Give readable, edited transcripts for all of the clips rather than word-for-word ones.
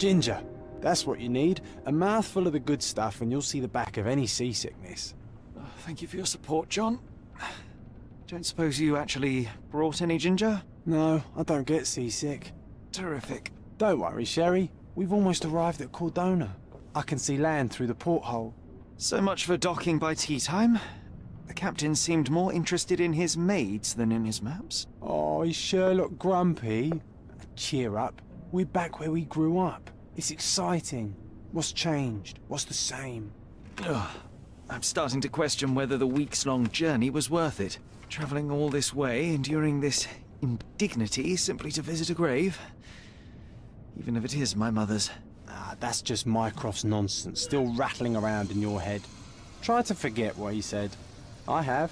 Ginger. That's what you need. A mouthful of the good stuff and you'll see the back of any seasickness. Oh, thank you for your support, John. Don't suppose you actually brought any ginger? No, I don't get seasick. Terrific. Don't worry, Sherry. We've almost arrived at Cordona. I can see land through the porthole. So much for docking by tea time. The captain seemed more interested in his maids than in his maps. Oh, is Sherlock grumpy? Cheer up. We're back where we grew up. It's exciting. What's changed? What's the same? Ugh. I'm starting to question whether the weeks-long journey was worth it. Travelling all this way, enduring this indignity simply to visit a grave. Even if it is my mother's. Ah, that's just Mycroft's nonsense, still rattling around in your head. Try to forget what he said. I have.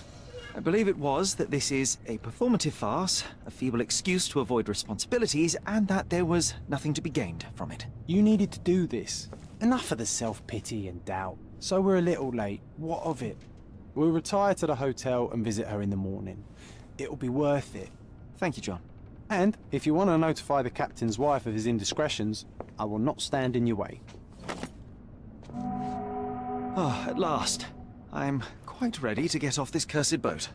I believe it was that this is a performative farce, a feeble excuse to avoid responsibilities, and that there was nothing to be gained from it. You needed to do this. Enough of the self-pity and doubt. So we're a little late. What of it? We'll retire to the hotel and visit her in the morning. It'll be worth it. Thank you, John. And if you want to notify the captain's wife of his indiscretions, I will not stand in your way. Oh, at last. I'm quite ready to get off this cursed boat.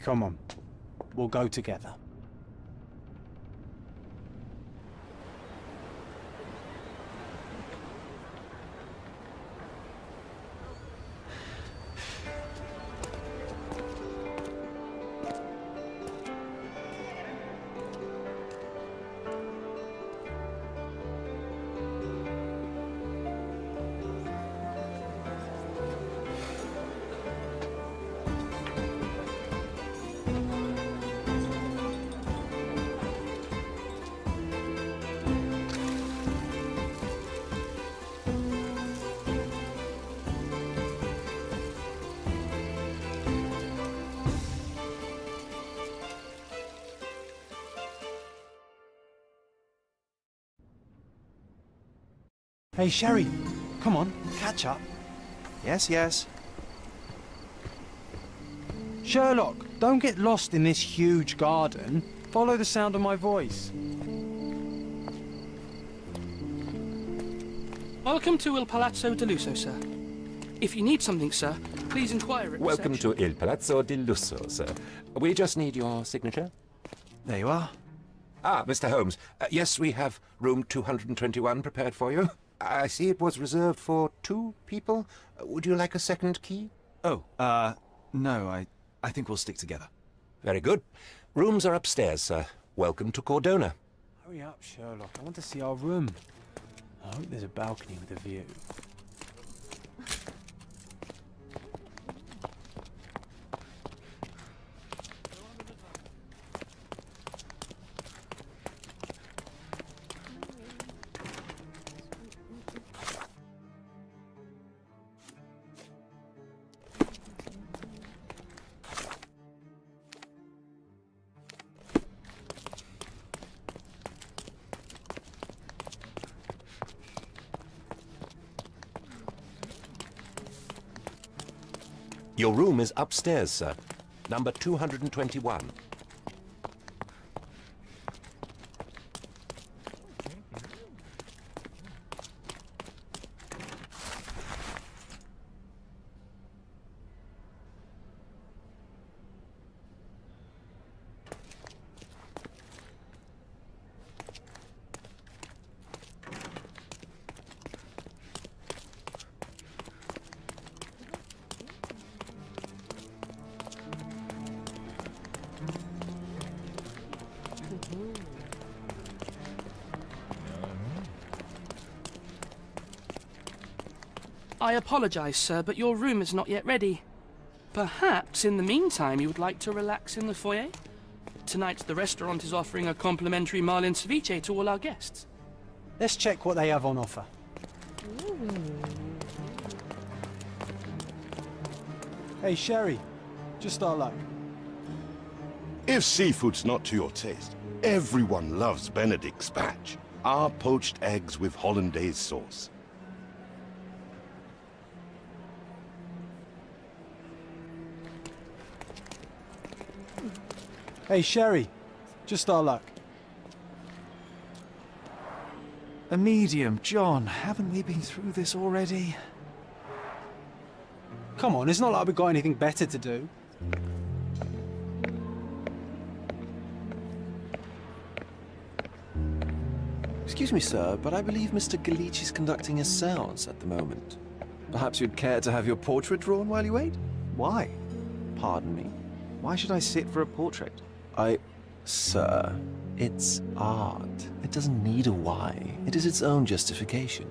Come on. We'll go together. Hey, Sherry. Come on, catch up. Yes, yes. Sherlock, don't get lost in this huge garden. Follow the sound of my voice. Welcome to Il Palazzo di Lusso, sir. If you need something, sir, please inquire at Welcome reception. to Il Palazzo di Lusso, sir. We just need your signature. There you are. Ah, Mr. Holmes. Yes, we have room 221 prepared for you. I see it was reserved for 2 people. Would you like a second key? Oh, no, I think we'll stick together. Very good. Rooms are upstairs, sir. Welcome to Cordona. Hurry up, Sherlock. I want to see our room. I hope there's a balcony with a view. Your room is upstairs, sir. Number 221. I apologize, sir, but your room is not yet ready. Perhaps, in the meantime, you would like to relax in the foyer? Tonight, the restaurant is offering a complimentary marlin ceviche to all our guests. Let's check what they have on offer. Hey, Sherry. Just our luck. If seafood's not to your taste, everyone loves Benedict's batch. Our poached eggs with hollandaise sauce. Hey, Sherry. Just our luck. A medium, John. Haven't we been through this already? Come on, it's not like we've got anything better to do. Excuse me, sir, but I believe Mr. Galich is conducting a séance at the moment. Perhaps you'd care to have your portrait drawn while you wait? Why? Pardon me? Why should I sit for a portrait? Sir, it's art. It doesn't need a why. It is its own justification.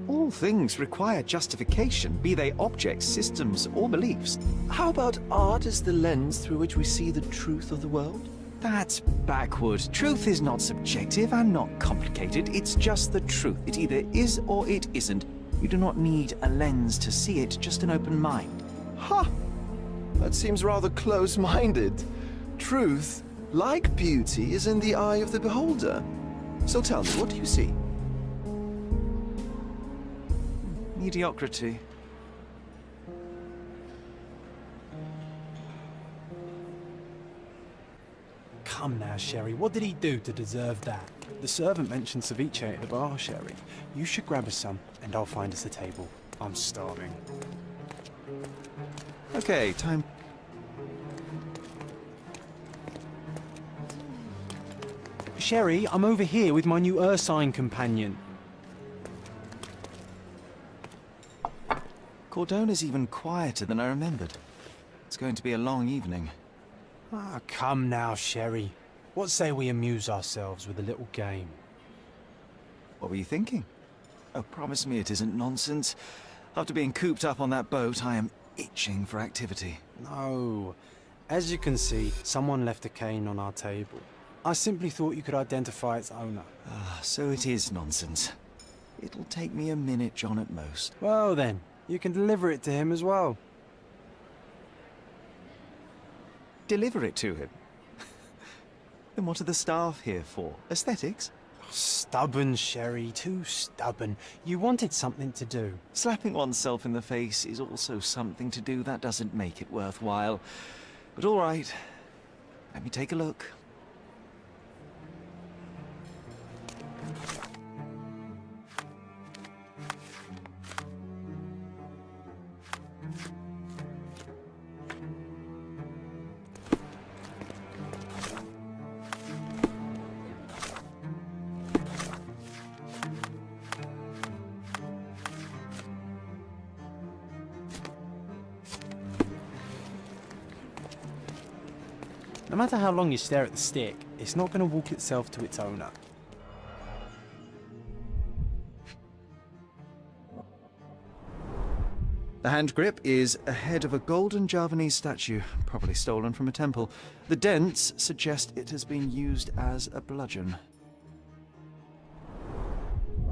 All things require justification, be they objects, systems, or beliefs. How about art as the lens through which we see the truth of the world? That's backward. Truth is not subjective and not complicated. It's just the truth. It either is or it isn't. You do not need a lens to see it, just an open mind. Ha! That seems rather close-minded. Truth, like beauty, is in the eye of the beholder. So tell me, what do you see? Mediocrity. Come now, Sherry, what did he do to deserve that? The servant mentioned ceviche at the bar, Sherry. You should grab us some, and I'll find us a table. I'm starving. Okay, time. Sherry, I'm over here with my new Ursine companion. Cordona's even quieter than I remembered. It's going to be a long evening. Ah, come now, Sherry. What say we amuse ourselves with a little game? What were you thinking? Oh, promise me it isn't nonsense. After being cooped up on that boat, I am itching for activity. No. As you can see, someone left a cane on our table. I simply thought you could identify its owner. Ah, so it is nonsense. It'll take me a minute, John, at most. Well then, you can deliver it to him as well. Deliver it to him? Then what are the staff here for? Aesthetics? Stubborn, Sherry, too stubborn. You wanted something to do. Slapping oneself in the face is also something to do. That doesn't make it worthwhile. But all right, let me take a look. No matter how long you stare at the stick, it's not going to walk itself to its owner. The hand grip is a head of a golden Javanese statue, probably stolen from a temple. The dents suggest it has been used as a bludgeon.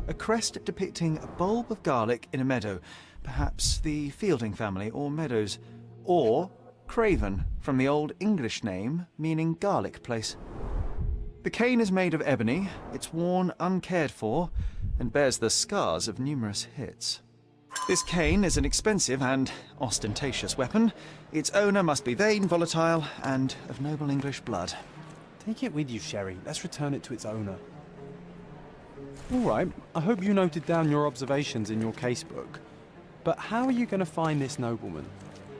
A crest depicting a bulb of garlic in a meadow, perhaps the Fielding family or Meadows, or Craven, from the Old English name meaning garlic place. The cane is made of ebony, it's worn uncared for, and bears the scars of numerous hits. This cane is an expensive and ostentatious weapon. Its owner must be vain, volatile, and of noble English blood. Take it with you, Sherry. Let's return it to its owner. All right, I hope you noted down your observations in your casebook. But how are you going to find this nobleman?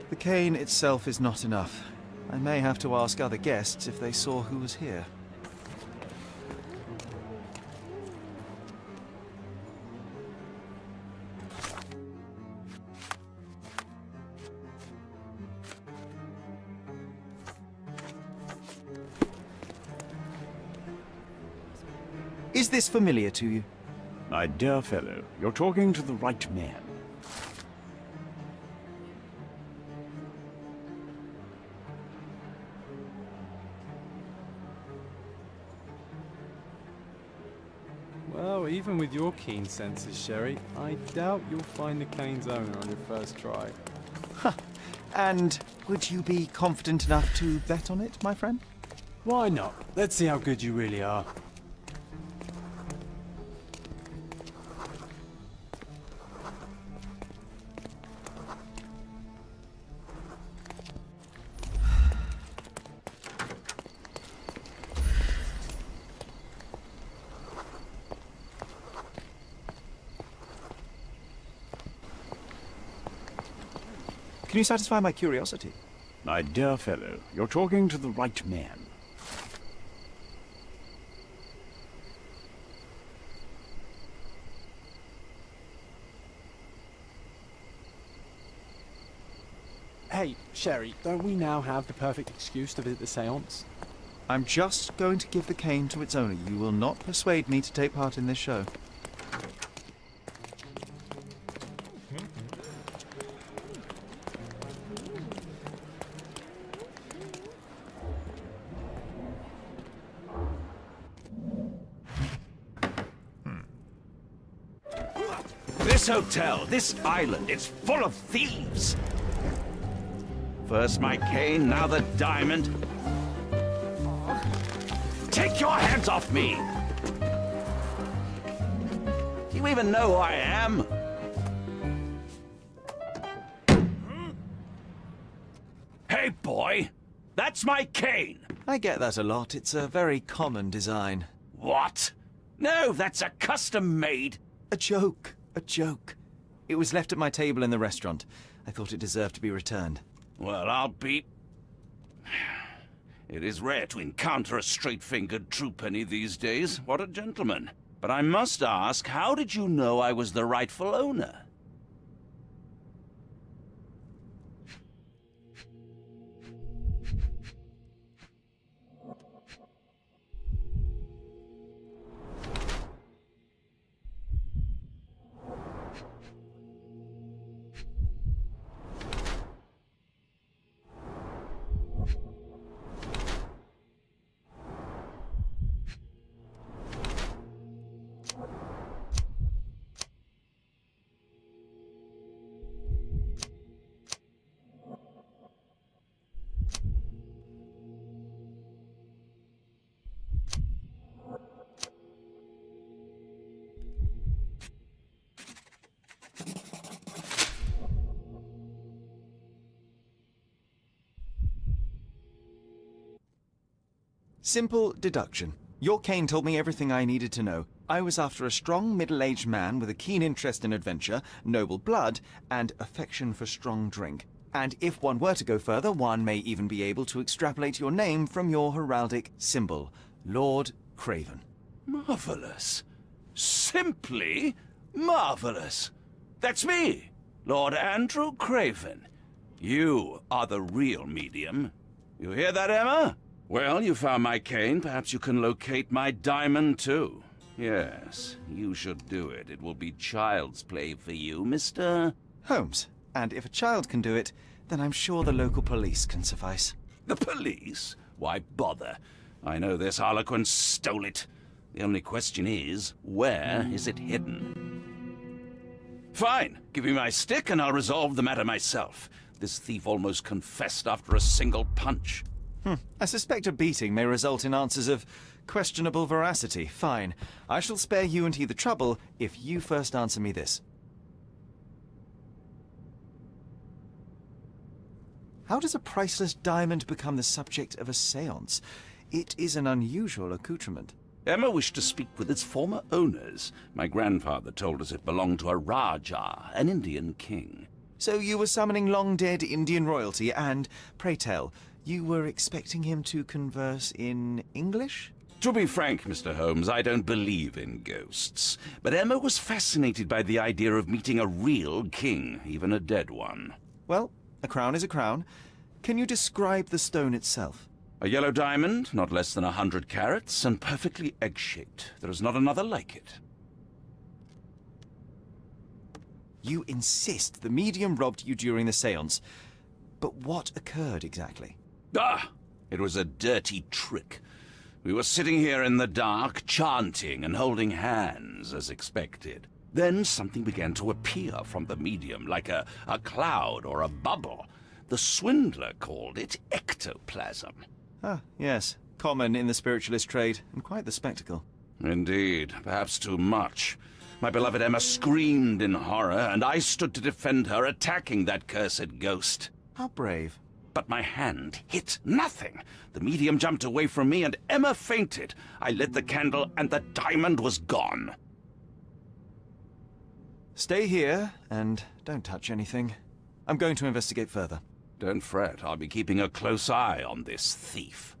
The cane itself is not enough. I may have to ask other guests if they saw who was here. Is this familiar to you? My dear fellow, you're talking to the right man. Well, even with your keen senses, Sherry, I doubt you'll find the cane's owner on your first try. And would you be confident enough to bet on it, my friend? Why not? Let's see how good you really are. Can you satisfy my curiosity? My dear fellow, you're talking to the right man. Hey, Sherry, don't we now have the perfect excuse to visit the seance? I'm just going to give the cane to its owner. You will not persuade me to take part in this show. This hotel, this island, it's full of thieves. First my cane, now the diamond. Take your hands off me! Do you even know who I am? Hey, boy! That's my cane! I get that a lot. It's a very common design. What? No, that's a custom-made... A joke. A joke. It was left at my table in the restaurant. I thought it deserved to be returned. Well, I'll be... It is rare to encounter a straight-fingered true penny these days. What a gentleman. But I must ask, how did you know I was the rightful owner? Simple deduction. Your cane told me everything I needed to know. I was after a strong, middle-aged man with a keen interest in adventure, noble blood, and affection for strong drink. And if one were to go further, one may even be able to extrapolate your name from your heraldic symbol, Lord Craven. Marvelous. Simply marvelous. That's me, Lord Andrew Craven. You are the real medium. You hear that, Emma? Well, you found my cane. Perhaps you can locate my diamond, too. Yes, you should do it. It will be child's play for you, Mr. Holmes. And if a child can do it, then I'm sure the local police can suffice. The police? Why bother? I know this harlequin stole it. The only question is, where is it hidden? Fine. Give me my stick and I'll resolve the matter myself. This thief almost confessed after a single punch. I suspect a beating may result in answers of questionable veracity. Fine. I shall spare you and he the trouble if you first answer me this. How does a priceless diamond become the subject of a séance? It is an unusual accoutrement. Emma wished to speak with its former owners. My grandfather told us it belonged to a Rajah, an Indian king. So you were summoning long-dead Indian royalty and, pray tell, you were expecting him to converse in English? To be frank, Mr. Holmes, I don't believe in ghosts. But Emma was fascinated by the idea of meeting a real king, even a dead one. Well, a crown is a crown. Can you describe the stone itself? A yellow diamond, not less than 100 carats, and perfectly egg-shaped. There is not another like it. You insist the medium robbed you during the séance. But what occurred exactly? Ah! It was a dirty trick. We were sitting here in the dark, chanting and holding hands, as expected. Then something began to appear from the medium, like a cloud or a bubble. The swindler called it ectoplasm. Ah, yes. Common in the spiritualist trade, and quite the spectacle. Indeed, perhaps too much. My beloved Emma screamed in horror, and I stood to defend her, attacking that cursed ghost. How brave. But my hand hit nothing. The medium jumped away from me, and Emma fainted. I lit the candle, and the diamond was gone. Stay here, and don't touch anything. I'm going to investigate further. Don't fret, I'll be keeping a close eye on this thief.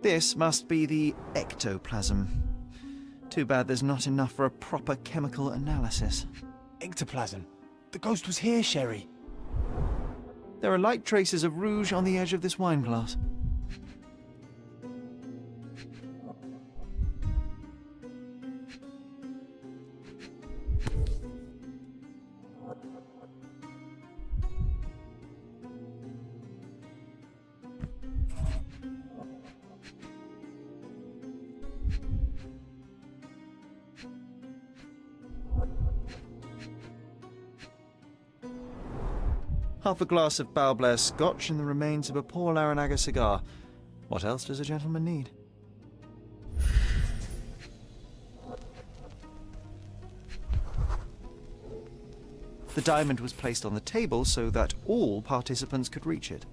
This must be the ectoplasm. Too bad there's not enough for a proper chemical analysis. Ectoplasm. The ghost was here, Sherry. There are light traces of rouge on the edge of this wine glass. Half a glass of Balblair Scotch and the remains of a Paul Aranaga cigar. What else does a gentleman need? The diamond was placed on the table so that all participants could reach it.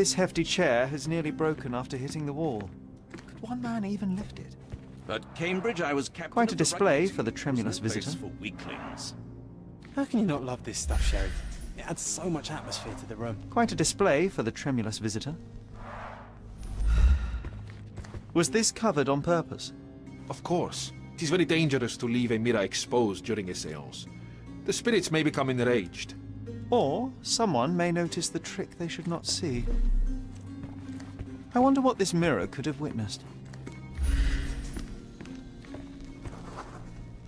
This hefty chair has nearly broken after hitting the wall. Could one man even lift it? At Cambridge, I was captain Quite a of the display rugby for the team. tremulous There's no place visitor. for weaklings. How can you not love this stuff, Sherry? It adds so much atmosphere to the room. Quite a display for the tremulous visitor. Was this covered on purpose? Of course. It is very dangerous to leave a mirror exposed during a séance. The spirits may become enraged. Or someone may notice the trick they should not see. I wonder what this mirror could have witnessed.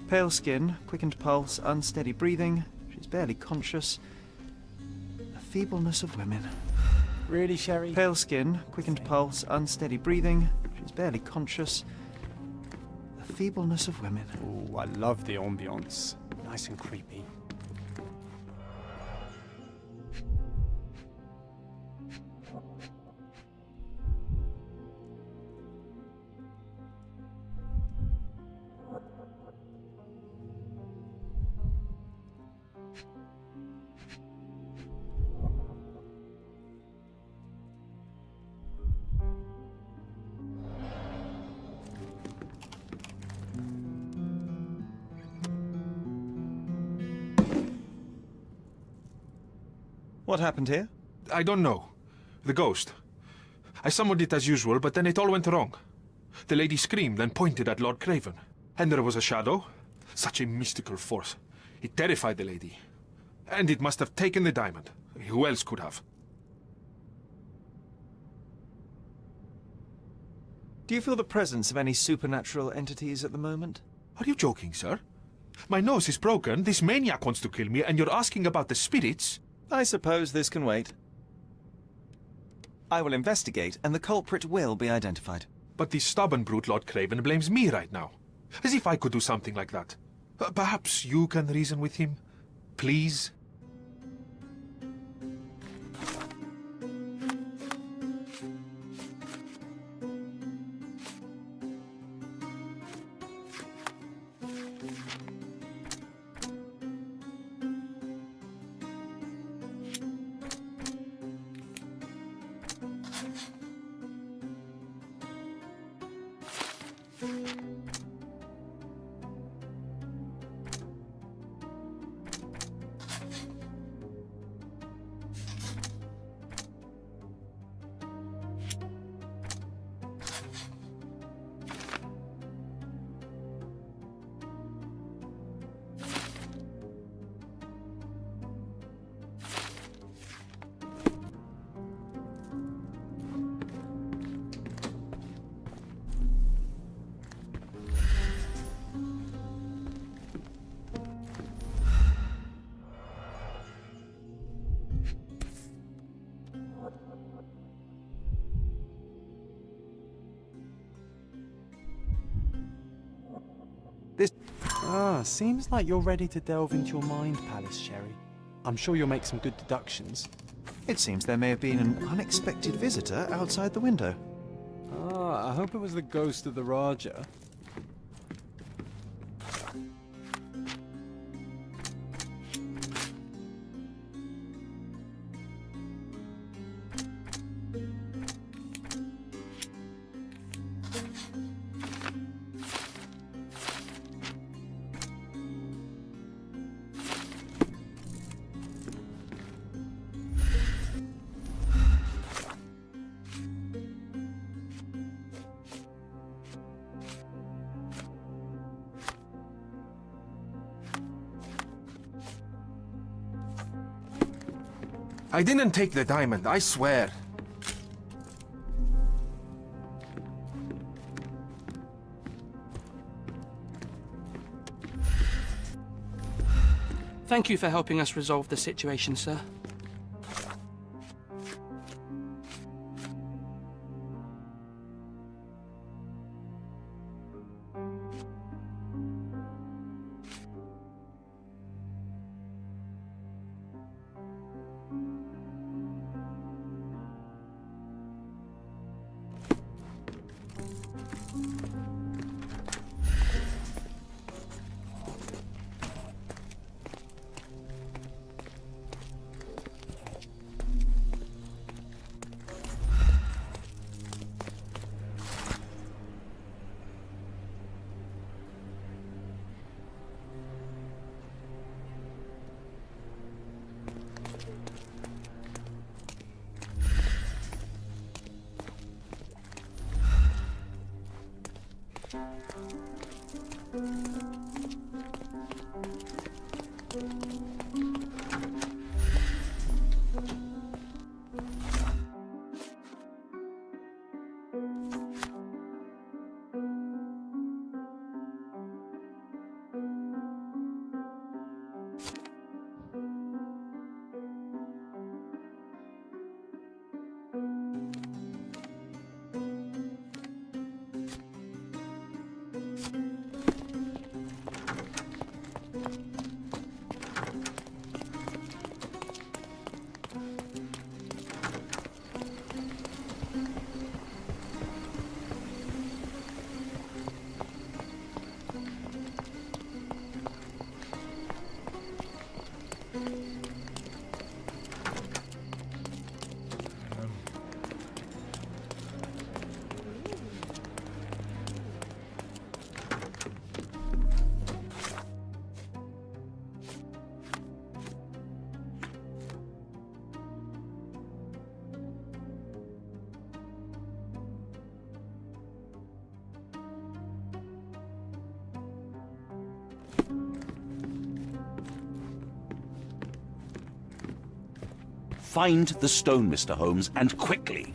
Pale skin, quickened pulse, unsteady breathing. She's barely conscious. The feebleness of women. Really, Sherry? Pale skin, quickened pulse, unsteady breathing. She's barely conscious. The feebleness of women. Oh, I love the ambience. Nice and creepy. What happened here? I don't know. The ghost. I summoned it as usual, but then it all went wrong. The lady screamed and pointed at Lord Craven. And there was a shadow. Such a mystical force. It terrified the lady. And it must have taken the diamond. Who else could have? Do you feel the presence of any supernatural entities at the moment? Are you joking, sir? My nose is broken, this maniac wants to kill me, and you're asking about the spirits? I suppose this can wait. I will investigate, and the culprit will be identified. But the stubborn brute Lord Craven blames me right now. As if I could do something like that. Perhaps you can reason with him? Please? seems like you're ready to delve into your mind palace, Sherry. I'm sure you'll make some good deductions. It seems there may have been an unexpected visitor outside the window. Ah, I hope it was the ghost of the Raja. I didn't take the diamond, I swear. Thank you for helping us resolve the situation, sir. Find the stone, Mr. Holmes, and quickly.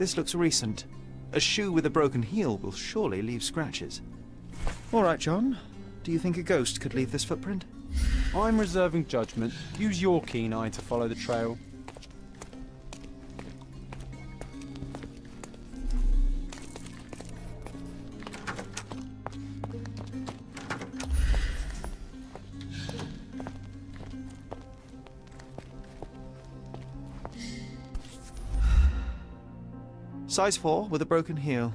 This looks recent. A shoe with a broken heel will surely leave scratches. All right, John. Do you think a ghost could leave this footprint? I'm reserving judgment. Use your keen eye to follow the trail. Size 4 with a broken heel.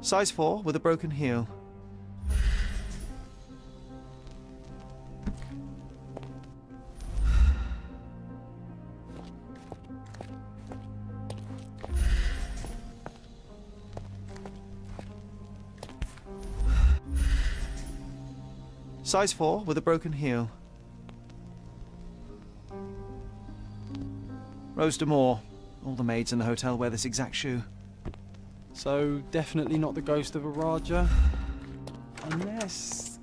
Size 4 with a broken heel. Size 4 with a broken heel. Rose Moore. All the maids in the hotel wear this exact shoe. So, definitely not the ghost of a Raja? Unless...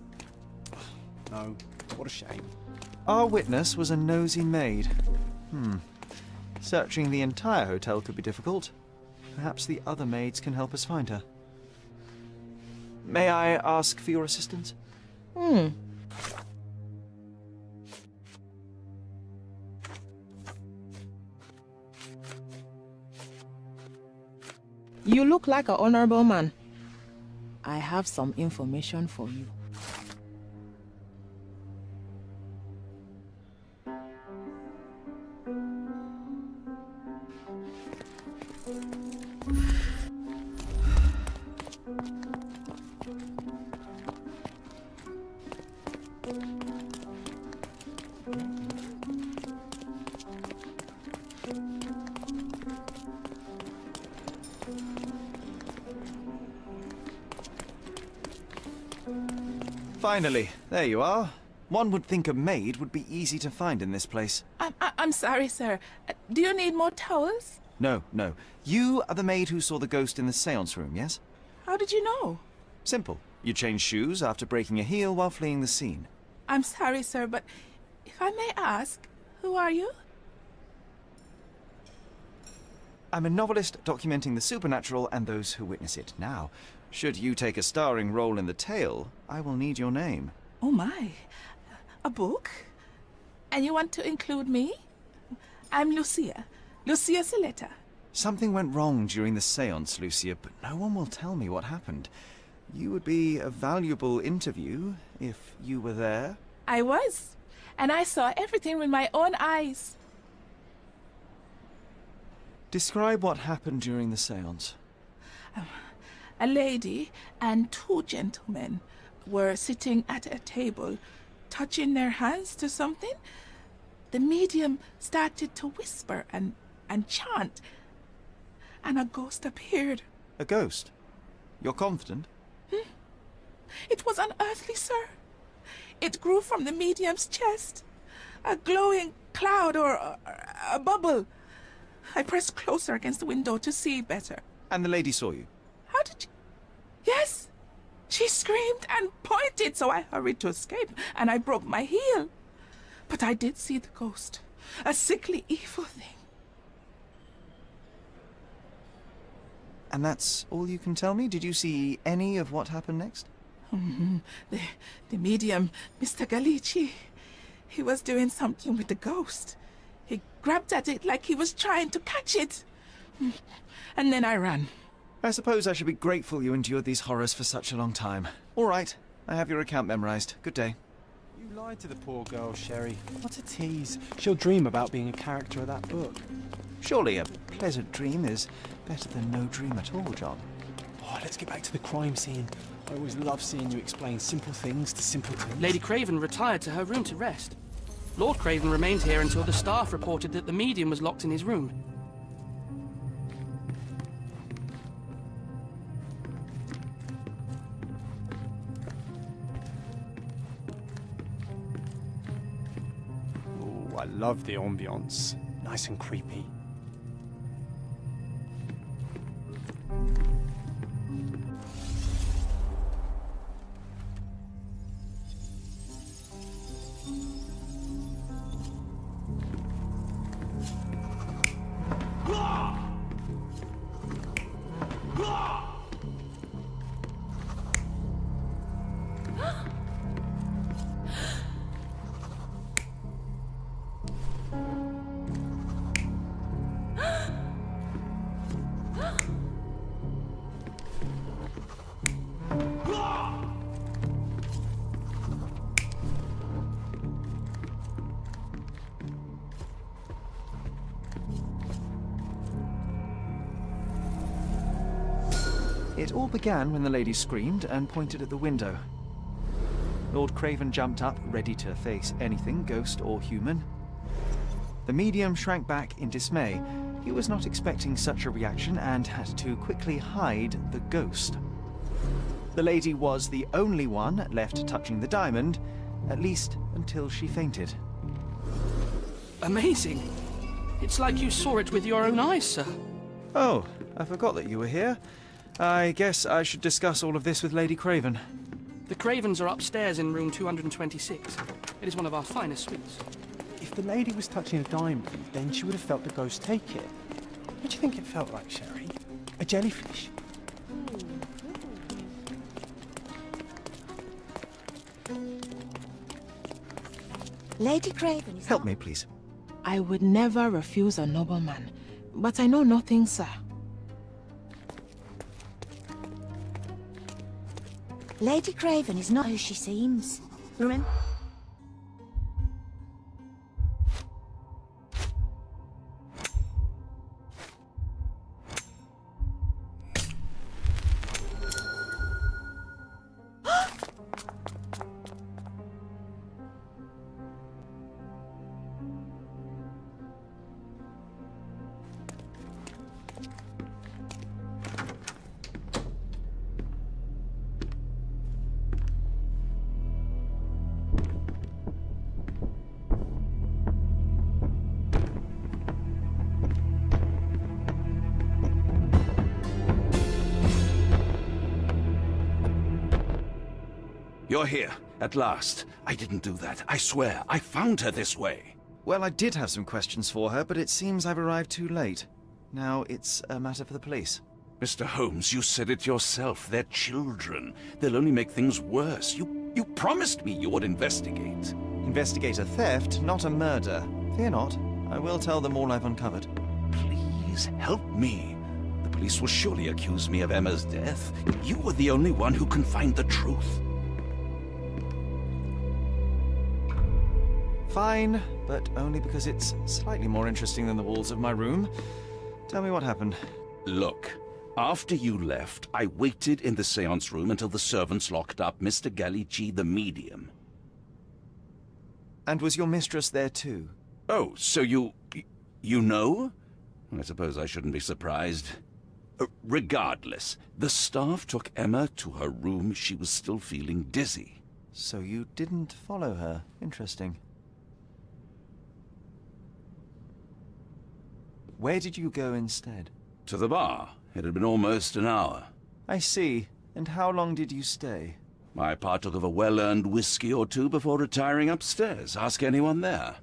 No, what a shame. Our witness was a nosy maid. Searching the entire hotel could be difficult. Perhaps the other maids can help us find her. May I ask for your assistance? You look like an honorable man. I have some information for you. Finally, there you are. One would think a maid would be easy to find in this place. I'm sorry, sir. Do you need more towels? No. You are the maid who saw the ghost in the seance room, yes? How did you know? Simple. You changed shoes after breaking a heel while fleeing the scene. I'm sorry, sir, but if I may ask, who are you? I'm a novelist documenting the supernatural and those who witness it. Now, should you take a starring role in the tale, I will need your name. Oh my. A book? And you want to include me? I'm Lucia. Lucia Saletta. Something went wrong during the seance, Lucia, but no one will tell me what happened. You would be a valuable interview if you were there. I was. And I saw everything with my own eyes. Describe what happened during the seance. A lady and two gentlemen were sitting at a table, touching their hands to something. The medium started to whisper and chant, and a ghost appeared. A ghost? You're confident? It was unearthly, sir. It grew from the medium's chest. A glowing cloud or a bubble. I pressed closer against the window to see better. And the lady saw you? How did you... Yes! She screamed and pointed, so I hurried to escape, and I broke my heel. But I did see the ghost. A sickly, evil thing. And that's all you can tell me? Did you see any of what happened next? The medium, Mr. Galici, he was doing something with the ghost. He grabbed at it like he was trying to catch it. And then I ran. I suppose I should be grateful you endured these horrors for such a long time. All right, I have your account memorized. Good day. You lied to the poor girl, Sherry. What a tease. She'll dream about being a character of that book. Surely a pleasant dream is better than no dream at all, John. Oh, let's get back to the crime scene. I always love seeing you explain simple things to simpletons. Lady Craven retired to her room to rest. Lord Craven remained here until the staff reported that the medium was locked in his room. Oh, I love the ambience. Nice and creepy. It all began when the lady screamed and pointed at the window. Lord Craven jumped up, ready to face anything, ghost or human. The medium shrank back in dismay. He was not expecting such a reaction and had to quickly hide the ghost. The lady was the only one left touching the diamond, at least until she fainted. Amazing. It's like you saw it with your own eyes, sir. Oh, I forgot that you were here. I guess I should discuss all of this with Lady Craven. The Cravens are upstairs in room 226. It is one of our finest suites. If the lady was touching a diamond, then she would have felt the ghost take it. What do you think it felt like, Sherry? A jellyfish? Lady Craven is Help me, please. I would never refuse a nobleman, but I know nothing, sir. Lady Craven is not who she seems. Remember? You're here, at last. I didn't do that. I swear, I found her this way. Well, I did have some questions for her, but it seems I've arrived too late. Now it's a matter for the police. Mr. Holmes, you said it yourself. They're children. They'll only make things worse. You promised me you would investigate. Investigate a theft, not a murder. Fear not. I will tell them all I've uncovered. Please, help me. The police will surely accuse me of Emma's death. You were the only one who can find the truth. Fine, but only because it's slightly more interesting than the walls of my room. Tell me what happened. Look, after you left, I waited in the seance room until the servants locked up Mr. Gallici, the medium. And was your mistress there too? Oh, so you know? I suppose I shouldn't be surprised. Regardless, the staff took Emma to her room. She was still feeling dizzy. So you didn't follow her. Interesting. Where did you go instead? To the bar. It had been almost an hour. I see. And how long did you stay? I partook of a well-earned whiskey or two before retiring upstairs. Ask anyone there.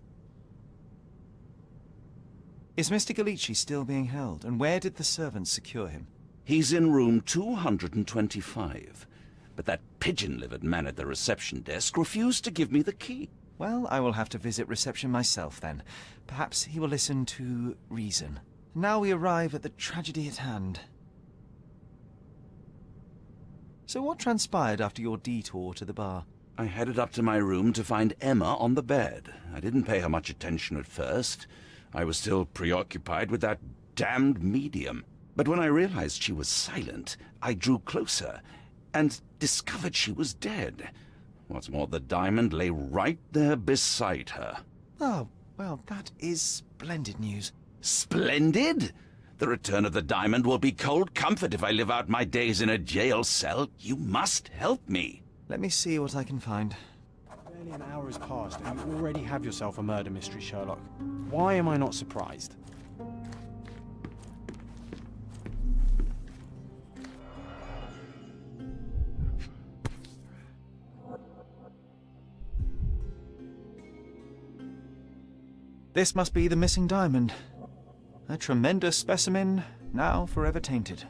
Is Mr. Gallici still being held? And where did the servants secure him? He's in room 225. But that pigeon-livered man at the reception desk refused to give me the key. Well, I will have to visit reception myself then. Perhaps he will listen to reason. Now we arrive at the tragedy at hand. So what transpired after your detour to the bar? I headed up to my room to find Emma on the bed. I didn't pay her much attention at first. I was still preoccupied with that damned medium. But when I realized she was silent, I drew closer and discovered she was dead. What's more, the diamond lay right there beside her. Oh, well, that is splendid news. Splendid? The return of the diamond will be cold comfort if I live out my days in a jail cell. You must help me. Let me see what I can find. Barely an hour has passed and you already have yourself a murder mystery, Sherlock. Why am I not surprised? This must be the missing diamond. A tremendous specimen, now forever tainted.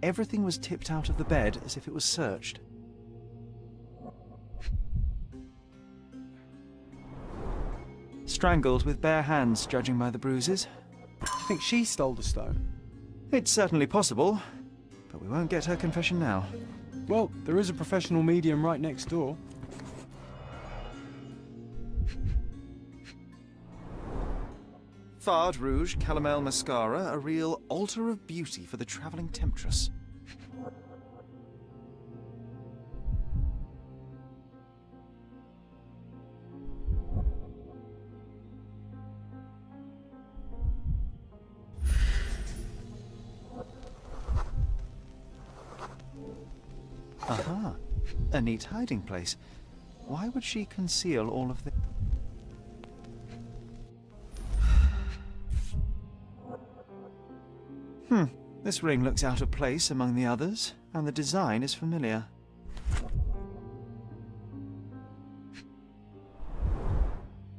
Everything was tipped out of the bed as if it was searched. Strangled with bare hands, judging by the bruises. Do you think she stole the stone? It's certainly possible, but we won't get her confession now. Well, there is a professional medium right next door. Fard Rouge Calomel Mascara, a real altar of beauty for the travelling temptress. Aha. A neat hiding place. Why would she conceal all of the... This ring looks out of place among the others, and the design is familiar.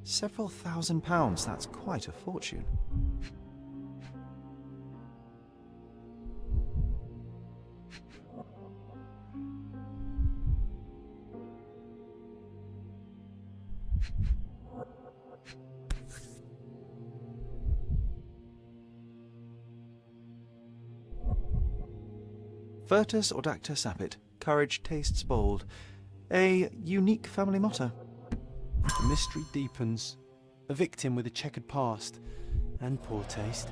Several £1,000s, that's quite a fortune. Virtus audacta sapit. Courage tastes bold. A unique family motto. The mystery deepens. A victim with a checkered past and poor taste.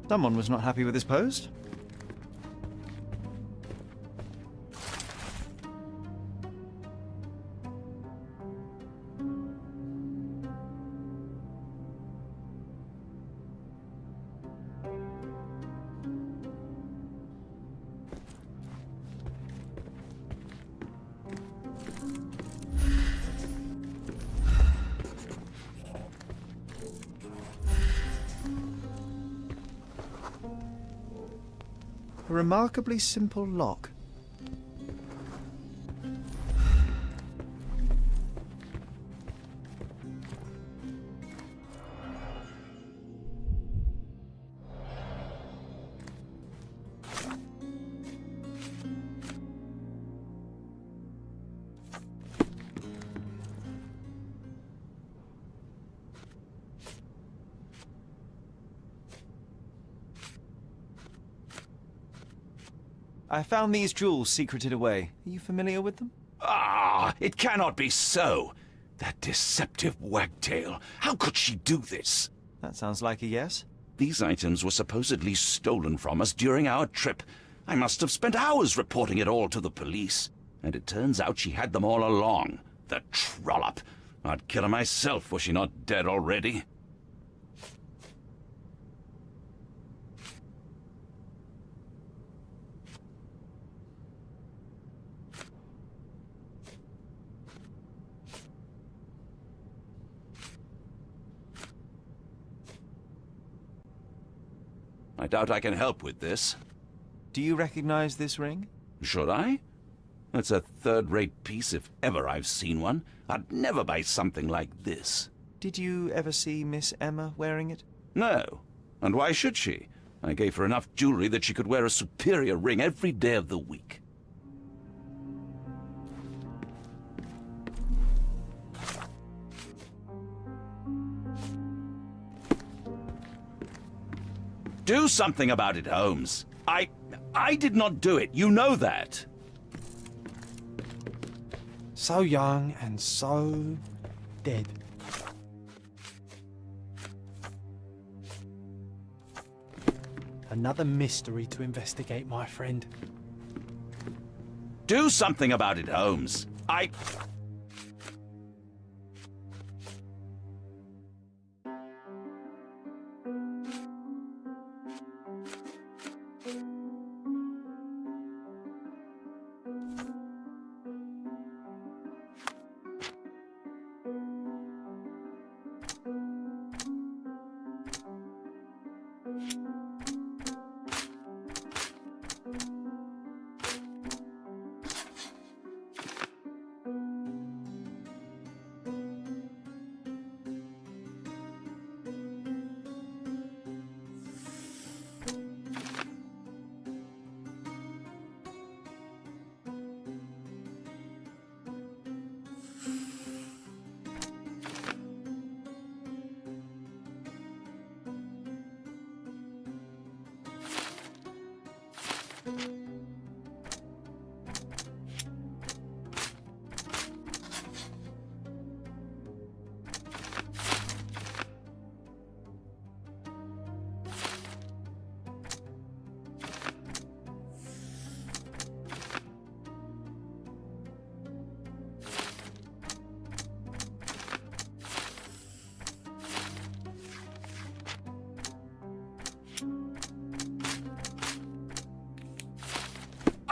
Someone was not happy with his post. A remarkably simple lock. I found these jewels secreted away. Are you familiar with them? Ah, it cannot be so. That deceptive wagtail. How could she do this? That sounds like a yes. These items were supposedly stolen from us during our trip. I must have spent hours reporting it all to the police. And it turns out she had them all along. The trollop. I'd kill her myself were she not dead already. I doubt I can help with this. Do you recognize this ring? Should I? It's a third-rate piece if ever I've seen one. I'd never buy something like this. Did you ever see Miss Emma wearing it? No. And why should she? I gave her enough jewelry that she could wear a superior ring every day of the week. Do something about it, Holmes. I did not do it. You know that. So young and so dead. Another mystery to investigate, my friend. Do something about it, Holmes.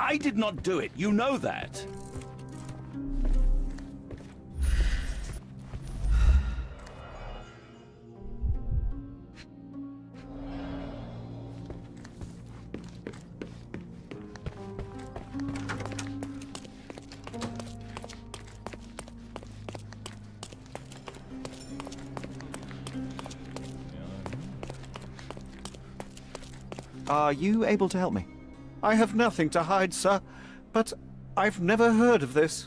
I did not do it. You know that. Are you able to help me? I have nothing to hide, sir, but I've never heard of this.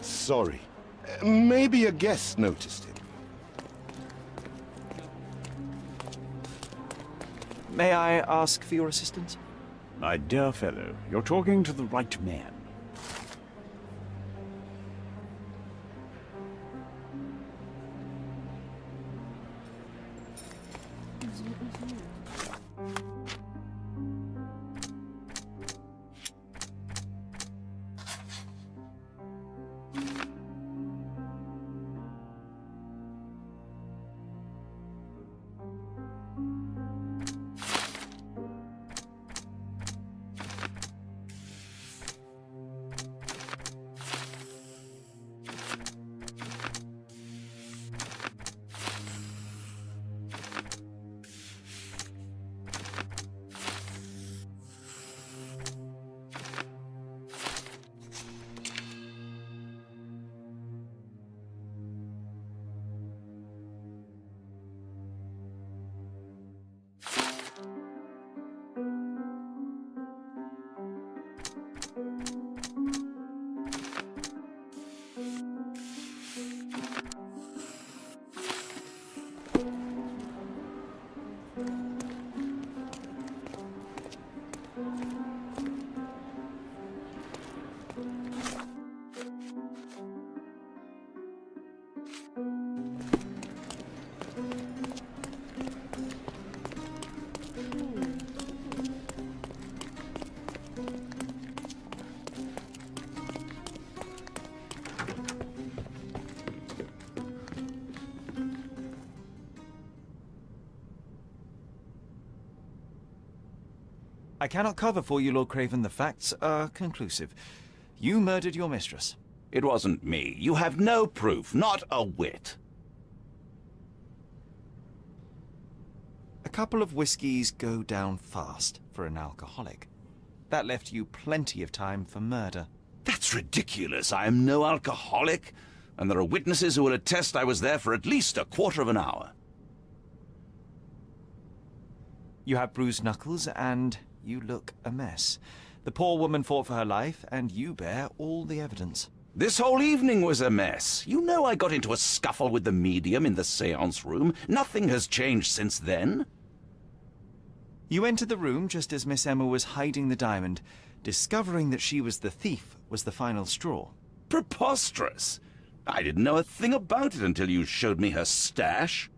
Sorry. Maybe a guest noticed it. May I ask for your assistance? My dear fellow, you're talking to the right man. I cannot cover for you, Lord Craven. The facts are conclusive. You murdered your mistress. It wasn't me. You have no proof, not a whit. A couple of whiskies go down fast for an alcoholic. That left you plenty of time for murder. That's ridiculous. I am no alcoholic, and there are witnesses who will attest I was there for at least a quarter of an hour. You have bruised knuckles, and you look a mess. The poor woman fought for her life, and you bear all the evidence. This whole evening was a mess. You know I got into a scuffle with the medium in the seance room. Nothing has changed since then. You entered the room just as Miss Emma was hiding the diamond. Discovering that she was the thief was the final straw. Preposterous! I didn't know a thing about it until you showed me her stash.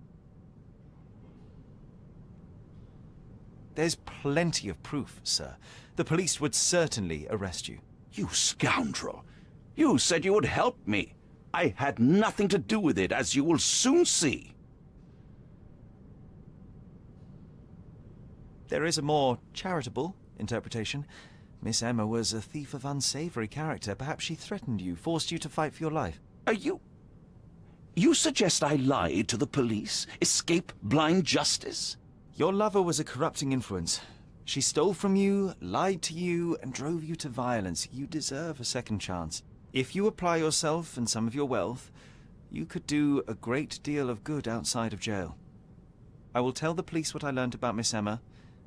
There's plenty of proof, sir. The police would certainly arrest you. You scoundrel! You said you would help me. I had nothing to do with it, as you will soon see. There is a more charitable interpretation. Miss Emma was a thief of unsavory character. Perhaps she threatened you, forced you to fight for your life. Are you... You suggest I lied to the police? Escape blind justice? Your lover was a corrupting influence. She stole from you, lied to you, and drove you to violence. You deserve a second chance. If you apply yourself and some of your wealth, you could do a great deal of good outside of jail. I will tell the police what I learned about Miss Emma,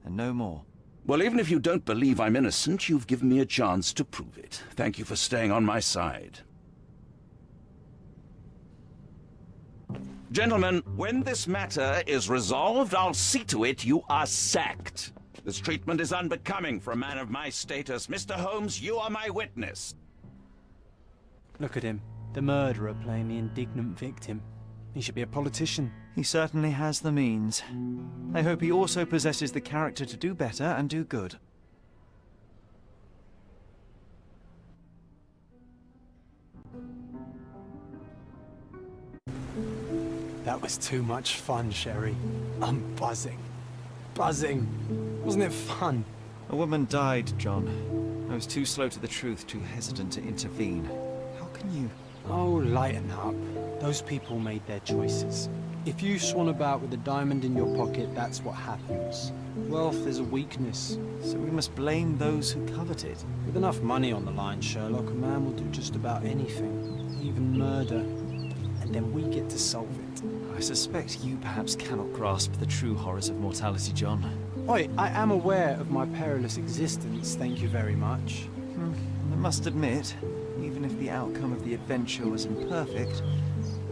and no more. Well, even if you don't believe I'm innocent, you've given me a chance to prove it. Thank you for staying on my side. Gentlemen, when this matter is resolved, I'll see to it you are sacked. This treatment is unbecoming for a man of my status. Mr. Holmes, you are my witness. Look at him, the murderer playing the indignant victim. He should be a politician. He certainly has the means. I hope he also possesses the character to do better and do good. That was too much fun, Sherry. I'm buzzing. Buzzing. Wasn't it fun? A woman died, John. I was too slow to the truth, too hesitant to intervene. How can you... Oh, lighten up. Those people made their choices. If you swan about with a diamond in your pocket, that's what happens. Wealth is a weakness. So we must blame those who covet it. With enough money on the line, Sherlock, a man will do just about anything. Even murder. And then we get to solve it. I suspect you perhaps cannot grasp the true horrors of mortality, John. Oi, I am aware of my perilous existence, thank you very much. I must admit, even if the outcome of the adventure was imperfect,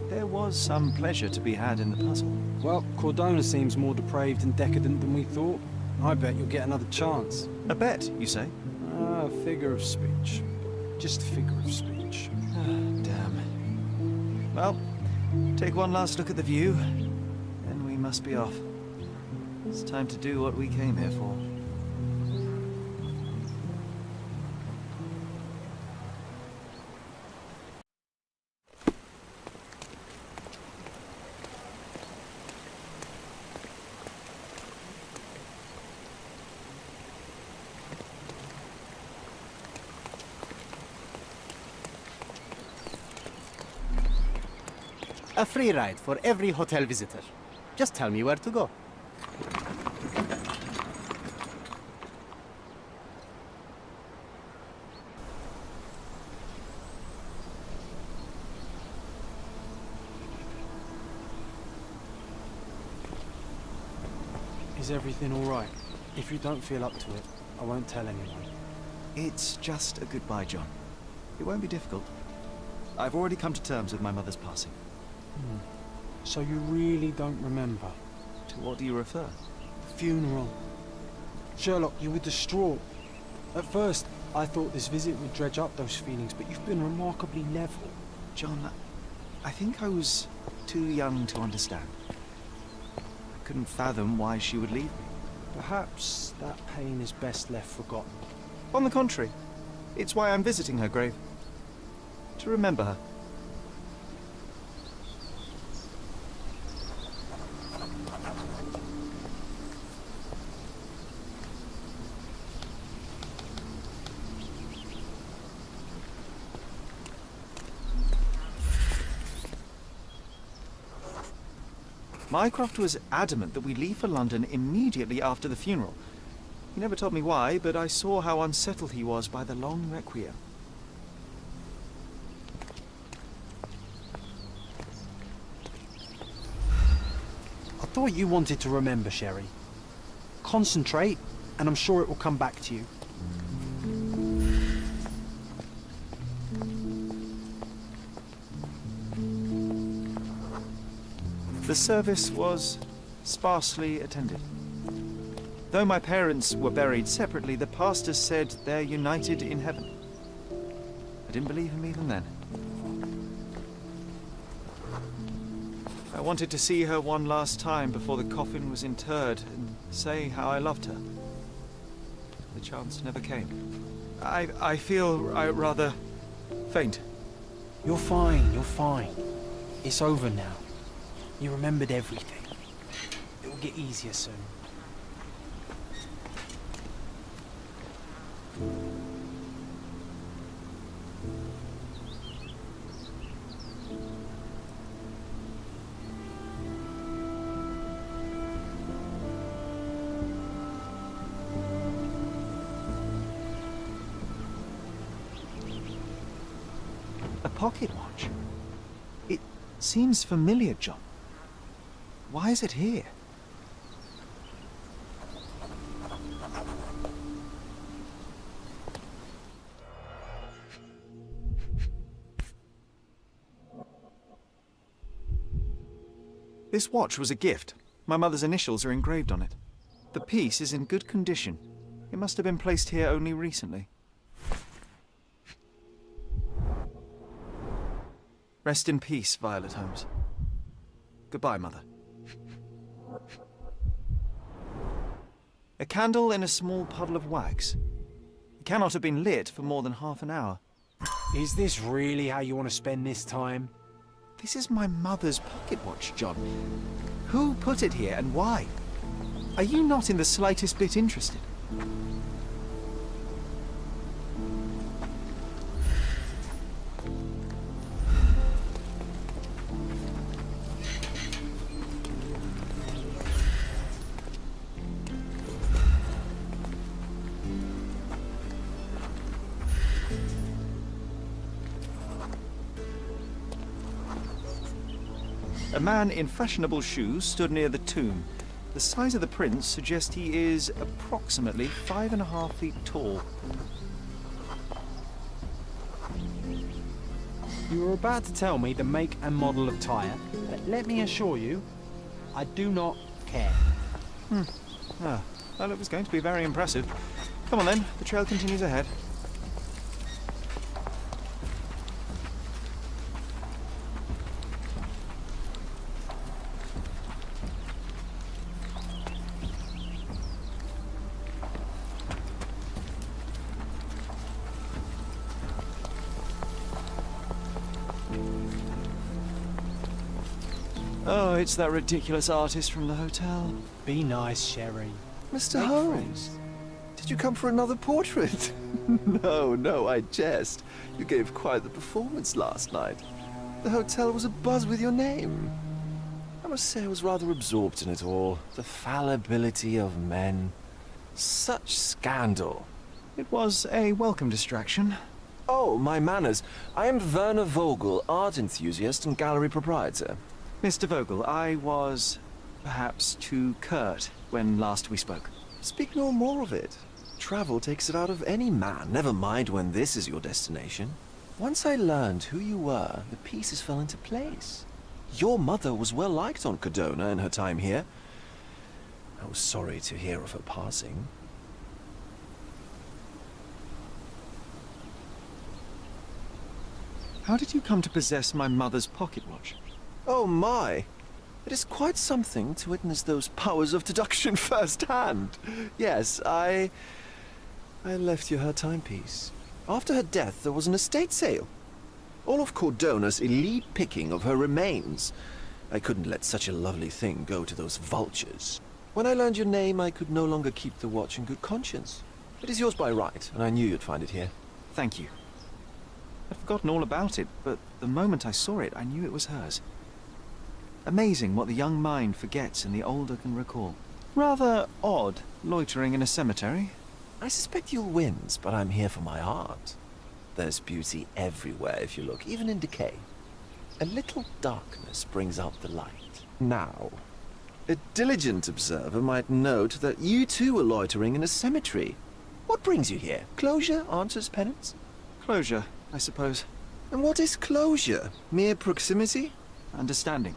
there was some pleasure to be had in the puzzle. Well, Cordona seems more depraved and decadent than we thought. I bet you'll get another chance. A bet, you say? A figure of speech. Just a figure of speech. Damn. Well, take one last look at the view, then we must be off. It's time to do what we came here for. A free ride for every hotel visitor. Just tell me where to go. Is everything all right? If you don't feel up to it, I won't tell anyone. It's just a goodbye, John. It won't be difficult. I've already come to terms with my mother's passing. So you really don't remember? To what do you refer? Funeral. Sherlock, you were distraught. At first, I thought this visit would dredge up those feelings, but you've been remarkably level. John, I think I was too young to understand. I couldn't fathom why she would leave me. Perhaps that pain is best left forgotten. On the contrary, it's why I'm visiting her grave. To remember her. Mycroft was adamant that we leave for London immediately after the funeral. He never told me why, but I saw how unsettled he was by the long requiem. I thought you wanted to remember, Sherry. Concentrate, and I'm sure it will come back to you. The service was sparsely attended. Though my parents were buried separately, the pastor said they're united in heaven. I didn't believe him even then. I wanted to see her one last time before the coffin was interred and say how I loved her. The chance never came. I feel rather faint. You're fine, you're fine. It's over now. You remembered everything. It will get easier soon. A pocket watch? It seems familiar, John. Why is it here? This watch was a gift. My mother's initials are engraved on it. The piece is in good condition. It must have been placed here only recently. Rest in peace, Violet Holmes. Goodbye, Mother. A candle in a small puddle of wax. It cannot have been lit for more than half an hour. Is this really how you want to spend this time? This is my mother's pocket watch, John. Who put it here and why? Are you not in the slightest bit interested? A man in fashionable shoes stood near the tomb. The size of the prints suggests he is approximately 5.5 feet tall. You were about to tell me the make and model of tyre, but let me assure you, I do not care. Well, it was going to be very impressive. Come on then, the trail continues ahead. Oh, it's that ridiculous artist from the hotel. Be nice, Sherry. Mr. Make Holmes, friends. did you come for another portrait? No, I jest. You gave quite the performance last night. The hotel was abuzz with your name. I must say I was rather absorbed in it all. The fallibility of men. Such scandal. It was a welcome distraction. Oh, my manners. I am Werner Vogel, art enthusiast and gallery proprietor. Mr. Vogel, I was perhaps too curt when last we spoke. Speak no more of it. Travel takes it out of any man, never mind when this is your destination. Once I learned who you were, the pieces fell into place. Your mother was well liked on Cordona in her time here. I was sorry to hear of her passing. How did you come to possess my mother's pocket watch? Oh my! It is quite something to witness those powers of deduction firsthand. Yes, I left you her timepiece. After her death, there was an estate sale. All of Cordona's elite picking of her remains. I couldn't let such a lovely thing go to those vultures. When I learned your name, I could no longer keep the watch in good conscience. It is yours by right, and I knew you'd find it here. Thank you. I'd forgotten all about it, but the moment I saw it, I knew it was hers. Amazing what the young mind forgets and the older can recall. Rather odd, loitering in a cemetery. I suspect you'll win, but I'm here for my art. There's beauty everywhere if you look, even in decay. A little darkness brings out the light. Now, a diligent observer might note that you too are loitering in a cemetery. What brings you here? Closure answers penance? Closure, I suppose. And what is closure? Mere proximity? Understanding.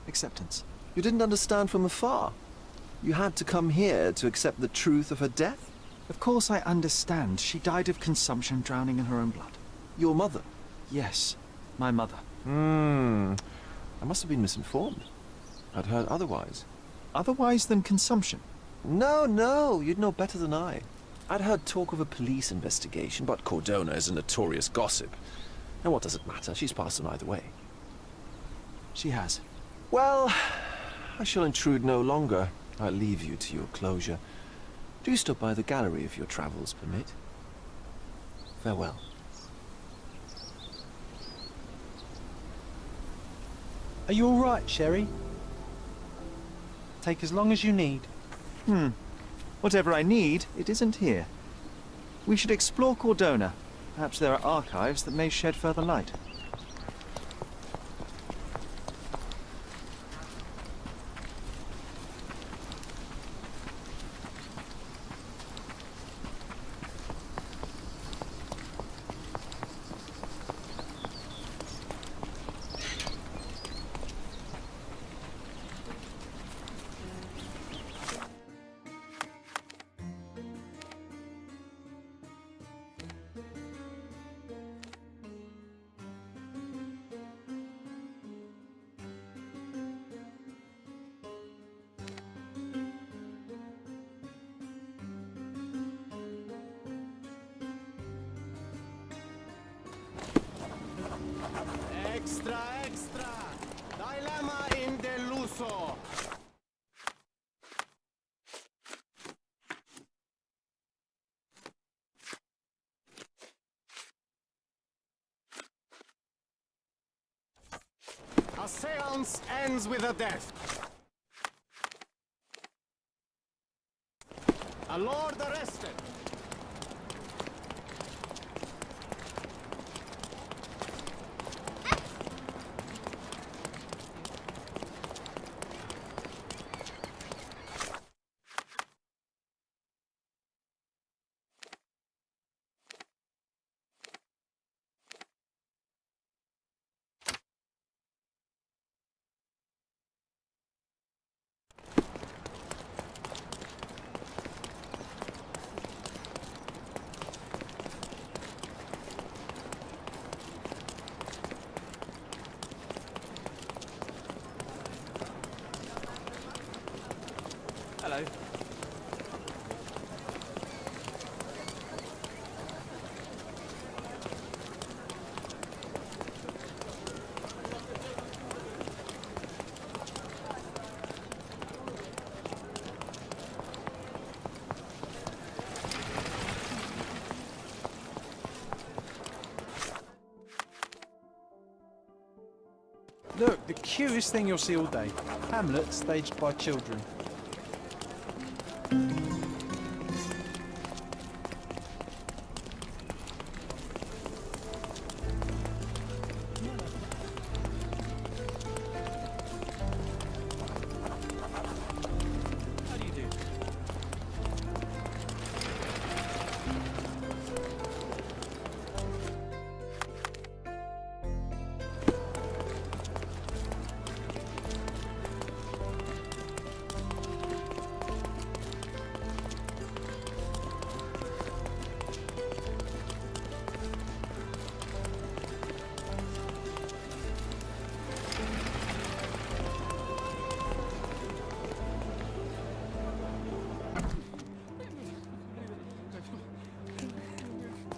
Acceptance. You didn't understand from afar. You had to come here to accept the truth of her death? Of course I understand. She died of consumption, drowning in her own blood. Your mother? Yes, my mother. I must have been misinformed. I'd heard otherwise. Otherwise than consumption? No, you'd know better than I. I'd heard talk of a police investigation, but Cordona is a notorious gossip. And what does it matter? She's passed on either way. She has. Well, I shall intrude no longer. I'll leave you to your closure. Do stop by the gallery if your travels permit. Farewell. Are you all right, Sherry? Take as long as you need. Whatever I need, it isn't here. We should explore Cordona. Perhaps there are archives that may shed further light. Extra, extra! Dilemma in deluso! A seance ends with a death. A lord arrested. Hello. Look, the cutest thing you'll see all day. Hamlet staged by children. How do you do?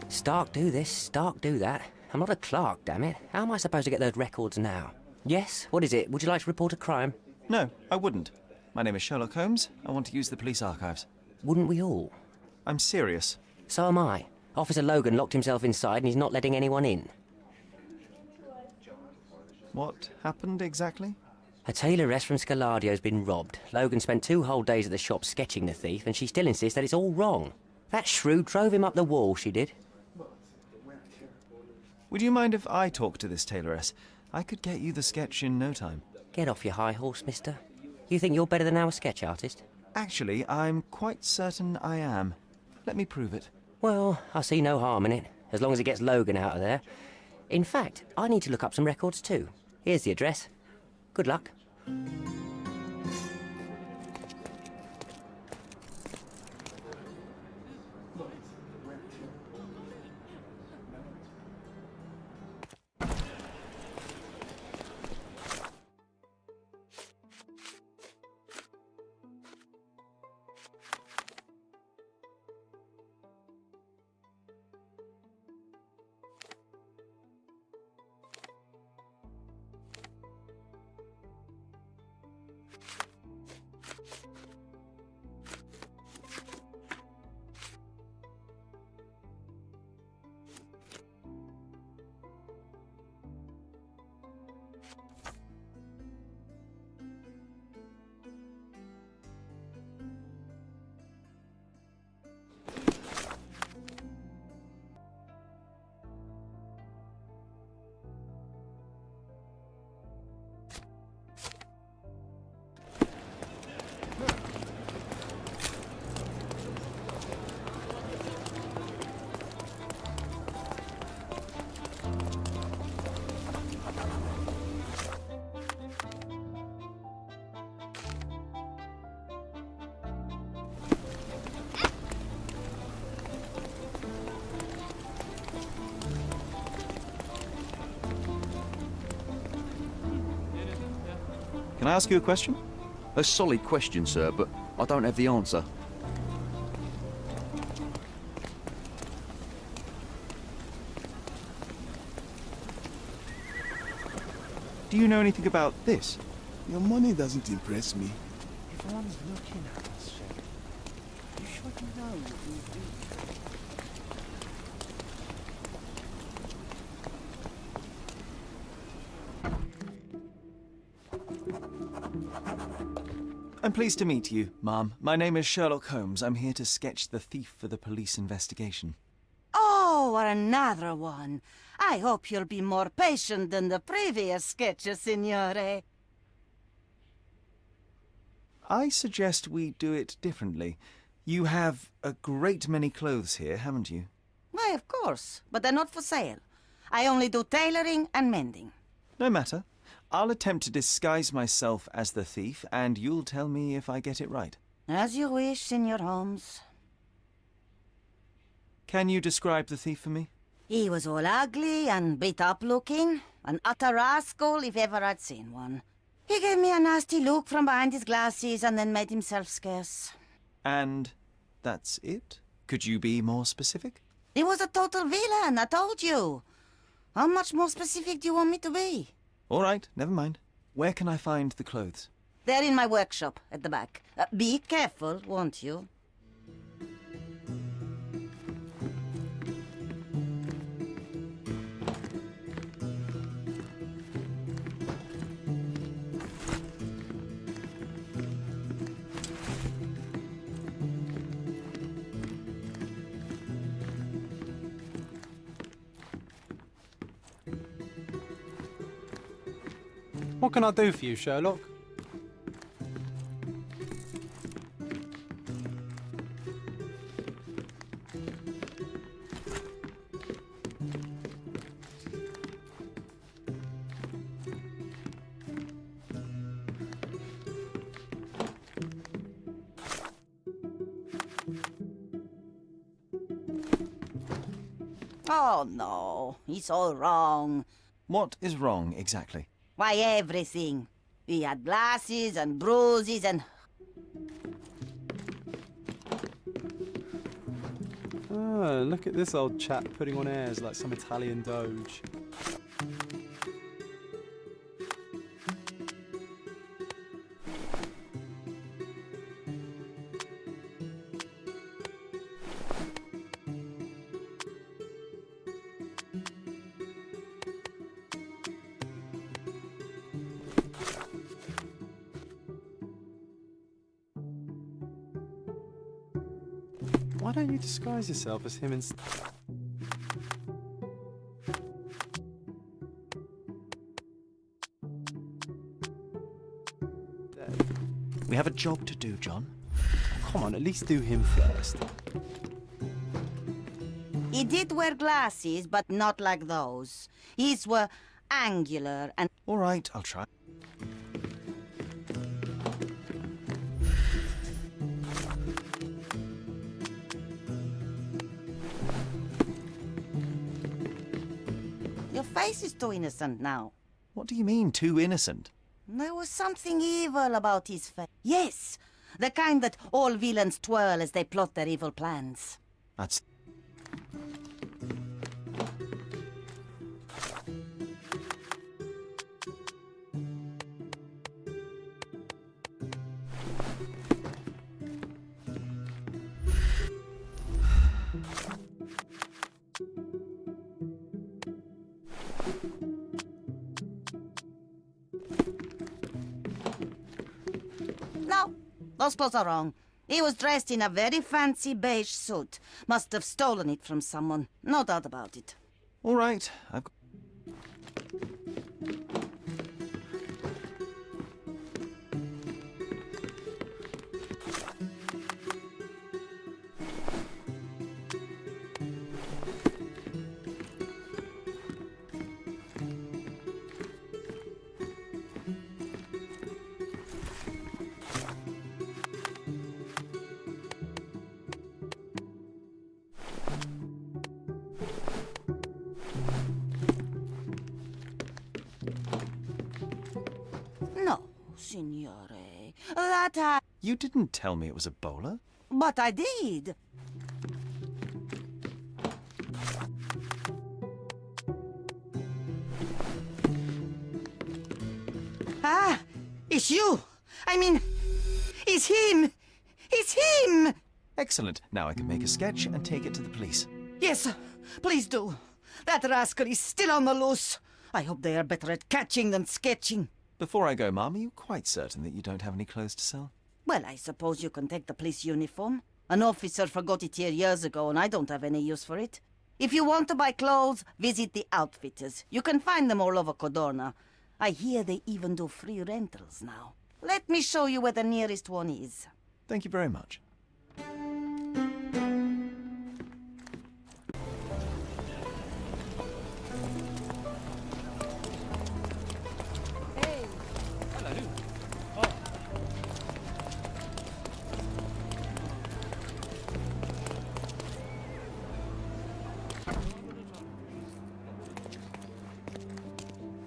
Stark do this, Stark do that. I'm not a clerk, damn it. How am I supposed to get those records now? Yes? What is it? Would you like to report a crime? No, I wouldn't. My name is Sherlock Holmes. I want to use the police archives. Wouldn't we all? I'm serious. So am I. Officer Logan locked himself inside and he's not letting anyone in. What happened exactly? A tailoress from Scaladio's been robbed. Logan spent 2 whole days at the shop sketching the thief and she still insists that it's all wrong. That shrew drove him up the wall, she did. Would you mind if I talk to this tailoress? I could get you the sketch in no time. Get off your high horse, mister. You think you're better than our sketch artist? Actually, I'm quite certain I am. Let me prove it. Well, I see no harm in it, as long as it gets Logan out of there. In fact, I need to look up some records too. Here's the address. Good luck. Can I ask you a question? A solid question, sir, but I don't have the answer. Do you know anything about this? Your money doesn't impress me. Everyone's looking at us, Sherlock. You should know what we do. I'm pleased to meet you, ma'am. My name is Sherlock Holmes. I'm here to sketch the thief for the police investigation. Oh, another one. I hope you'll be more patient than the previous sketches, Signore. I suggest we do it differently. You have a great many clothes here, haven't you? Why, of course, but they're not for sale. I only do tailoring and mending. No matter. I'll attempt to disguise myself as the thief, and you'll tell me if I get it right. As you wish, Signor Holmes. Can you describe the thief for me? He was all ugly and beat-up looking. An utter rascal, if ever I'd seen one. He gave me a nasty look from behind his glasses and then made himself scarce. And that's it? Could you be more specific? He was a total villain, I told you. How much more specific do you want me to be? All right, never mind. Where can I find the clothes? They're in my workshop at the back. Be careful, won't you? What can I do for you, Sherlock? Oh, no. He's all wrong. What is wrong, exactly? Why, everything. He had glasses and bruises and... Oh, look at this old chap putting on airs like some Italian doge. Why don't you disguise yourself as him instead? We have a job to do, John. Come on, at least do him first. He did wear glasses, but not like those. His were angular and... All right, I'll try. Your face is too innocent now. What do you mean, too innocent? There was something evil about his face. Yes, the kind that all villains twirl as they plot their evil plans. That's... No, those clothes are wrong. He was dressed in a very fancy beige suit. Must have stolen it from someone. No doubt about it. All right, I've got... No, signore. That I... You didn't tell me it was a bowler. But I did. It's you! I mean, it's him! It's him! Excellent. Now I can make a sketch and take it to the police. Yes, please do. That rascal is still on the loose. I hope they are better at catching than sketching. Before I go, Mum, are you quite certain that you don't have any clothes to sell? Well, I suppose you can take the police uniform. An officer forgot it here years ago, and I don't have any use for it. If you want to buy clothes, visit the outfitters. You can find them all over Cordona. I hear they even do free rentals now. Let me show you where the nearest one is. Thank you very much.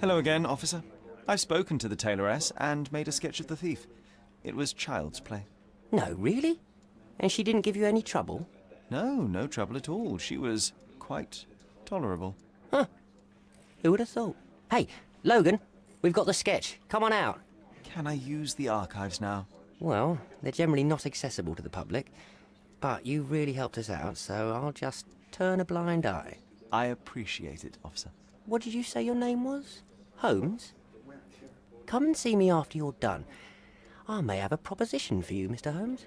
Hello again, officer. I've spoken to the tailoress and made a sketch of the thief. It was child's play. No, really? And she didn't give you any trouble? No, no trouble at all. She was quite tolerable. Huh. Who would have thought? Hey, Logan, we've got the sketch. Come on out. Can I use the archives now? Well, they're generally not accessible to the public. But you really helped us out, so I'll just turn a blind eye. I appreciate it, officer. What did you say your name was? Holmes? Come and see me after you're done. I may have a proposition for you, Mr. Holmes.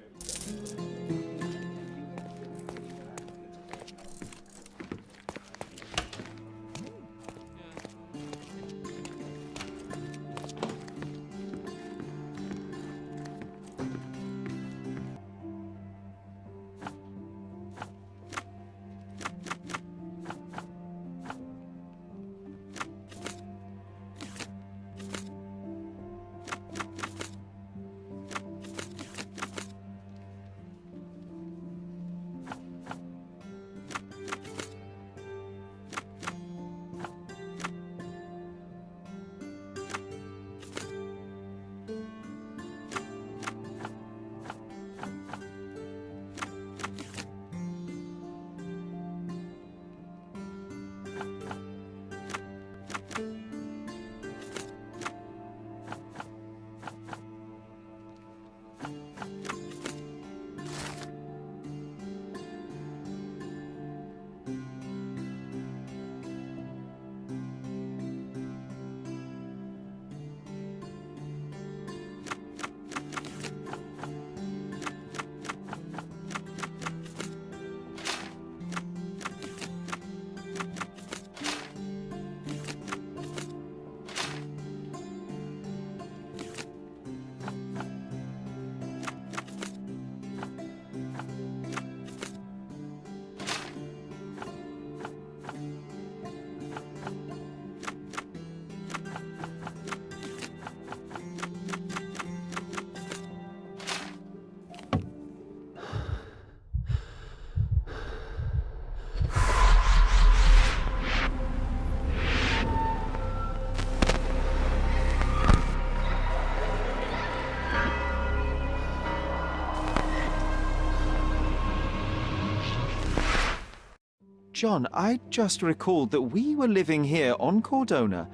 John, I just recalled that we were living here on Cordona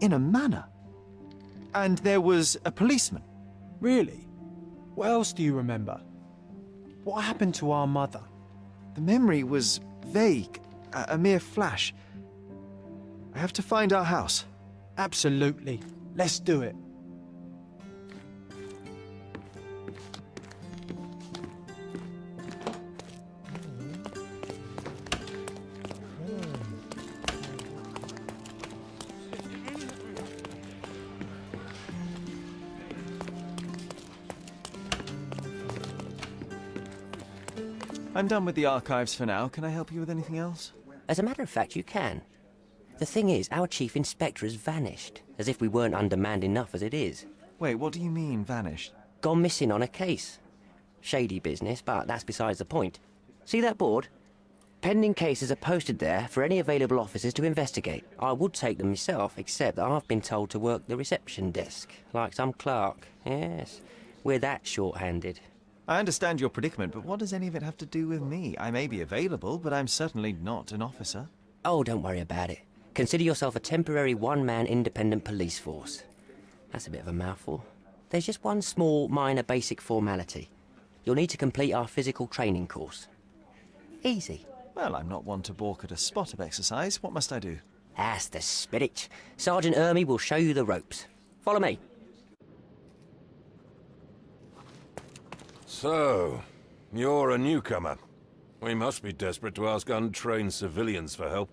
in a manor. And there was a policeman. Really? What else do you remember? What happened to our mother? The memory was vague, a mere flash. I have to find our house. Absolutely. Let's do it. I'm done with the archives for now. Can I help you with anything else? As a matter of fact, you can. The thing is, our chief inspector has vanished, as if we weren't undermanned enough as it is. Wait, what do you mean, vanished? Gone missing on a case. Shady business, but that's besides the point. See that board? Pending cases are posted there for any available officers to investigate. I would take them myself, except that I've been told to work the reception desk, like some clerk. Yes, we're that short-handed. I understand your predicament, but what does any of it have to do with me? I may be available, but I'm certainly not an officer. Oh, don't worry about it. Consider yourself a temporary one-man independent police force. That's a bit of a mouthful. There's just one small, minor, basic formality. You'll need to complete our physical training course. Easy. Well, I'm not one to balk at a spot of exercise. What must I do? That's the spirit. Sergeant Ermy will show you the ropes. Follow me. So, you're a newcomer. We must be desperate to ask untrained civilians for help.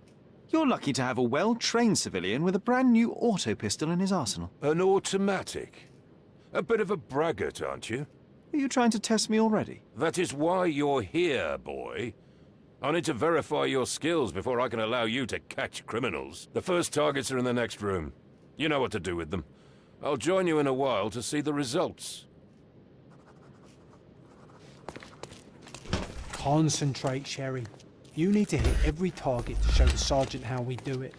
You're lucky to have a well-trained civilian with a brand new auto pistol in his arsenal. An automatic? A bit of a braggart, aren't you? Are you trying to test me already? That is why you're here, boy. I need to verify your skills before I can allow you to catch criminals. The first targets are in the next room. You know what to do with them. I'll join you in a while to see the results. Concentrate, Sherry. You need to hit every target to show the sergeant how we do it.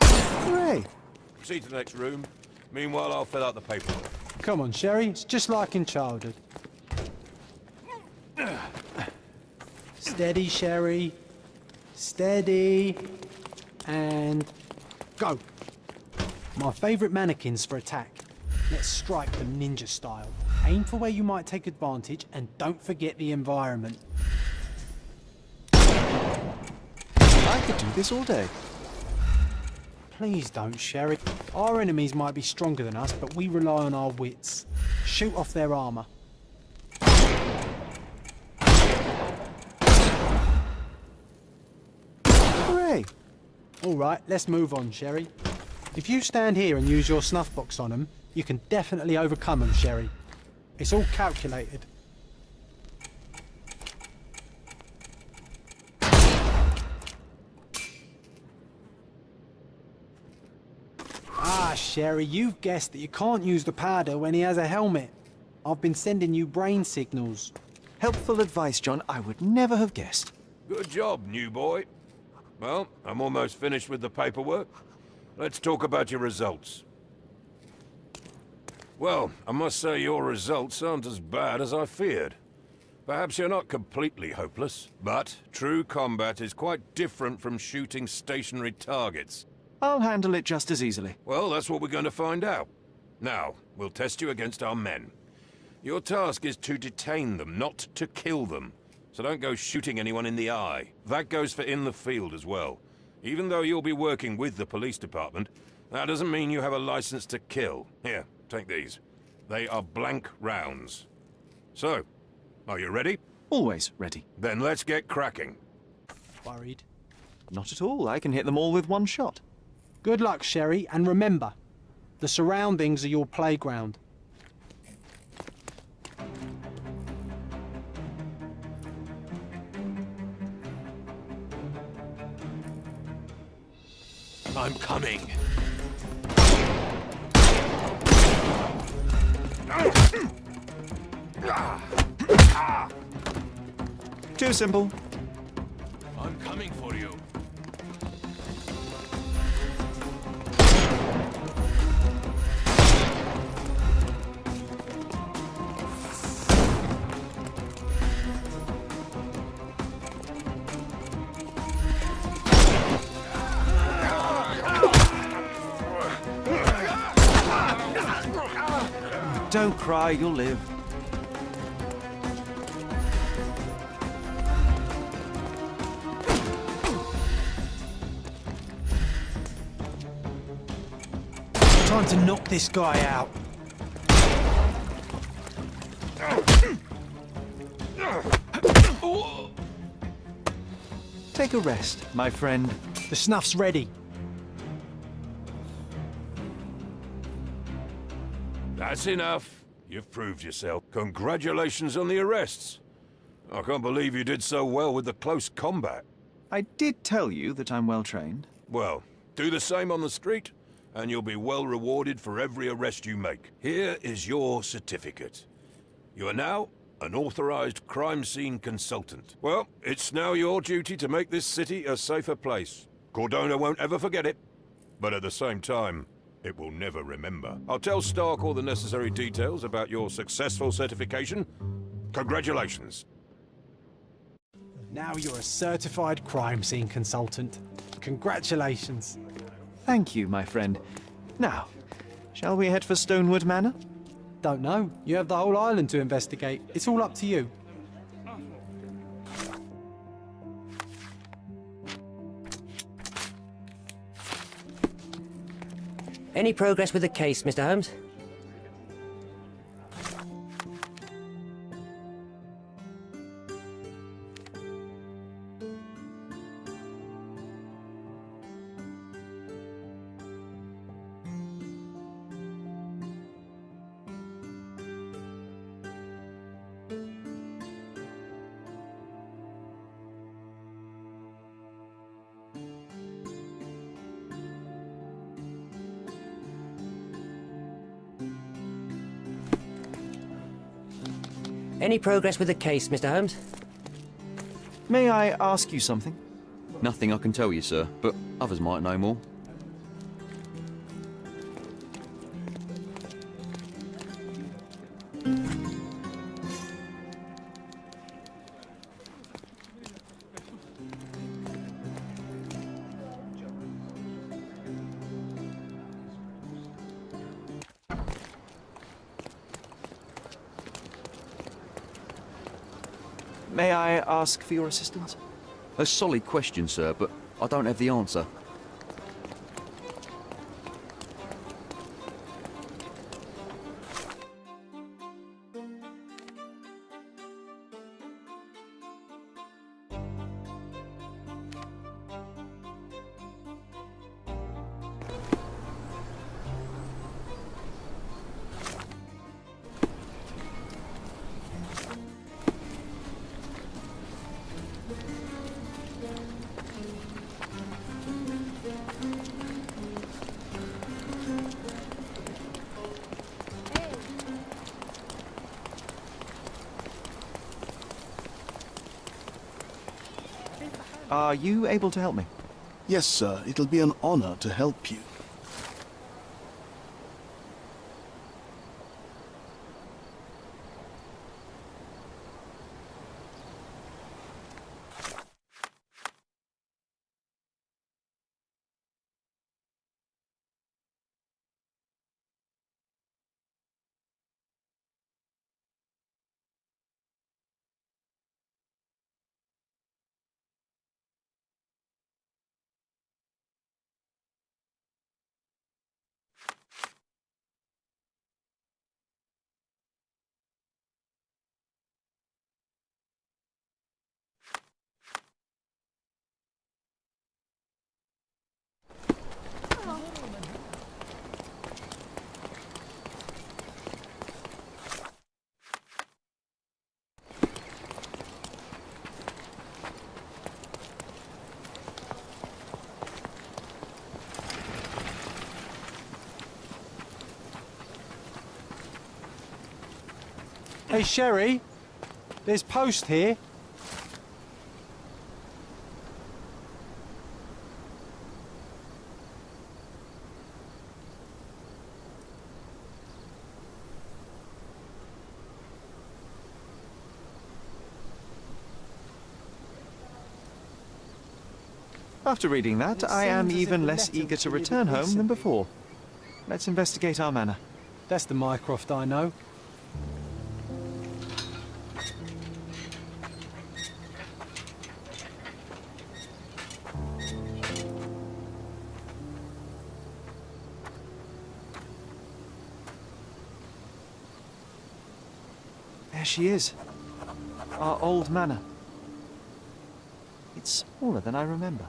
Hooray! See to the next room. Meanwhile, I'll fill out the paperwork. Come on, Sherry. It's just like in childhood. Steady, Sherry. Steady. And go. My favourite mannequins for attack. Let's strike them ninja style. Aim for where you might take advantage and don't forget the environment. I could do this all day. Please don't, Sherry. Our enemies might be stronger than us, but we rely on our wits. Shoot off their armour. Hooray! All right, let's move on, Sherry. If you stand here and use your snuff box on them, you can definitely overcome them, Sherry. It's all calculated. Ah, Sherry, you've guessed that you can't use the powder when he has a helmet. I've been sending you brain signals. Helpful advice, John. I would never have guessed. Good job, new boy. Well, I'm almost finished with the paperwork. Let's talk about your results. Well, I must say your results aren't as bad as I feared. Perhaps you're not completely hopeless, but true combat is quite different from shooting stationary targets. I'll handle it just as easily. Well, that's what we're going to find out. Now, we'll test you against our men. Your task is to detain them, not to kill them. So don't go shooting anyone in the eye. That goes for in the field as well. Even though you'll be working with the police department, that doesn't mean you have a license to kill. Here, take these. They are blank rounds. So, are you ready? Always ready. Then let's get cracking. Worried? Not at all. I can hit them all with one shot. Good luck, Sherry, and remember, the surroundings are your playground. I'm coming. Too simple. I'm coming for you. Don't cry, you'll live. Time to knock this guy out. Take a rest, my friend. The snuff's ready. That's enough. You've proved yourself. Congratulations on the arrests. I can't believe you did so well with the close combat. I did tell you that I'm well trained. Well, do the same on the street, and you'll be well rewarded for every arrest you make. Here is your certificate. You are now an authorized crime scene consultant. Well, it's now your duty to make this city a safer place. Cordona won't ever forget it, but at the same time, It will never remember. I'll tell Stark all the necessary details about your successful certification. Congratulations. Now you're a certified crime scene consultant. Congratulations. Thank you, my friend. Now, shall we head for Stonewood Manor? Don't know. You have the whole island to investigate. It's all up to you. Any progress with the case, Mr. Holmes? Any progress with the case, Mr. Holmes? May I ask you something? Nothing I can tell you, sir, but others might know more. May I ask for your assistance? A solid question, sir, but I don't have the answer. Are you able to help me? Yes, sir. It'll be an honor to help you. Hey, Sherry, there's post here. After reading that, I am even less eager to return home than before. Let's investigate our manor. That's the Mycroft I know. There she is. Our old manor. It's smaller than I remember.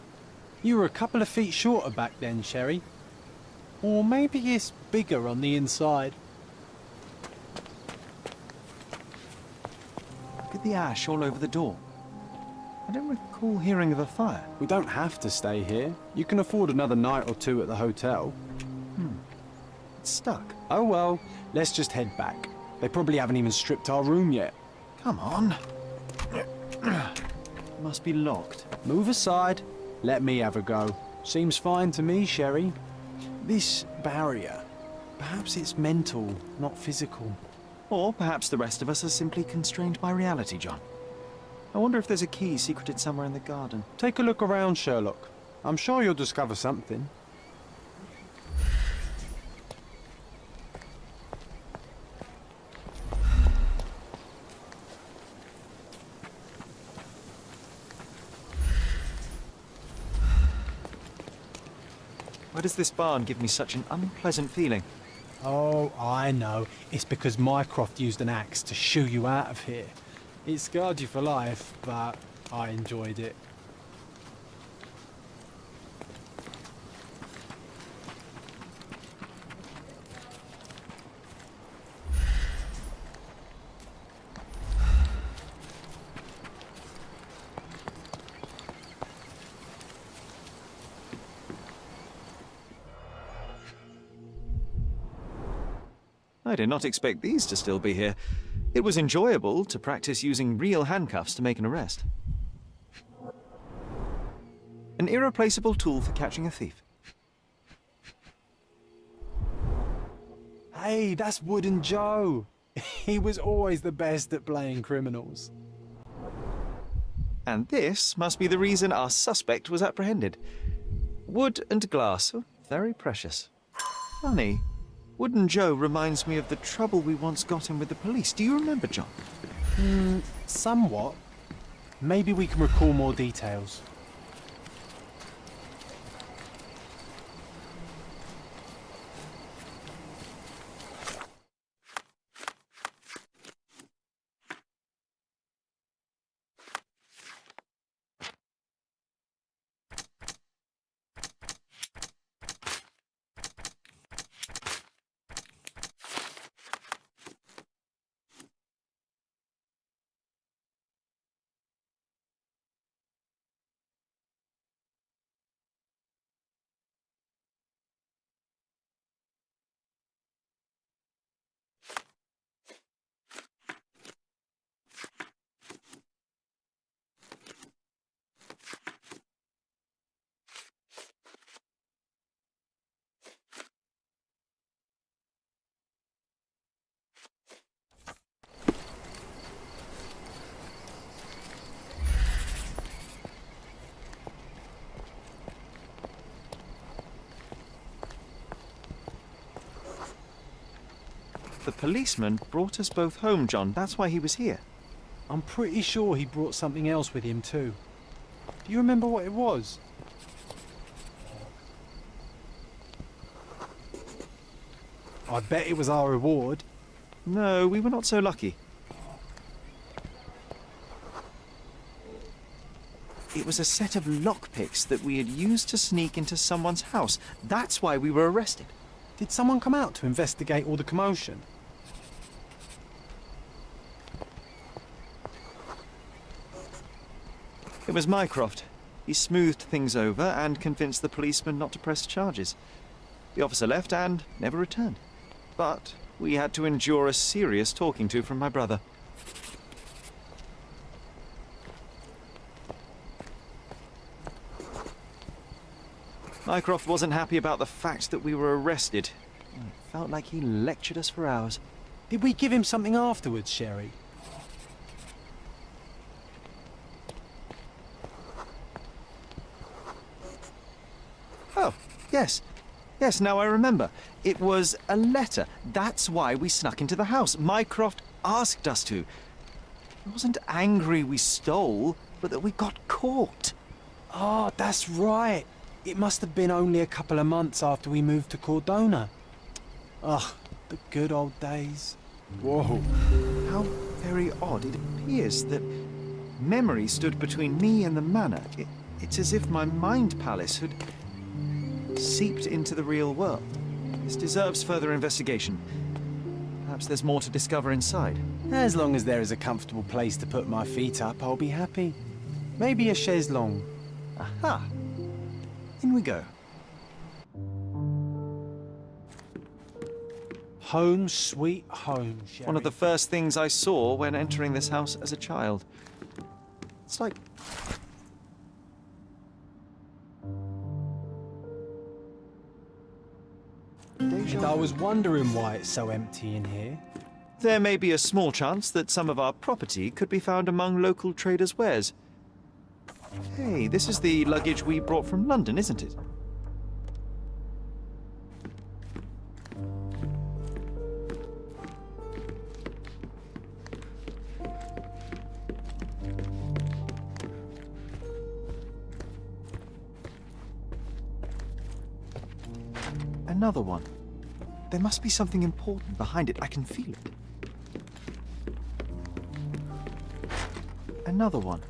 You were a couple of feet shorter back then, Sherry. Or maybe it's bigger on the inside. Look at the ash all over the door. I don't recall hearing of a fire. We don't have to stay here. You can afford another night or two at the hotel. It's stuck. Oh well, let's just head back. They probably haven't even stripped our room yet. Come on. Must be locked. Move aside. Let me have a go. Seems fine to me, Sherry. This barrier, perhaps it's mental, not physical. Or perhaps the rest of us are simply constrained by reality, John. I wonder if there's a key secreted somewhere in the garden. Take a look around, Sherlock. I'm sure you'll discover something. Why does this barn give me such an unpleasant feeling? Oh, I know. It's because Mycroft used an axe to shoo you out of here. It scarred you for life, but I enjoyed it. I did not expect these to still be here. It was enjoyable to practice using real handcuffs to make an arrest. An irreplaceable tool for catching a thief. Hey, that's Wooden Joe. He was always the best at playing criminals. And this must be the reason our suspect was apprehended. Wood and glass, oh, very precious. Funny. Wooden Joe reminds me of the trouble we once got in with the police. Do you remember, John? Somewhat. Maybe we can recall more details. The policeman brought us both home, John. That's why he was here. I'm pretty sure he brought something else with him too. Do you remember what it was? I bet it was our reward. No, we were not so lucky. It was a set of lockpicks that we had used to sneak into someone's house. That's why we were arrested. Did someone come out to investigate all the commotion? It was Mycroft. He smoothed things over and convinced the policeman not to press charges. The officer left and never returned. But we had to endure a serious talking to from my brother. Mycroft wasn't happy about the fact that we were arrested. It felt like he lectured us for hours. Did we give him something afterwards, Sherry? Oh, yes. Yes, now I remember. It was a letter. That's why we snuck into the house. Mycroft asked us to. He wasn't angry we stole, but that we got caught. Oh, that's right. It must have been only a couple of months after we moved to Cordona. Ugh, the good old days. Whoa. How very odd. It appears that memory stood between me and the manor. It's as if my mind palace had seeped into the real world. This deserves further investigation. Perhaps there's more to discover inside. As long as there is a comfortable place to put my feet up, I'll be happy. Maybe a chaise longue. Aha! In we go. Home sweet home, Sherry. One of the first things I saw when entering this house as a child. It's like... usual. And I was wondering why it's so empty in here. There may be a small chance that some of our property could be found among local traders' wares. Hey, this is the luggage we brought from London, isn't it? Another one. There must be something important behind it. I can feel it. Another one.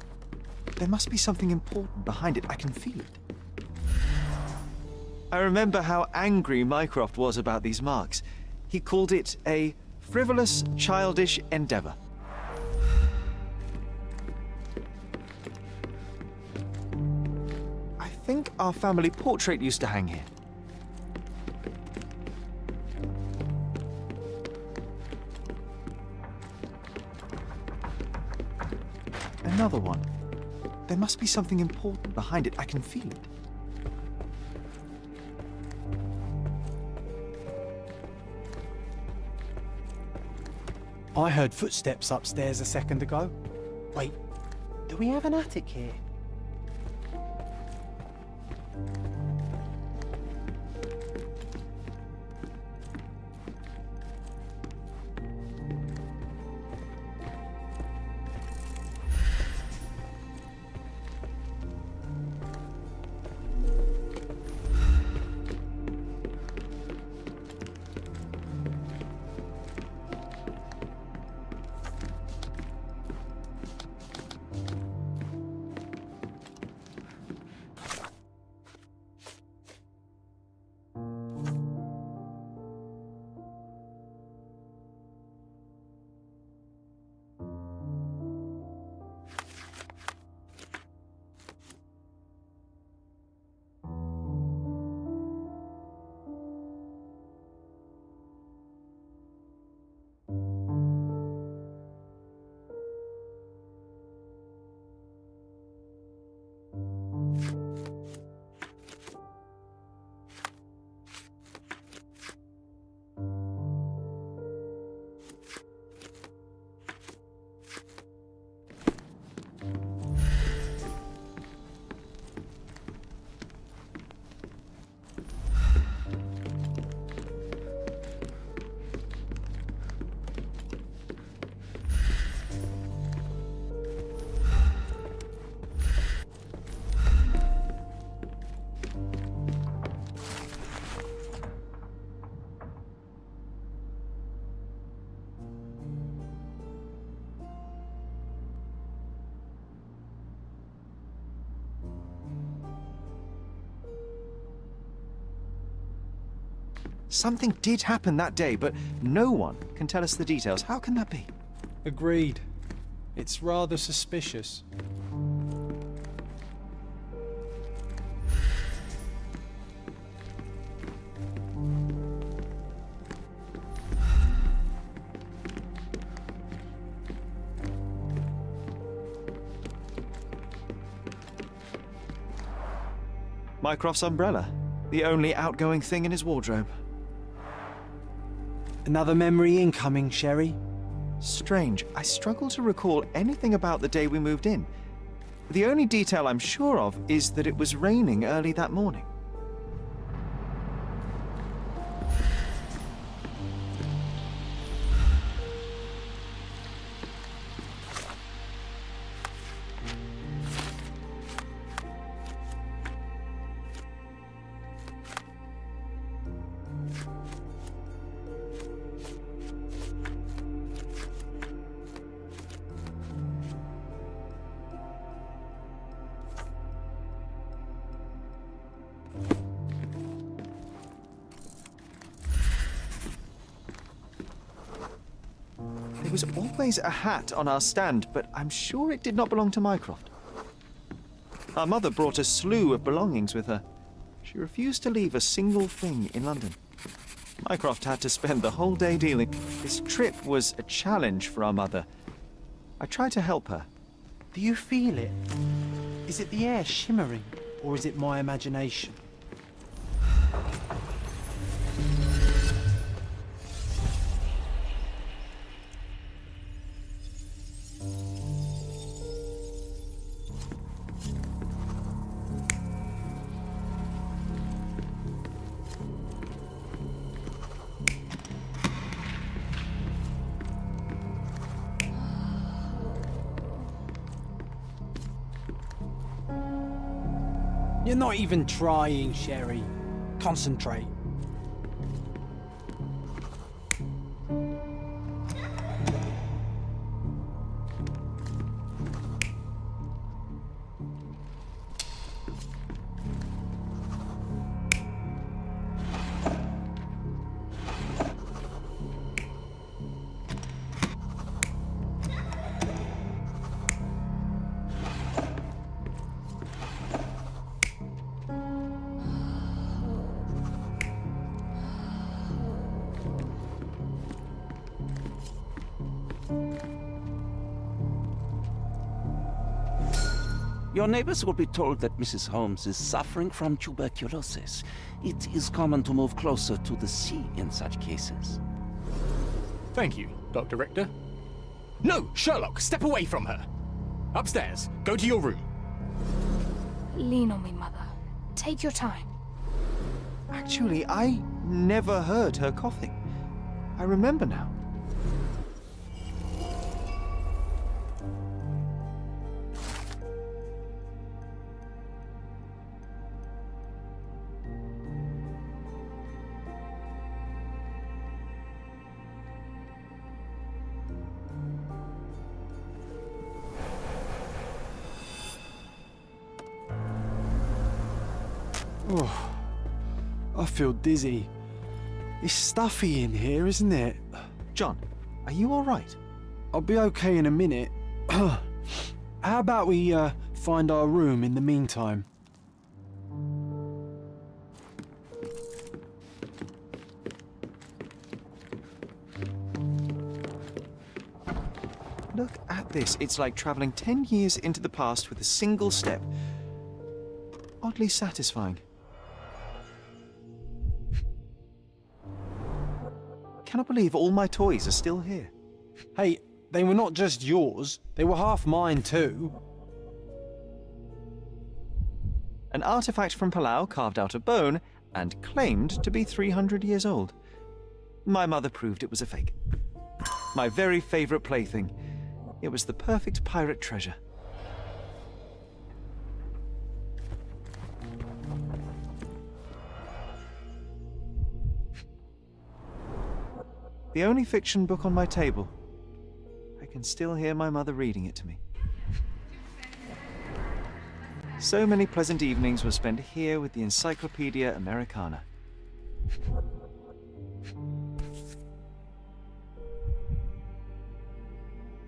There must be something important behind it. I can feel it. I remember how angry Mycroft was about these marks. He called it a frivolous, childish endeavor. I think our family portrait used to hang here. Another one. There must be something important behind it. I can feel it. I heard footsteps upstairs a second ago. Wait, do we have an attic here? Something did happen that day, but no one can tell us the details. How can that be? Agreed. It's rather suspicious. Mycroft's umbrella, the only outgoing thing in his wardrobe. Another memory incoming, Sherry. Strange. I struggle to recall anything about the day we moved in. The only detail I'm sure of is that it was raining early that morning. There was always a hat on our stand, but I'm sure it did not belong to Mycroft. Our mother brought a slew of belongings with her. She refused to leave a single thing in London. Mycroft had to spend the whole day dealing. This trip was a challenge for our mother. I tried to help her. Do you feel it? Is it the air shimmering, or is it my imagination? You're not even trying, Sherry. Concentrate. Your neighbors will be told that Mrs. Holmes is suffering from tuberculosis. It is common to move closer to the sea in such cases. Thank you, Dr. Richter. No, Sherlock, step away from her. Upstairs, go to your room. Lean on me, Mother. Take your time. Actually, I never heard her coughing. I remember now. Oh, I feel dizzy. It's stuffy in here, isn't it? John, are you all right? I'll be okay in a minute. How about we find our room in the meantime? Look at this. It's like traveling 10 years into the past with a single step. Oddly satisfying. Cannot believe all my toys are still here. Hey, they were not just yours. They were half mine too. An artifact from Palau carved out of bone and claimed to be 300 years old. My mother proved it was a fake. My very favorite plaything. It was the perfect pirate treasure. The only fiction book on my table. I can still hear my mother reading it to me. So many pleasant evenings were spent here with the Encyclopedia Americana.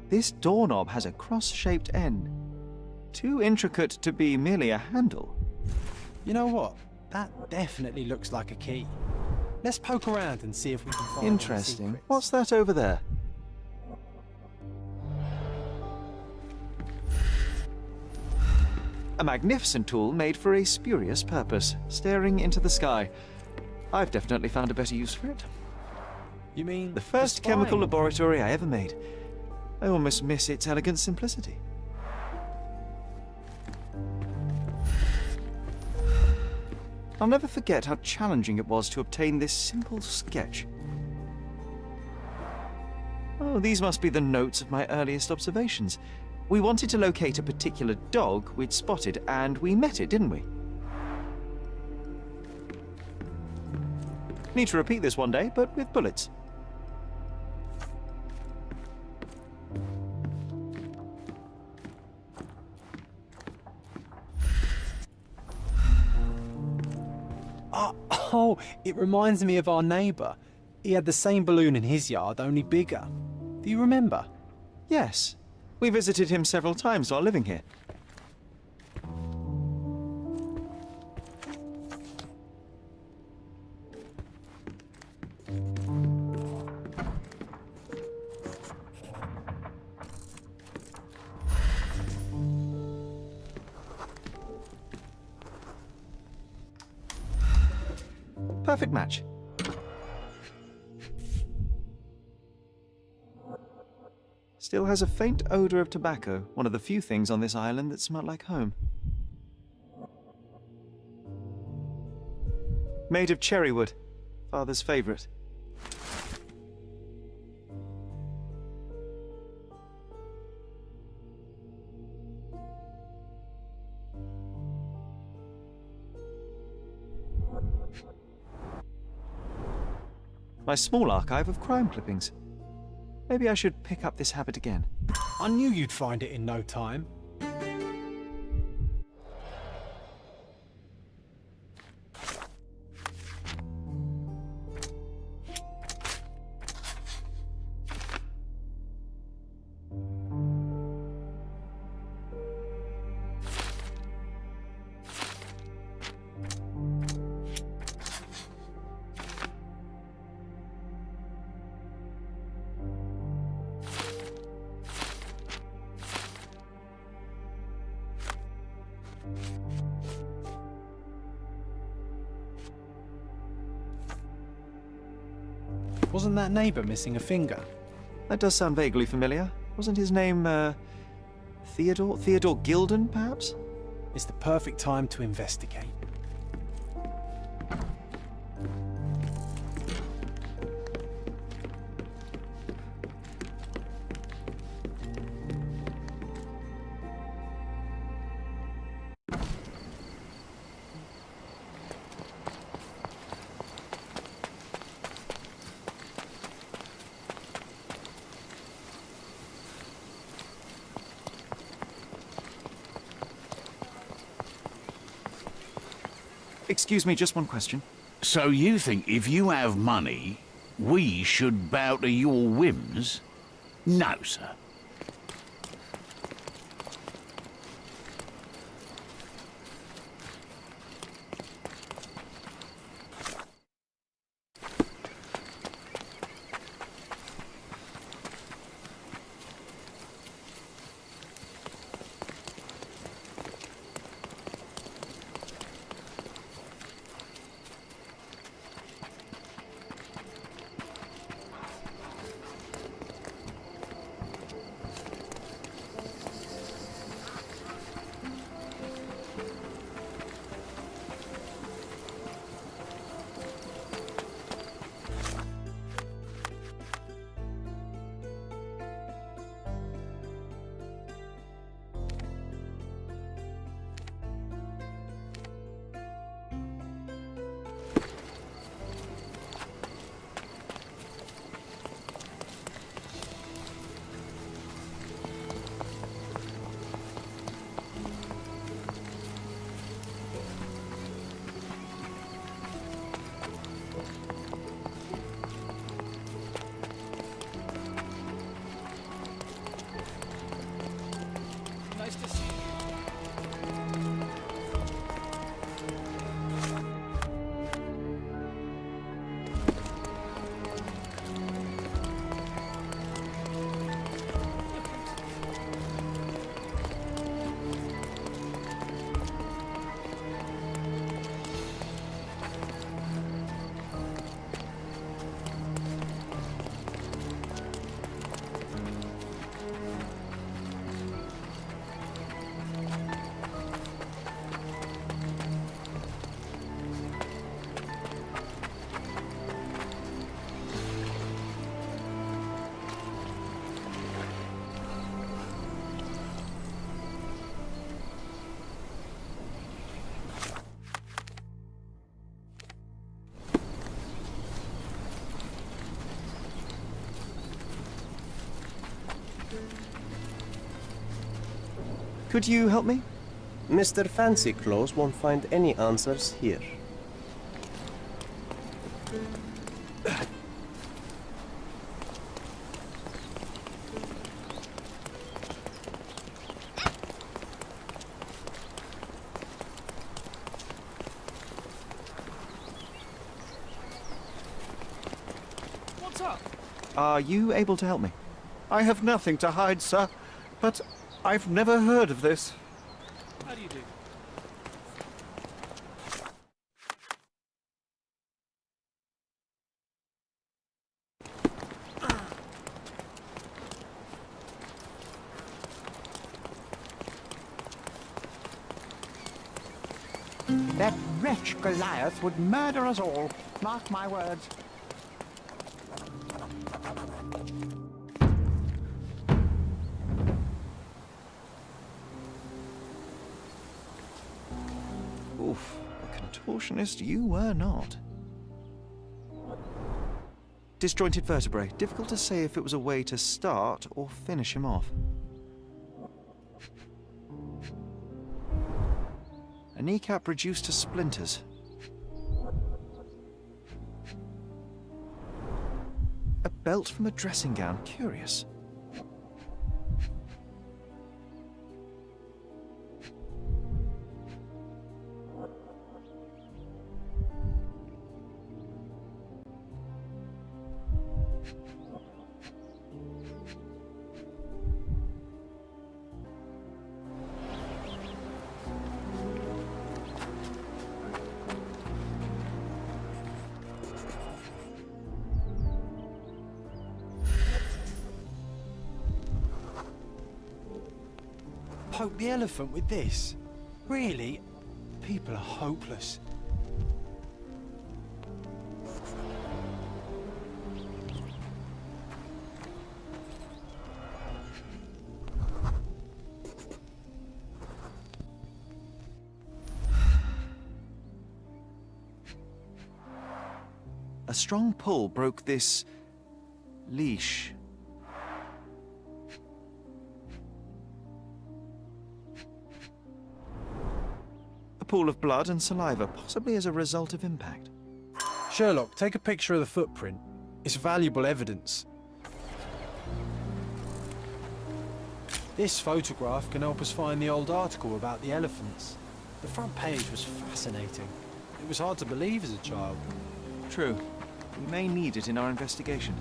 This doorknob has a cross-shaped end. Too intricate to be merely a handle. You know what? That definitely looks like a key. Let's poke around and see if we can find Interesting. any What's that over there? A magnificent tool made for a spurious purpose, staring into the sky. I've definitely found a better use for it. You mean the first chemical laboratory I ever made. I almost miss its elegant simplicity. I'll never forget how challenging it was to obtain this simple sketch. Oh, these must be the notes of my earliest observations. We wanted to locate a particular dog we'd spotted, and we met it, didn't we? Need to repeat this one day, but with bullets. Oh, it reminds me of our neighbour. He had the same balloon in his yard, only bigger. Do you remember? Yes. We visited him several times while living here. Perfect match. Still has a faint odor of tobacco, one of the few things on this island that smell like home. Made of cherry wood, Father's favorite. my small archive of crime clippings. Maybe I should pick up this habit again. I knew you'd find it in no time. Wasn't that neighbour missing a finger? That does sound vaguely familiar. Wasn't his name, Theodore? Theodore Gilden, perhaps? It's the perfect time to investigate. Excuse me, just one question. So you think if you have money, we should bow to your whims? No, sir. Nice to see you. Could you help me? Mr. Fancy Clothes won't find any answers here. What's up? Are you able to help me? I have nothing to hide, sir, but I've never heard of this. How do you do? That wretch Goliath would murder us all. Mark my words. Oof, a contortionist you were not. Disjointed vertebrae. Difficult to say if it was a way to start or finish him off. A kneecap reduced to splinters. A belt from a dressing gown. Curious. Poke the elephant with this? Really? People are hopeless. A strong pull broke this leash. A pool of blood and saliva, possibly as a result of impact. Sherlock, take a picture of the footprint. It's valuable evidence. This photograph can help us find the old article about the elephants. The front page was fascinating. It was hard to believe as a child. True. We may need it in our investigation.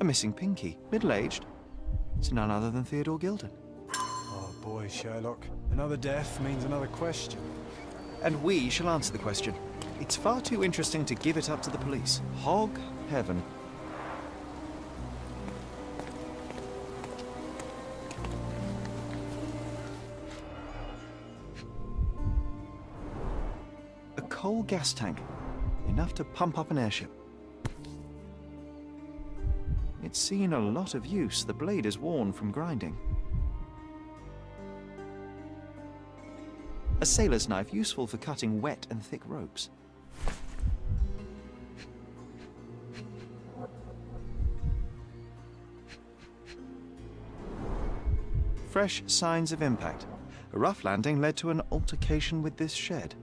A missing pinky, middle-aged. It's none other than Theodore Gilden. Oh boy, Sherlock. Another death means another question. And we shall answer the question. It's far too interesting to give it up to the police. Hog heaven. A coal gas tank. Enough to pump up an airship. It's seen a lot of use. The blade is worn from grinding. A sailor's knife, useful for cutting wet and thick ropes. Fresh signs of impact. A rough landing led to an altercation with this shed.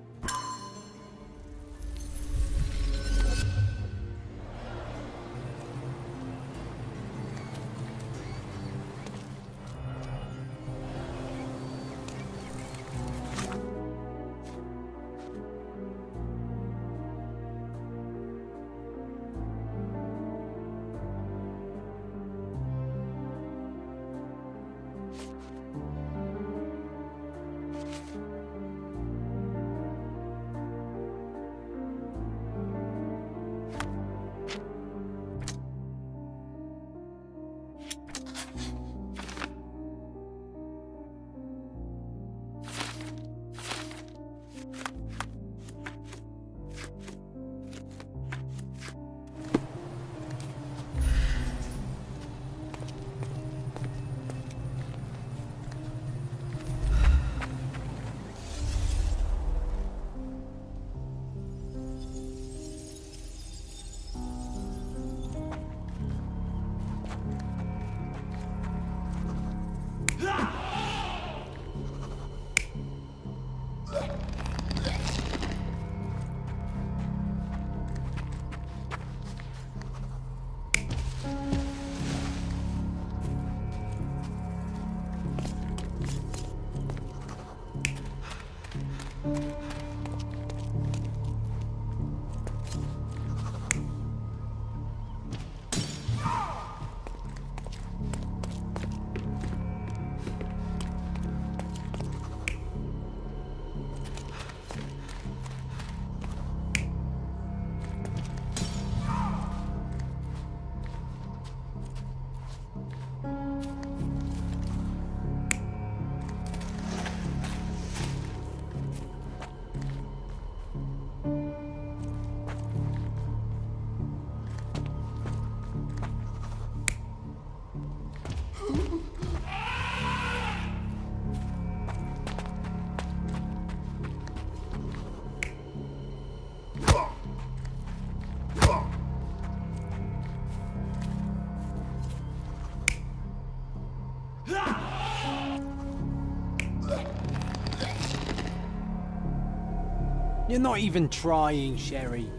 You're not even trying, Sherry.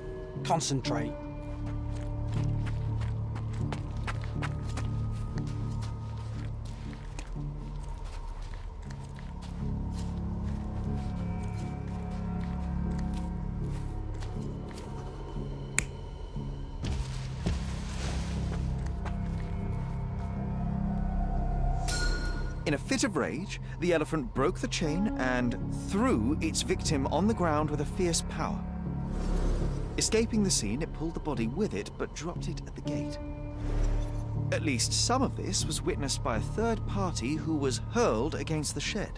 Concentrate. In a fit of rage, the elephant broke the chain and threw its victim on the ground with a fierce power. Escaping the scene, it pulled the body with it, but dropped it at the gate. At least some of this was witnessed by a third party who was hurled against the shed.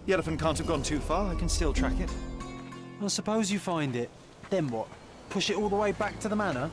The elephant can't have gone too far. I can still track it. Well, suppose you find it. Then what? Push it all the way back to the manor?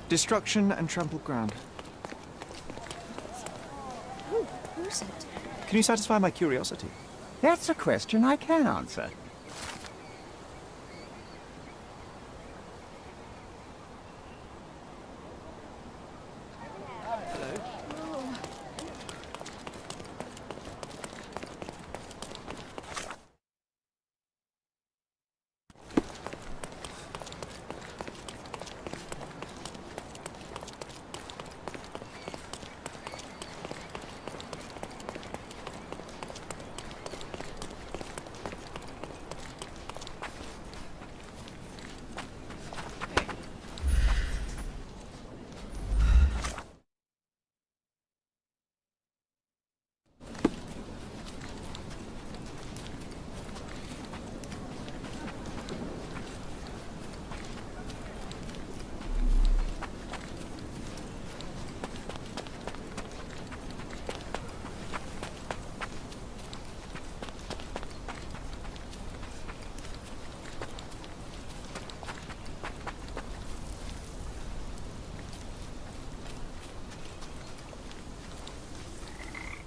Destruction and trampled ground. Who's it? Can you satisfy my curiosity? That's a question I can answer.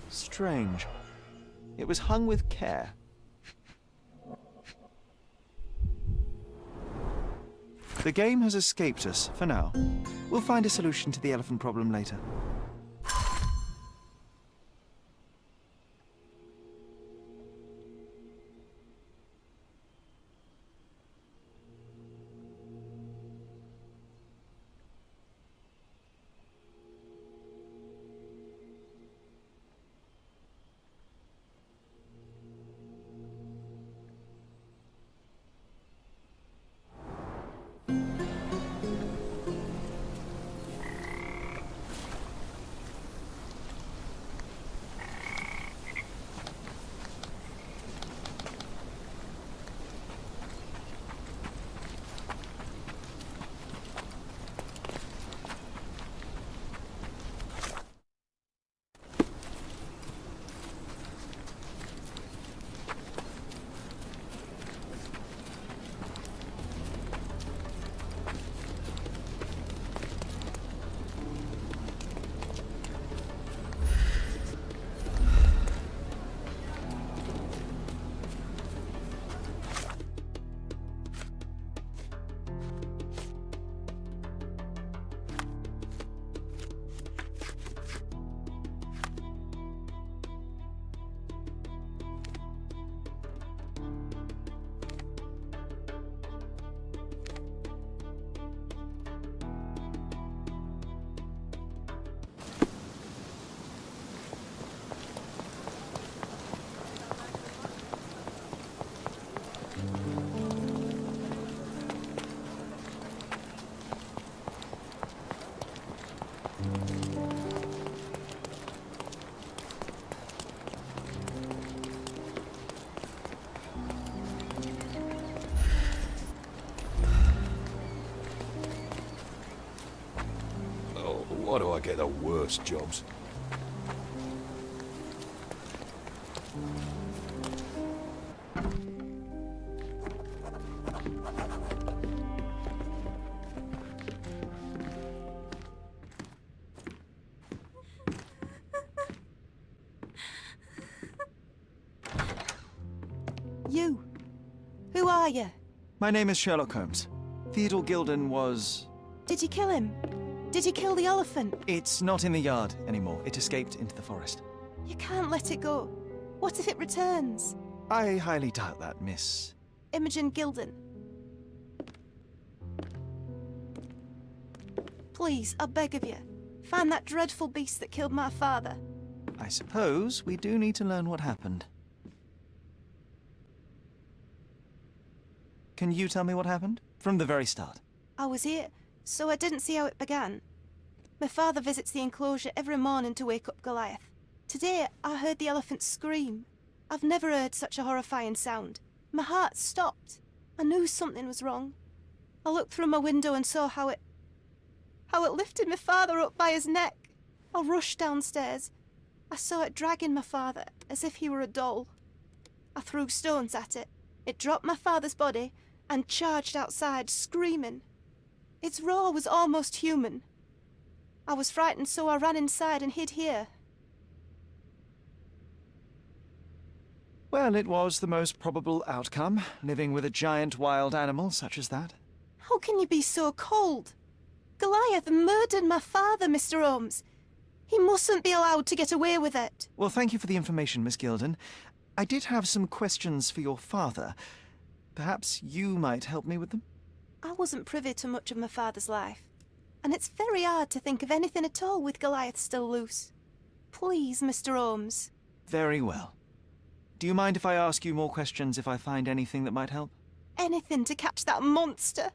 Strange. It was hung with care. The game has escaped us, for now. We'll find a solution to the elephant problem later. get the worst jobs. You. Who are you? My name is Sherlock Holmes. Theodore Gilden was... Did you kill him? Did you kill the elephant? It's not in the yard anymore. It escaped into the forest. You can't let it go. What if it returns? I highly doubt that, Miss. Imogen Gilden. Please, I beg of you, find that dreadful beast that killed my father. I suppose we do need to learn what happened. Can you tell me what happened? From the very start. I was here, so I didn't see how it began. My father visits the enclosure every morning to wake up Goliath. Today, I heard the elephant scream. I've never heard such a horrifying sound. My heart stopped. I knew something was wrong. I looked through my window and saw how it lifted my father up by his neck. I rushed downstairs. I saw it dragging my father as if he were a doll. I threw stones at it. It dropped my father's body and charged outside, screaming. Its roar was almost human. I was frightened, so I ran inside and hid here. Well, it was the most probable outcome, living with a giant wild animal such as that. How can you be so cold? Goliath murdered my father, Mr. Holmes. He mustn't be allowed to get away with it. Well, thank you for the information, Miss Gilden. I did have some questions for your father. Perhaps you might help me with them? I wasn't privy to much of my father's life, and it's very hard to think of anything at all with Goliath still loose. Please, Mr. Holmes. Very well. Do you mind if I ask you more questions if I find anything that might help? Anything to catch that monster.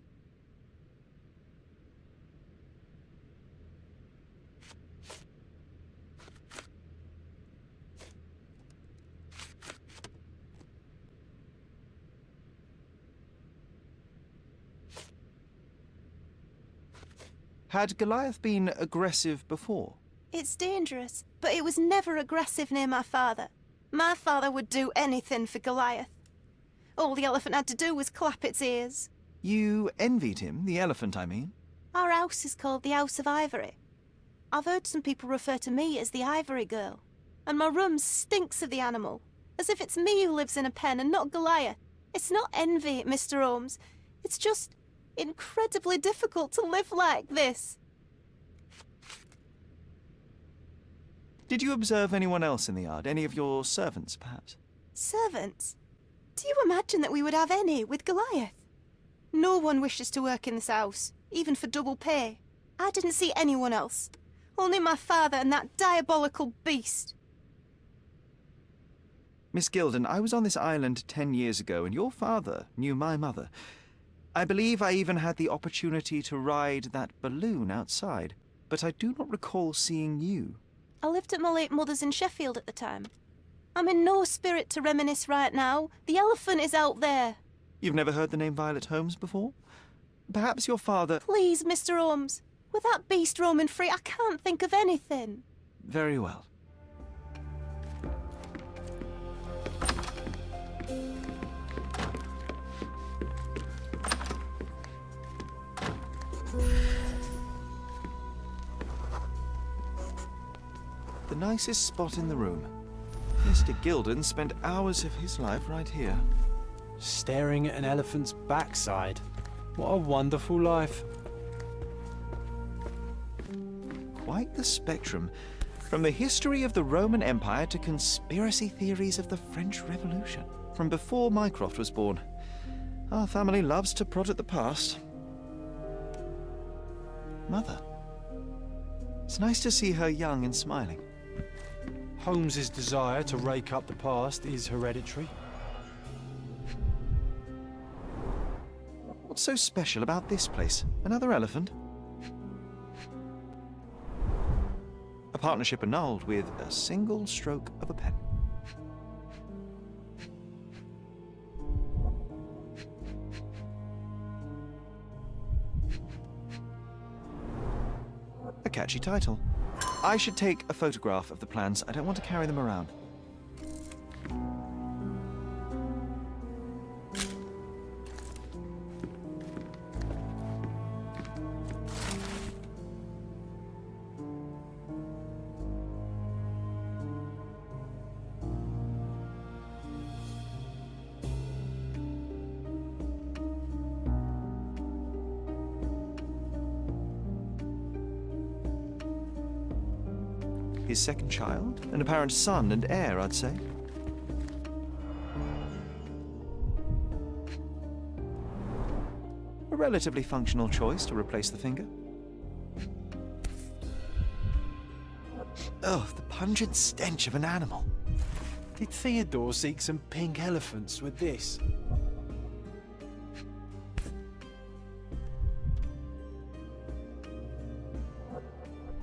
Had Goliath been aggressive before? It's dangerous, but it was never aggressive near my father. My father would do anything for Goliath. All the elephant had to do was clap its ears. You envied him, the elephant, I mean? Our house is called the House of Ivory. I've heard some people refer to me as the Ivory Girl, and my room stinks of the animal, as if it's me who lives in a pen and not Goliath. It's not envy, Mr. Holmes. It's just incredibly difficult to live like this. Did you observe anyone else in the yard? Any of your servants, perhaps? Servants? Do you imagine that we would have any with Goliath? No one wishes to work in this house, even for double pay. I didn't see anyone else. Only my father and that diabolical beast. Miss Gilden, I was on this island 10 years ago, and your father knew my mother. I believe I even had the opportunity to ride that balloon outside, but I do not recall seeing you. I lived at my late mother's in Sheffield at the time. I'm in no spirit to reminisce right now. The elephant is out there. You've never heard the name Violet Holmes before? Perhaps your father... Please, Mr. Holmes. With that beast roaming free, I can't think of anything. Very well. The nicest spot in the room. Mr. Gilden spent hours of his life right here. Staring at an elephant's backside. What a wonderful life. Quite the spectrum. From the history of the Roman Empire to conspiracy theories of the French Revolution. From before Mycroft was born. Our family loves to prod at the past. Mother. It's nice to see her young and smiling. Holmes's desire to rake up the past is hereditary. What's so special about this place? Another elephant? A partnership annulled with a single stroke of a pen. A catchy title. I should take a photograph of the plans. I don't want to carry them around. His second child? An apparent son and heir, I'd say. A relatively functional choice to replace the finger. Oh, the pungent stench of an animal. Did Theodore seek some pink elephants with this?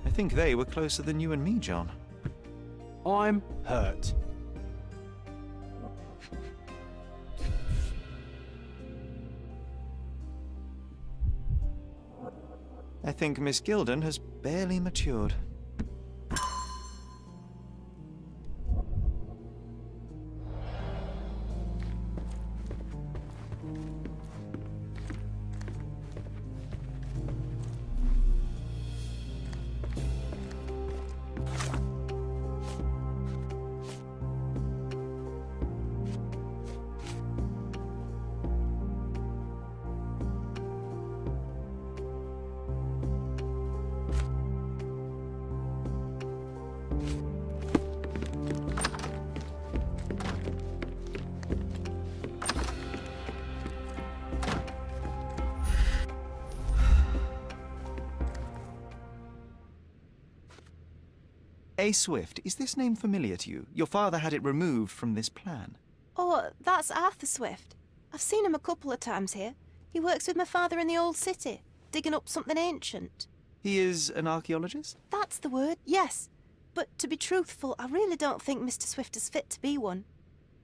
I think they were closer than you and me, John. I'm hurt. I think Miss Gilden has barely matured. A. Swift, is this name familiar to you? Your father had it removed from this plan. Oh, that's Arthur Swift. I've seen him a couple of times here. He works with my father in the old city, digging up something ancient. He is an archaeologist? That's the word, yes. But to be truthful, I really don't think Mr. Swift is fit to be one.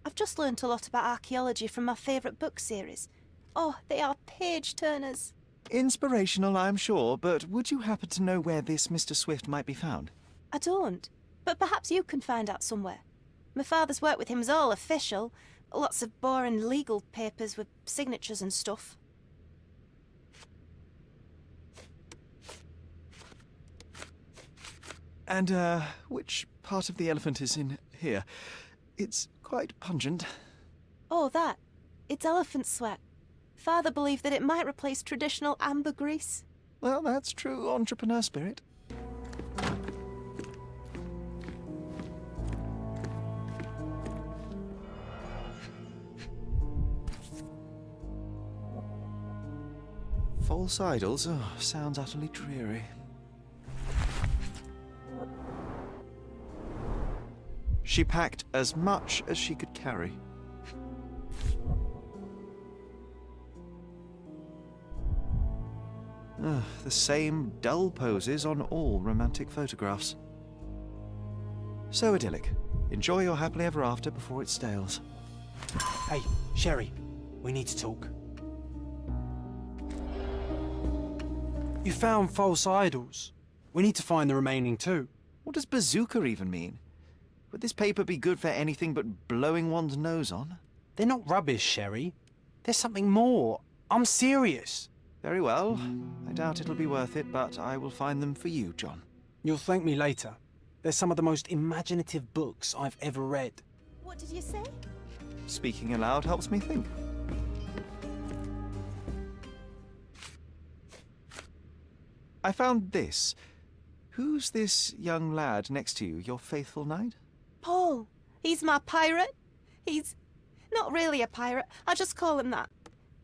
I've just learnt a lot about archaeology from my favourite book series. Oh, they are page-turners. Inspirational, I'm sure, but would you happen to know where this Mr. Swift might be found? I don't, but perhaps you can find out somewhere. My father's work with him is all official. Lots of boring legal papers with signatures and stuff. And, which part of the elephant is in here? It's quite pungent. Oh, that. It's elephant sweat. Father believed that it might replace traditional ambergris. Well, that's true entrepreneur spirit. False idols? Oh, sounds utterly dreary. She packed as much as she could carry. The same dull poses on all romantic photographs. So idyllic. Enjoy your happily ever after before it stales. Hey, Sherry, we need to talk. You found false idols. We need to find the remaining two. What does bazooka even mean? Would this paper be good for anything but blowing one's nose on? They're not rubbish, Sherry. There's something more. I'm serious. Very well. I doubt it'll be worth it, but I will find them for you, John. You'll thank me later. They're some of the most imaginative books I've ever read. What did you say? Speaking aloud helps me think. I found this. Who's this young lad next to you, your faithful knight? Paul. He's my pirate. He's not really a pirate. I just call him that.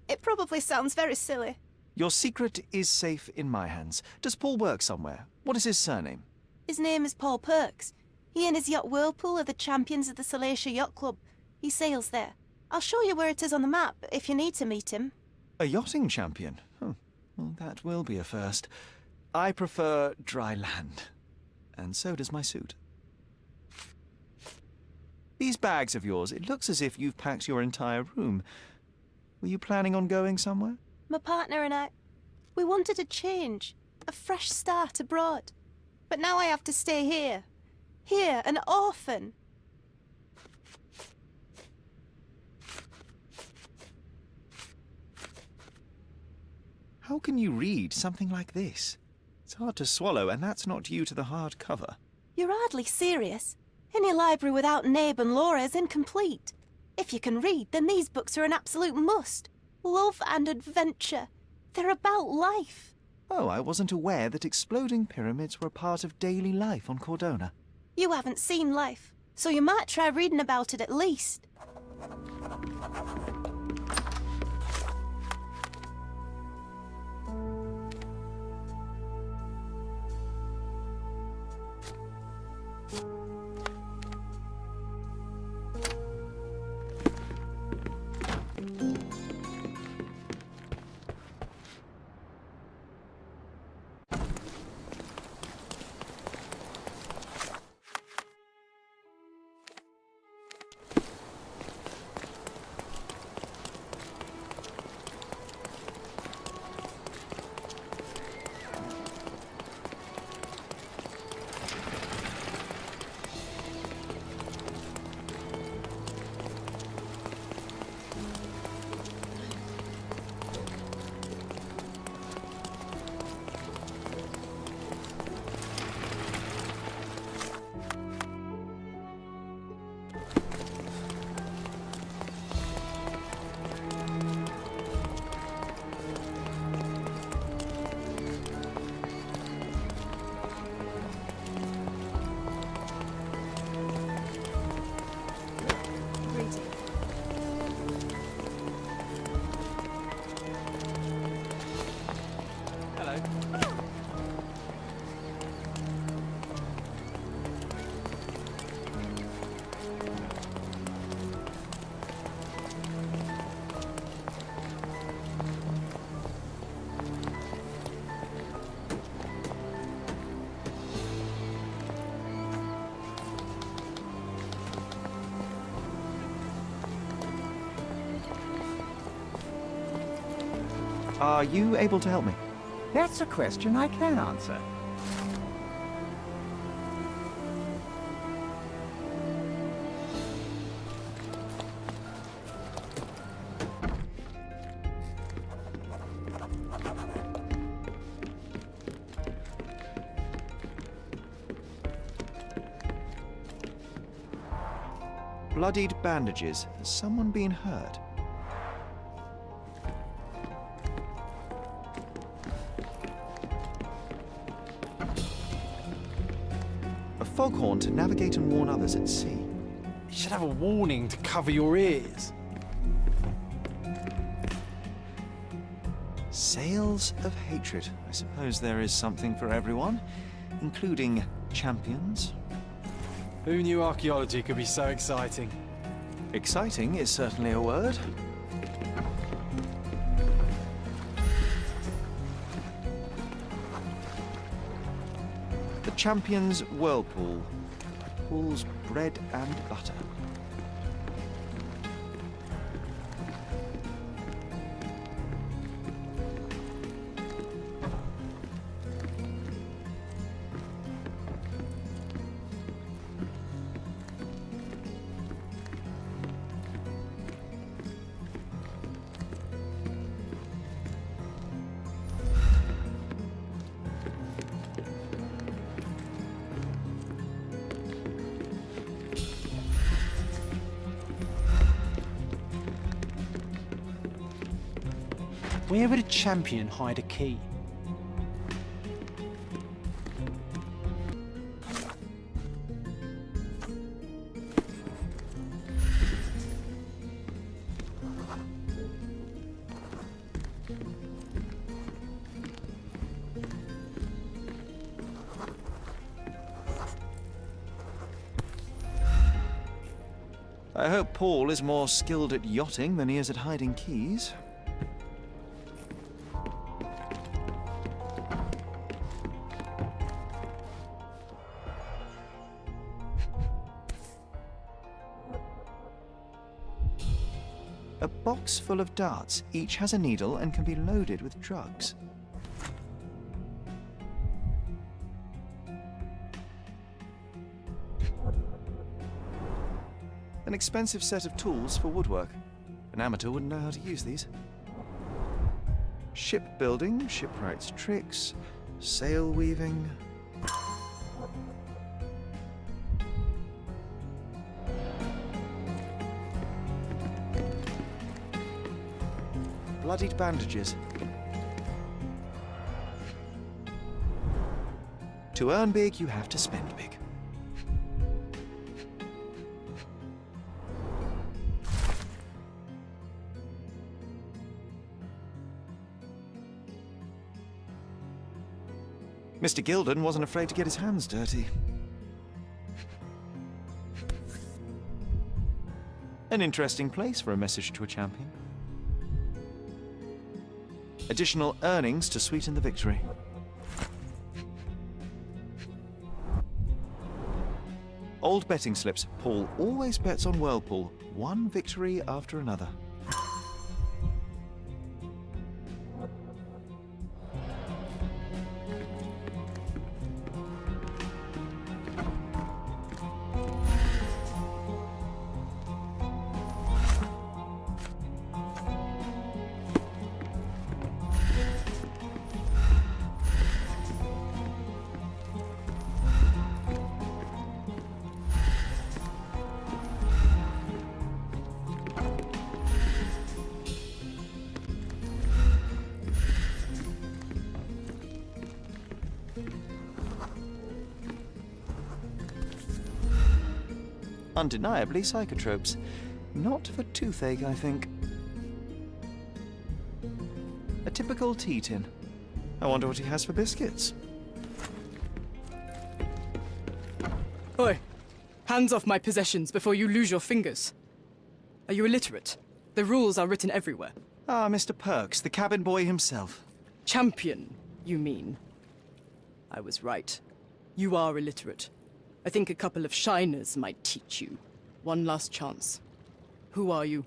It probably sounds very silly. Your secret is safe in my hands. Does Paul work somewhere? What is his surname? His name is Paul Perks. He and his yacht Whirlpool are the champions of the Salacia Yacht Club. He sails there. I'll show you where it is on the map if you need to meet him. A yachting champion? Well, that will be a first. I prefer dry land. And so does my suit. These bags of yours, it looks as if you've packed your entire room. Were you planning on going somewhere? My partner and I, we wanted a change, a fresh start abroad. But now I have to stay here. Here, an orphan. How can you read something like this? It's hard to swallow, and that's not due to the hard cover. You're hardly serious. Any library without Nabe and Laura is incomplete. If you can read, then these books are an absolute must. Love and adventure. They're about life. Oh, I wasn't aware that exploding pyramids were a part of daily life on Cordona. You haven't seen life, so you might try reading about it at least. Are you able to help me? That's a question I can answer. Bloodied bandages. Has someone been hurt? A foghorn to navigate and warn others at sea. You should have a warning to cover your ears. Sails of hatred. I suppose there is something for everyone, including champions. Who knew archaeology could be so exciting? Exciting is certainly a word. The champion's whirlpool. Pools bread and butter. Where would a champion hide a key? I hope Paul is more skilled at yachting than he is at hiding keys. A box full of darts. Each has a needle and can be loaded with drugs. An expensive set of tools for woodwork. An amateur wouldn't know how to use these. Shipbuilding, shipwright's tricks, sail weaving. Bloodied bandages. To earn big, you have to spend big. Mr. Gilden wasn't afraid to get his hands dirty. An interesting place for a message to a champion. Additional earnings to sweeten the victory. Old betting slips. Paul always bets on Whirlpool. One victory after another. Undeniably psychotropes. Not for toothache, I think. A typical tea tin. I wonder what he has for biscuits. Oi! Hands off my possessions before you lose your fingers. Are you illiterate? The rules are written everywhere. Ah, Mr. Perks, the cabin boy himself. Champion, you mean? I was right. You are illiterate. I think a couple of shiners might teach you. One last chance. Who are you?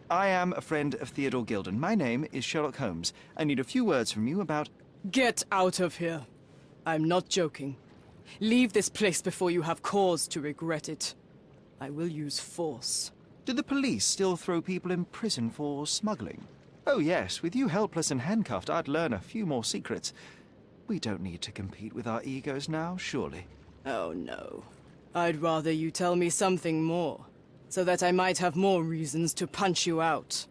I am a friend of Theodore Gilden. My name is Sherlock Holmes. I need a few words from you about... Get out of here. I'm not joking. Leave this place before you have cause to regret it. I will use force. Do the police still throw people in prison for smuggling? Oh yes, with you helpless and handcuffed, I'd learn a few more secrets. We don't need to compete with our egos now, surely. Oh no. I'd rather you tell me something more, so that I might have more reasons to punch you out.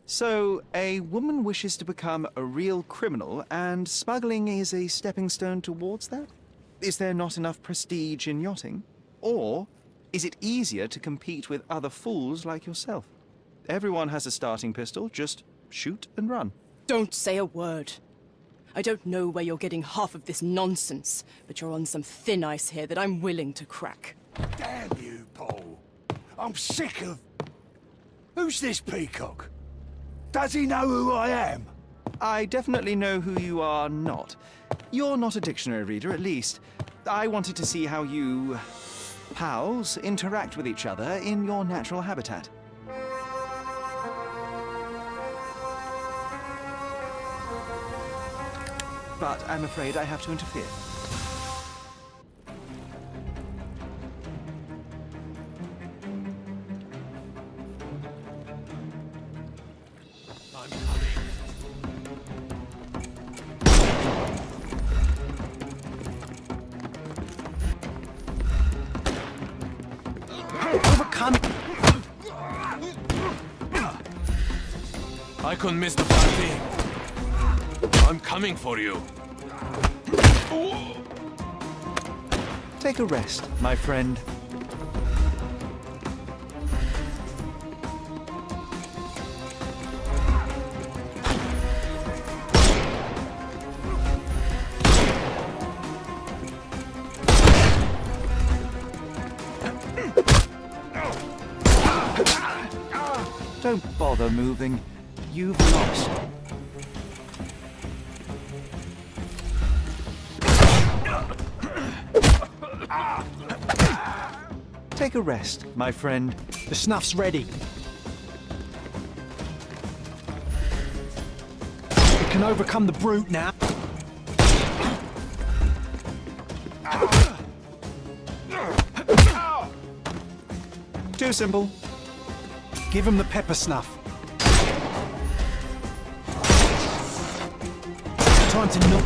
So, a woman wishes to become a real criminal, and smuggling is a stepping stone towards that? Is there not enough prestige in yachting? Or is it easier to compete with other fools like yourself? Everyone has a starting pistol, just shoot and run. Don't say a word. I don't know where you're getting half of this nonsense, but you're on some thin ice here that I'm willing to crack. Damn you, Paul. I'm sick of... Who's this peacock? Does he know who I am? I definitely know who you are not. You're not a dictionary reader, at least. I wanted to see how you... pals interact with each other in your natural habitat. But I'm afraid I have to interfere. cunt! I couldn't miss the party. I'm coming for you. Take a rest, my friend. Don't bother moving. You've lost. Take a rest, my friend. The snuff's ready. We can overcome the brute now. Too simple. Give him the pepper snuff. Time to knock.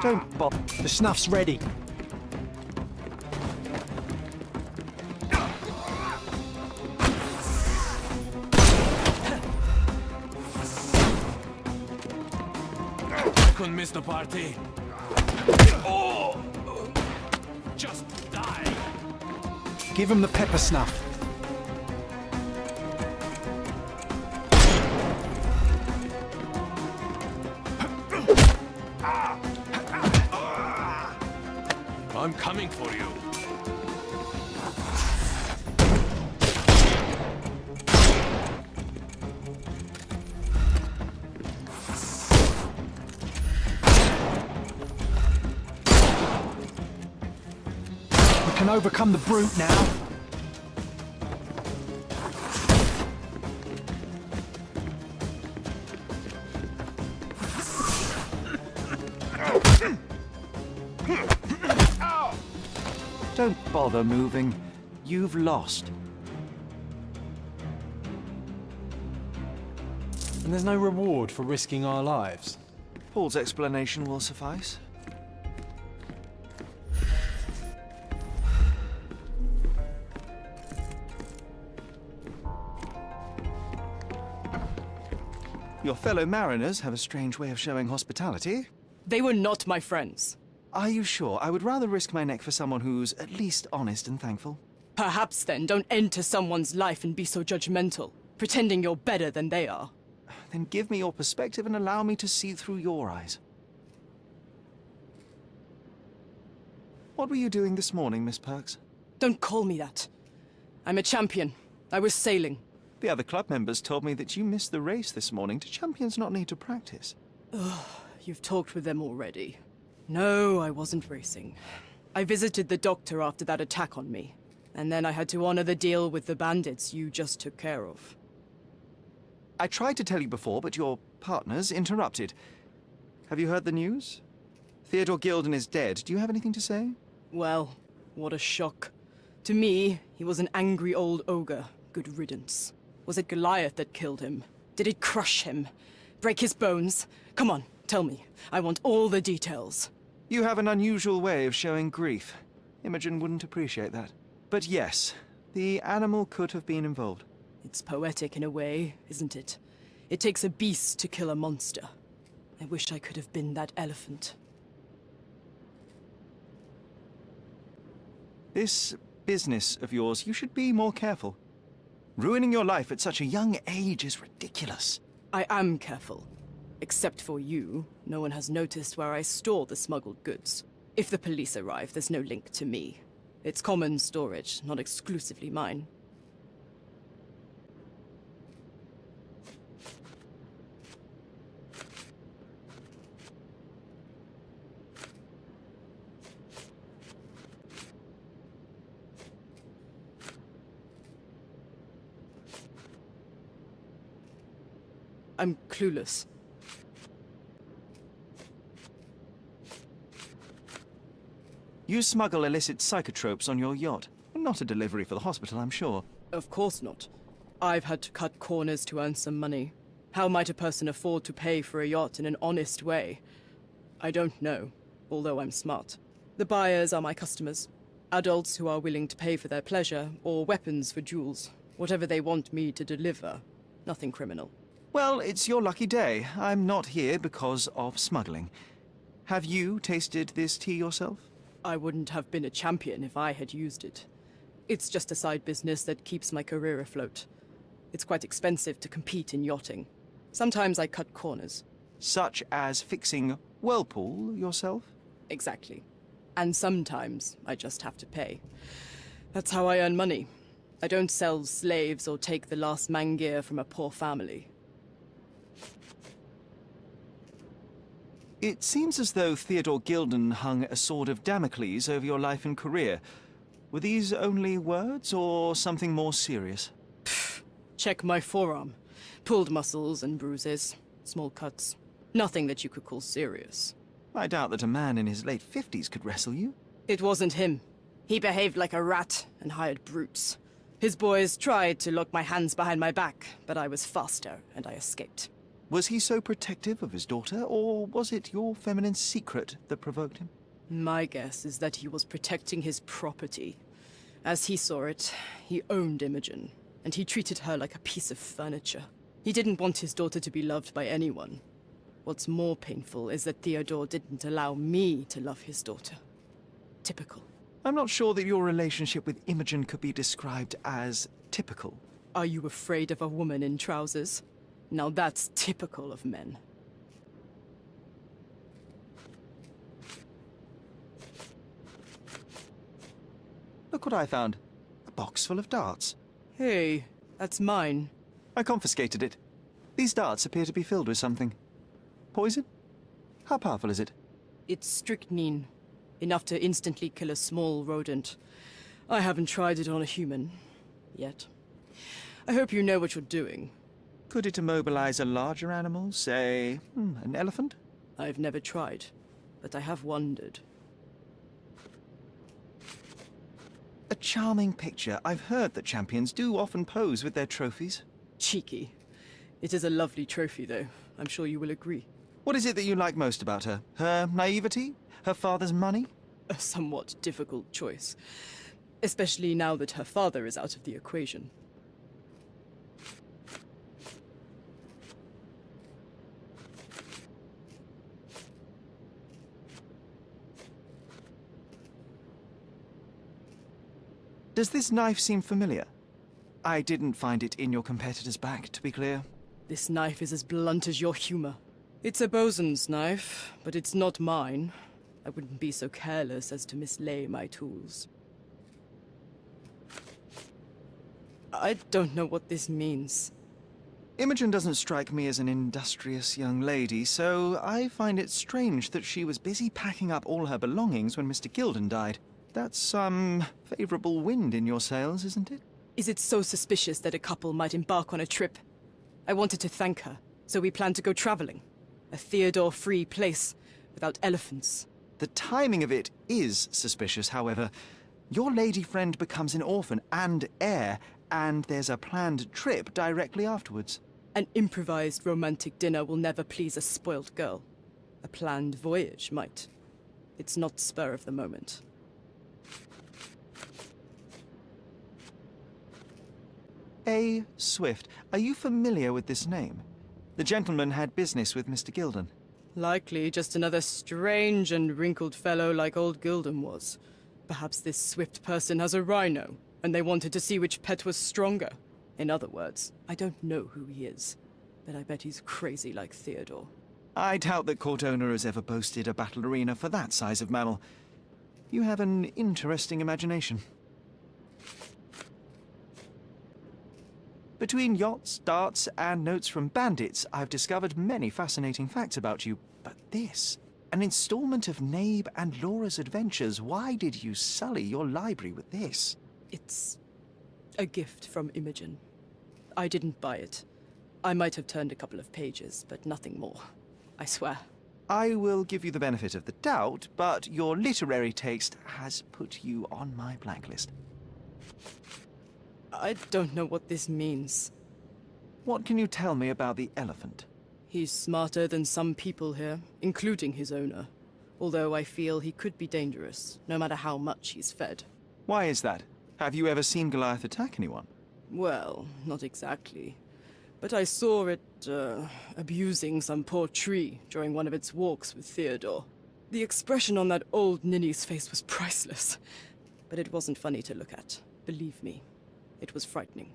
Don't bother. The snuff's ready. I couldn't miss the party. Oh! Just die. Give him the pepper snuff. I'm coming for you. We can overcome the brute now. Don't bother moving. You've lost. And there's no reward for risking our lives. Paul's explanation will suffice. Your fellow mariners have a strange way of showing hospitality. They were not my friends. Are you sure? I would rather risk my neck for someone who's at least honest and thankful. Perhaps then don't enter someone's life and be so judgmental, pretending you're better than they are. Then give me your perspective and allow me to see through your eyes. What were you doing this morning, Miss Perks? Don't call me that. I'm a champion. I was sailing. The other club members told me that you missed the race this morning. Do champions not need to practice? Ugh, you've talked with them already. No, I wasn't racing. I visited the doctor after that attack on me. And then I had to honor the deal with the bandits you just took care of. I tried to tell you before, but your partners interrupted. Have you heard the news? Theodore Gilden is dead. Do you have anything to say? Well, what a shock. To me, he was an angry old ogre. Good riddance. Was it Goliath that killed him? Did it crush him? Break his bones? Come on, tell me. I want all the details. You have an unusual way of showing grief. Imogen wouldn't appreciate that. But yes, the animal could have been involved. It's poetic in a way, isn't it? It takes a beast to kill a monster. I wish I could have been that elephant. This business of yours, you should be more careful. Ruining your life at such a young age is ridiculous. I am careful. Except for you, no one has noticed where I store the smuggled goods. If the police arrive, there's no link to me. It's common storage, not exclusively mine. I'm clueless. You smuggle illicit psychotropes on your yacht. Not a delivery for the hospital, I'm sure. Of course not. I've had to cut corners to earn some money. How might a person afford to pay for a yacht in an honest way? I don't know, although I'm smart. The buyers are my customers. Adults who are willing to pay for their pleasure, or weapons for jewels. Whatever they want me to deliver. Nothing criminal. Well, it's your lucky day. I'm not here because of smuggling. Have you tasted this tea yourself? I wouldn't have been a champion if I had used it. It's just a side business that keeps my career afloat. It's quite expensive to compete in yachting. Sometimes I cut corners. Such as fixing Whirlpool yourself? Exactly. And sometimes I just have to pay. That's how I earn money. I don't sell slaves or take the last mangear from a poor family. It seems as though Theodore Gilden hung a sword of Damocles over your life and career. Were these only words, or something more serious? Check my forearm. Pulled muscles and bruises. Small cuts. Nothing that you could call serious. I doubt that a man in his late 50s could wrestle you. It wasn't him. He behaved like a rat and hired brutes. His boys tried to lock my hands behind my back, but I was faster and I escaped. Was he so protective of his daughter, or was it your feminine secret that provoked him? My guess is that he was protecting his property. As he saw it, he owned Imogen, and he treated her like a piece of furniture. He didn't want his daughter to be loved by anyone. What's more painful is that Theodore didn't allow me to love his daughter. Typical. I'm not sure that your relationship with Imogen could be described as typical. Are you afraid of a woman in trousers? Now that's typical of men. Look what I found. A box full of darts. Hey, that's mine. I confiscated it. These darts appear to be filled with something. Poison? How powerful is it? It's strychnine. Enough to instantly kill a small rodent. I haven't tried it on a human. Yet. I hope you know what you're doing. Could it immobilize a larger animal, say, an elephant? I've never tried, but I have wondered. A charming picture. I've heard that champions do often pose with their trophies. Cheeky. It is a lovely trophy, though. I'm sure you will agree. What is it that you like most about her? Her naivety? Her father's money? A somewhat difficult choice. Especially now that her father is out of the equation. Does this knife seem familiar? I didn't find it in your competitor's back, to be clear. This knife is as blunt as your humor. It's a bosun's knife, but it's not mine. I wouldn't be so careless as to mislay my tools. I don't know what this means. Imogen doesn't strike me as an industrious young lady, so I find it strange that she was busy packing up all her belongings when Mr. Gilden died. That's some favorable wind in your sails, isn't it? Is it so suspicious that a couple might embark on a trip? I wanted to thank her, so we planned to go traveling. A Theodore-free place, without elephants. The timing of it is suspicious, however. Your lady friend becomes an orphan and heir, and there's a planned trip directly afterwards. An improvised romantic dinner will never please a spoilt girl. A planned voyage might. It's not spur of the moment. A. Swift. Are you familiar with this name? The gentleman had business with Mr. Gilden. Likely just another strange and wrinkled fellow like old Gilden was. Perhaps this Swift person has a rhino, and they wanted to see which pet was stronger. In other words, I don't know who he is, but I bet he's crazy like Theodore. I doubt that Cordona has ever boasted a battle arena for that size of mammal. You have an interesting imagination. Between yachts, darts, and notes from bandits, I've discovered many fascinating facts about you. But this, an installment of Nabe and Laura's adventures. Why did you sully your library with this? It's a gift from Imogen. I didn't buy it. I might have turned a couple of pages, but nothing more. I swear. I will give you the benefit of the doubt, but your literary taste has put you on my blacklist. I don't know what this means. What can you tell me about the elephant? He's smarter than some people here, including his owner. Although I feel he could be dangerous, no matter how much he's fed. Why is that? Have you ever seen Goliath attack anyone? Well, not exactly. But I saw it, abusing some poor tree during one of its walks with Theodore. The expression on that old ninny's face was priceless. But it wasn't funny to look at. Believe me, it was frightening.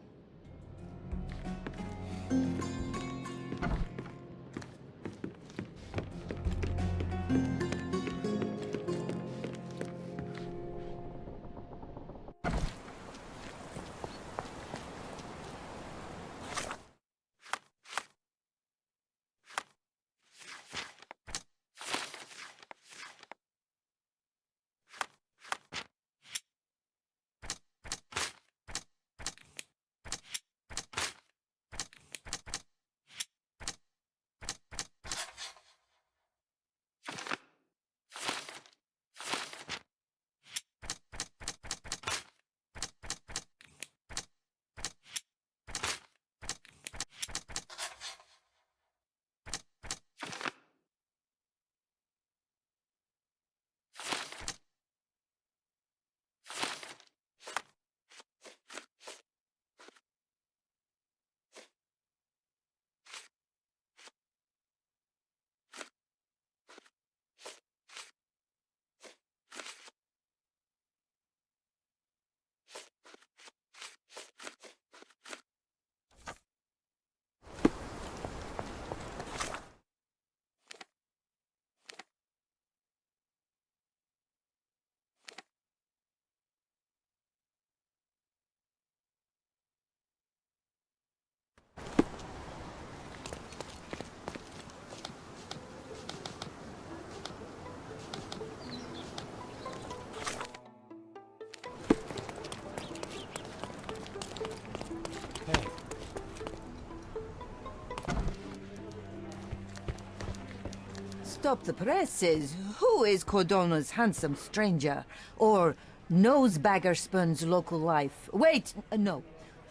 Stop the presses. Who is Cordona's handsome stranger? Or Nosebaggerspun's local life? Wait, no.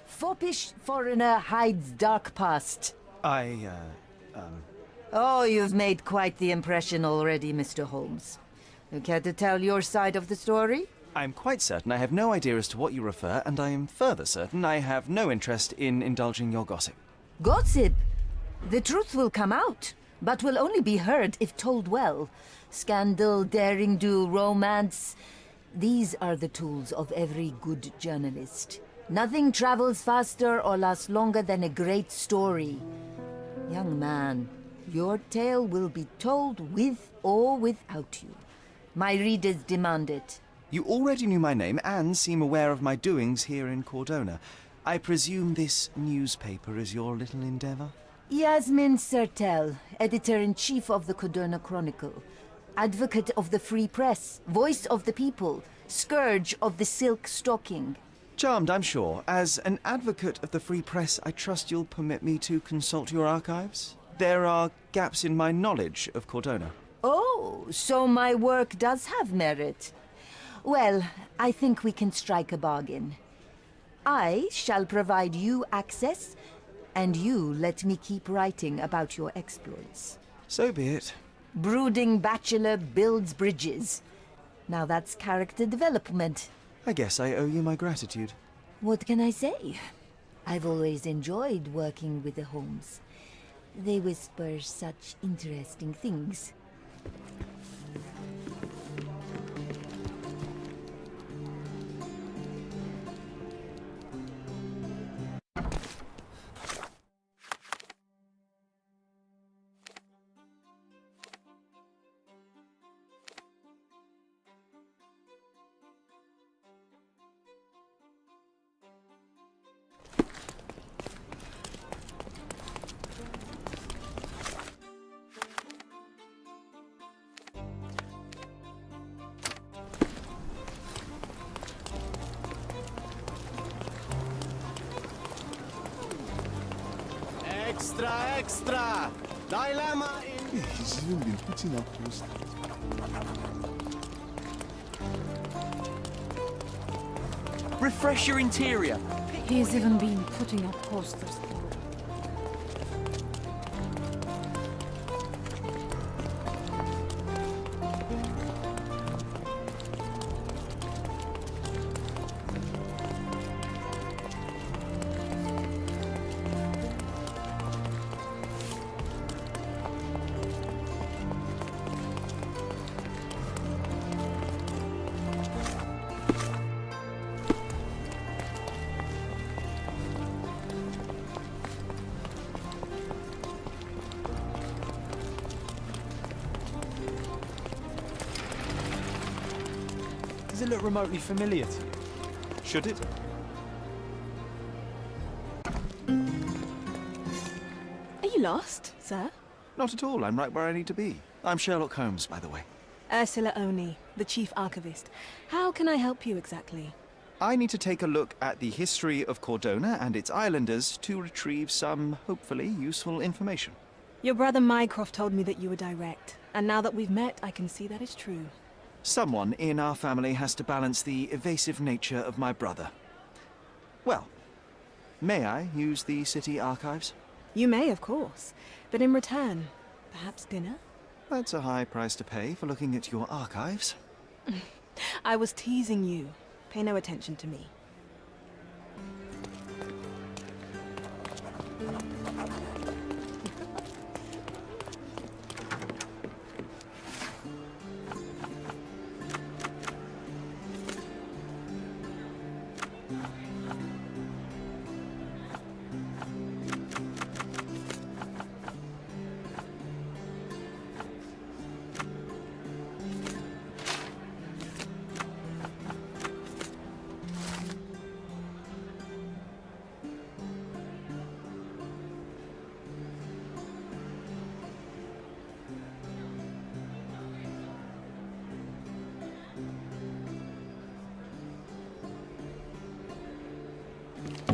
Foppish foreigner hides dark past. Oh, you've made quite the impression already, Mr. Holmes. You care to tell your side of the story? I'm quite certain I have no idea as to what you refer, and I am further certain I have no interest in indulging your gossip. Gossip? The truth will come out, but will only be heard if told well. Scandal, daring-do, romance. These are the tools of every good journalist. Nothing travels faster or lasts longer than a great story. Young man, your tale will be told with or without you. My readers demand it. You already knew my name and seem aware of my doings here in Cordona. I presume this newspaper is your little endeavor? Yasmin Sertel, editor-in-chief of the Cordona Chronicle. Advocate of the free press, voice of the people, scourge of the silk stocking. Charmed, I'm sure. As an advocate of the free press, I trust you'll permit me to consult your archives? There are gaps in my knowledge of Cordona. Oh, so my work does have merit. Well, I think we can strike a bargain. I shall provide you access, and you let me keep writing about your exploits. So be it. Brooding bachelor builds bridges. Now that's character development. I guess I owe you my gratitude. What can I say? I've always enjoyed working with the Holmes. They whisper such interesting things. Extra, extra! Dilemma in... He's even been putting up posters. Refresh your interior. He's even been putting up posters. Does it look remotely familiar to you? Should it? Are you lost, sir? Not at all. I'm right where I need to be. I'm Sherlock Holmes, by the way. Ursula Oni, the Chief Archivist. How can I help you exactly? I need to take a look at the history of Cordona and its islanders to retrieve some, hopefully, useful information. Your brother Mycroft told me that you were direct, and now that we've met, I can see that is true. Someone in our family has to balance the evasive nature of my brother. Well, may I use the city archives? You may, of course. But in return, perhaps dinner? That's a high price to pay for looking at your archives. I was teasing you. Pay no attention to me.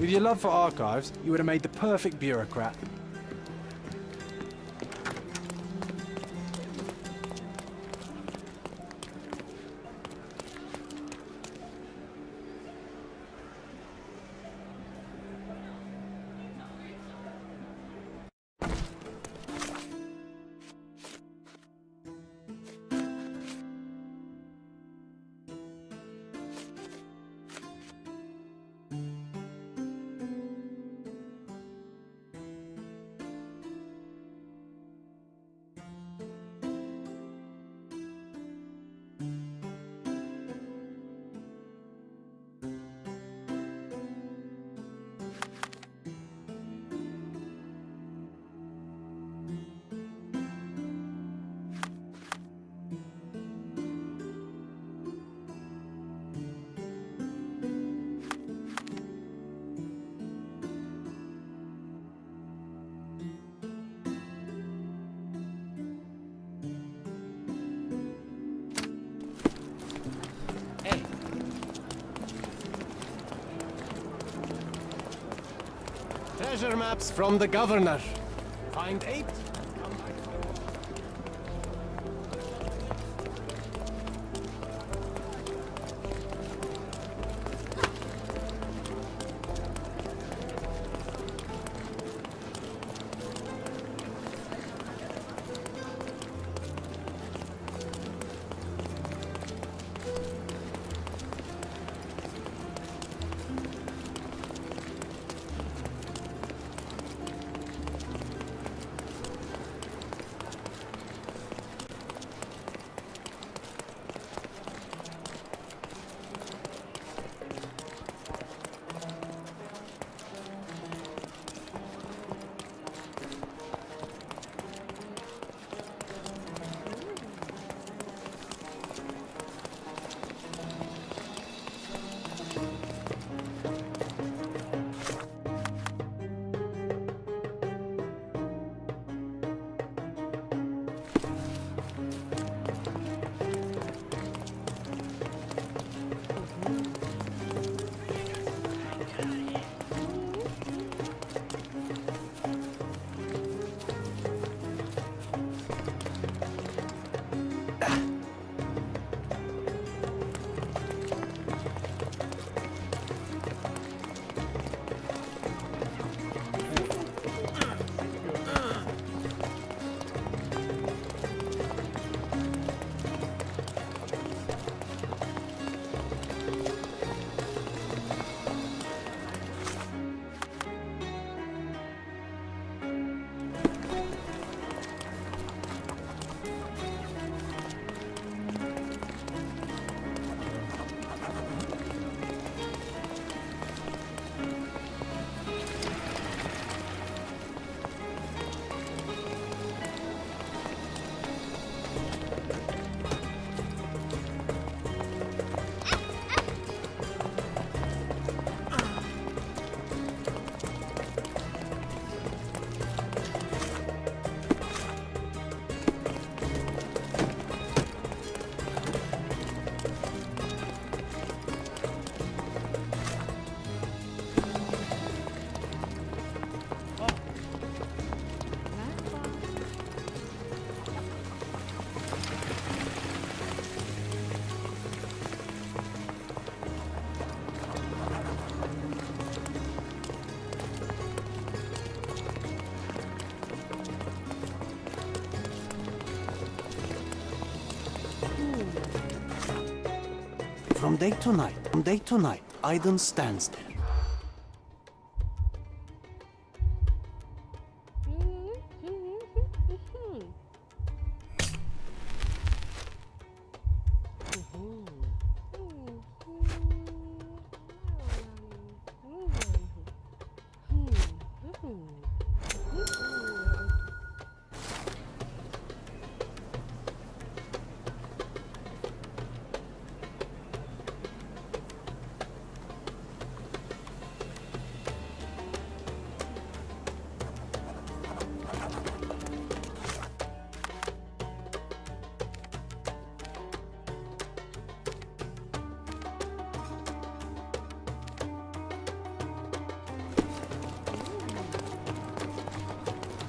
With your love for archives, you would have made the perfect bureaucrat. Treasure maps from the governor. Find 8. On day tonight, Aiden stands there.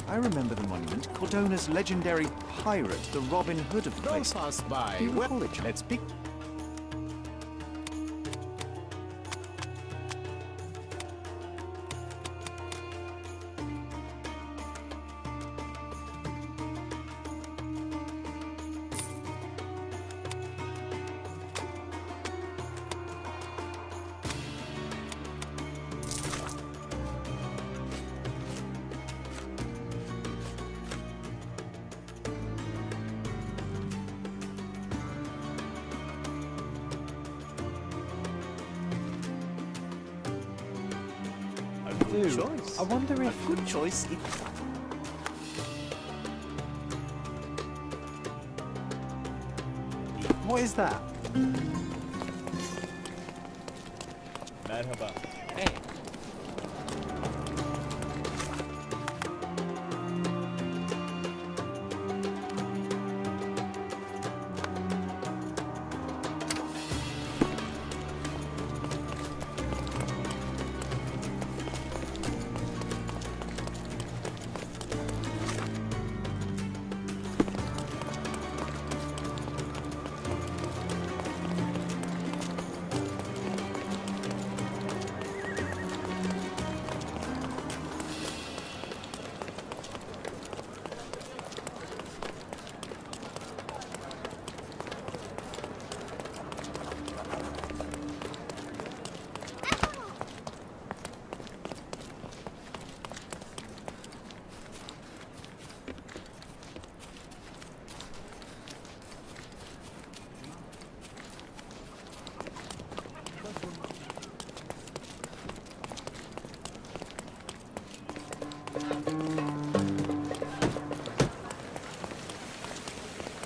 I remember the monument. Cordona's legendary pirate, the Robin Hood of the place. Don't pass by. Do you recall it, John? Let's pick. Good choice. I wonder if... Good choice. What is that? Merhaba.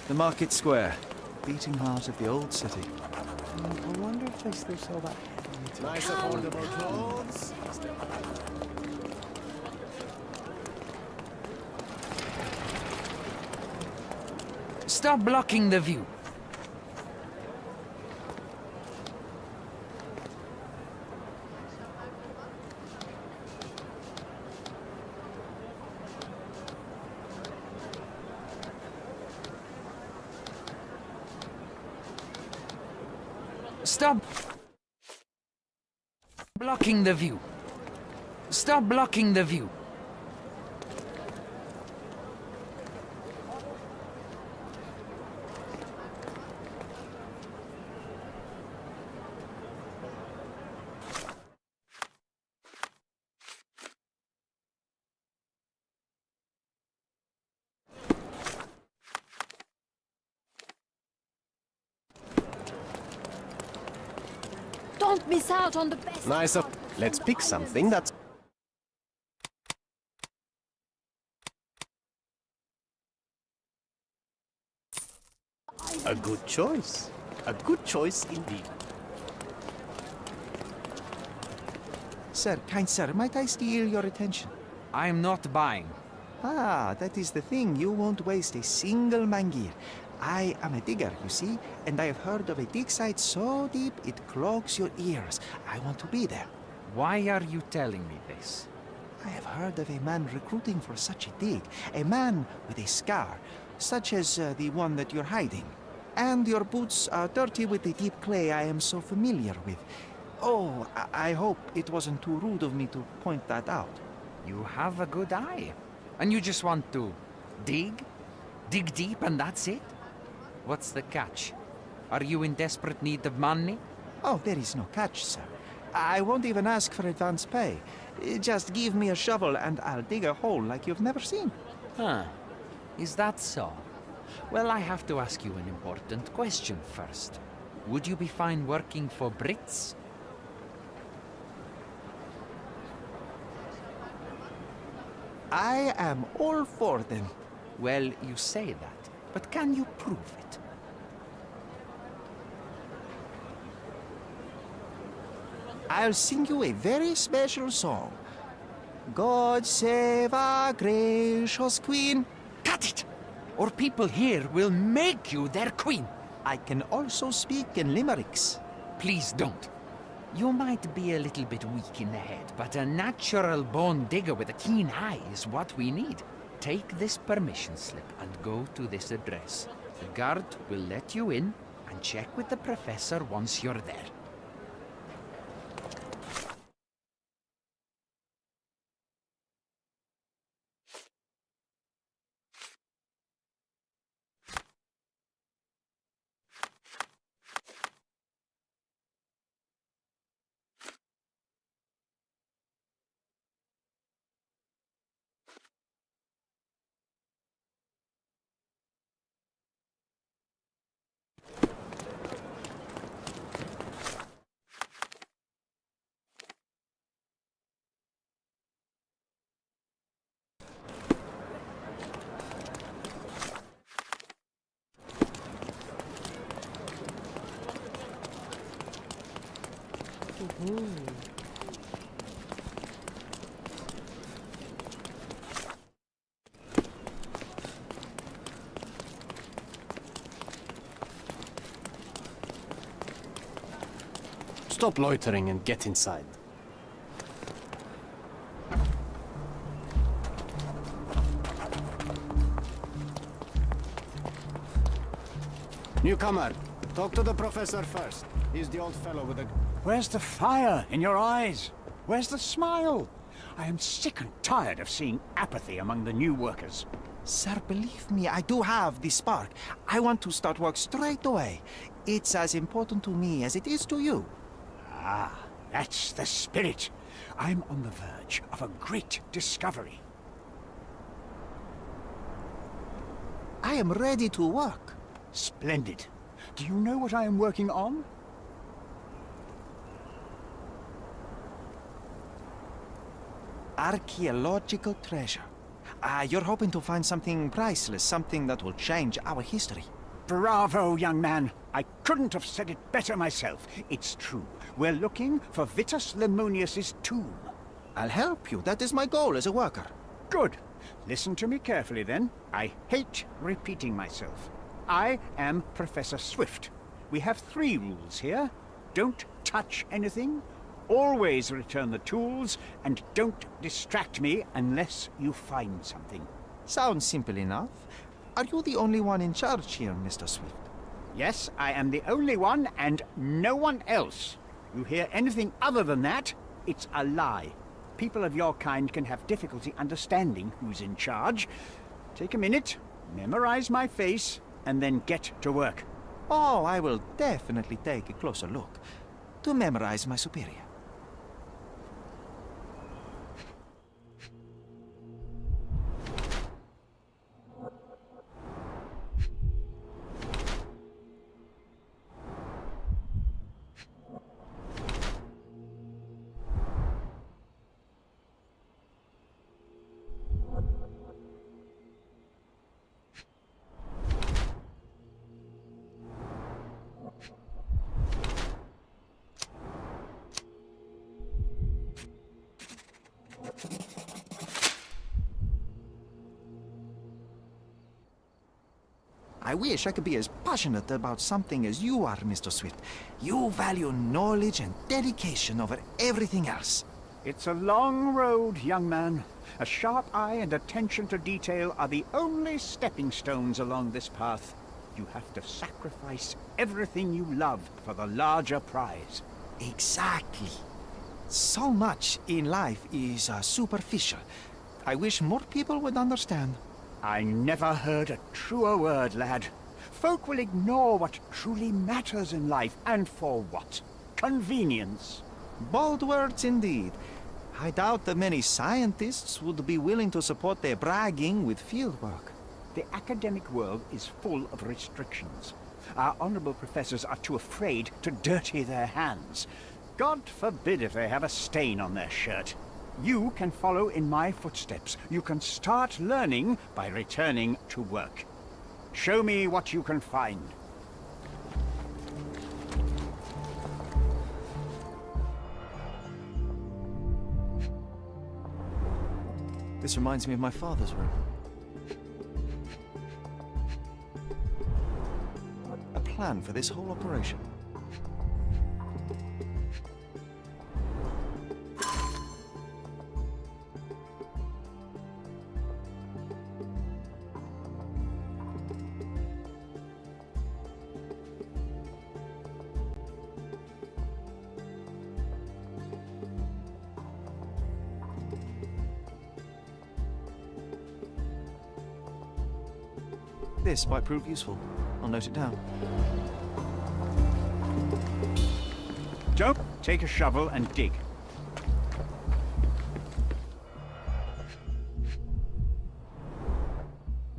The market square, beating heart of the old city. I wonder if they still sell that. Nice affordable clothes. Stop blocking the view. Stop blocking the view. Stop blocking the view. Don't miss out on the best. Nice. Let's pick something that's... A good choice. A good choice indeed. Sir, kind sir, might I steal your attention? I'm not buying. Ah, that is the thing. You won't waste a single mangir. I am a digger, you see, and I have heard of a dig site so deep it clogs your ears. I want to be there. Why are you telling me this? I have heard of a man recruiting for such a dig. A man with a scar, such as the one that you're hiding. And your boots are dirty with the deep clay I am so familiar with. Oh, I hope it wasn't too rude of me to point that out. You have a good eye. And you just want to dig? Dig deep and that's it? What's the catch? Are you in desperate need of money? Oh, there is no catch, sir. I won't even ask for advance pay. Just give me a shovel and I'll dig a hole like you've never seen. Huh. Is that so? Well, I have to ask you an important question first. Would you be fine working for Brits? I am all for them. Well, you say that, but can you prove it? I'll sing you a very special song. God save our gracious queen. Cut it! Or people here will make you their queen. I can also speak in limericks. Please don't. You might be a little bit weak in the head, but a natural born digger with a keen eye is what we need. Take this permission slip and go to this address. The guard will let you in and check with the professor once you're there. Stop loitering and get inside. Newcomer, talk to the professor first. He's the old fellow with the... Where's the fire in your eyes? Where's the smile? I am sick and tired of seeing apathy among the new workers. Sir, believe me, I do have the spark. I want to start work straight away. It's as important to me as it is to you. Ah, that's the spirit. I'm on the verge of a great discovery. I am ready to work. Splendid. Do you know what I am working on? Archaeological treasure. You're hoping to find something priceless, something that will change our history. Bravo, young man. I couldn't have said it better myself. It's true. We're looking for Vitus Lemonius's tomb. I'll help you. That is my goal as a worker. Good. Listen to me carefully, then. I hate repeating myself. I am Professor Swift. We have 3 rules here. Don't touch anything, always return the tools, and don't distract me unless you find something. Sounds simple enough. Are you the only one in charge here, Mr. Swift? Yes, I am the only one, and no one else. You hear anything other than that, it's a lie. People of your kind can have difficulty understanding who's in charge. Take a minute, memorize my face, and then get to work. Oh, I will definitely take a closer look to memorize my superior. I wish I could be as passionate about something as you are, Mr. Swift. You value knowledge and dedication over everything else. It's a long road, young man. A sharp eye and attention to detail are the only stepping stones along this path. You have to sacrifice everything you love for the larger prize. Exactly. So much in life is superficial. I wish more people would understand. I never heard a truer word, lad. Folk will ignore what truly matters in life, and for what? convenience. Bold words indeed. I doubt that many scientists would be willing to support their bragging with fieldwork. The academic world is full of restrictions. Our honorable professors are too afraid to dirty their hands. God forbid if they have a stain on their shirt. You can follow in my footsteps. You can start learning by returning to work. Show me what you can find. This reminds me of my father's room. A plan for this whole operation. This might prove useful. I'll note it down. Joe, take a shovel and dig.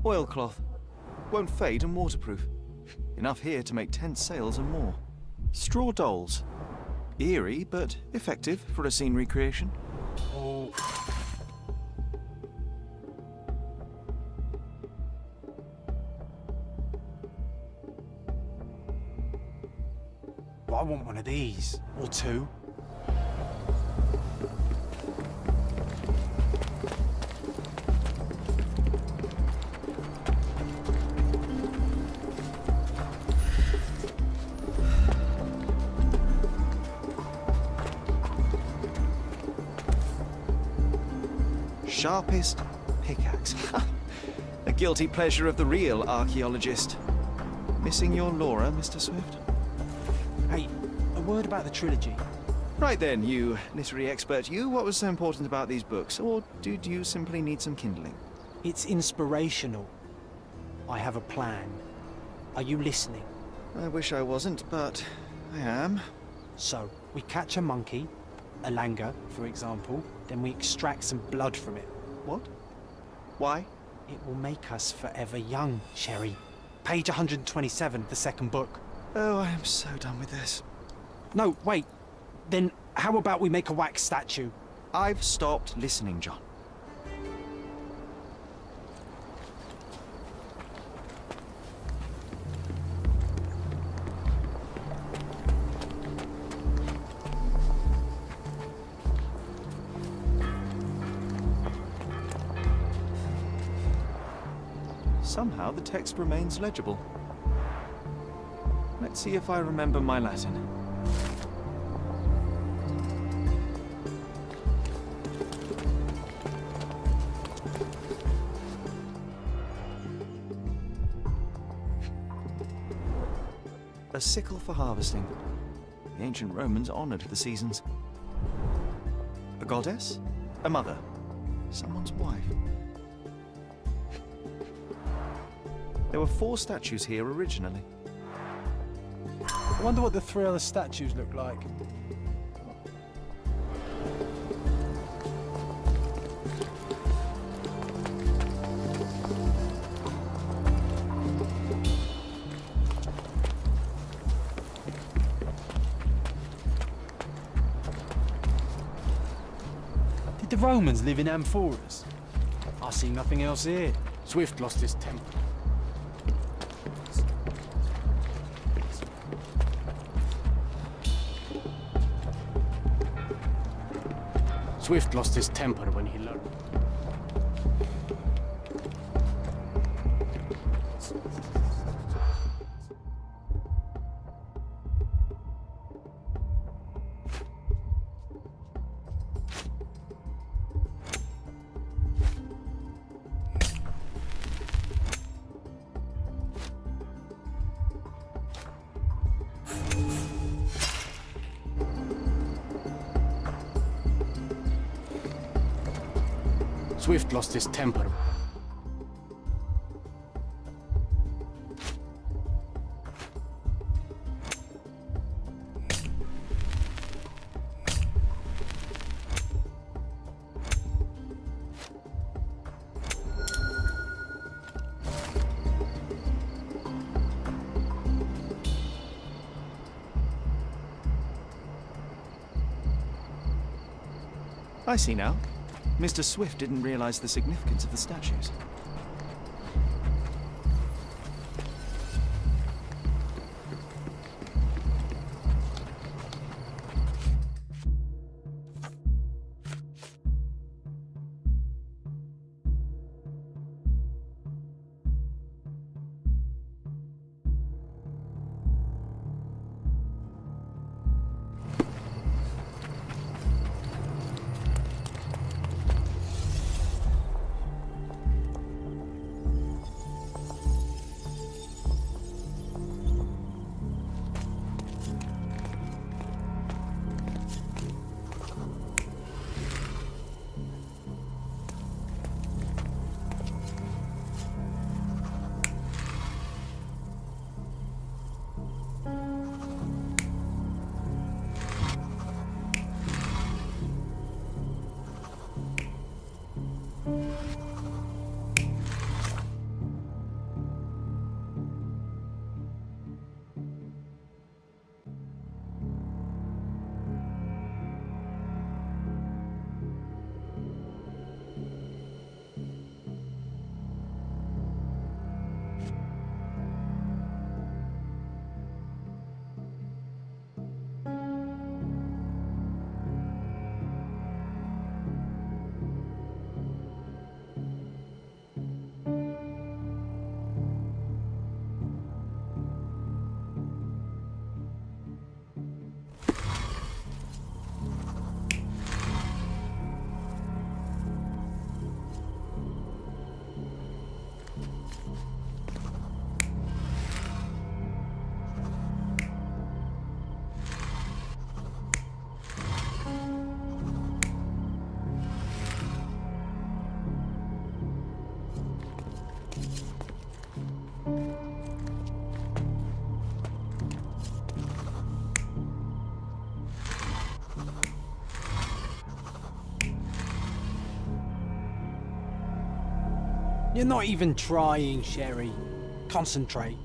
Oilcloth. Won't fade and waterproof. Enough here to make 10 sails and more. Straw dolls. Eerie, but effective for a scene recreation. Oh. I want one of these, or two. Sharpest pickaxe. A guilty pleasure of the real archaeologist. Missing your Laura, Mr. Swift? Hey, a word about the trilogy. Right then, you literary expert, you, what was so important about these books? Or did you simply need some kindling? It's inspirational. I have a plan. Are you listening? I wish I wasn't, but I am. So, we catch a monkey, a langur, for example, then we extract some blood from it. What? Why? It will make us forever young, Sherry. Page 127, the second book. Oh, I am so done with this. No, wait. Then how about we make a wax statue? I've stopped listening, John. Somehow the text remains legible. Let's see if I remember my Latin. A sickle for harvesting. The ancient Romans honored the seasons. A goddess? A mother? Someone's wife? There were 4 statues here originally. I wonder what the 3 other statues look like. Did the Romans live in amphoras? I see nothing else here. Swift lost his temper. Swift lost his temper when he learned. Swift lost his temper. I see now. Mr. Swift didn't realize the significance of the statues. You're not even trying, Sherry. Concentrate.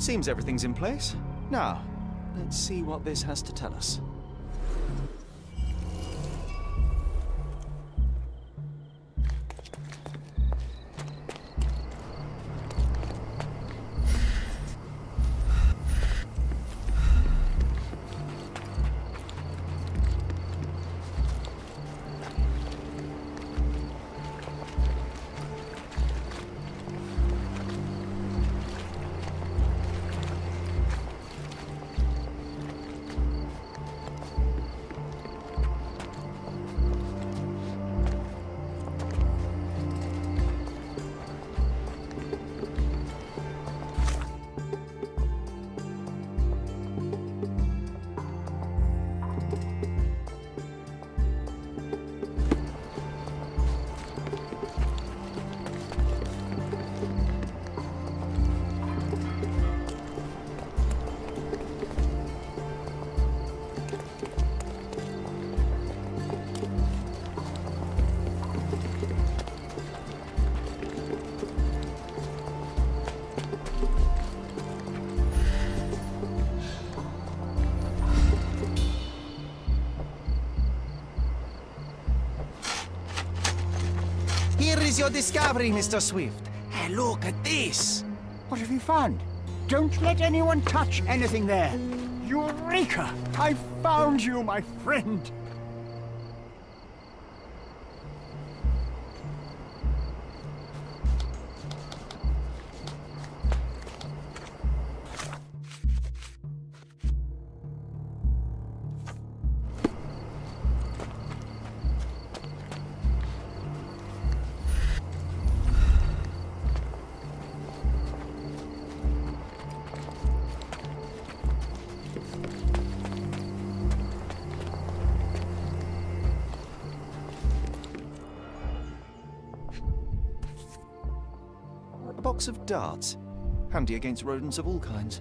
It seems everything's in place. Now, let's see what this has to tell us. Here is your discovery, Mr. Swift. Hey, look at this. What have you found? Don't let anyone touch anything there. Eureka! I found you, my friend. box of darts. Handy against rodents of all kinds.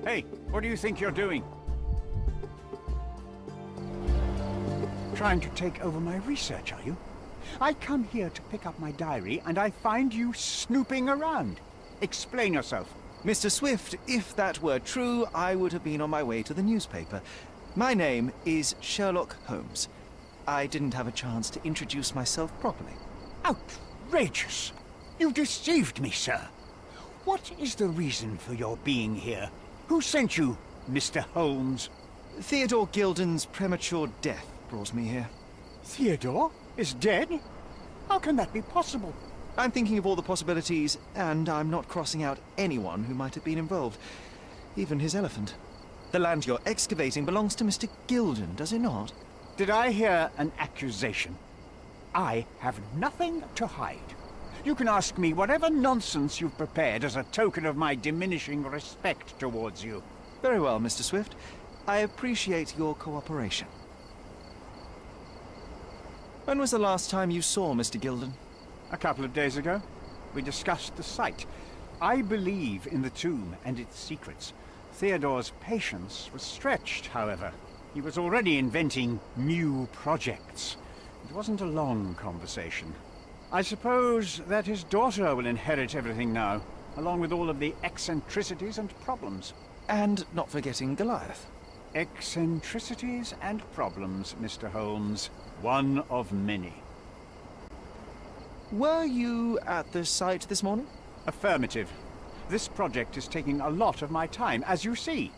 Hey, what do you think you're doing? Trying to take over my research, are you? I come here to pick up my diary, and I find you snooping around. Explain yourself. Mr. Swift, if that were true, I would have been on my way to the newspaper. My name is Sherlock Holmes. I didn't have a chance to introduce myself properly. Outrageous! You deceived me, sir. What is the reason for your being here? Who sent you, Mr. Holmes? Theodore Gilden's premature death brought me here. Theodore is dead? How can that be possible? I'm thinking of all the possibilities, and I'm not crossing out anyone who might have been involved. Even his elephant. The land you're excavating belongs to Mr. Gilden, does it not? Did I hear an accusation? I have nothing to hide. You can ask me whatever nonsense you've prepared as a token of my diminishing respect towards you. Very well, Mr. Swift. I appreciate your cooperation. When was the last time you saw Mr. Gilden? A couple of days ago. We discussed the site. I believe in the tomb and its secrets. Theodore's patience was stretched, however. He was already inventing new projects. It wasn't a long conversation. I suppose that his daughter will inherit everything now, along with all of the eccentricities and problems. And not forgetting Goliath. Eccentricities and problems, Mr. Holmes. One of many. Were you at the site this morning? Affirmative. This project is taking a lot of my time, as you see.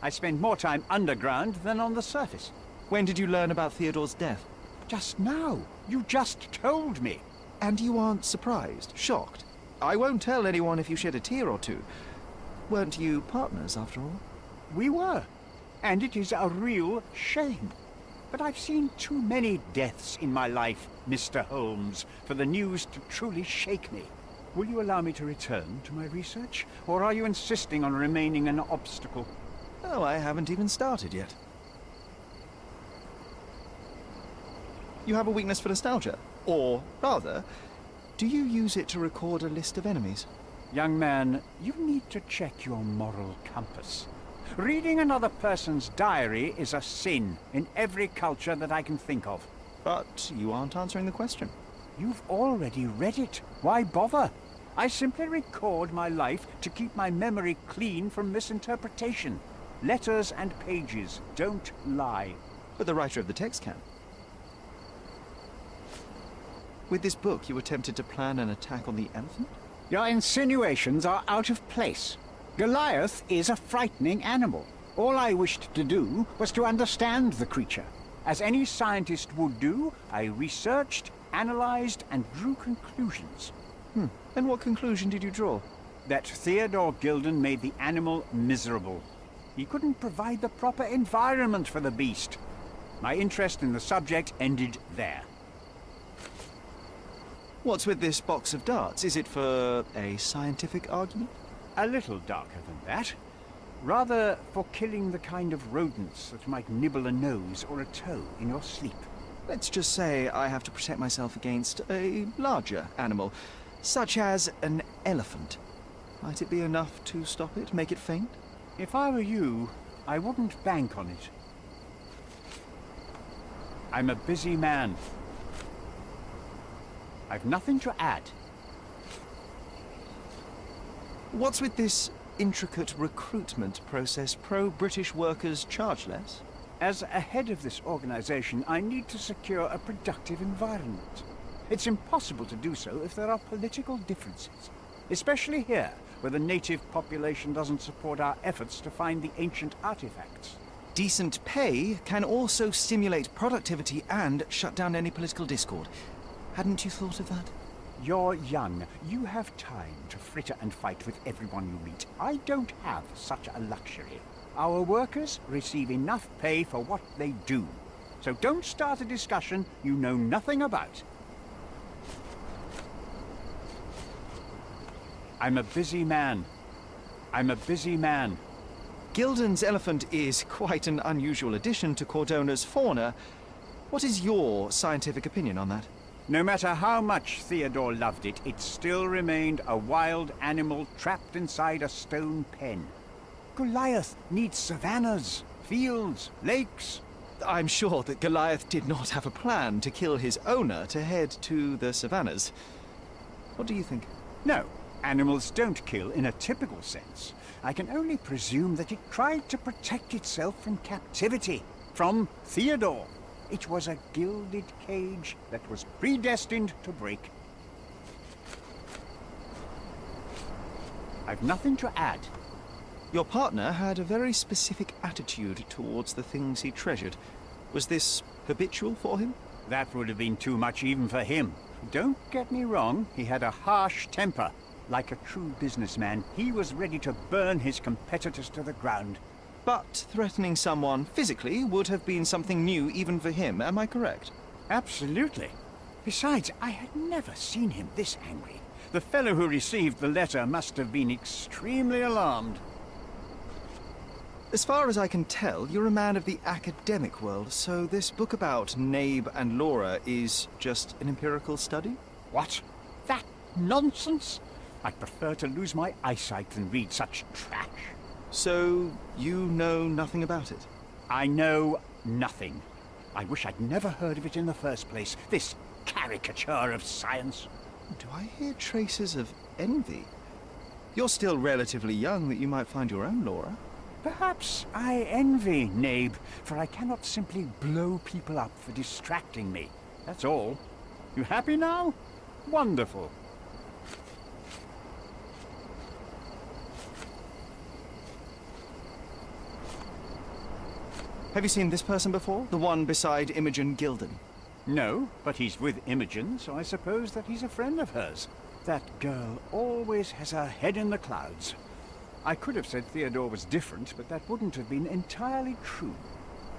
I spend more time underground than on the surface. When did you learn about Theodore's death? Just now. You just told me. And you aren't surprised, shocked? I won't tell anyone if you shed a tear or two. Weren't you partners, after all? We were. And it is a real shame. But I've seen too many deaths in my life, Mr. Holmes, for the news to truly shake me. Will you allow me to return to my research? Or are you insisting on remaining an obstacle? Oh, I haven't even started yet. You have a weakness for nostalgia? Or, rather, do you use it to record a list of enemies? Young man, you need to check your moral compass. Reading another person's diary is a sin in every culture that I can think of. But you aren't answering the question. You've already read it. Why bother? I simply record my life to keep my memory clean from misinterpretation. Letters and pages don't lie. But the writer of the text can. With this book, you attempted to plan an attack on the elephant? Your insinuations are out of place. Goliath is a frightening animal. All I wished to do was to understand the creature. As any scientist would do, I researched, analyzed, and drew conclusions. And what conclusion did you draw? That Theodore Gilden made the animal miserable. He couldn't provide the proper environment for the beast. My interest in the subject ended there. What's with this box of darts? Is it for a scientific argument? A little darker than that. Rather for killing the kind of rodents that might nibble a nose or a toe in your sleep. Let's just say I have to protect myself against a larger animal, such as an elephant. Might it be enough to stop it, make it faint? If I were you, I wouldn't bank on it. I'm a busy man. I've nothing to add. What's with this intricate recruitment process? Pro-British workers charge less? As a head of this organization, I need to secure a productive environment. It's impossible to do so if there are political differences. Especially here, where the native population doesn't support our efforts to find the ancient artifacts. Decent pay can also stimulate productivity and shut down any political discord. Hadn't you thought of that? You're young. You have time to fritter and fight with everyone you meet. I don't have such a luxury. Our workers receive enough pay for what they do. So don't start a discussion you know nothing about. I'm a busy man. I'm a busy man. Gilden's elephant is quite an unusual addition to Cordona's fauna. What is your scientific opinion on that? No matter how much Theodore loved it, it still remained a wild animal trapped inside a stone pen. Goliath needs savannas, fields, lakes. I'm sure that Goliath did not have a plan to kill his owner to head to the savannas. What do you think? No, animals don't kill in a typical sense. I can only presume that it tried to protect itself from captivity, from Theodore. It was a gilded cage that was predestined to break. I've nothing to add. Your partner had a very specific attitude towards the things he treasured. Was this habitual for him? That would have been too much even for him. Don't get me wrong, he had a harsh temper. Like a true businessman, he was ready to burn his competitors to the ground. But threatening someone physically would have been something new even for him, am I correct? Absolutely. Besides, I had never seen him this angry. The fellow who received the letter must have been extremely alarmed. As far as I can tell, you're a man of the academic world, so this book about Nabe and Laura is just an empirical study? What? That nonsense? I'd prefer to lose my eyesight than read such trash. So, you know nothing about it? I know nothing. I wish I'd never heard of it in the first place, this caricature of science. Do I hear traces of envy? You're still relatively young that you might find your own Laura. Perhaps I envy Nabe, for I cannot simply blow people up for distracting me. That's all. You happy now? Wonderful. Have you seen this person before? The one beside Imogen Gilden? No, but he's with Imogen, so I suppose that he's a friend of hers. That girl always has her head in the clouds. I could have said Theodore was different, but that wouldn't have been entirely true.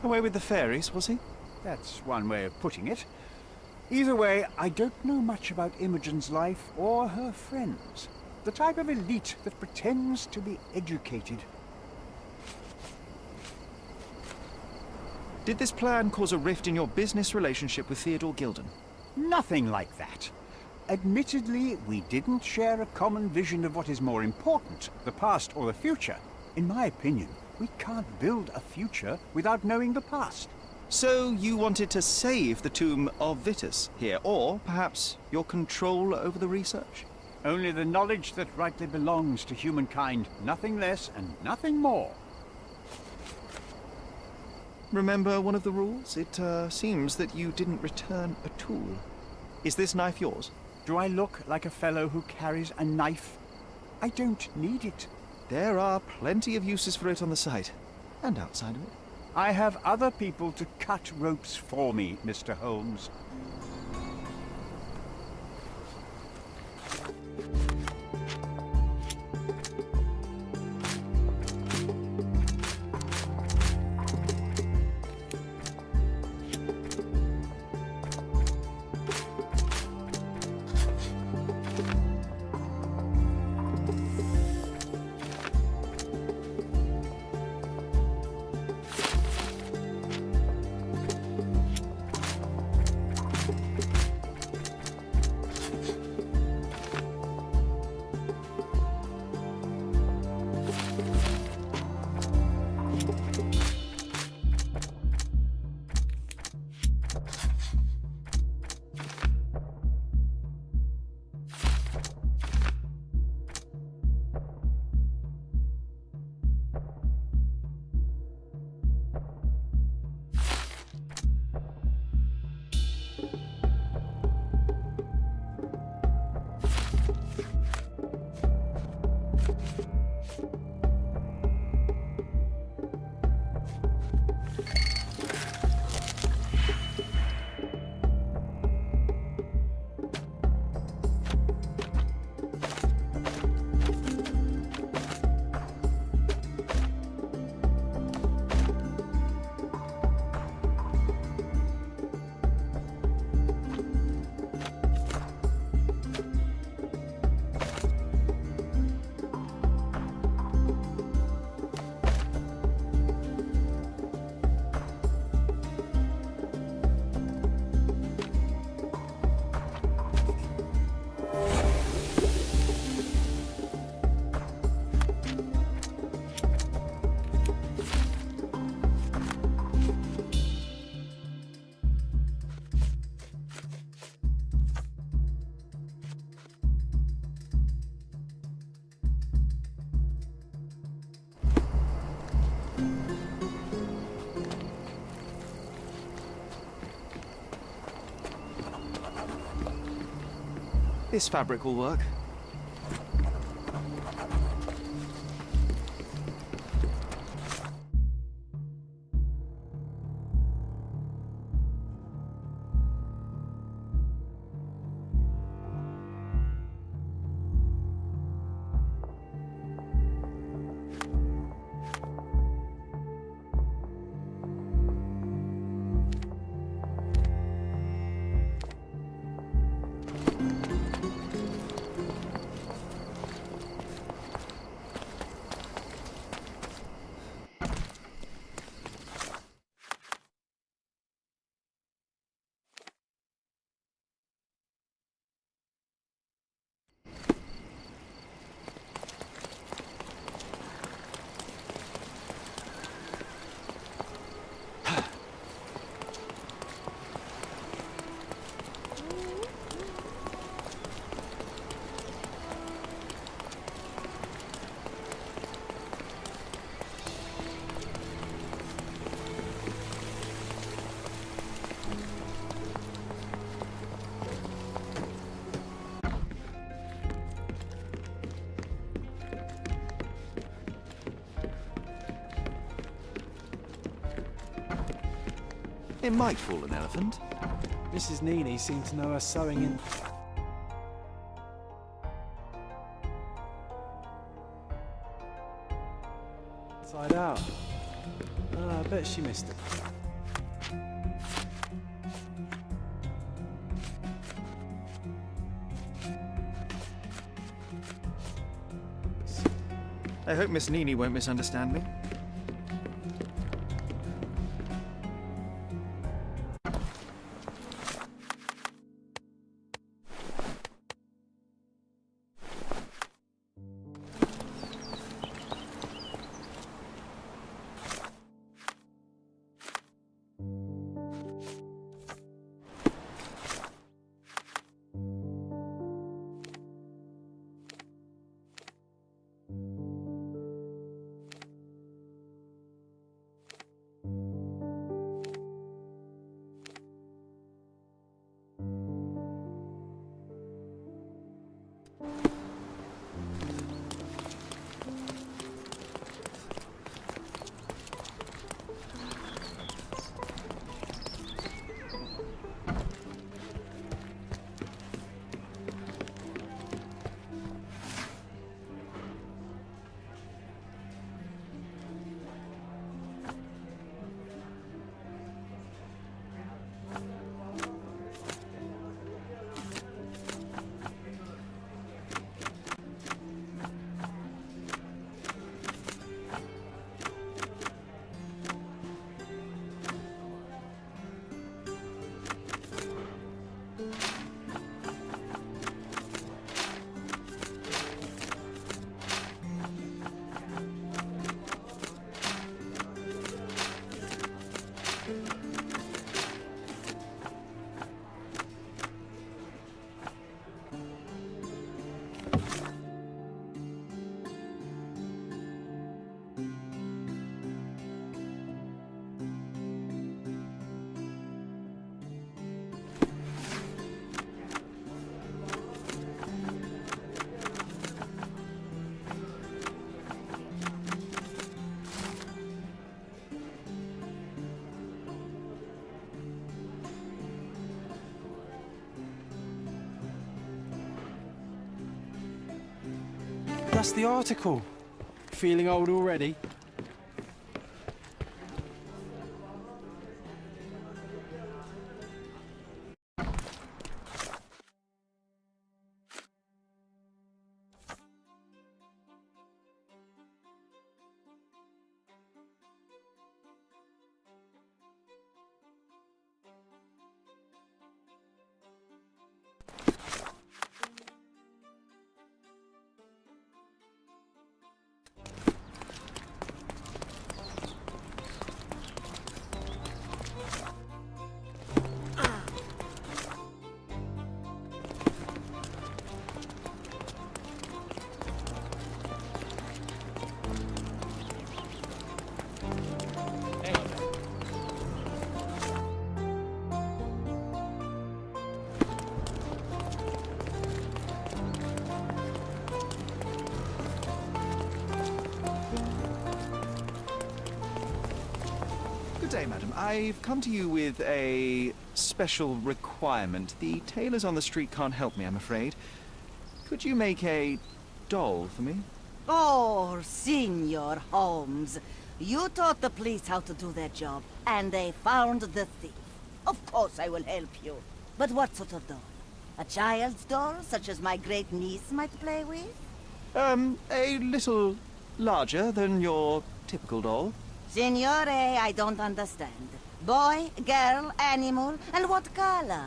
Away with the fairies, was he? That's one way of putting it. Either way, I don't know much about Imogen's life or her friends. The type of elite that pretends to be educated. Did this plan cause a rift in your business relationship with Theodore Gilden? Nothing like that. Admittedly, we didn't share a common vision of what is more important, the past or the future. In my opinion, we can't build a future without knowing the past. So you wanted to save the tomb of Vitus here, or perhaps your control over the research? Only the knowledge that rightly belongs to humankind, nothing less and nothing more. Remember one of the rules? It seems that you didn't return a tool. Is this knife yours? Do I look like a fellow who carries a knife? I don't need it. There are plenty of uses for it on the site, and outside of it. I have other people to cut ropes for me, Mr. Holmes. This fabric will work. It might fool an elephant. Mrs. Nini seemed to know her sewing in... Inside out. I bet she missed it. I hope Miss Nini won't misunderstand me. That's the article. Feeling old already? Good day, madam. I've come to you with a special requirement. The tailors on the street can't help me, I'm afraid. Could you make a doll for me? Oh, Senor Holmes. You taught the police how to do their job, and they found the thief. Of course I will help you. But what sort of doll? A child's doll, such as my great niece might play with? A little larger than your typical doll. Signore, I don't understand. Boy, girl, animal, and what color?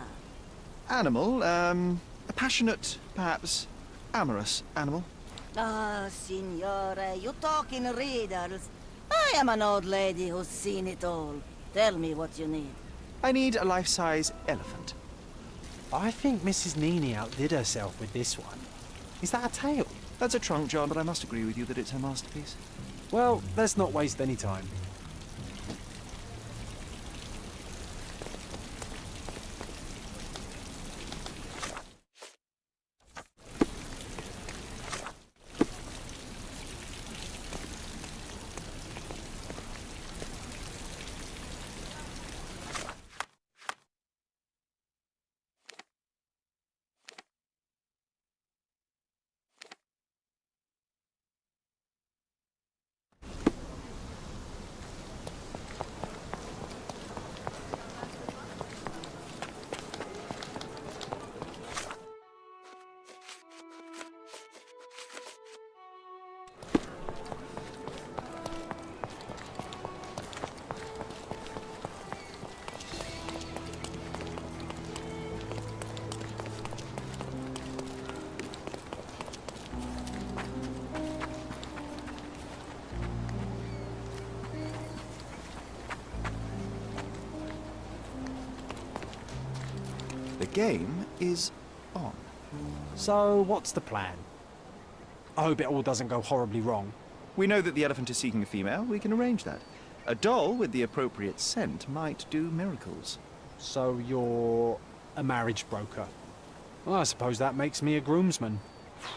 Animal, a passionate, perhaps amorous animal. Ah, Signore, you talk in riddles. I am an old lady who's seen it all. Tell me what you need. I need a life-size elephant. I think Mrs. Nini outdid herself with this one. Is that a tail? That's a trunk, John, but I must agree with you that it's her masterpiece. Well, let's not waste any time. The game is on. So, what's the plan? I hope it all doesn't go horribly wrong. We know that the elephant is seeking a female. We can arrange that. A doll with the appropriate scent might do miracles. So you're a marriage broker? Well, I suppose that makes me a groomsman.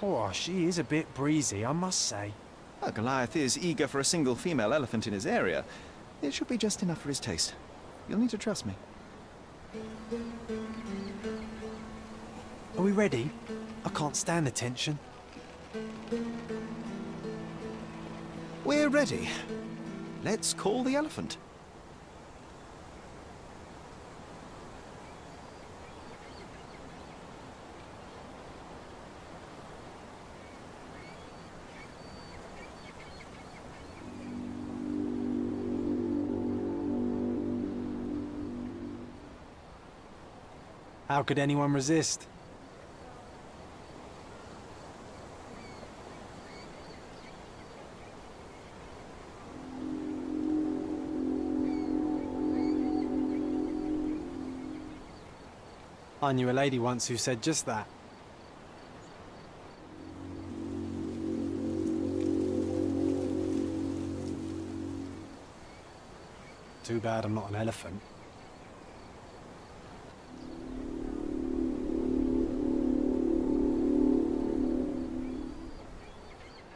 Oh, she is a bit breezy, I must say. Well, Goliath is eager for a single female elephant in his area. It should be just enough for his taste. You'll need to trust me. Are we ready? I can't stand the tension. We're ready. Let's call the elephant. How could anyone resist? I knew a lady once who said just that. Too bad I'm not an elephant.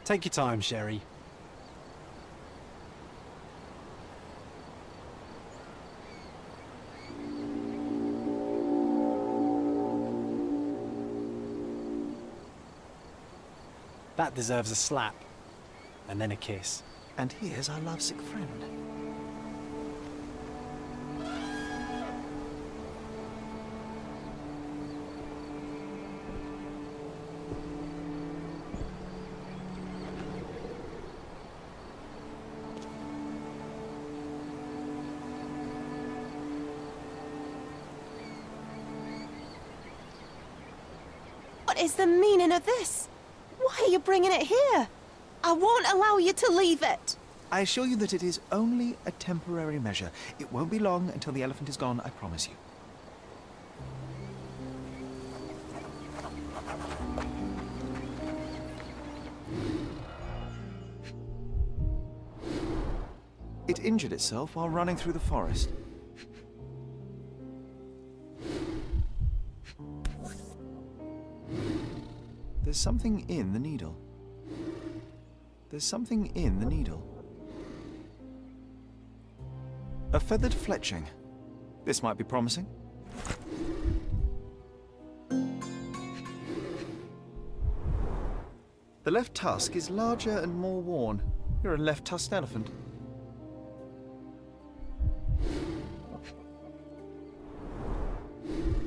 Take your time, Sherry. That deserves a slap. And then a kiss. And here's our lovesick friend. What is the meaning of this? Why are you bringing it here? I won't allow you to leave it. I assure you that it is only a temporary measure. It won't be long until the elephant is gone, I promise you. It injured itself while running through the forest. There's something in the needle. There's something in the needle. A feathered fletching. This might be promising. The left tusk is larger and more worn. You're a left-tusked elephant.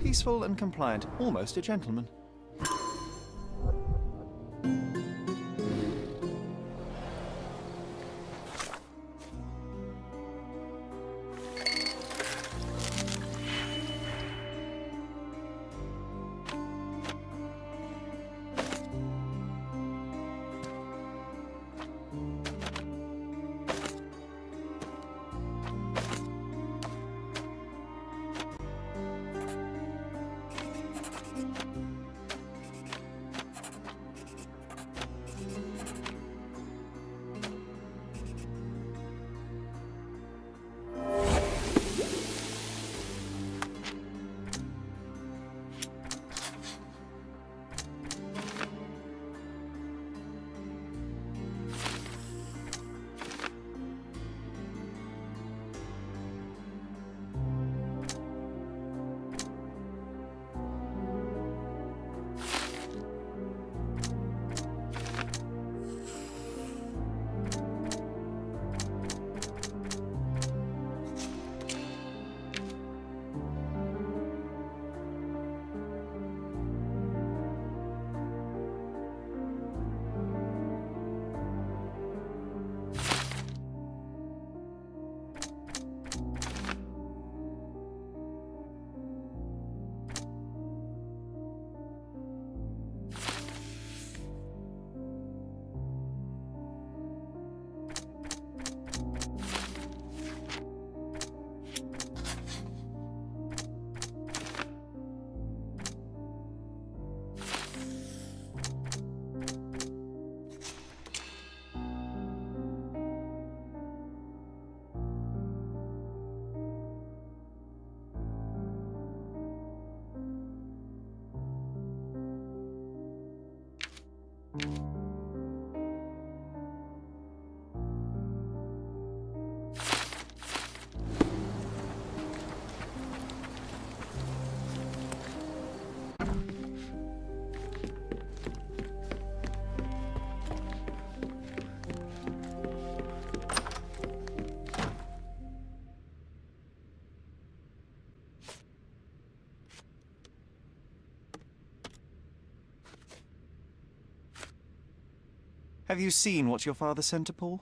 Peaceful and compliant, almost a gentleman. Have you seen what your father sent to Paul?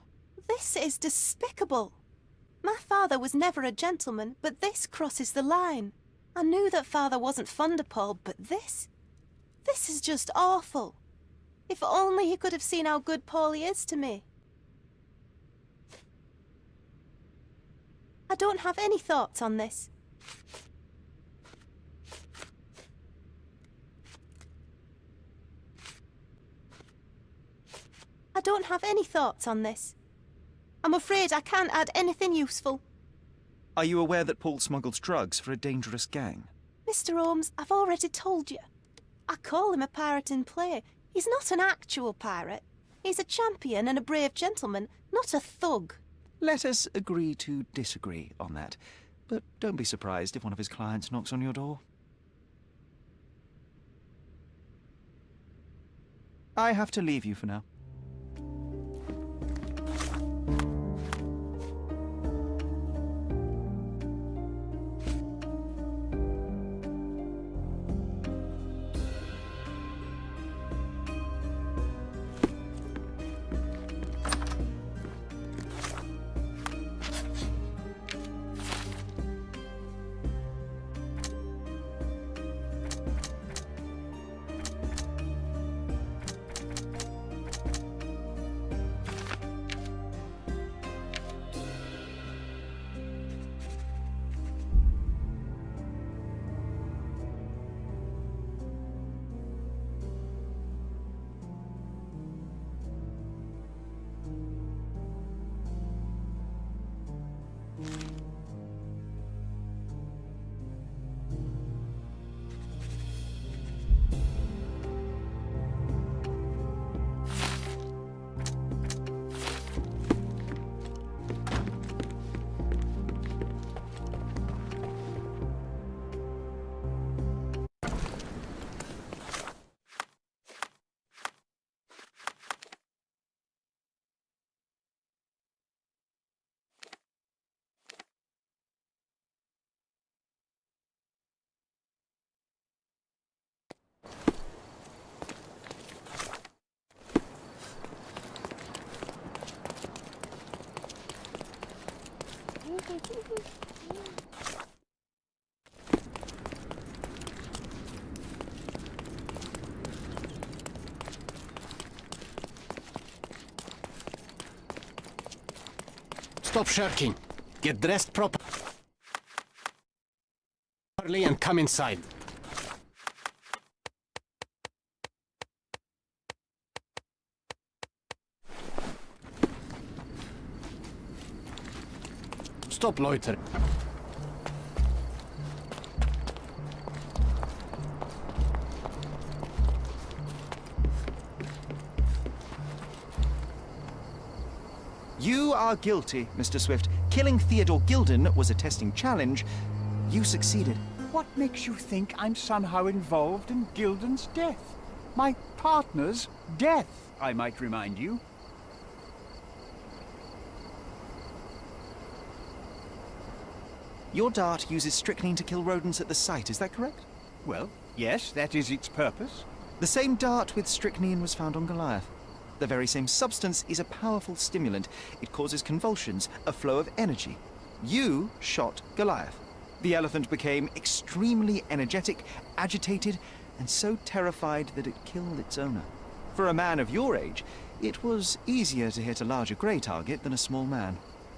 This is despicable. My father was never a gentleman, but this crosses the line. I knew that father wasn't fond of Paul, but this is just awful. If only he could have seen how good Paulie is to me. I don't have any thoughts on this. I don't have any thoughts on this. I'm afraid I can't add anything useful. Are you aware that Paul smuggles drugs for a dangerous gang? Mr. Holmes, I've already told you. I call him a pirate in play. He's not an actual pirate. He's a champion and a brave gentleman, not a thug. Let us agree to disagree on that. But don't be surprised if one of his clients knocks on your door. I have to leave you for now. Stop shirking. Get dressed properly and come inside. Stop loitering. You are guilty, Mr. Swift. Killing Theodore Gilden was a testing challenge. You succeeded. What makes you think I'm somehow involved in Gilden's death? My partner's death, I might remind you. Your dart uses strychnine to kill rodents at the site, is that correct? Well, yes, that is its purpose. The same dart with strychnine was found on Goliath. The very same substance is a powerful stimulant. It causes convulsions, a flow of energy. You shot Goliath. The elephant became extremely energetic, agitated, and so terrified that it killed its owner. For a man of your age, it was easier to hit a larger grey target than a small man.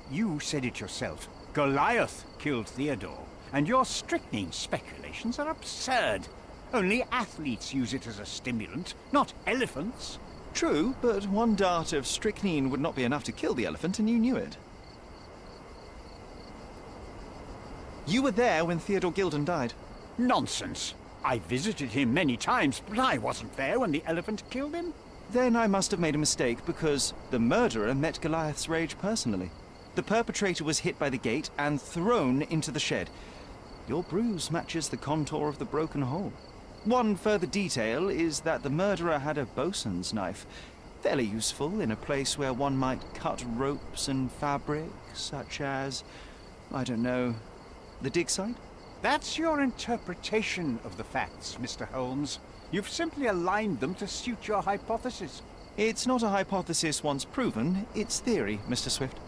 You said it yourself. Goliath killed Theodore, and your strychnine speculations are absurd. Only athletes use it as a stimulant, not elephants. True, but one dart of strychnine would not be enough to kill the elephant, and you knew it. You were there when Theodore Gilden died. Nonsense. I visited him many times, but I wasn't there when the elephant killed him. Then I must have made a mistake, because the murderer met Goliath's rage personally. The perpetrator was hit by the gate and thrown into the shed. Your bruise matches the contour of the broken hole. One further detail is that the murderer had a bosun's knife, fairly useful in a place where one might cut ropes and fabric, such as, I don't know, the dig site? That's your interpretation of the facts, Mr. Holmes. You've simply aligned them to suit your hypothesis. It's not a hypothesis once proven, it's theory, Mr. Swift.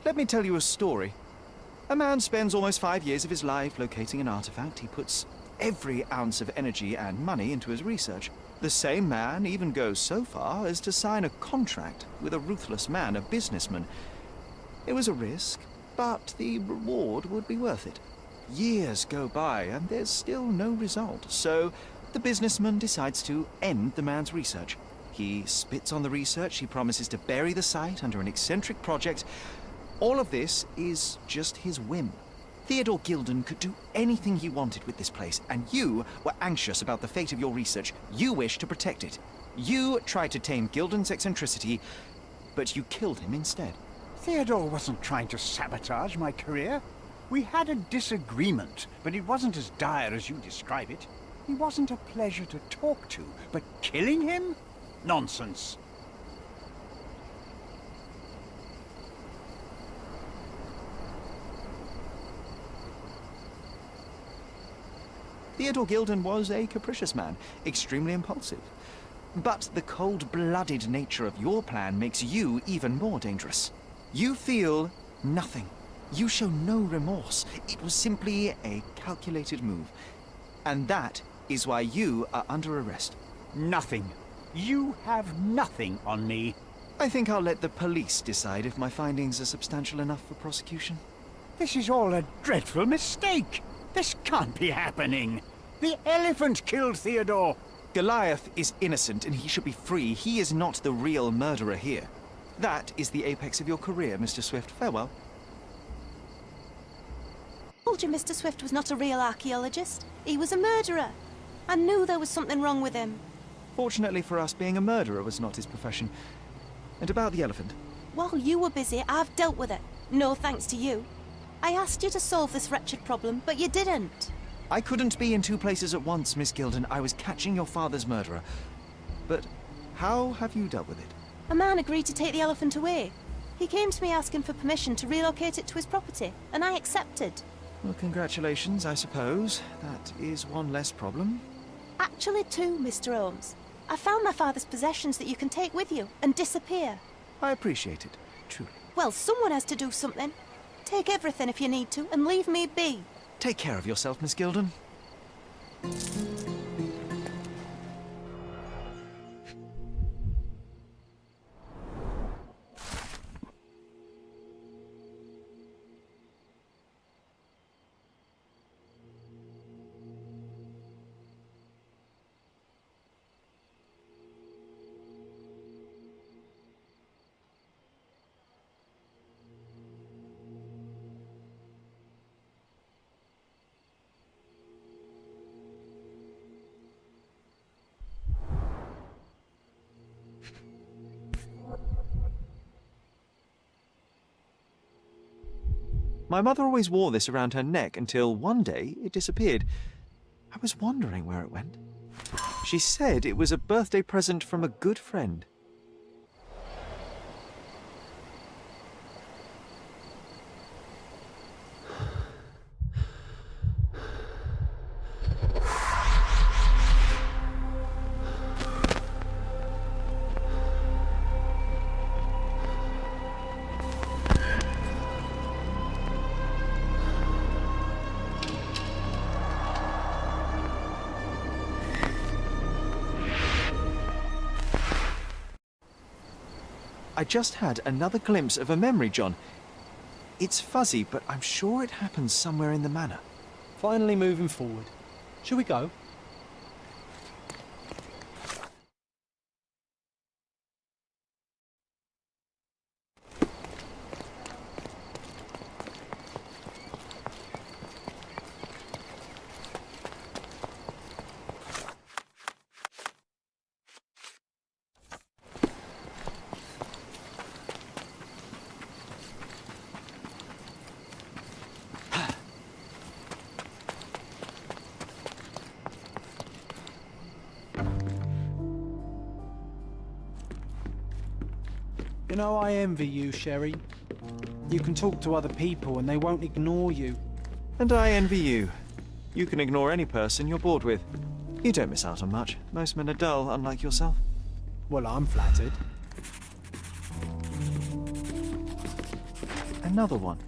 Let me tell you a story. A man spends almost 5 years of his life locating an artifact. He puts every ounce of energy and money into his research. The same man even goes so far as to sign a contract with a ruthless man, a businessman. It was a risk, but the reward would be worth it. Years go by and there's still no result, so the businessman decides to end the man's research. He spits on the research, he promises to bury the site under an eccentric project. All of this is just his whim. Theodore Gilden could do anything he wanted with this place, and you were anxious about the fate of your research. You wished to protect it. You tried to tame Gilden's eccentricity, but you killed him instead. Theodore wasn't trying to sabotage my career. We had a disagreement, but it wasn't as dire as you describe it. He wasn't a pleasure to talk to, but killing him? Nonsense. Theodore Gilden was a capricious man, extremely impulsive. But the cold-blooded nature of your plan makes you even more dangerous. You feel nothing. You show no remorse. It was simply a calculated move. And that is why you are under arrest. Nothing. You have nothing on me. I think I'll let the police decide if my findings are substantial enough for prosecution. This is all a dreadful mistake. This can't be happening. The elephant killed Theodore. Goliath is innocent and he should be free. He is not the real murderer here. That is the apex of your career, Mr. Swift. Farewell. I told you Mr. Swift was not a real archaeologist. He was a murderer. I knew there was something wrong with him. Fortunately for us, being a murderer was not his profession. And about the elephant? While you were busy, I've dealt with it. No thanks to you. I asked you to solve this wretched problem, but you didn't. I couldn't be in two places at once, Miss Gilden. I was catching your father's murderer. But how have you dealt with it? A man agreed to take the elephant away. He came to me asking for permission to relocate it to his property, and I accepted. Well, congratulations, I suppose. That is one less problem. Actually, two, Mr. Holmes. I found my father's possessions that you can take with you and disappear. I appreciate it, truly. Well, someone has to do something. Take everything if you need to, and leave me be. Take care of yourself, Miss Gilden. My mother always wore this around her neck until one day it disappeared. I was wondering where it went. She said it was a birthday present from a good friend. I just had another glimpse of a memory, John. It's fuzzy, but I'm sure it happens somewhere in the manor. Finally moving forward. Shall we go? You know, I envy you, Sherry. You can talk to other people and they won't ignore you. And I envy you. You can ignore any person you're bored with. You don't miss out on much. Most men are dull, unlike yourself. Well, I'm flattered. Another one.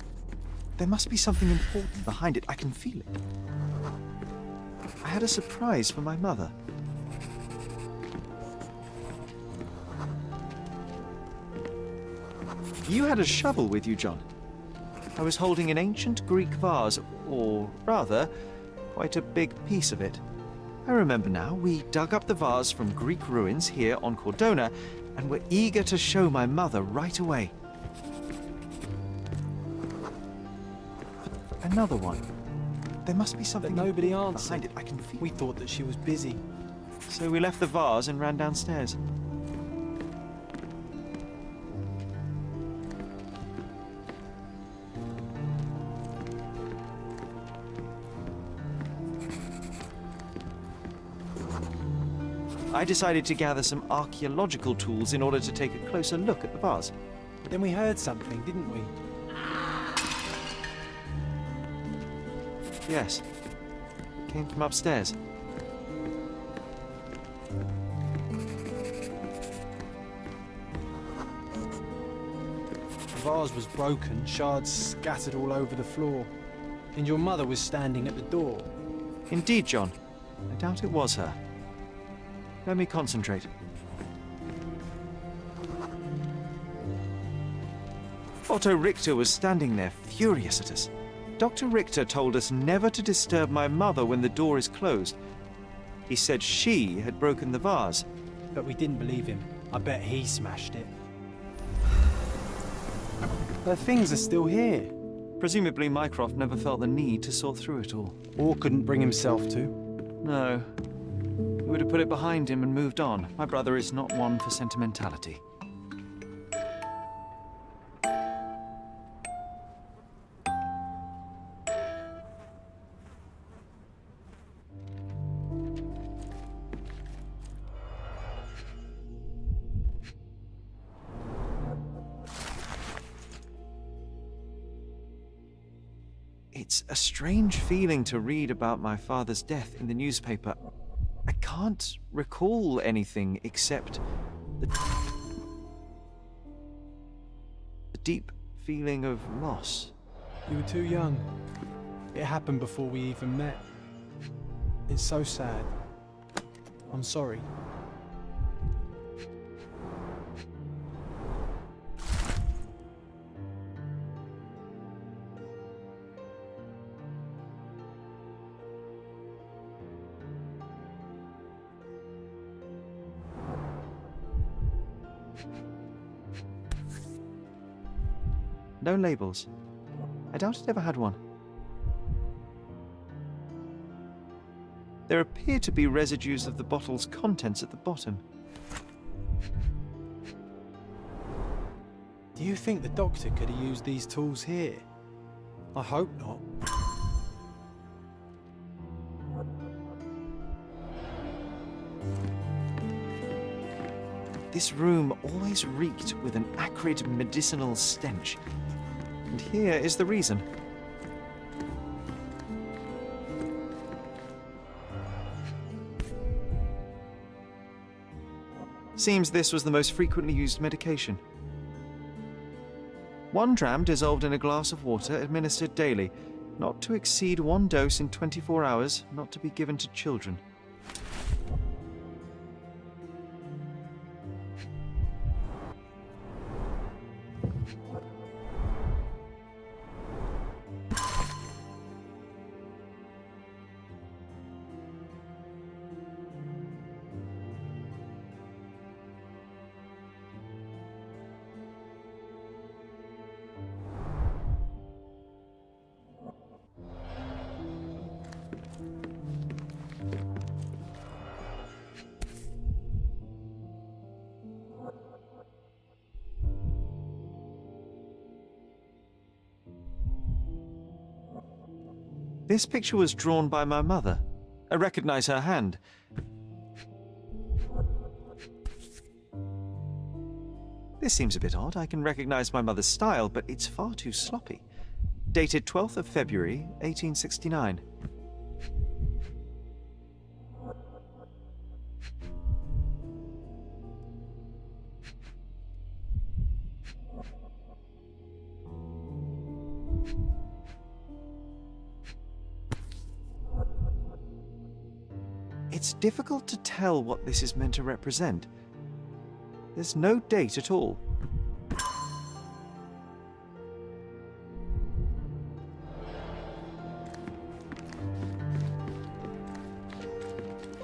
There must be something important behind it. I can feel it. I had a surprise for my mother. You had a shovel with you, John. I was holding an ancient Greek vase, or rather, quite a big piece of it. I remember now, we dug up the vase from Greek ruins here on Cordona, and were eager to show my mother right away. Another one. There must be something But nobody answered. behind it. I can feel. We thought that she was busy. So we left the vase and ran downstairs. I decided to gather some archaeological tools in order to take a closer look at the vase. Then we heard something, didn't we? Yes. It came from upstairs. The vase was broken, shards scattered all over the floor. And your mother was standing at the door. Indeed, John. I doubt it was her. Let me concentrate. Otto Richter was standing there, furious at us. Dr. Richter told us never to disturb my mother when the door is closed. He said she had broken the vase. But we didn't believe him. I bet he smashed it. Her things are still here. Presumably Mycroft never felt the need to sort through it all. Or couldn't bring himself to. No. He would have put it behind him and moved on. My brother is not one for sentimentality. It's a strange feeling to read about my father's death in the newspaper. I can't recall anything except the deep feeling of loss. You were too young. It happened before we even met. It's so sad. I'm sorry. No labels. I doubt it ever had one. There appear to be residues of the bottle's contents at the bottom. Do you think the doctor could have used these tools here? I hope not. This room always reeked with an acrid medicinal stench. And here is the reason. Seems this was the most frequently used medication. 1 dram dissolved in a glass of water administered daily, not to exceed 1 dose in 24 hours, not to be given to children. This picture was drawn by my mother. I recognize her hand. This seems a bit odd. I can recognize my mother's style, but it's far too sloppy. Dated 12th of February, 1869. It's difficult to tell what this is meant to represent. There's no date at all.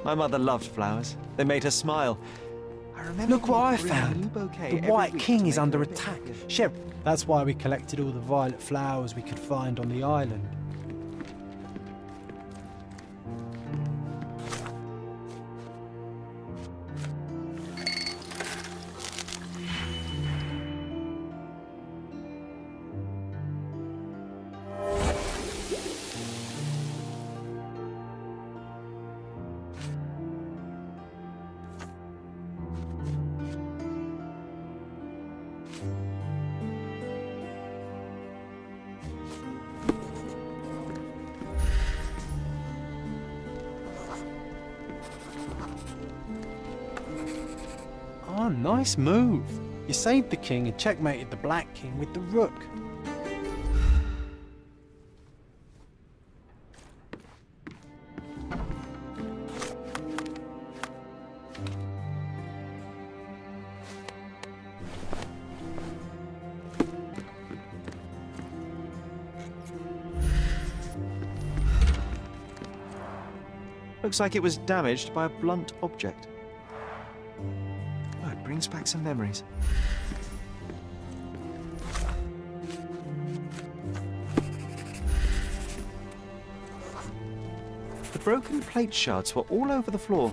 My mother loved flowers. They made her smile. I remember. Look what I bringing a new found. bouquet The every White week King to is make under her a bit attack. happier. Sheriff, that's why we collected all the violet flowers we could find on the island. Oh, nice move. You saved the king and checkmated the Black King with the rook. Looks like it was damaged by a blunt object. Oh, it brings back some memories. The broken plate shards were all over the floor.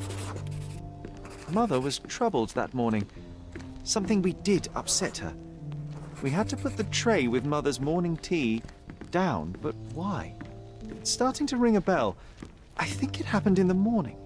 Mother was troubled that morning. Something we did upset her. We had to put the tray with Mother's morning tea down, but why? It's starting to ring a bell. I think it happened in the morning.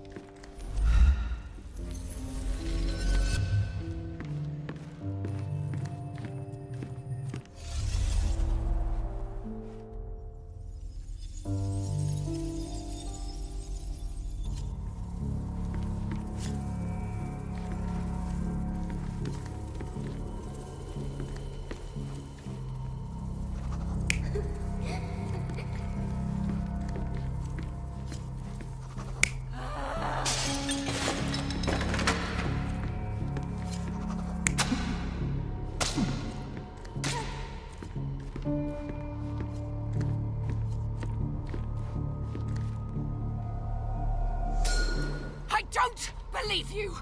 I don't believe you!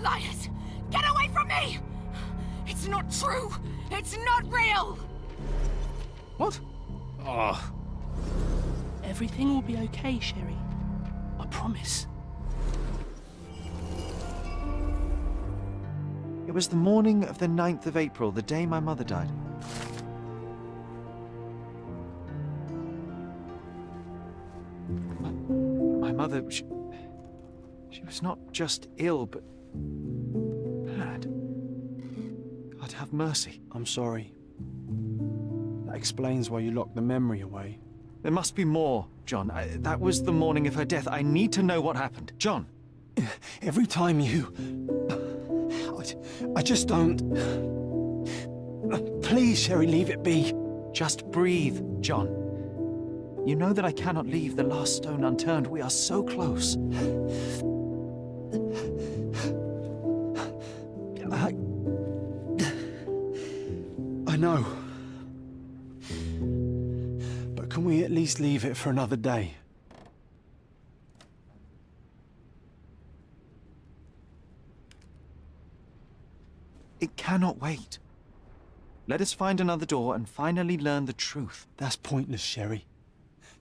Liars! Get away from me! It's not true! It's not real! What? Oh. Everything will be okay, Sherry. I promise. It was the morning of the 9th of April, the day my mother died. mother, she was not just ill, but bad. God have mercy. I'm sorry. That explains why you locked the memory away. There must be more, John. That was the morning of her death. I need to know what happened. John! Every time you... I just don't... Please, Sherry, leave it be. Just breathe, John. You know that I cannot leave the last stone unturned. We are so close. I know. But can we at least leave it for another day? It cannot wait. Let us find another door and finally learn the truth. That's pointless, Sherry.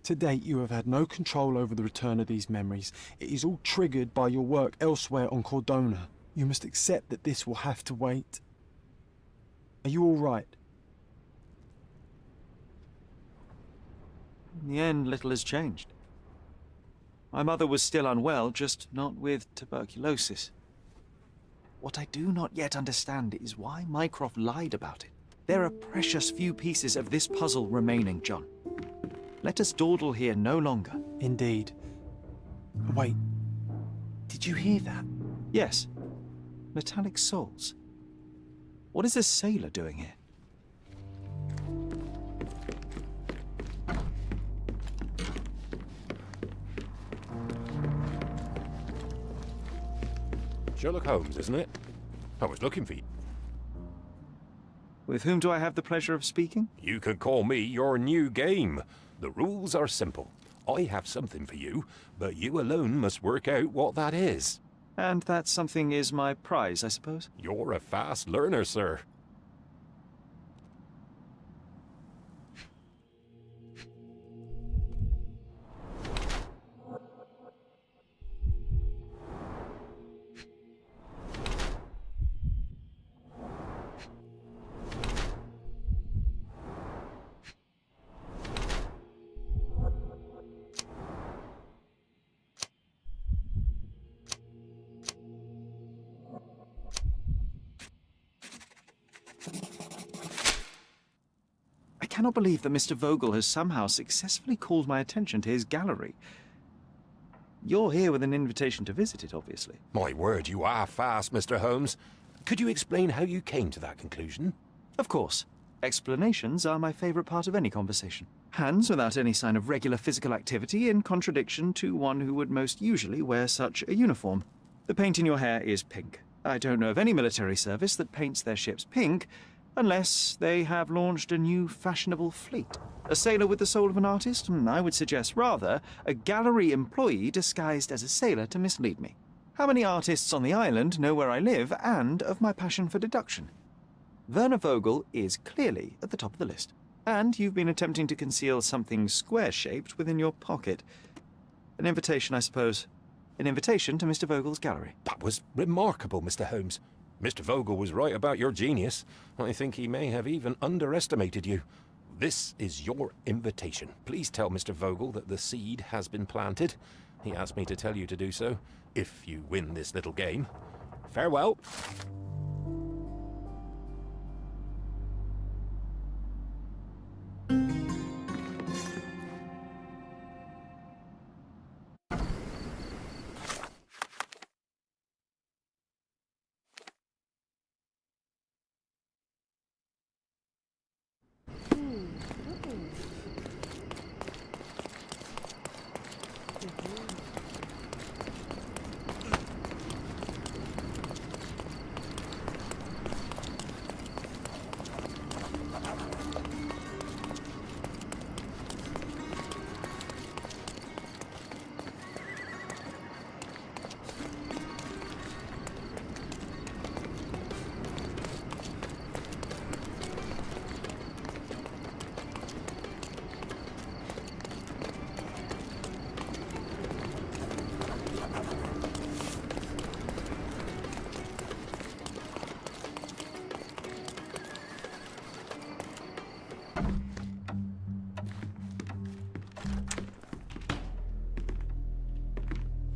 To date, you have had no control over the return of these memories. It is all triggered by your work elsewhere on Cordona. You must accept that this will have to wait. Are you all right? In the end, little has changed. My mother was still unwell, just not with tuberculosis. What I do not yet understand is why Mycroft lied about it. There are precious few pieces of this puzzle remaining, John. Let us dawdle here no longer. Indeed. Wait, did you hear that? Yes. Metallic souls. What is this sailor doing here? Sherlock Holmes, isn't it? I was looking for you. With whom do I have the pleasure of speaking? You can call me your new game. The rules are simple. I have something for you, but you alone must work out what that is. And that something is my prize, I suppose? You're a fast learner, sir. I cannot believe that Mr. Vogel has somehow successfully called my attention to his gallery. You're here with an invitation to visit it, obviously. My word, you are fast, Mr. Holmes. Could you explain how you came to that conclusion? Of course. Explanations are my favorite part of any conversation. Hands without any sign of regular physical activity, in contradiction to one who would most usually wear such a uniform. The paint in your hair is pink. I don't know of any military service that paints their ships pink, unless they have launched a new fashionable fleet. A sailor with the soul of an artist? I would suggest rather a gallery employee disguised as a sailor to mislead me. How many artists on the island know where I live and of my passion for deduction? Werner Vogel is clearly at the top of the list. And you've been attempting to conceal something square-shaped within your pocket. An invitation, I suppose. An invitation to Mr. Vogel's gallery. That was remarkable, Mr. Holmes. Mr. Vogel was right about your genius. I think he may have even underestimated you. This is your invitation. Please tell Mr. Vogel that the seed has been planted. He asked me to tell you to do so, if you win this little game. Farewell.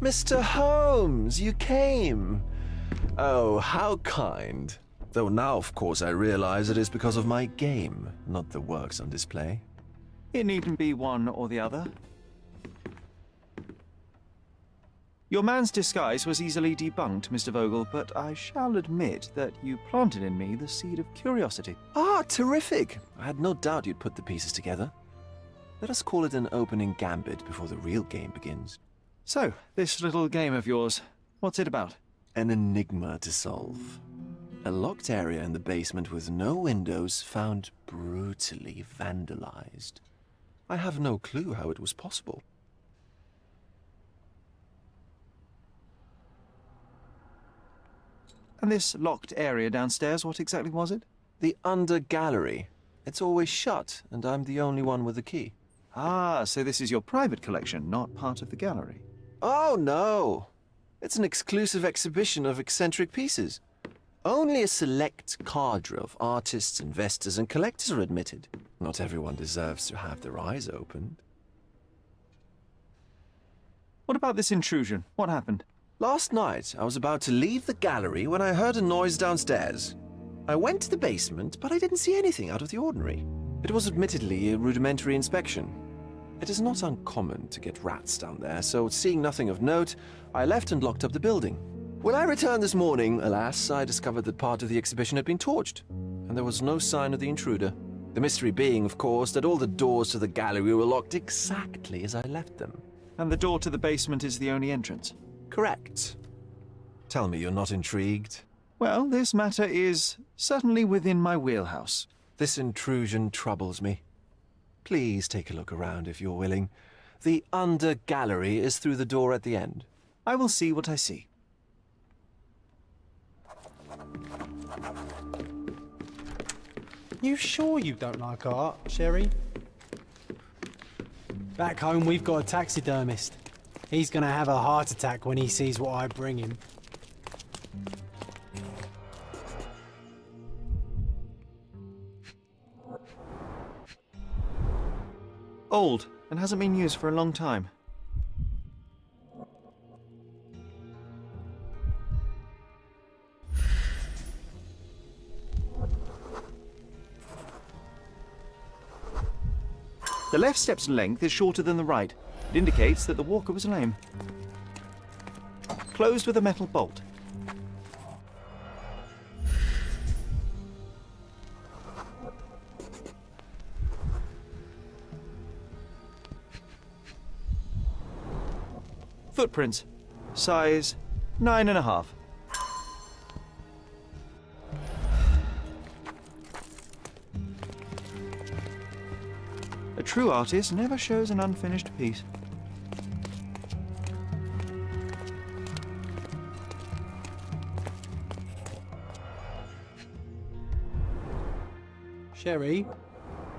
Mr. Holmes, you came. Oh, how kind. Though now, of course, I realize it is because of my game, not the works on display. It needn't be one or the other. Your man's disguise was easily debunked, Mr. Vogel, but I shall admit that you planted in me the seed of curiosity. Ah, terrific! I had no doubt you'd put the pieces together. Let us call it an opening gambit before the real game begins. So, this little game of yours, what's it about? An enigma to solve. A locked area in the basement with no windows found brutally vandalized. I have no clue how it was possible. And this locked area downstairs, what exactly was it? The under gallery. It's always shut, and I'm the only one with the key. Ah, so this is your private collection, not part of the gallery. Oh, no. It's an exclusive exhibition of eccentric pieces. Only a select cadre of artists, investors, and collectors are admitted. Not everyone deserves to have their eyes opened. What about this intrusion? What happened? Last night, I was about to leave the gallery when I heard a noise downstairs. I went to the basement, but I didn't see anything out of the ordinary. It was admittedly a rudimentary inspection. It is not uncommon to get rats down there, so seeing nothing of note, I left and locked up the building. When I returned this morning, alas, I discovered that part of the exhibition had been torched, and there was no sign of the intruder. The mystery being, of course, that all the doors to the gallery were locked exactly as I left them. And the door to the basement is the only entrance? Correct. Tell me you're not intrigued. Well, this matter is certainly within my wheelhouse. This intrusion troubles me. Please take a look around if you're willing. The under gallery is through the door at the end. I will see what I see. You sure you don't like art, Sherry? Back home, we've got a taxidermist. He's gonna have a heart attack when he sees what I bring him. Old, and hasn't been used for a long time. The left step's length is shorter than the right. It indicates that the walker was lame. Closed with a metal bolt. Footprints. Size 9.5. A true artist never shows an unfinished piece. Sherry,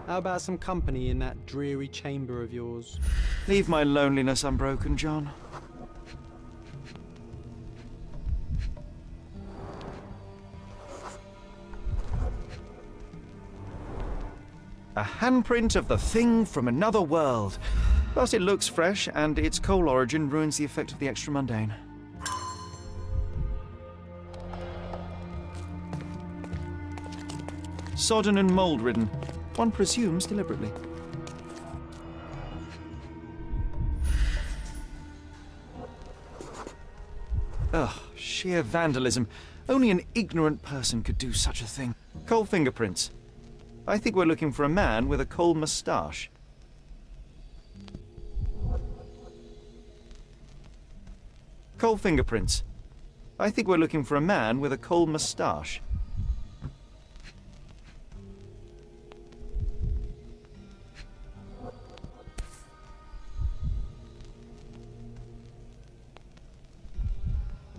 how about some company in that dreary chamber of yours? Leave my loneliness unbroken, John. A handprint of the thing from another world. But it looks fresh, and its coal origin ruins the effect of the extra mundane. Sodden and mold-ridden. One presumes deliberately. Ugh, sheer vandalism. Only an ignorant person could do such a thing. Coal fingerprints. I think we're looking for a man with a coal moustache. Coal fingerprints. I think we're looking for a man with a coal moustache.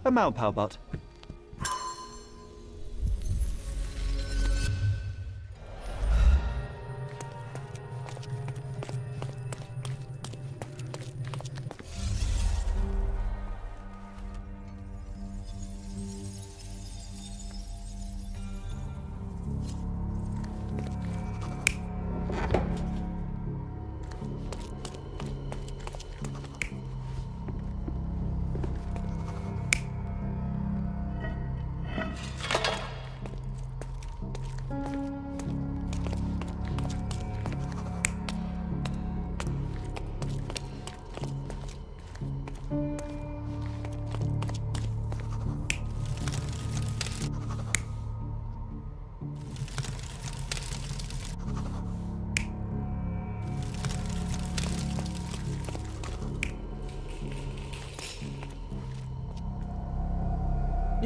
A Malpowbot.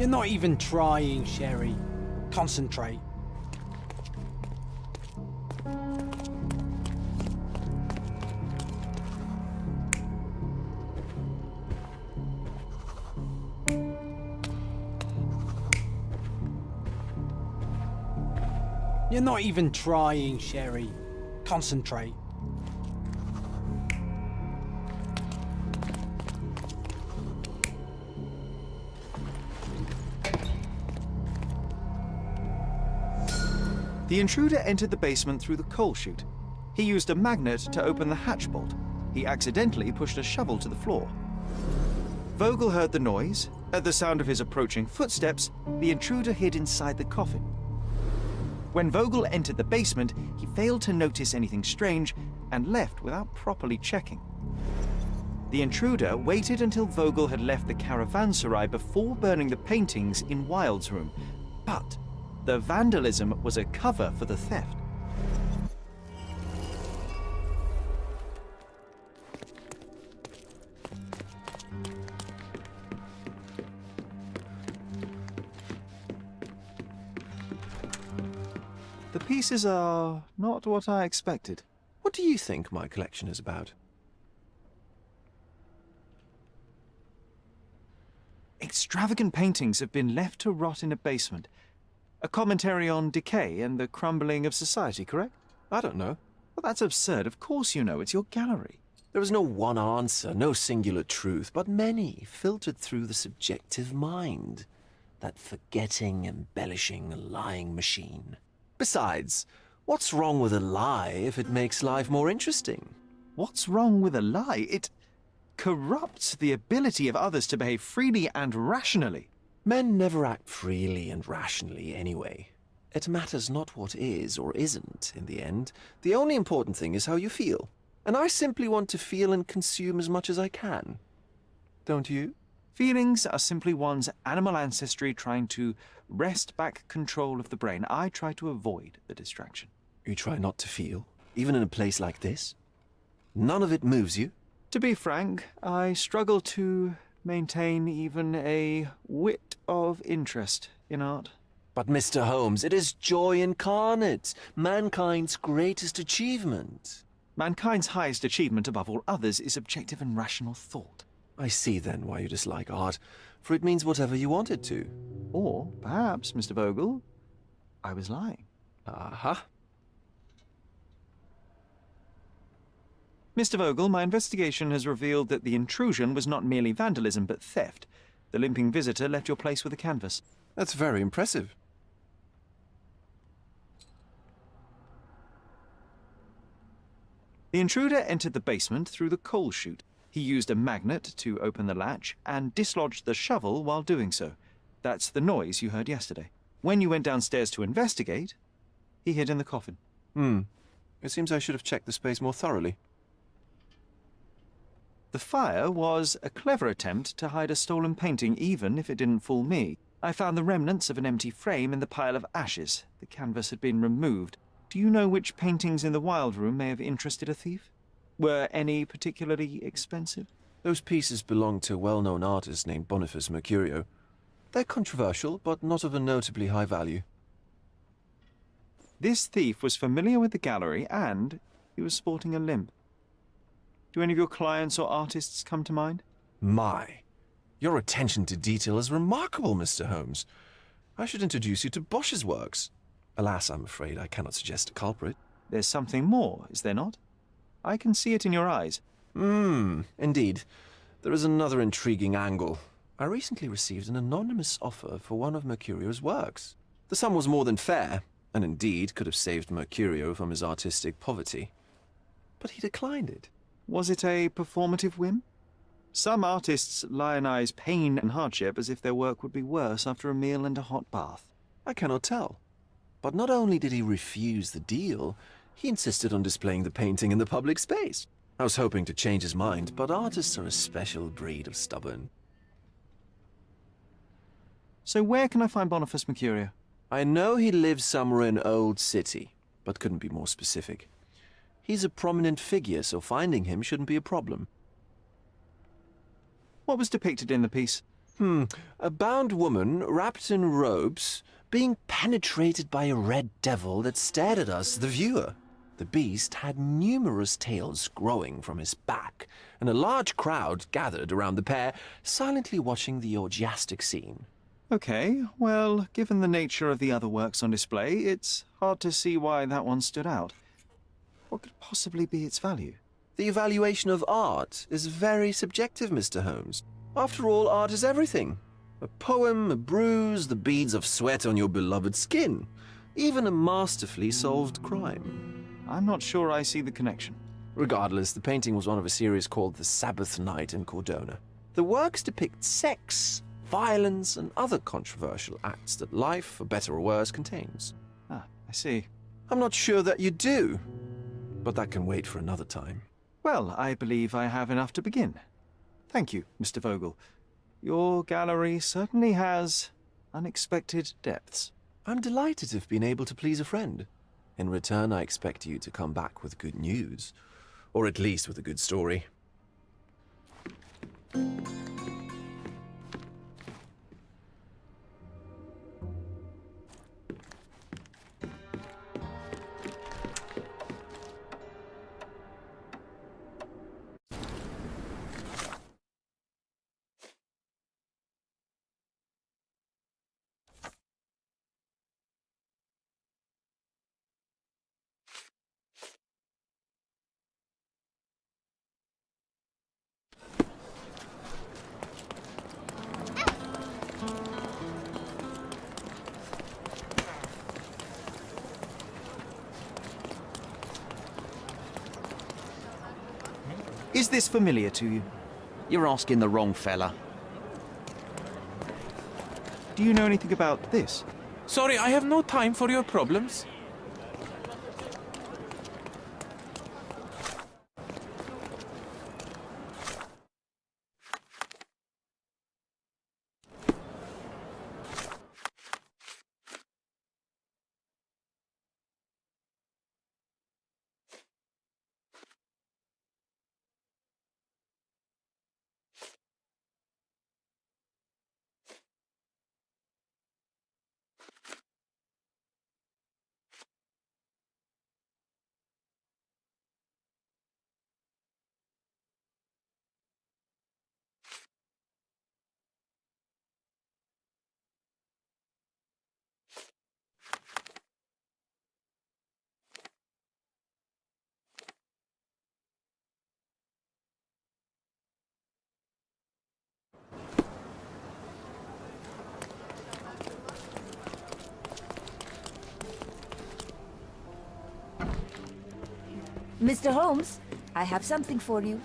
You're not even trying, Sherry. Concentrate. You're not even trying, Sherry. Concentrate. The intruder entered the basement through the coal chute. He used a magnet to open the hatch bolt. He accidentally pushed a shovel to the floor. Vogel heard the noise. At the sound of his approaching footsteps, the intruder hid inside the coffin. When Vogel entered the basement, he failed to notice anything strange and left without properly checking. The intruder waited until Vogel had left the caravanserai before burning the paintings in Wilde's room, but the vandalism was a cover for the theft. The pieces are not what I expected. What do you think my collection is about? Extravagant paintings have been left to rot in a basement. A commentary on decay and the crumbling of society, correct? I don't know. Well, that's absurd. Of course you know. It's your gallery. There is no one answer, no singular truth, but many filtered through the subjective mind. That forgetting, embellishing, lying machine. Besides, what's wrong with a lie if it makes life more interesting? What's wrong with a lie? It corrupts the ability of others to behave freely and rationally. Men never act freely and rationally anyway. It matters not what is or isn't in the end. The only important thing is how you feel. And I simply want to feel and consume as much as I can. Don't you? Feelings are simply one's animal ancestry trying to wrest back control of the brain. I try to avoid the distraction. You try not to feel, even in a place like this? None of it moves you? To be frank, I struggle to maintain even a whit of interest in art. But Mr. Holmes, it is joy incarnate, mankind's greatest achievement. Mankind's highest achievement above all others is objective and rational thought. I see then why you dislike art, for it means whatever you want it to. Or perhaps, Mr. Vogel, I was lying. Aha. Mr. Vogel, my investigation has revealed that the intrusion was not merely vandalism, but theft. The limping visitor left your place with a canvas. That's very impressive. The intruder entered the basement through the coal chute. He used a magnet to open the latch and dislodged the shovel while doing so. That's the noise you heard yesterday. When you went downstairs to investigate, he hid in the coffin. It seems I should have checked the space more thoroughly. The fire was a clever attempt to hide a stolen painting, even if it didn't fool me. I found the remnants of an empty frame in the pile of ashes. The canvas had been removed. Do you know which paintings in the Wild Room may have interested a thief? Were any particularly expensive? Those pieces belong to a well-known artist named Boniface Mercurio. They're controversial, but not of a notably high value. This thief was familiar with the gallery, and he was sporting a limp. Do any of your clients or artists come to mind? My, your attention to detail is remarkable, Mr. Holmes. I should introduce you to Bosch's works. Alas, I'm afraid I cannot suggest a culprit. There's something more, is there not? I can see it in your eyes. Indeed. There is another intriguing angle. I recently received an anonymous offer for one of Mercurio's works. The sum was more than fair, and indeed could have saved Mercurio from his artistic poverty. But he declined it. Was it a performative whim? Some artists lionize pain and hardship as if their work would be worse after a meal and a hot bath. I cannot tell. But not only did he refuse the deal, he insisted on displaying the painting in the public space. I was hoping to change his mind, but artists are a special breed of stubborn. So where can I find Boniface Mercurio? I know he lives somewhere in Old City, but couldn't be more specific. He's a prominent figure, so finding him shouldn't be a problem. What was depicted in the piece? A bound woman wrapped in robes being penetrated by a red devil that stared at us, the viewer. The beast had numerous tails growing from his back, and a large crowd gathered around the pair, silently watching the orgiastic scene. Okay, well, given the nature of the other works on display, it's hard to see why that one stood out. What could possibly be its value? The evaluation of art is very subjective, Mr. Holmes. After all, art is everything. A poem, a bruise, the beads of sweat on your beloved skin. Even a masterfully solved crime. I'm not sure I see the connection. Regardless, the painting was one of a series called The Sabbath Night in Cordona. The works depict sex, violence, and other controversial acts that life, for better or worse, contains. Ah, I see. I'm not sure that you do, but that can wait for another time. Well, I believe I have enough to begin. Thank you, Mr. Vogel. Your gallery certainly has unexpected depths. I'm delighted to have been able to please a friend. In return, I expect you to come back with good news. Or at least with a good story. Is this familiar to you? You're asking the wrong fella. Do you know anything about this? Sorry, I have no time for your problems. Mr. Holmes, I have something for you.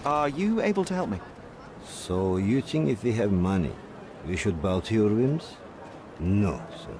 Are you able to help me? So you think if we have money, we should bow to your whims? No, sir.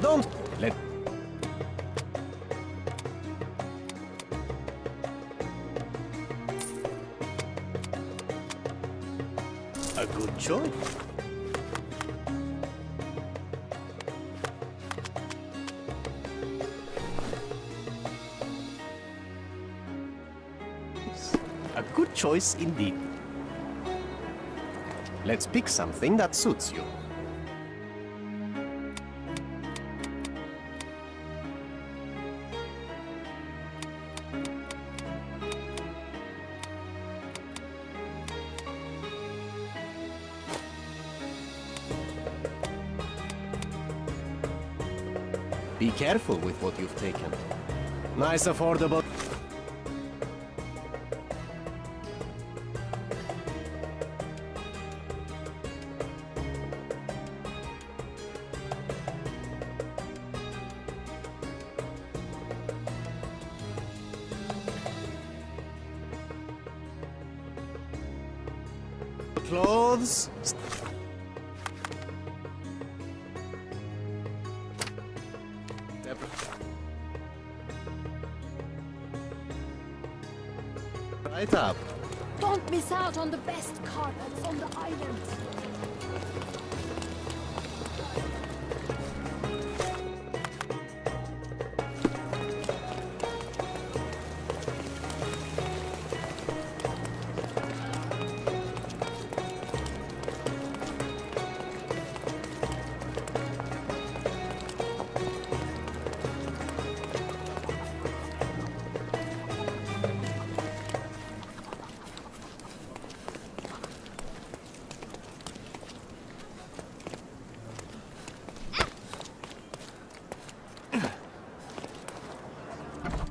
Don't let... good choice. A good choice indeed. Let's pick something that suits you. Be careful with what you've taken. Nice affordable. Clothes. Right up. Don't miss out on the best carpets on the island.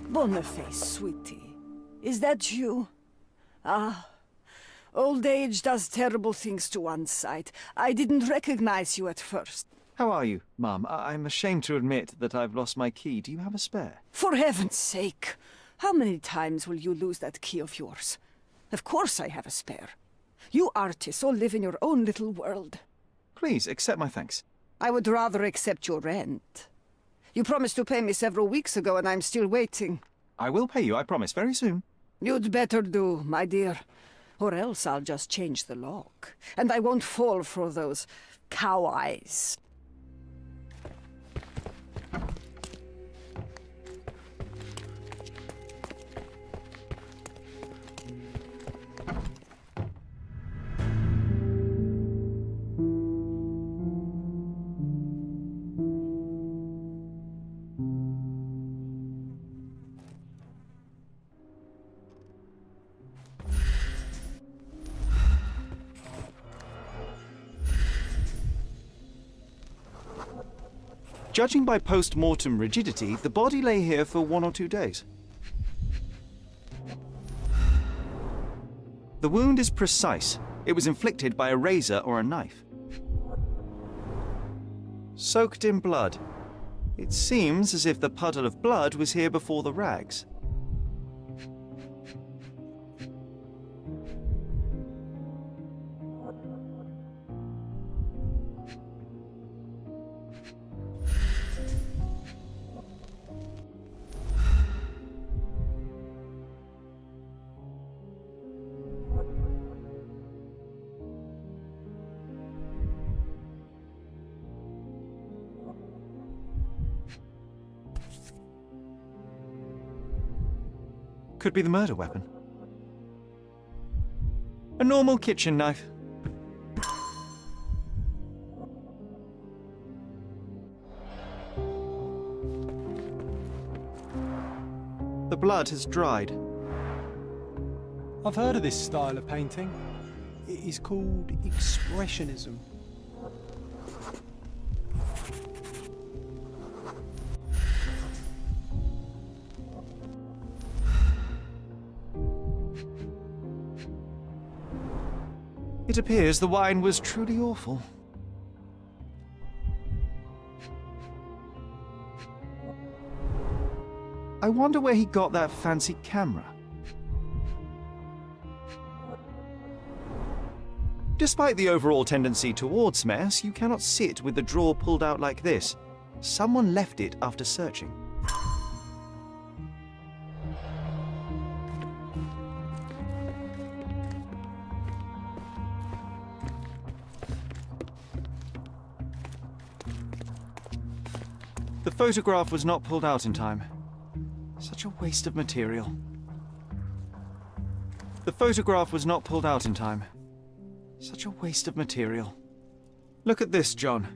Boniface, sweetie. Is that you? Ah, old age does terrible things to one's sight. I didn't recognize you at first. How are you, Mum? I'm ashamed to admit that I've lost my key. Do you have a spare? For heaven's sake! How many times will you lose that key of yours? Of course I have a spare. You artists all live in your own little world. Please, accept my thanks. I would rather accept your rent. You promised to pay me several weeks ago, and I'm still waiting. I will pay you, I promise, very soon. You'd better do, my dear. Or else I'll just change the lock. And I won't fall for those cow eyes. Judging by post-mortem rigidity, the body lay here for 1 or 2 days. The wound is precise. It was inflicted by a razor or a knife. Soaked in blood. It seems as if the puddle of blood was here before the rags. Could be the murder weapon. A normal kitchen knife. The blood has dried. I've heard of this style of painting. It is called Expressionism. It appears the wine was truly awful. I wonder where he got that fancy camera. Despite the overall tendency towards mess, you cannot sit with the drawer pulled out like this. Someone left it after searching. photograph was not pulled out in time. Such a waste of material. The photograph was not pulled out in time. Such a waste of material. Look at this, John.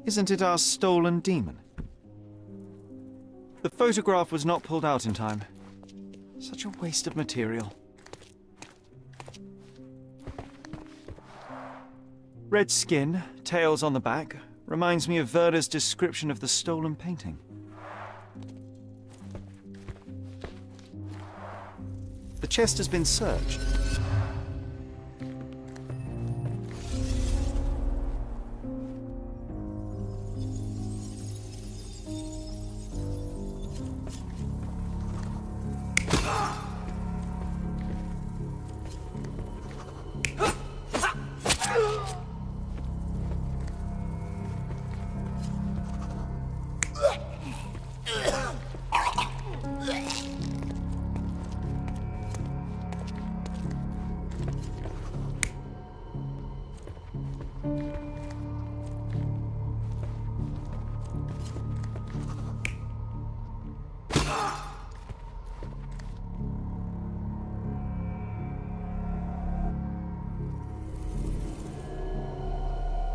Isn't it our stolen demon? The photograph was not pulled out in time. Such a waste of material. Red skin, tails on the back, reminds me of Werder's description of the stolen painting. The chest has been searched.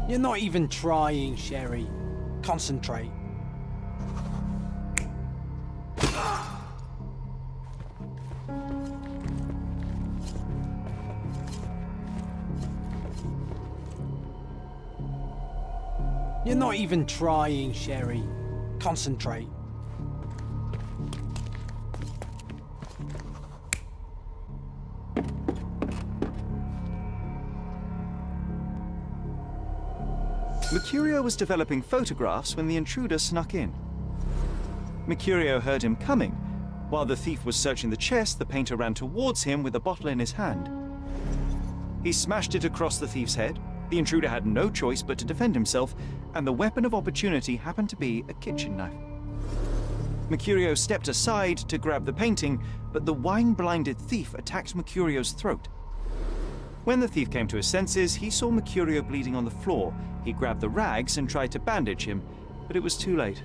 You're not even trying, Sherry. Concentrate. You're not even trying, Sherry. Concentrate. Mercurio was developing photographs when the intruder snuck in. Mercurio heard him coming. While the thief was searching the chest, the painter ran towards him with a bottle in his hand. He smashed it across the thief's head. The intruder had no choice but to defend himself, and the weapon of opportunity happened to be a kitchen knife. Mercurio stepped aside to grab the painting, but the wine-blinded thief attacked Mercurio's throat. When the thief came to his senses, he saw Mercurio bleeding on the floor. He grabbed the rags and tried to bandage him, but it was too late.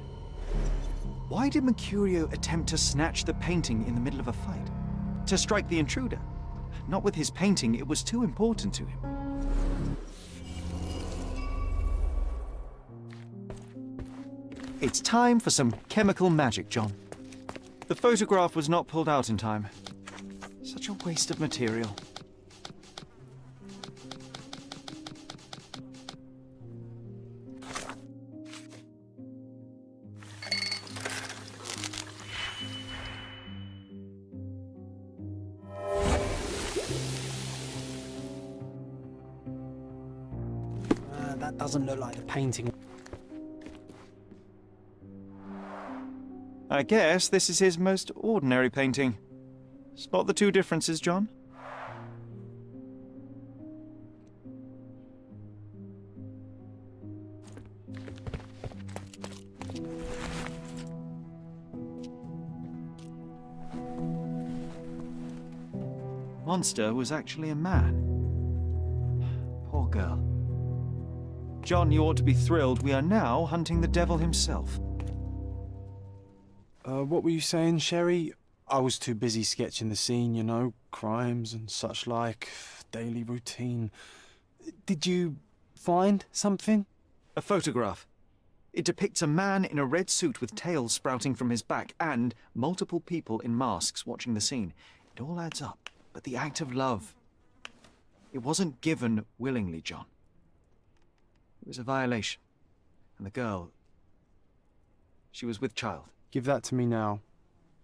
Why did Mercurio attempt to snatch the painting in the middle of a fight? To strike the intruder? Not with his painting, it was too important to him. It's time for some chemical magic, John. The photograph was not pulled out in time. Such a waste of material. That doesn't look like the painting. I guess this is his most ordinary painting. Spot the two differences, John? Monster was actually a man. Poor girl. John, you ought to be thrilled. We are now hunting the devil himself. What were you saying, Sherry? I was too busy sketching the scene, you know, crimes and such like, daily routine. Did you find something? A photograph. It depicts a man in a red suit with tails sprouting from his back and multiple people in masks watching the scene. It all adds up, but the act of love, it wasn't given willingly, John. It was a violation. And the girl, she was with child. Give that to me now.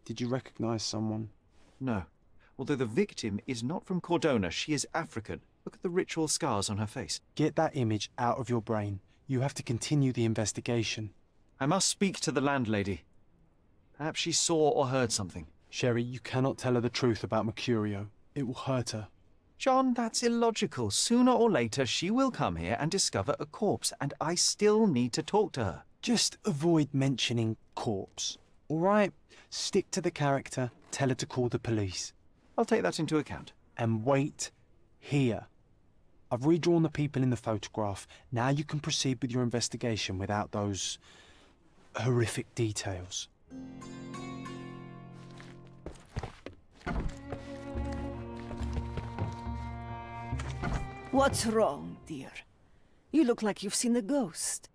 Did you recognize someone? No. Although the victim is not from Cordona, she is African. Look at the ritual scars on her face. Get that image out of your brain. You have to continue the investigation. I must speak to the landlady. Perhaps she saw or heard something. Sherry, you cannot tell her the truth about Mercurio. It will hurt her. John, that's illogical. Sooner or later, she will come here and discover a corpse, and I still need to talk to her. Just avoid mentioning corpse, all right? Stick to the character, tell her to call the police. I'll take that into account. And wait here. I've redrawn the people in the photograph. Now you can proceed with your investigation without those horrific details. What's wrong, dear? You look like you've seen a ghost.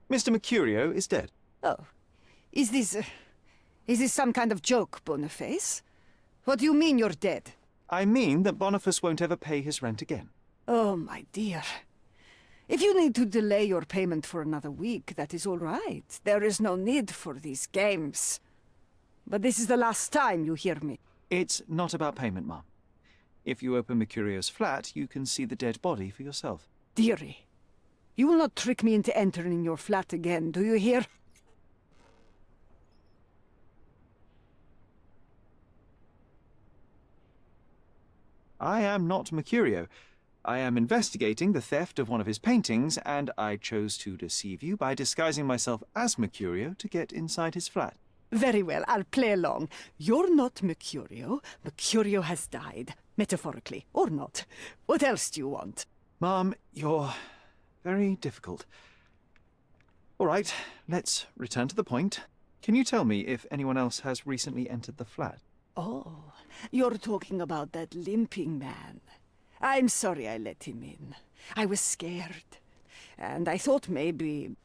Mr. Mercurio is dead. Oh. Is this some kind of joke, Boniface? What do you mean you're dead? I mean that Boniface won't ever pay his rent again. Oh, my dear. If you need to delay your payment for another week, that is all right. There is no need for these games. But this is the last time you hear me. It's not about payment, Mum. If you open Mercurio's flat, you can see the dead body for yourself. Dearie, you will not trick me into entering your flat again, do you hear? I am not Mercurio. I am investigating the theft of one of his paintings, and I chose to deceive you by disguising myself as Mercurio to get inside his flat. Very well, I'll play along. You're not Mercurio. Mercurio has died. Metaphorically, or not. What else do you want? Mom, you're very difficult. All right, let's return to the point. Can you tell me if anyone else has recently entered the flat? Oh, you're talking about that limping man. I'm sorry I let him in. I was scared. And I thought maybe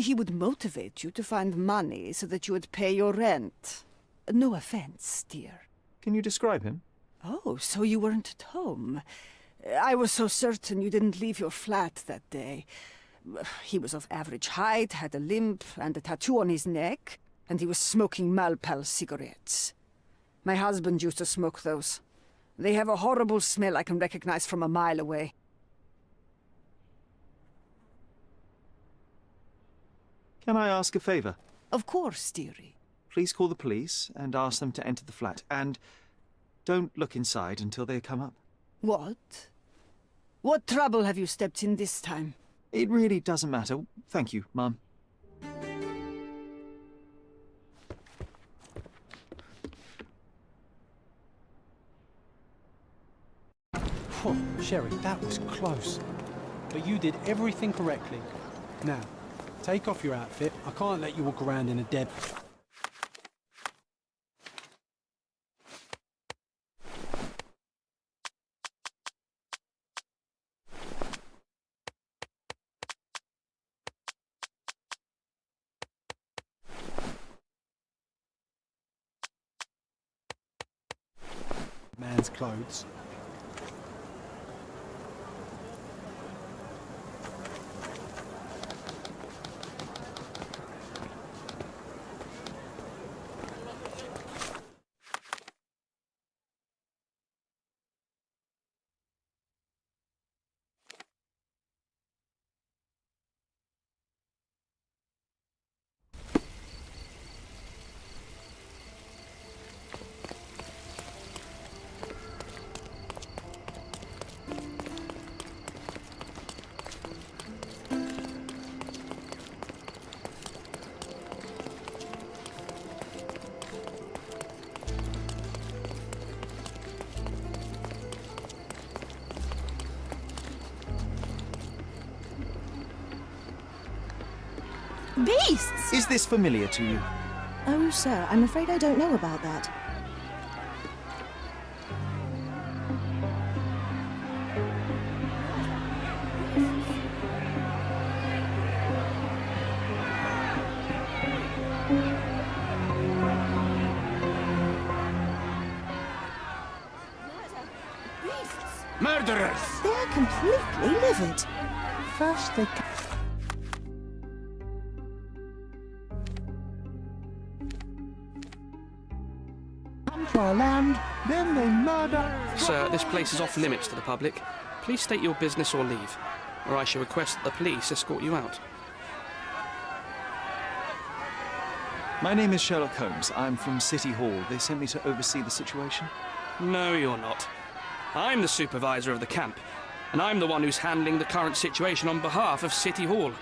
he would motivate you to find money so that you would pay your rent. No offense, dear. Can you describe him? Oh, so you weren't at home. I was so certain you didn't leave your flat that day. He was of average height, had a limp and a tattoo on his neck, and he was smoking Malpal cigarettes. My husband used to smoke those. They have a horrible smell I can recognize from a mile away. Can I ask a favor? Of course, dearie. Please call the police and ask them to enter the flat, and don't look inside until they come up. What? What trouble have you stepped in this time? It really doesn't matter. Thank you, Mum. Whew, Sherry, that was close. But you did everything correctly. Now, take off your outfit. I can't let you walk around in a dead... man's clothes. Beasts! Is this familiar to you? Oh, sir, I'm afraid I don't know about that. Murderers! They're completely livid. First they... Our land, then they murder... Sir, this place is off limits to the public. Please state your business or leave, or I shall request that the police escort you out. My name is Sherlock Holmes. I'm from City Hall. They sent me to oversee the situation. No, you're not. I'm the supervisor of the camp, and I'm the one who's handling the current situation on behalf of City Hall.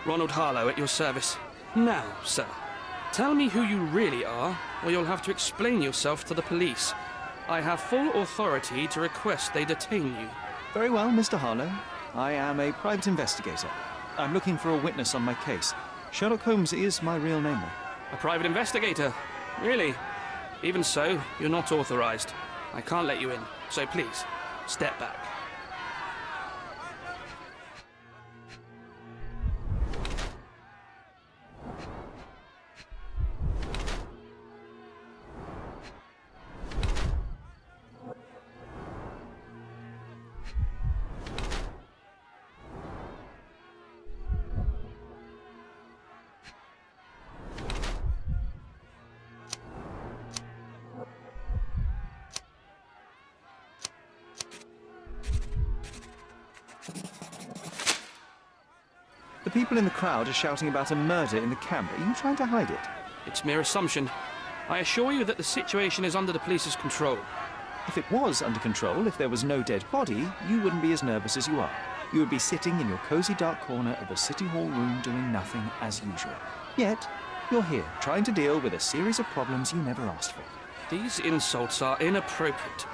Ronald Harlow at your service. Now, sir, tell me who you really are, or you'll have to explain yourself to the police. I have full authority to request they detain you. Very well, Mr. Harlow. I am a private investigator. I'm looking for a witness on my case. Sherlock Holmes is my real name, though. A private investigator? Really? Even so, you're not authorized. I can't let you in, so please, step back. The people in the crowd are shouting about a murder in the camp. Are you trying to hide it? It's mere assumption. I assure you that the situation is under the police's control. If it was under control, if there was no dead body, you wouldn't be as nervous as you are. You would be sitting in your cozy dark corner of a city hall room doing nothing as usual. Yet, you're here, trying to deal with a series of problems you never asked for. These insults are inappropriate.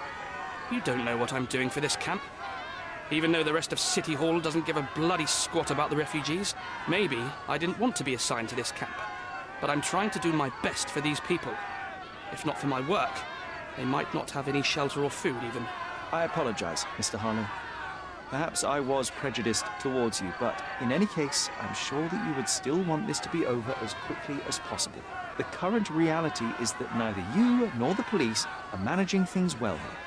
You don't know what I'm doing for this camp. Even though the rest of City Hall doesn't give a bloody squat about the refugees, maybe I didn't want to be assigned to this camp. But I'm trying to do my best for these people. If not for my work, they might not have any shelter or food even. I apologize, Mr. Harlow. Perhaps I was prejudiced towards you, but in any case, I'm sure that you would still want this to be over as quickly as possible. The current reality is that neither you nor the police are managing things well here.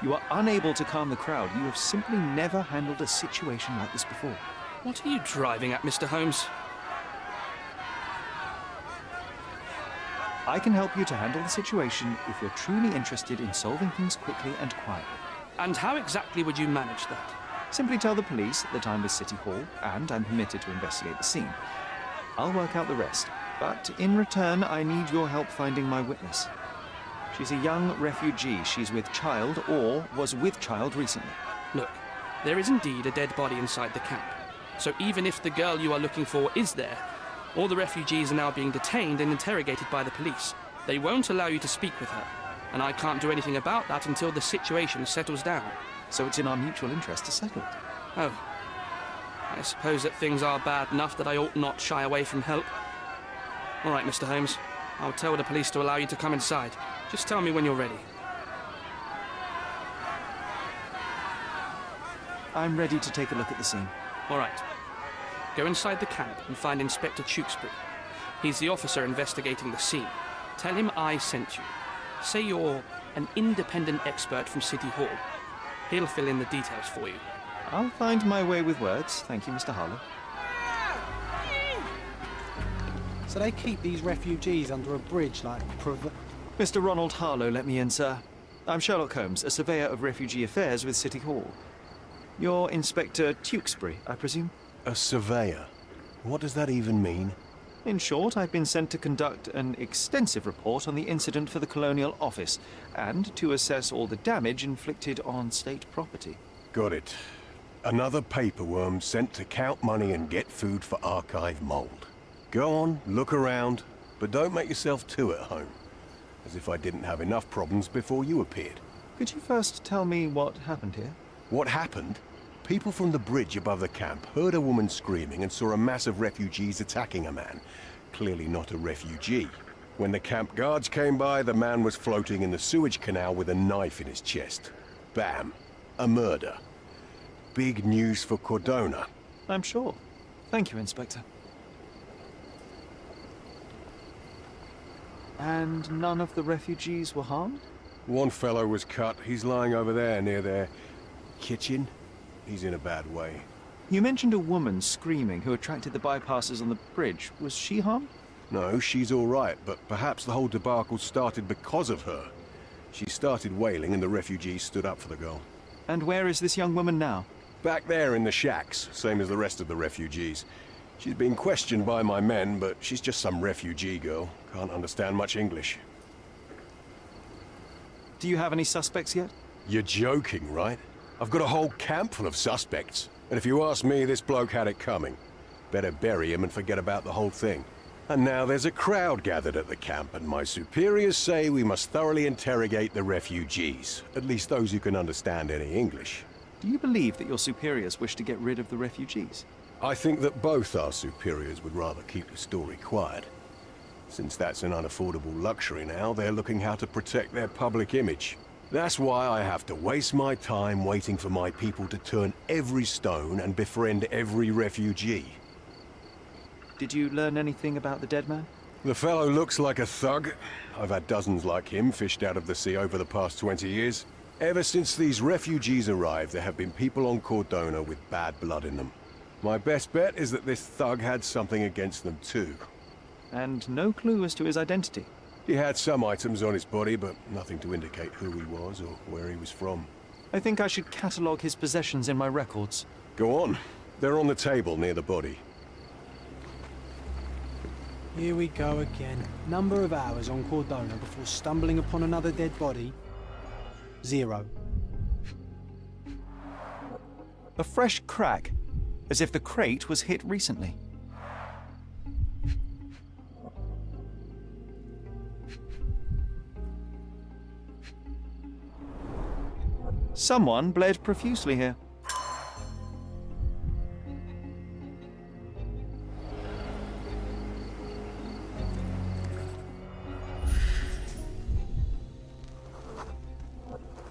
You are unable to calm the crowd. You have simply never handled a situation like this before. What are you driving at, Mr. Holmes? I can help you to handle the situation if you're truly interested in solving things quickly and quietly. And how exactly would you manage that? Simply tell the police that I'm with City Hall and I'm permitted to investigate the scene. I'll work out the rest, but in return I need your help finding my witness. She's a young refugee. She's with child or was with child recently. Look, there is indeed a dead body inside the camp. So even if the girl you are looking for is there, all the refugees are now being detained and interrogated by the police. They won't allow you to speak with her, and I can't do anything about that until the situation settles down. So it's in our mutual interest to settle it. Oh. I suppose that things are bad enough that I ought not shy away from help. All right, Mr. Holmes. I'll tell the police to allow you to come inside. Just tell me when you're ready. I'm ready to take a look at the scene. All right. Go inside the camp and find Inspector Tewkesbury. He's the officer investigating the scene. Tell him I sent you. Say you're an independent expert from City Hall. He'll fill in the details for you. I'll find my way with words. Thank you, Mr. Harlow. So they keep these refugees under a bridge like Mr. Ronald Harlow, let me in, sir. I'm Sherlock Holmes, a surveyor of refugee affairs with City Hall. You're Inspector Tewkesbury, I presume? A surveyor? What does that even mean? In short, I've been sent to conduct an extensive report on the incident for the Colonial Office and to assess all the damage inflicted on state property. Got it. Another paperworm sent to count money and get food for archive mold. Go on, look around, but don't make yourself too at home. As if I didn't have enough problems before you appeared. Could you first tell me what happened here? What happened? People from the bridge above the camp heard a woman screaming and saw a mass of refugees attacking a man. Clearly not a refugee. When the camp guards came by, the man was floating in the sewage canal with a knife in his chest. Bam. A murder. Big news for Cordona. I'm sure. Thank you, Inspector. And none of the refugees were harmed? One fellow was cut. He's lying over there near their kitchen. He's in a bad way. You mentioned a woman screaming who attracted the bypassers on the bridge. Was she harmed? No, she's all right, but perhaps the whole debacle started because of her. She started wailing and the refugees stood up for the girl. And where is this young woman now? Back there in the shacks, same as the rest of the refugees. She's been questioned by my men, but she's just some refugee girl. Can't understand much English. Do you have any suspects yet? You're joking, right? I've got a whole camp full of suspects. And if you ask me, this bloke had it coming. Better bury him and forget about the whole thing. And now there's a crowd gathered at the camp, and my superiors say we must thoroughly interrogate the refugees. At least those who can understand any English. Do you believe that your superiors wish to get rid of the refugees? I think that both our superiors would rather keep the story quiet. Since that's an unaffordable luxury now, they're looking how to protect their public image. That's why I have to waste my time waiting for my people to turn every stone and befriend every refugee. Did you learn anything about the dead man? The fellow looks like a thug. I've had dozens like him fished out of the sea over the past 20 years. Ever since these refugees arrived, there have been people on Cordona with bad blood in them. My best bet is that this thug had something against them too. And no clue as to his identity? He had some items on his body, but nothing to indicate who he was or where he was from. I think I should catalogue his possessions in my records. Go on. They're on the table near the body. Here we go again. Number of hours on Cordona before stumbling upon another dead body. 0. A fresh crack, as if the crate was hit recently. Someone bled profusely here.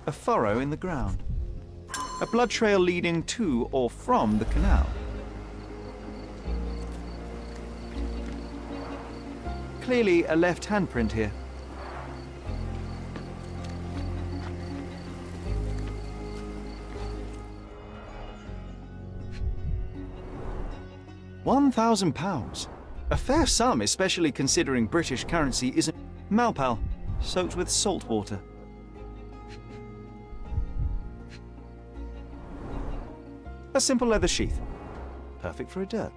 A furrow in the ground. A blood trail leading to or from the canal. Clearly a left handprint here. £1,000. A fair sum, especially considering British currency isn't... Malpal, soaked with salt water. A simple leather sheath. Perfect for a dirk.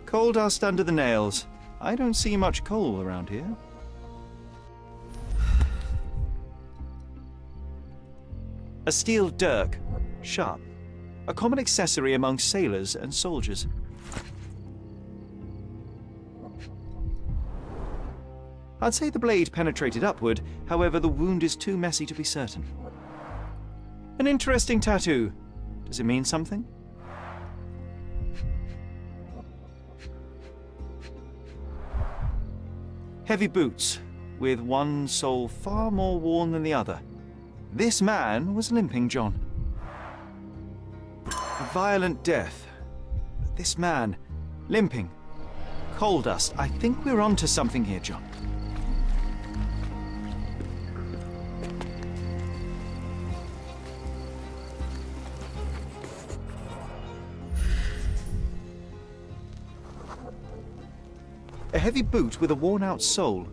Coal dust under the nails. I don't see much coal around here. A steel dirk. Sharp. A common accessory among sailors and soldiers. I'd say the blade penetrated upward, however the wound is too messy to be certain. An interesting tattoo. Does it mean something? Heavy boots, with one sole far more worn than the other. This man was limping John. A violent death. But this man, limping. Coal dust. I think we're onto something here, John. A heavy boot with a worn-out sole.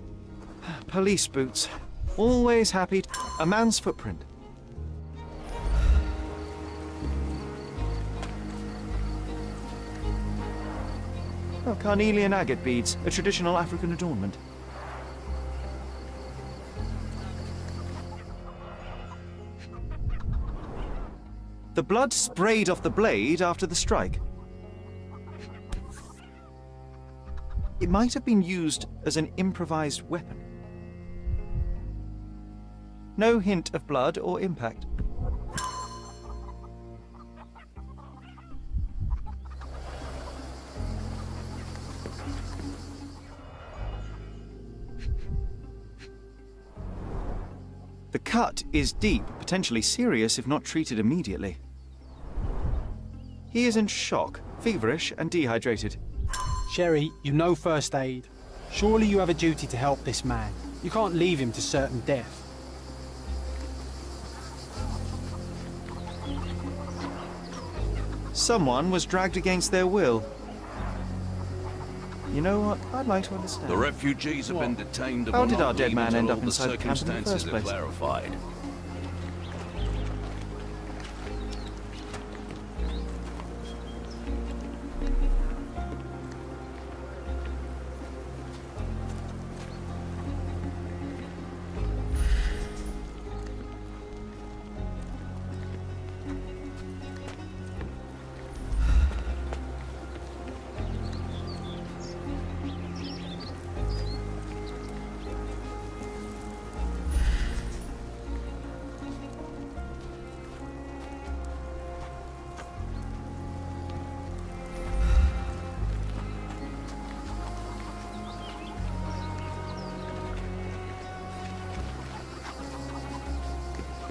Police boots. Always happy. A man's footprint. Oh, carnelian agate beads, a traditional African adornment. The blood sprayed off the blade after the strike. It might have been used as an improvised weapon. No hint of blood or impact. The cut is deep, potentially serious if not treated immediately. He is in shock, feverish and dehydrated. Sherry, you know first aid. Surely you have a duty to help this man. You can't leave him to certain death. Someone was dragged against their will. You know what? I'd like to understand. The refugees have been detained. How did our dead man end up inside the camp in the first place? Clarified.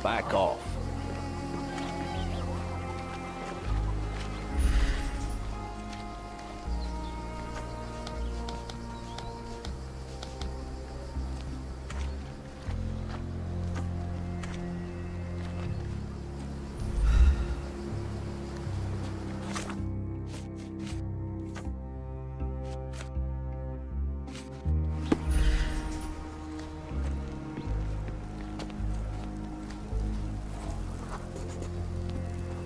Back off.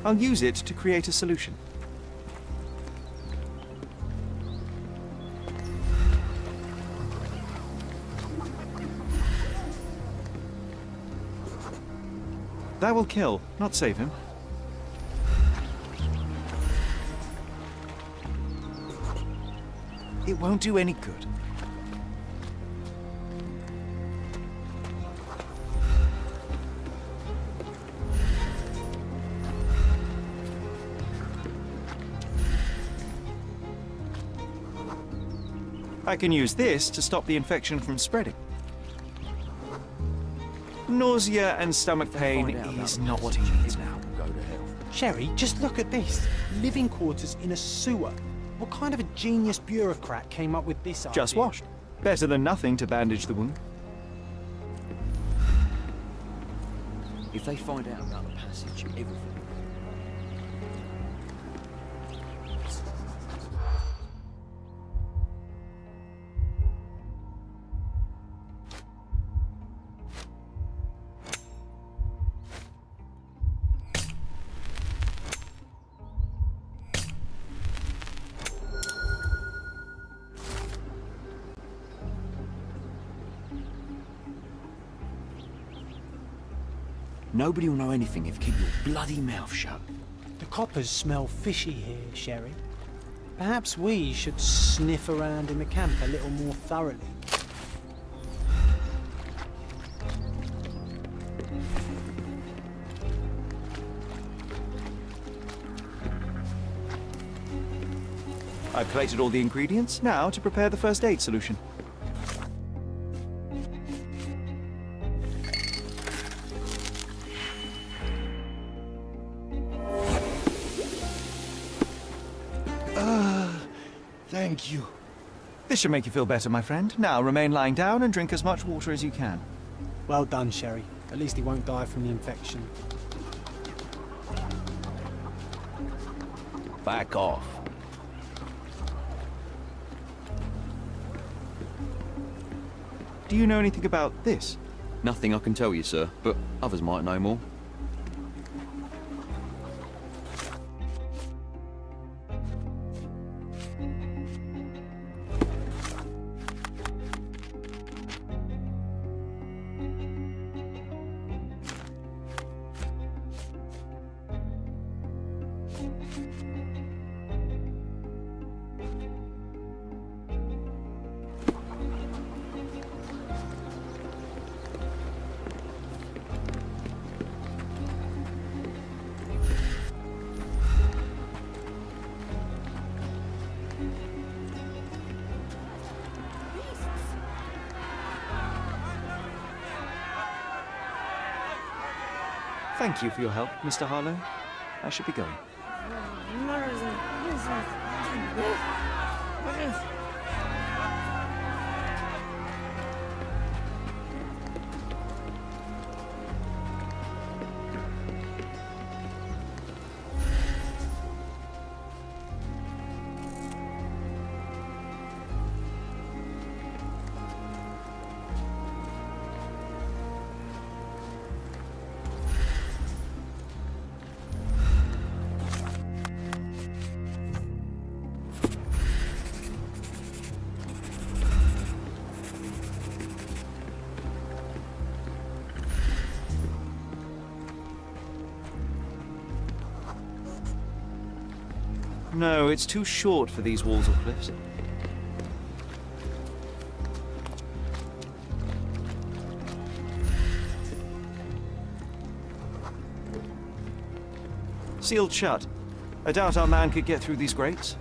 I'll use it to create a solution. That will kill, not save him. It won't do any good. I can use this to stop the infection from spreading. Nausea and stomach pain is not what he needs now. Sherry, just look at this. Living quarters in a sewer. What kind of a genius bureaucrat came up with this idea? Just washed. Better than nothing to bandage the wound. If they find out about the passage, everything. Nobody will know anything if you keep your bloody mouth shut. The coppers smell fishy here, Sherry. Perhaps we should sniff around in the camp a little more thoroughly. I've collected all the ingredients, now to prepare the first aid solution. Thank you. This should make you feel better, my friend. Now remain lying down and drink as much water as you can. Well done, Sherry. At least he won't die from the infection. Back off. Do you know anything about this? Nothing I can tell you, sir, but others might know more. Thank you for your help, Mr. Harlow. I should be going. No, it's too short for these walls or cliffs. Sealed shut. I doubt our man could get through these grates.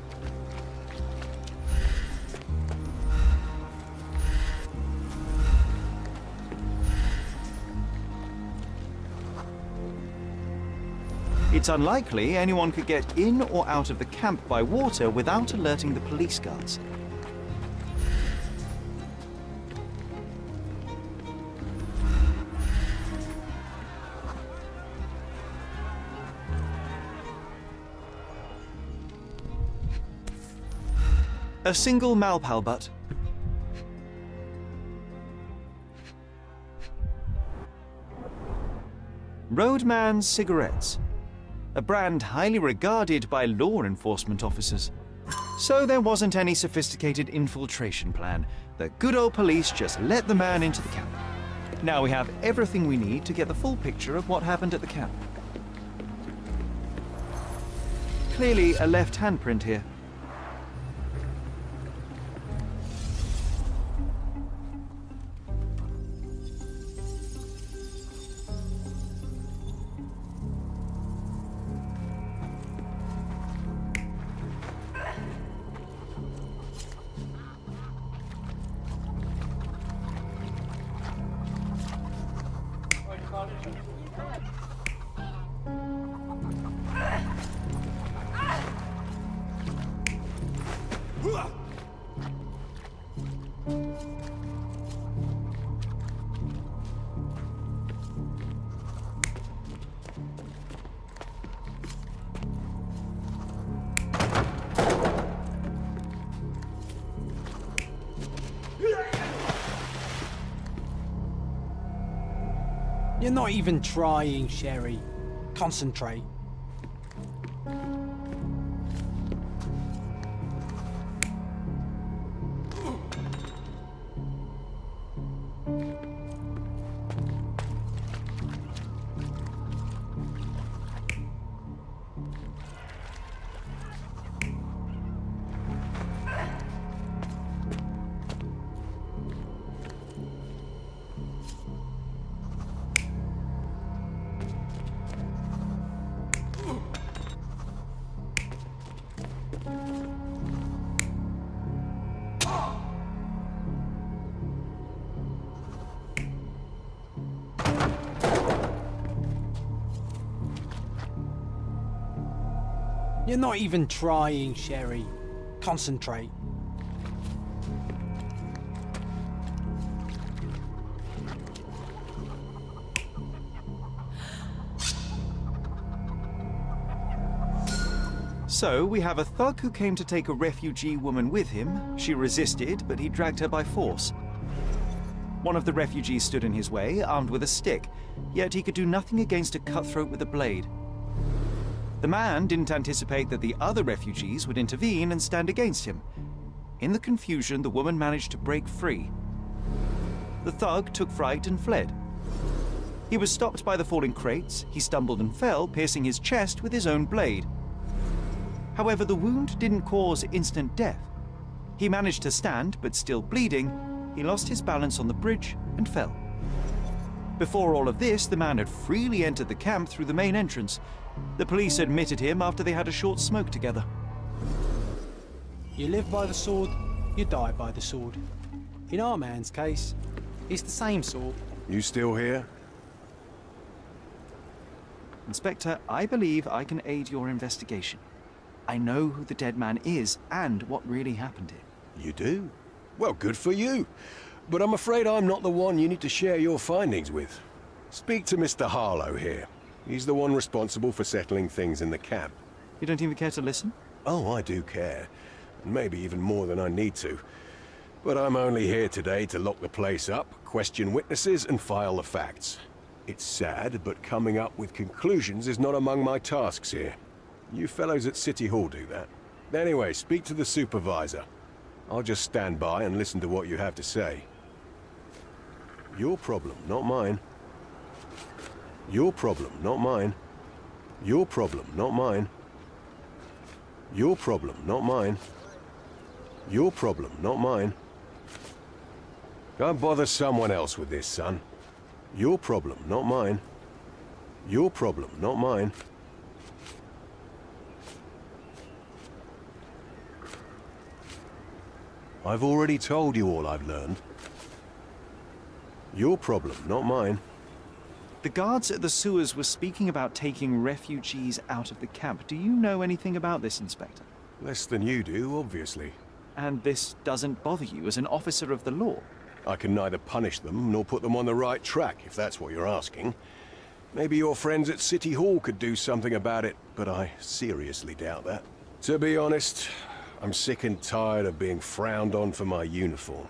It's unlikely anyone could get in or out of the camp by water without alerting the police guards. A single Malpal butt. Roadman's cigarettes. A brand highly regarded by law enforcement officers. So there wasn't any sophisticated infiltration plan. The good old police just let the man into the camp. Now we have everything we need to get the full picture of what happened at the camp. Clearly a left handprint here. You're not even trying, Sherry. Concentrate. You're not even trying, Sherry. Concentrate. So, we have a thug who came to take a refugee woman with him. She resisted, but he dragged her by force. One of the refugees stood in his way, armed with a stick, yet he could do nothing against a cutthroat with a blade. The man didn't anticipate that the other refugees would intervene and stand against him. In the confusion, the woman managed to break free. The thug took fright and fled. He was stopped by the falling crates. He stumbled and fell, piercing his chest with his own blade. However, the wound didn't cause instant death. He managed to stand, but still bleeding, he lost his balance on the bridge and fell. Before all of this, the man had freely entered the camp through the main entrance. The police admitted him after they had a short smoke together. You live by the sword, you die by the sword. In our man's case, it's the same sort. You still here? Inspector, I believe I can aid your investigation. I know who the dead man is and what really happened here. You do? Well, good for you. But I'm afraid I'm not the one you need to share your findings with. Speak to Mr. Harlow here. He's the one responsible for settling things in the camp. You don't even care to listen? Oh, I do care. And maybe even more than I need to. But I'm only here today to lock the place up, question witnesses, and file the facts. It's sad, but coming up with conclusions is not among my tasks here. You fellows at City Hall do that. Anyway, speak to the supervisor. I'll just stand by and listen to what you have to say. Your problem, not mine. Your problem, not mine. Your problem, not mine. Your problem, not mine. Your problem, not mine. Go bother someone else with this, son. Your problem, not mine. Your problem, not mine. I've already told you all I've learned. Your problem, not mine. The guards at the sewers were speaking about taking refugees out of the camp. Do you know anything about this, Inspector? Less than you do, obviously. And this doesn't bother you as an officer of the law? I can neither punish them nor put them on the right track, if that's what you're asking. Maybe your friends at City Hall could do something about it, but I seriously doubt that. To be honest, I'm sick and tired of being frowned on for my uniform.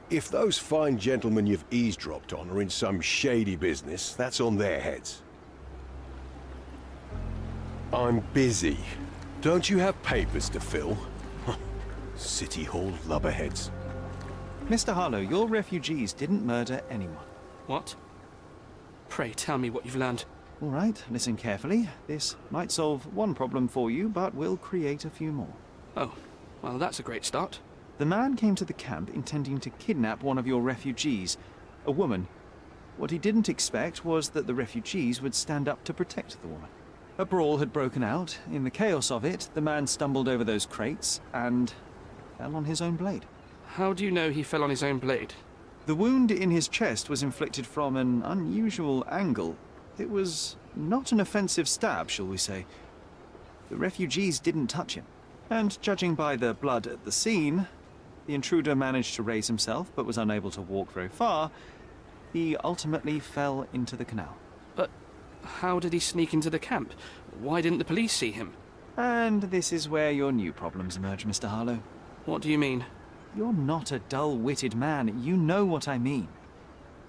If those fine gentlemen you've eavesdropped on are in some shady business, that's on their heads. I'm busy. Don't you have papers to fill? City Hall lubberheads. Mr. Harlow, your refugees didn't murder anyone. What? Pray tell me what you've learned. All right, listen carefully. This might solve one problem for you, but will create a few more. Oh, well, that's a great start. The man came to the camp intending to kidnap one of your refugees, a woman. What he didn't expect was that the refugees would stand up to protect the woman. A brawl had broken out. In the chaos of it, the man stumbled over those crates and fell on his own blade. How do you know he fell on his own blade? The wound in his chest was inflicted from an unusual angle. It was not an offensive stab, shall we say. The refugees didn't touch him. And judging by the blood at the scene, the intruder managed to raise himself, but was unable to walk very far. He ultimately fell into the canal. But how did he sneak into the camp? Why didn't the police see him? And this is where your new problems emerge, Mr. Harlow. What do you mean? You're not a dull-witted man. You know what I mean.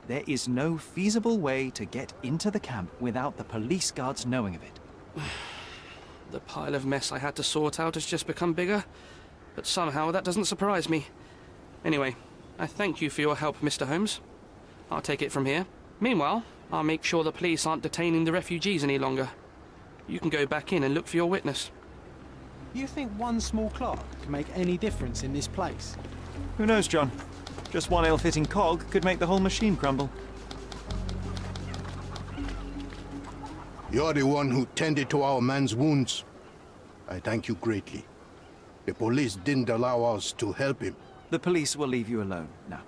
There is no feasible way to get into the camp without the police guards knowing of it. The pile of mess I had to sort out has just become bigger, but somehow that doesn't surprise me. Anyway, I thank you for your help, Mr. Holmes. I'll take it from here. Meanwhile, I'll make sure the police aren't detaining the refugees any longer. You can go back in and look for your witness. You think one small clerk can make any difference in this place? Who knows, John? Just one ill-fitting cog could make the whole machine crumble. You're the one who tended to our man's wounds. I thank you greatly. The police didn't allow us to help him. The police will leave you alone now.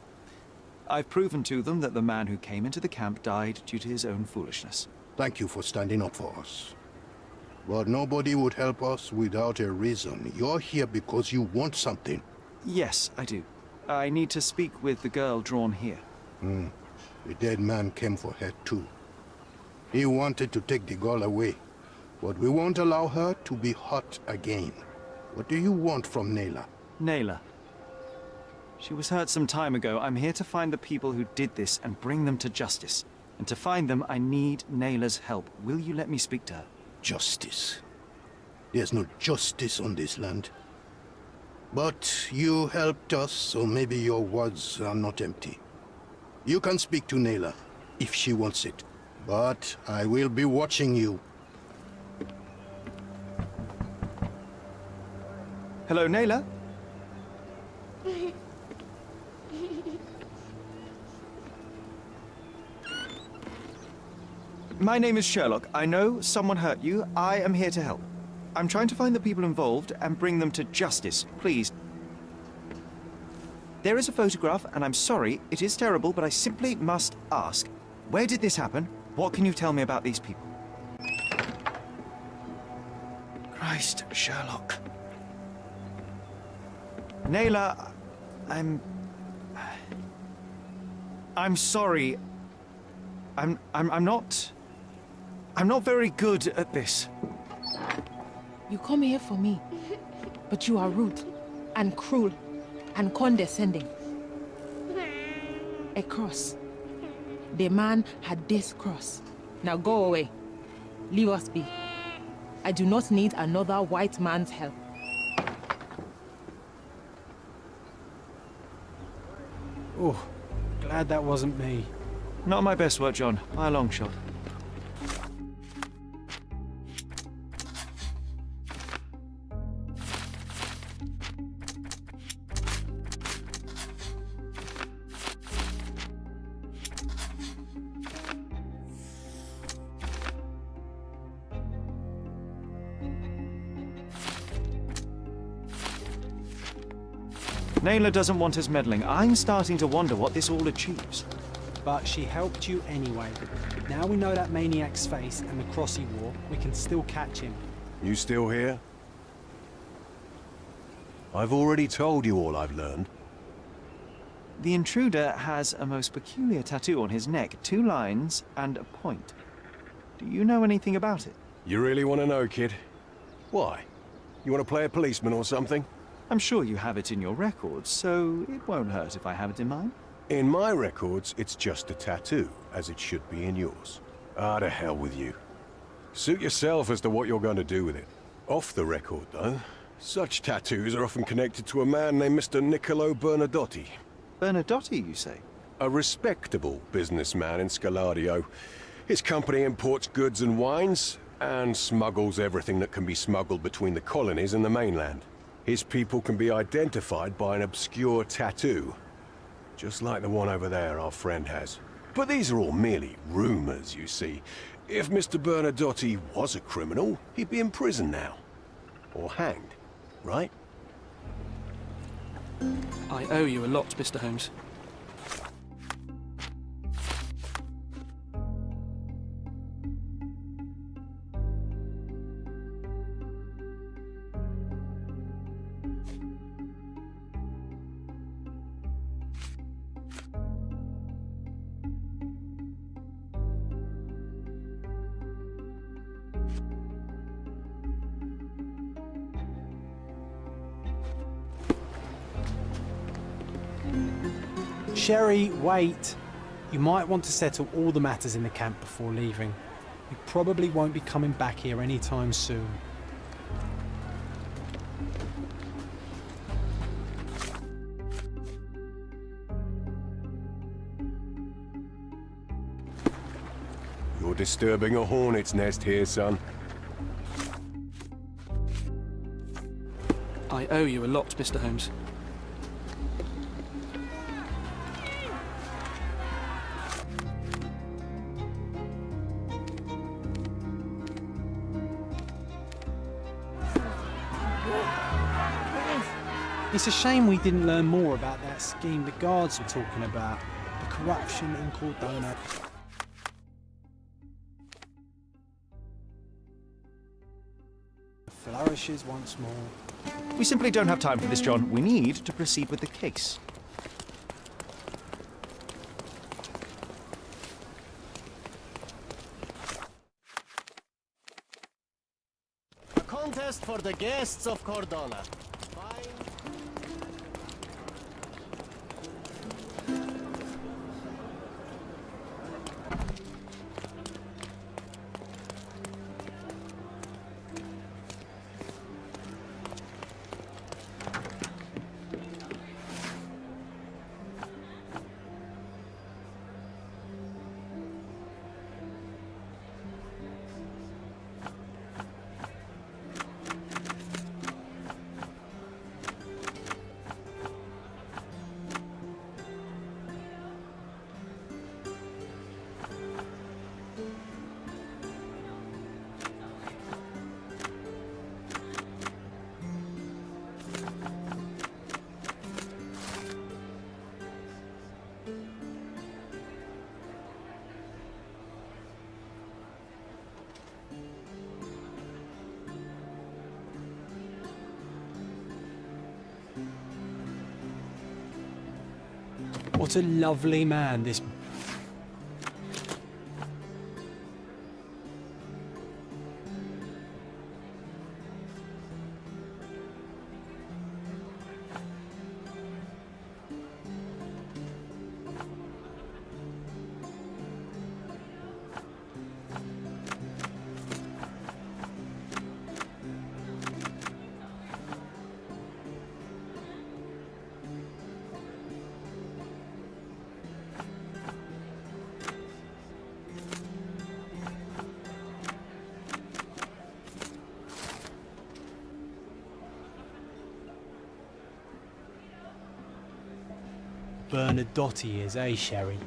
I've proven to them that the man who came into the camp died due to his own foolishness. Thank you for standing up for us. But nobody would help us without a reason. You're here because you want something. Yes, I do. I need to speak with the girl drawn here. The dead man came for her too. He wanted to take the girl away, but we won't allow her to be hurt again. What do you want from Nayla? Nayla. She was hurt some time ago. I'm here to find the people who did this and bring them to justice. And to find them, I need Nayla's help. Will you let me speak to her? Justice. There's no justice on this land. But you helped us, so maybe your words are not empty. You can speak to Nayla, if she wants it. But I will be watching you. Hello, Nayla? My name is Sherlock. I know someone hurt you. I am here to help. I'm trying to find the people involved and bring them to justice. Please. There is a photograph, and I'm sorry, it is terrible, but I simply must ask. Where did this happen? What can you tell me about these people? Christ, Sherlock. Nayla, I'm sorry. I'm not very good at this. You come here for me, but you are rude and cruel and condescending. A cross. The man had this cross. Now go away. Leave us be. I do not need another white man's help. Oh, glad that wasn't me. Not my best work, John. By a long shot. Nayla doesn't want us meddling. I'm starting to wonder what this all achieves. but she helped you anyway. Now we know that maniac's face and the cross he wore, we can still catch him. You still here? I've already told you all I've learned. The intruder has a most peculiar tattoo on his neck, 2 lines and a point. Do you know anything about it? You really want to know, kid? Why? You want to play a policeman or something? I'm sure you have it in your records, so it won't hurt if I have it in mine. In my records, it's just a tattoo, as it should be in yours. Ah, to hell with you. Suit yourself as to what you're going to do with it. Off the record, though, such tattoos are often connected to a man named Mr. Niccolo Bernadotti. Bernadotti, you say? A respectable businessman in Scalario. His company imports goods and wines, and smuggles everything that can be smuggled between the colonies and the mainland. His people can be identified by an obscure tattoo, just like the one over there our friend has. But these are all merely rumors, you see. If Mr. Bernadotti was a criminal, he'd be in prison now. Or hanged, right? I owe you a lot, Mr. Holmes. Sherry, wait. You might want to settle all the matters in the camp before leaving. You probably won't be coming back here anytime soon. You're disturbing a hornet's nest here, son. I owe you a lot, Mr. Holmes. It's a shame we didn't learn more about that scheme the guards were talking about. The corruption in Cordona. Flourishes once more. We simply don't have time for this, John. We need to proceed with the case. A contest for the guests of Cordona. What a lovely man this... Bernadotti is, eh, Sherry?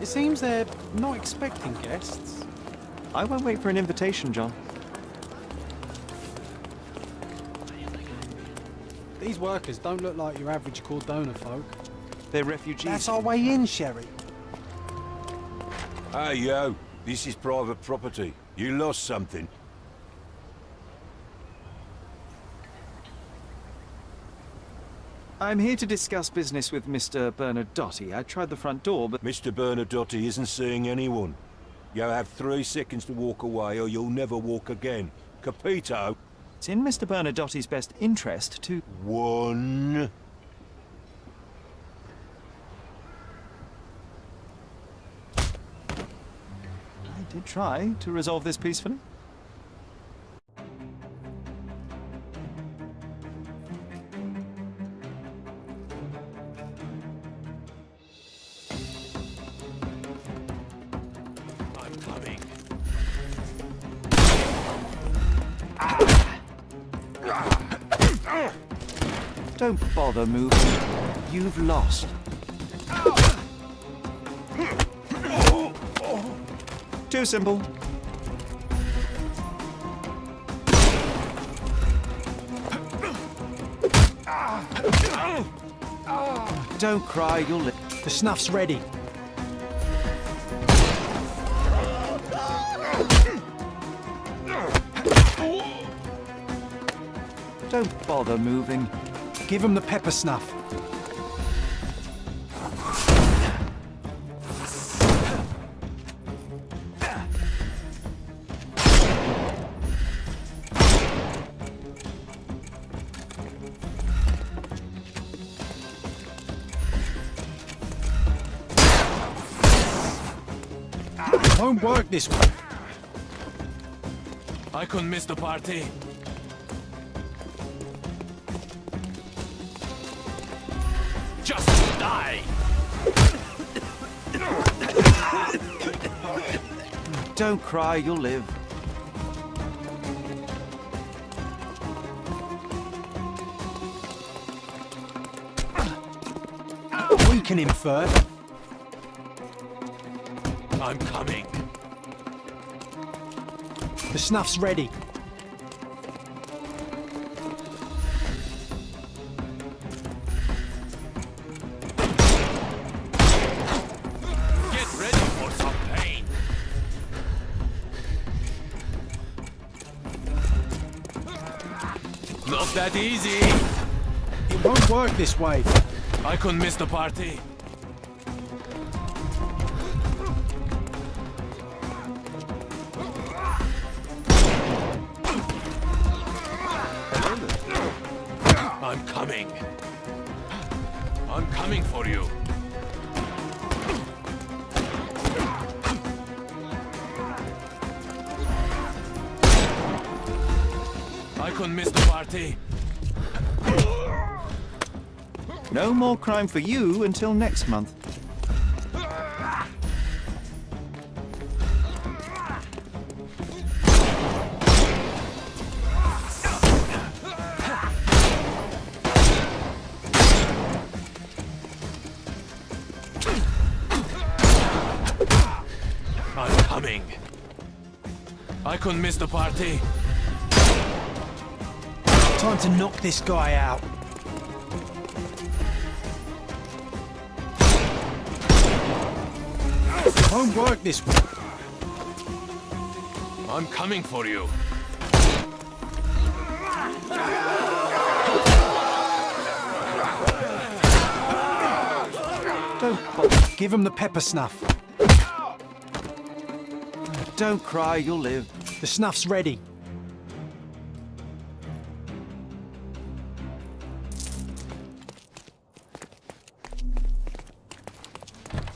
seems they're not expecting guests. I won't wait for an invitation, John. These workers don't look like your average Cordona folk. They're refugees. That's our way in, Sherry. Hey, yo. This is private property. You lost something. I'm here to discuss business with Mr. Bernadotti. I tried the front door, but... Mr. Bernadotti isn't seeing anyone. You have 3 seconds to walk away or you'll never walk again. Capito? It's in Mr. Bernadotti's best interest to... 1... I did try to resolve this peacefully. I'm coming. Don't bother moving. You've lost. Too simple. Don't cry, you'll live. The snuff's ready. Don't bother moving. Give him the pepper snuff. It won't work this way. I couldn't miss the party. Just die! Don't cry, you'll live. Weaken him further. I'm coming. The snuff's ready. Get ready for some pain. Not that easy. It won't work this way. I couldn't miss the party. I'm coming. I'm coming for you. I couldn't miss the party. No more crime for you until next month. I'm coming. I couldn't miss the party. Time to knock this guy out. It won't work this way. I'm coming for you. Don't bother. Give him the pepper snuff. Don't cry, you'll live. The snuff's ready.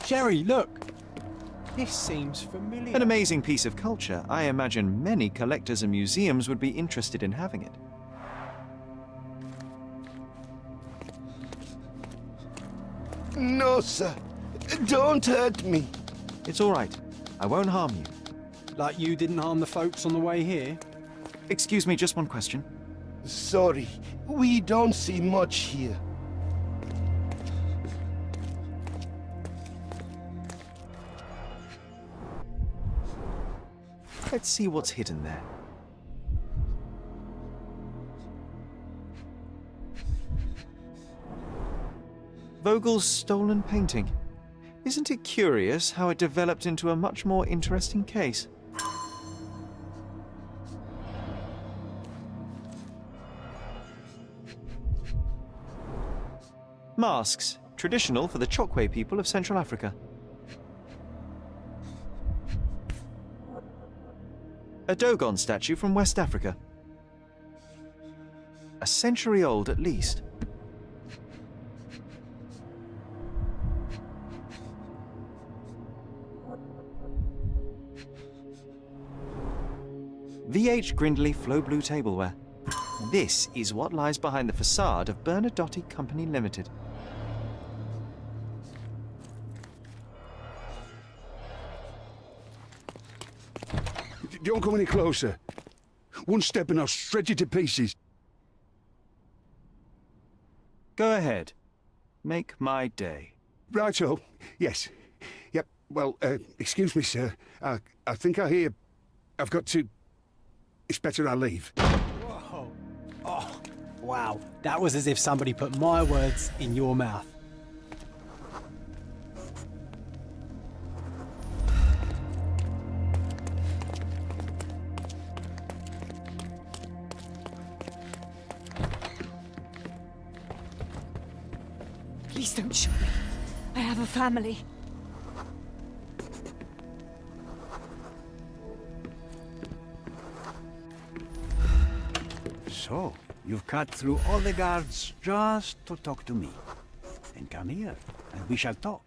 Sherry, look. This seems familiar. An amazing piece of culture. I imagine many collectors and museums would be interested in having it. No, sir. Don't hurt me. It's all right. I won't harm you. Like you didn't harm the folks on the way here? Excuse me, just one question. Sorry, we don't see much here. Let's see what's hidden there. Vogel's stolen painting. Isn't it curious how it developed into a much more interesting case? Masks, traditional for the Chokwe people of Central Africa. A Dogon statue from West Africa. A century old at least. VH Grindley Flow Blue tableware. This is what lies behind the facade of Bernadotte Company Limited. Don't come any closer. One step and I'll shred you to pieces. Go ahead. Make my day. Righto. Yes. Yep. Well, excuse me, sir. I think I hear... I've got to... It's better I leave. Whoa. Oh, wow. That was as if somebody put my words in your mouth. Please don't shoot me. I have a family. So, you've cut through all the guards just to talk to me. Then come here, and we shall talk.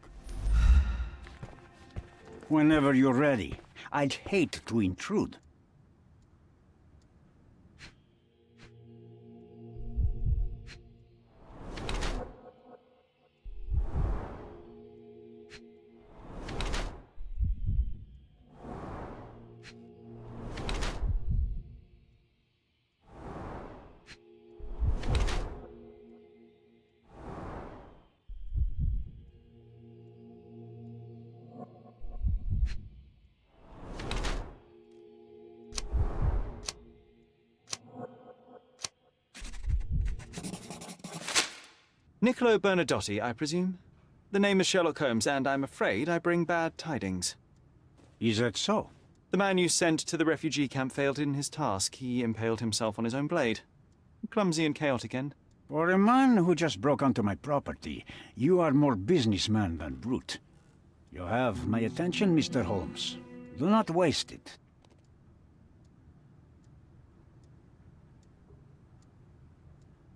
Whenever you're ready. I'd hate to intrude. Niccolo Bernadotte, I presume? The name is Sherlock Holmes, and I'm afraid I bring bad tidings. Is that so? The man you sent to the refugee camp failed in his task. He impaled himself on his own blade. Clumsy and chaotic end. For a man who just broke onto my property, you are more businessman than brute. You have my attention, Mr. Holmes. Do not waste it.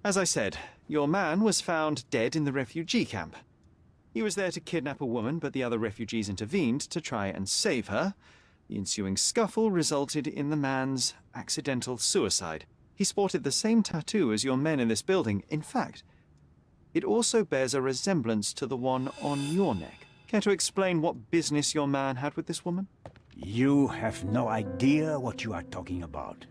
As I said, your man was found dead in the refugee camp. He was there to kidnap a woman, but the other refugees intervened to try and save her. The ensuing scuffle resulted in the man's accidental suicide. He sported the same tattoo as your men in this building. In fact, it also bears a resemblance to the one on your neck. Care to explain what business your man had with this woman? You have no idea what you are talking about.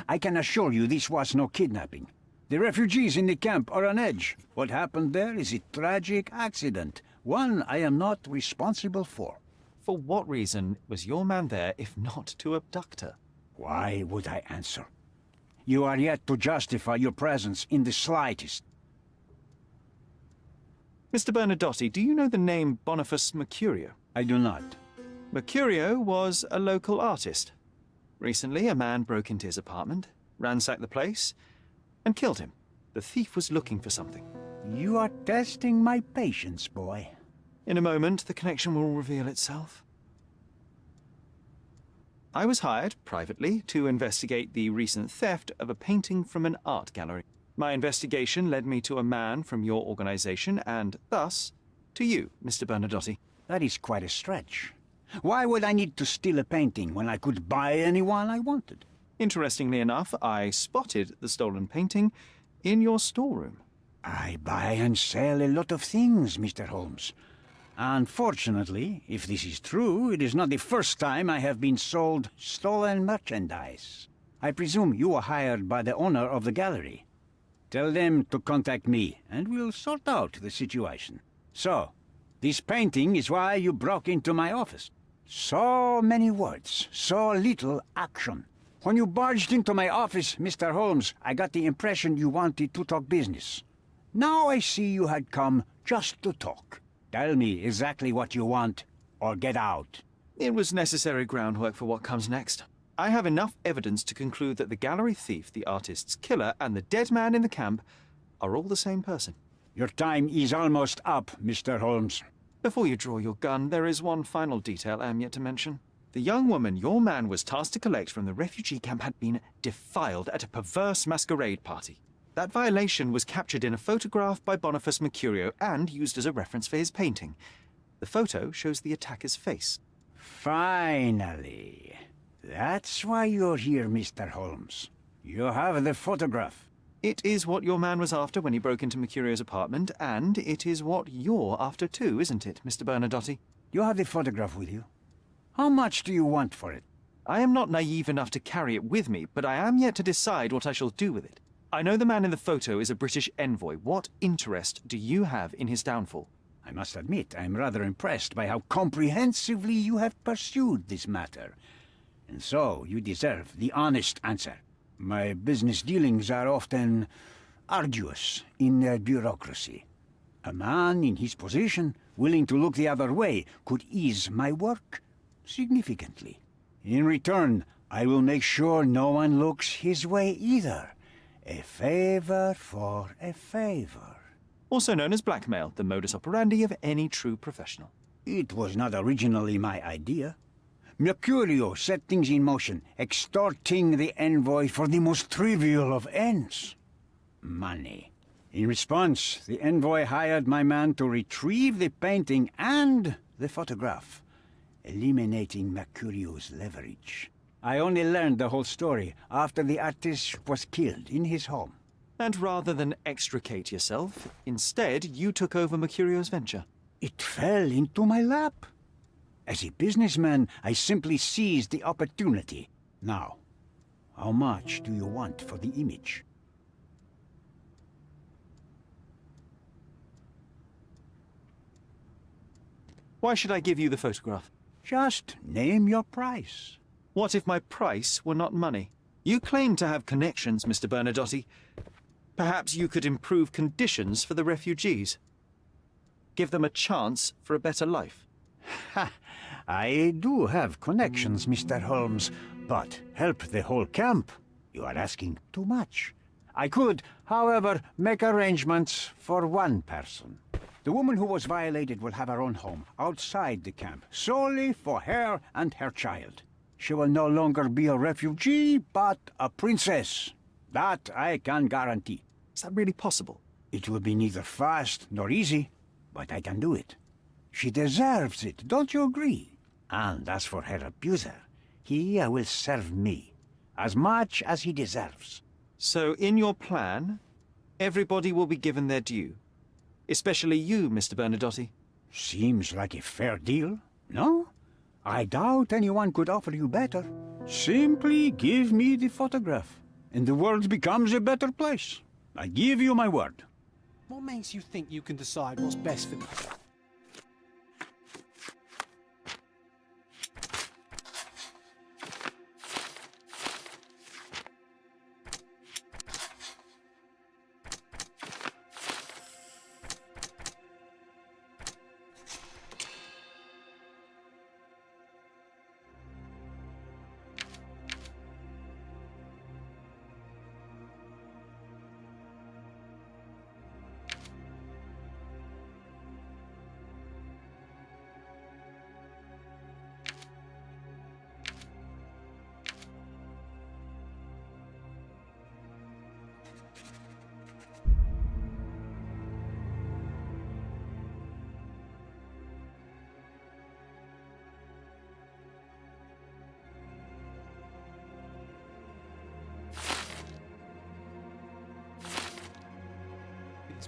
I can assure you this was no kidnapping. The refugees in the camp are on edge. What happened there is a tragic accident, one I am not responsible for. For what reason was your man there if not to abduct her? Why would I answer? You are yet to justify your presence in the slightest. Mr. Bernadotte, do you know the name Boniface Mercurio? I do not. Mercurio was a local artist. Recently, a man broke into his apartment, ransacked the place, and killed him. The thief was looking for something. You are testing my patience, boy. In a moment, the connection will reveal itself. I was hired, privately, to investigate the recent theft of a painting from an art gallery. My investigation led me to a man from your organization, and thus, to you, Mr. Bernadotte. That is quite a stretch. Why would I need to steal a painting when I could buy anyone I wanted? Interestingly enough, I spotted the stolen painting in your storeroom. I buy and sell a lot of things, Mr. Holmes. Unfortunately, if this is true, it is not the first time I have been sold stolen merchandise. I presume you were hired by the owner of the gallery. Tell them to contact me, and we'll sort out the situation. So, this painting is why you broke into my office. So many words, so little action. When you barged into my office, Mr. Holmes, I got the impression you wanted to talk business. Now I see you had come just to talk. Tell me exactly what you want, or get out. It was necessary groundwork for what comes next. I have enough evidence to conclude that the gallery thief, the artist's killer, and the dead man in the camp are all the same person. Your time is almost up, Mr. Holmes. Before you draw your gun, there is one final detail I am yet to mention. The young woman your man was tasked to collect from the refugee camp had been defiled at a perverse masquerade party. That violation was captured in a photograph by Boniface Mercurio and used as a reference for his painting. The photo shows the attacker's face. Finally. That's why you're here, Mr. Holmes. You have the photograph. It is what your man was after when he broke into Mercurio's apartment, and it is what you're after too, isn't it, Mr. Bernadotte? You have the photograph with you? How much do you want for it? I am not naive enough to carry it with me, but I am yet to decide what I shall do with it. I know the man in the photo is a British envoy. What interest do you have in his downfall? I must admit, I am rather impressed by how comprehensively you have pursued this matter. And so, you deserve the honest answer. My business dealings are often arduous in their bureaucracy. A man in his position, willing to look the other way, could ease my work significantly. In return, I will make sure no one looks his way either. A favor for a favor. Also known as blackmail, the modus operandi of any true professional. It was not originally my idea. Mercurio set things in motion, extorting the envoy for the most trivial of ends. Money. In response, the envoy hired my man to retrieve the painting and the photograph, eliminating Mercurio's leverage. I only learned the whole story after the artist was killed in his home. And rather than extricate yourself, instead you took over Mercurio's venture. It fell into my lap. As a businessman, I simply seized the opportunity. Now, how much do you want for the image? Why should I give you the photograph? Just name your price. What if my price were not money? You claim to have connections, Mr. Bernadotte. Perhaps you could improve conditions for the refugees. Give them a chance for a better life. Ha! I do have connections, Mr. Holmes, but help the whole camp? You are asking too much. I could, however, make arrangements for one person. The woman who was violated will have her own home outside the camp, solely for her and her child. She will no longer be a refugee, but a princess. That I can guarantee. Is that really possible? It will be neither fast nor easy, but I can do it. She deserves it, don't you agree? And as for her abuser, he will serve me, as much as he deserves. So in your plan, everybody will be given their due. Especially you, Mr. Bernadotte. Seems like a fair deal, no? I doubt anyone could offer you better. Simply give me the photograph, and the world becomes a better place. I give you my word. What makes you think you can decide what's best for me?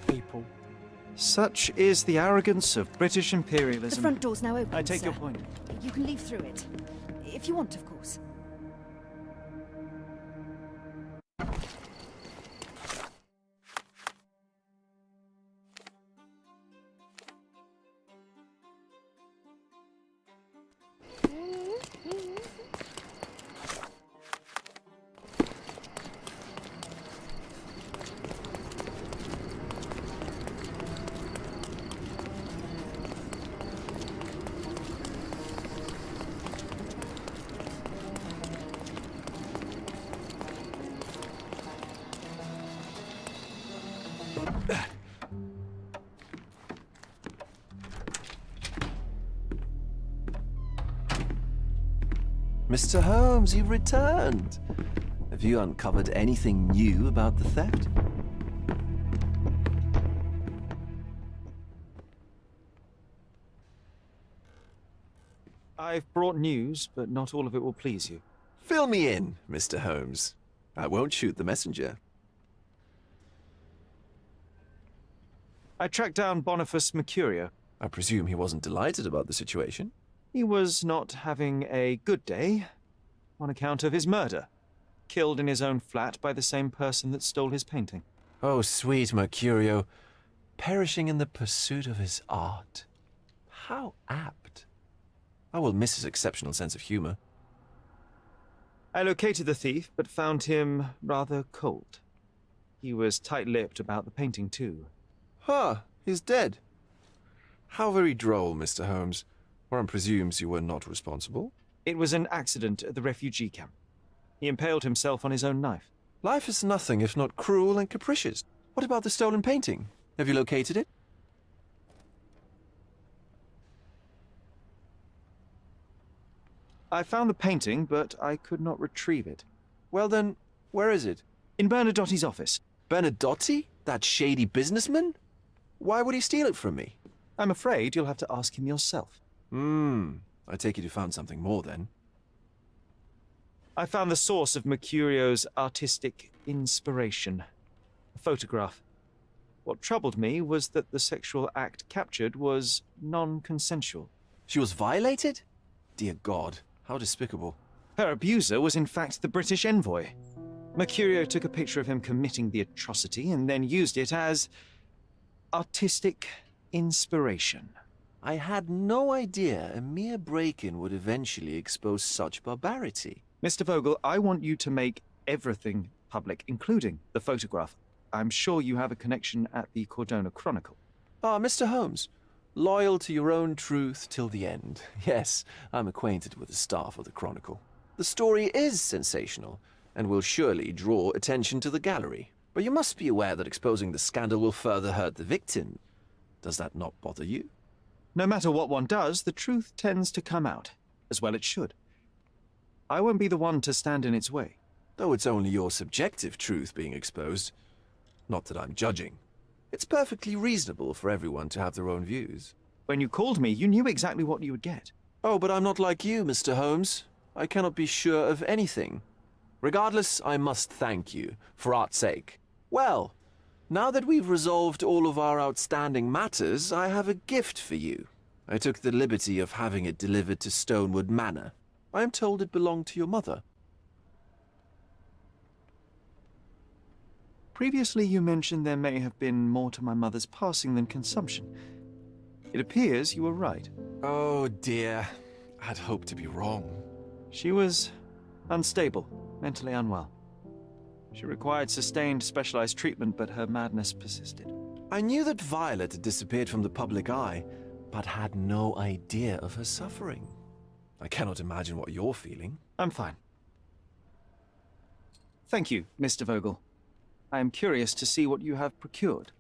People. Such is the arrogance of British imperialism. The front door's now open, I take sir. your point. You can leave through it. If you want, of course. Mr. Holmes, you've returned. Have you uncovered anything new about the theft? I've brought news, but not all of it will please you. Fill me in, Mr. Holmes. I won't shoot the messenger. I tracked down Boniface Mercurio. I presume he wasn't delighted about the situation? He was not having a good day on account of his murder. Killed in his own flat by the same person that stole his painting. Oh, sweet Mercurio. Perishing in the pursuit of his art. How apt. I will miss his exceptional sense of humor. I located the thief, but found him rather cold. He was tight-lipped about the painting, too. Huh, he's dead. How very droll, Mr. Holmes. One presumes you were not responsible. It was an accident at the refugee camp. He impaled himself on his own knife. Life is nothing if not cruel and capricious. What about the stolen painting? Have you located it? I found the painting, but I could not retrieve it. Well then, where is it? In Bernadotti's office. Bernadotti? That shady businessman? Why would he steal it from me? I'm afraid you'll have to ask him yourself. I take it you found something more then. I found the source of Mercurio's artistic inspiration. A photograph. What troubled me was that the sexual act captured was non-consensual. She was violated? Dear God, how despicable. Her abuser was in fact the British envoy. Mercurio took a picture of him committing the atrocity and then used it as artistic inspiration. I had no idea a mere break-in would eventually expose such barbarity. Mr. Vogel, I want you to make everything public, including the photograph. I'm sure you have a connection at the Cordona Chronicle. Ah, Mr. Holmes. Loyal to your own truth till the end. Yes, I'm acquainted with the staff of the Chronicle. The story is sensational, and will surely draw attention to the gallery. But you must be aware that exposing the scandal will further hurt the victim. Does that not bother you? No matter what one does, the truth tends to come out, as well it should. I won't be the one to stand in its way. Though it's only your subjective truth being exposed. Not that I'm judging. It's perfectly reasonable for everyone to have their own views. When you called me, you knew exactly what you would get. Oh, but I'm not like you, Mr. Holmes. I cannot be sure of anything. Regardless, I must thank you, for art's sake. Well, now that we've resolved all of our outstanding matters, I have a gift for you. I took the liberty of having it delivered to Stonewood Manor. I am told it belonged to your mother. Previously, you mentioned there may have been more to my mother's passing than consumption. It appears you were right. Oh dear, I'd hoped to be wrong. She was unstable, mentally unwell. She required sustained, specialized treatment, but her madness persisted. I knew that Violet had disappeared from the public eye, but had no idea of her suffering. I cannot imagine what you're feeling. I'm fine. Thank you, Mr. Vogel. I am curious to see what you have procured.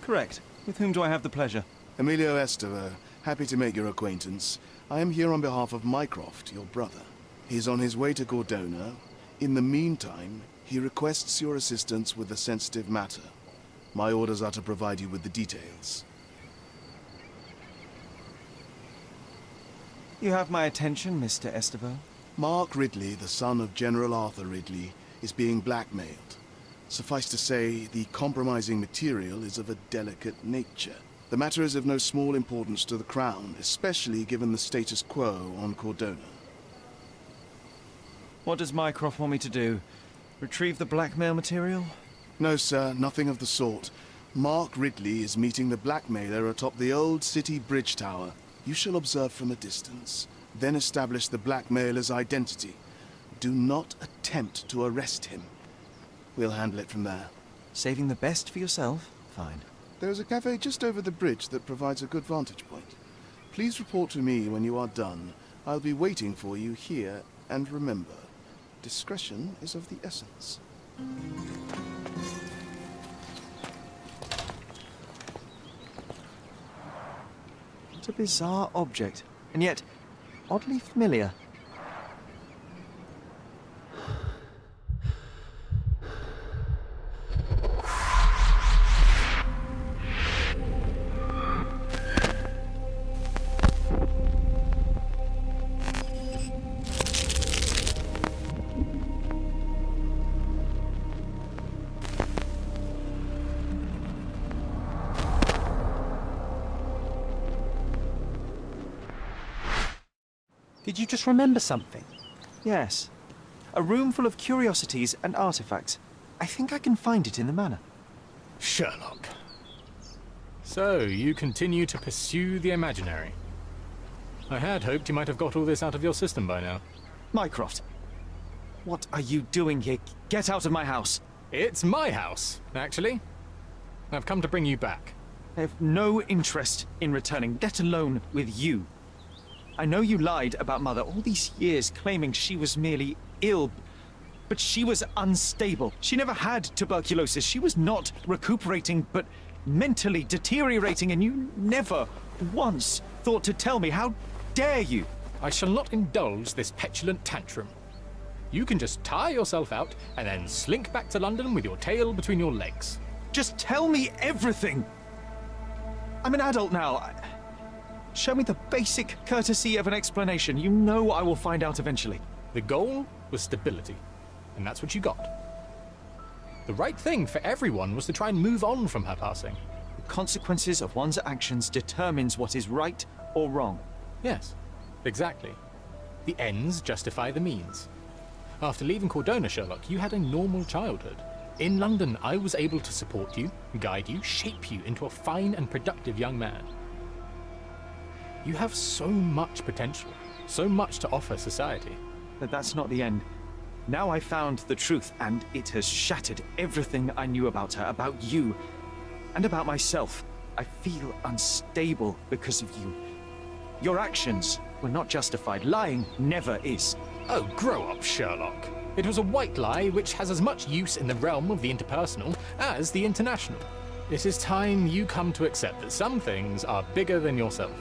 Correct. With whom do I have the pleasure? Emilio Esteva, happy to make your acquaintance. I am here on behalf of Mycroft, your brother. He's on his way to Cordona. In the meantime, he requests your assistance with a sensitive matter. My orders are to provide you with the details. You have my attention, Mr. Esteva. Mark Ridley, the son of General Arthur Ridley, is being blackmailed. Suffice to say, the compromising material is of a delicate nature. The matter is of no small importance to the Crown, especially given the status quo on Cordona. What does Mycroft want me to do? Retrieve the blackmail material? No, sir, nothing of the sort. Mark Ridley is meeting the blackmailer atop the old city bridge tower. You shall observe from a distance, then establish the blackmailer's identity. Do not attempt to arrest him. We'll handle it from there. Saving the best for yourself? Fine. There's a cafe just over the bridge that provides a good vantage point. Please report to me when you are done. I'll be waiting for you here, and remember, discretion is of the essence. What a bizarre object, and yet oddly familiar. Did you just remember something? Yes. A room full of curiosities and artifacts. I think I can find it in the manor. Sherlock. So, you continue to pursue the imaginary. I had hoped you might have got all this out of your system by now. Mycroft, what are you doing here? Get out of my house! It's my house, actually. I've come to bring you back. I have no interest in returning, let alone with you. I know you lied about Mother all these years, claiming she was merely ill, but she was unstable. She never had tuberculosis. She was not recuperating, but mentally deteriorating, and you never once thought to tell me. How dare you? I shall not indulge this petulant tantrum. You can just tire yourself out and then slink back to London with your tail between your legs. Just tell me everything! I'm an adult now. Show me the basic courtesy of an explanation. You know I will find out eventually. The goal was stability, and that's what you got. The right thing for everyone was to try and move on from her passing. The consequences of one's actions determines what is right or wrong. Yes, exactly. The ends justify the means. After leaving Cordona, Sherlock, you had a normal childhood. In London, I was able to support you, guide you, shape you into a fine and productive young man. You have so much potential, so much to offer society. But that's not the end. Now I found the truth, and it has shattered everything I knew about her, about you, and about myself. I feel unstable because of you. Your actions were not justified. Lying never is. Oh, grow up, Sherlock. It was a white lie which has as much use in the realm of the interpersonal as the international. It is time you come to accept that some things are bigger than yourself.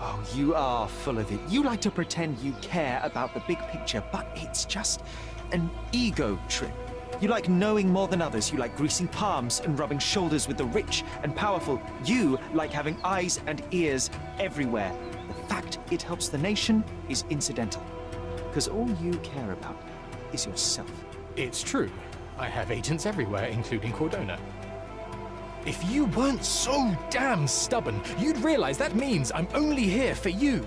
Oh, you are full of it. You like to pretend you care about the big picture, but it's just an ego trip. You like knowing more than others. You like greasing palms and rubbing shoulders with the rich and powerful. You like having eyes and ears everywhere. The fact it helps the nation is incidental, because all you care about is yourself. It's true. I have agents everywhere, including Cordona. If you weren't so damn stubborn, you'd realize that means I'm only here for you.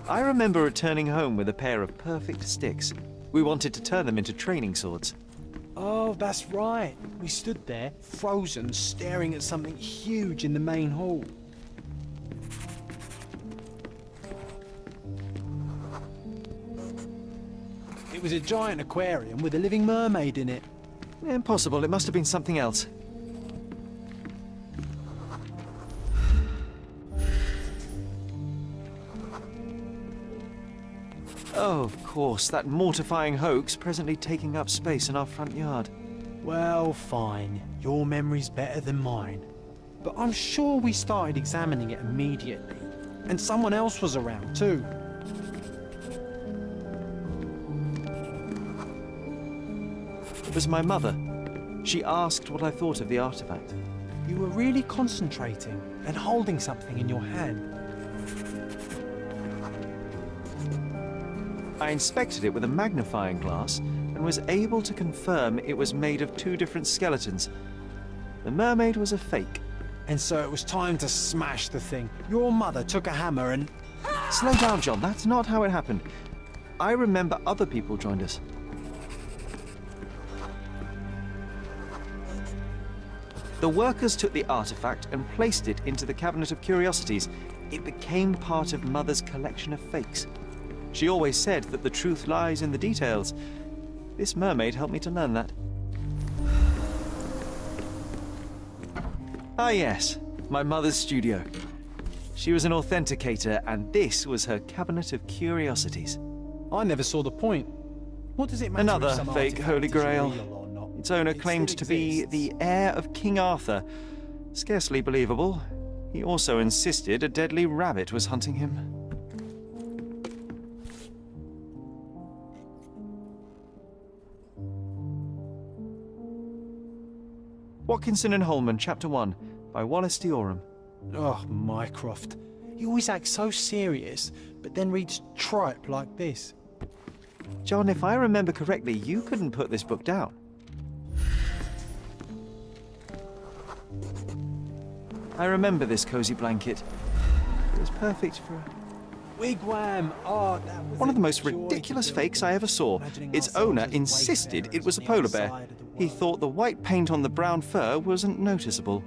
I remember returning home with a pair of perfect sticks. We wanted to turn them into training swords. Oh, that's right. We stood there, frozen, staring at something huge in the main hall. It was a giant aquarium with a living mermaid in it. Impossible. It must have been something else. Oh, of course, that mortifying hoax presently taking up space in our front yard. Well, fine. Your memory's better than mine. But I'm sure we started examining it immediately. And someone else was around, too. It was my mother. She asked what I thought of the artifact. You were really concentrating and holding something in your hand. I inspected it with a magnifying glass and was able to confirm it was made of two different skeletons. The mermaid was a fake. And so it was time to smash the thing. Your mother took a hammer and... Slow down, John. That's not how it happened. I remember other people joined us. The workers took the artifact and placed it into the Cabinet of Curiosities. It became part of Mother's collection of fakes. She always said that the truth lies in the details. This mermaid helped me to learn that. Ah yes, my mother's studio. She was an authenticator, and this was her Cabinet of Curiosities. I never saw the point. What does it matter Another if some fake artifact Holy is Grail. real or not? Its owner It claimed still to be exists. the heir of King Arthur. Scarcely believable. He also insisted a deadly rabbit was hunting him. Watkinson and Holman, Chapter 1, by Wallace Dioram. Oh, Mycroft. He always acts so serious, but then reads tripe like this. John, if I remember correctly, you couldn't put this book down. I remember this cozy blanket. It was perfect for... Wigwam! Oh, that was one of the a most joy ridiculous to fakes I ever saw. Imagining Its ourselves owner as insisted wayfarers it was a on the polar other bear. side of the He world. thought the white paint on the brown fur wasn't noticeable.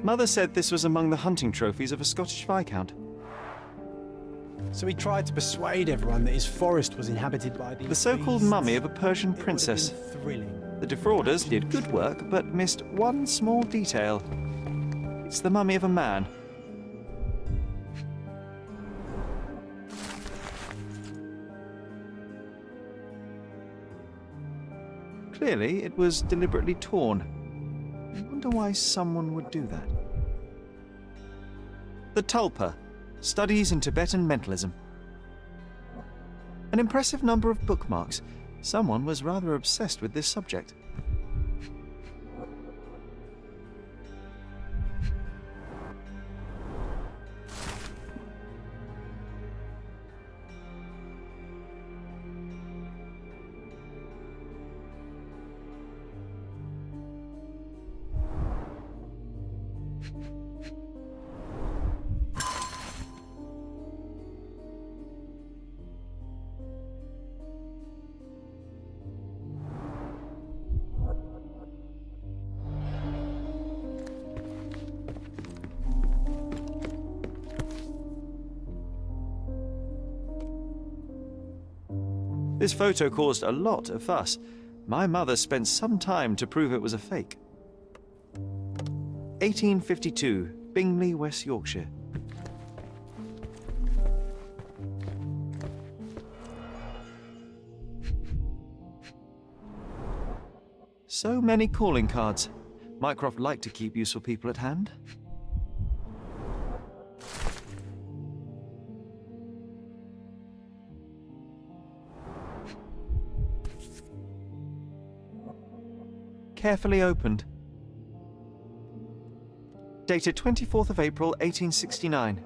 Mother said this was among the hunting trophies of a Scottish Viscount. So he tried to persuade everyone that his forest was inhabited by these The so-called beasts. mummy of a Persian It would have princess. been thrilling. The defrauders did good work, but missed one small detail. It's the mummy of a man. Clearly, it was deliberately torn. I wonder why someone would do that. The Tulpa, Studies in Tibetan Mentalism. An impressive number of bookmarks. Someone was rather obsessed with this subject. This photo caused a lot of fuss. My mother spent some time to prove it was a fake. 1852, Bingley, West Yorkshire. So many calling cards. Mycroft liked to keep useful people at hand. Carefully opened. Dated 24th of April, 1869.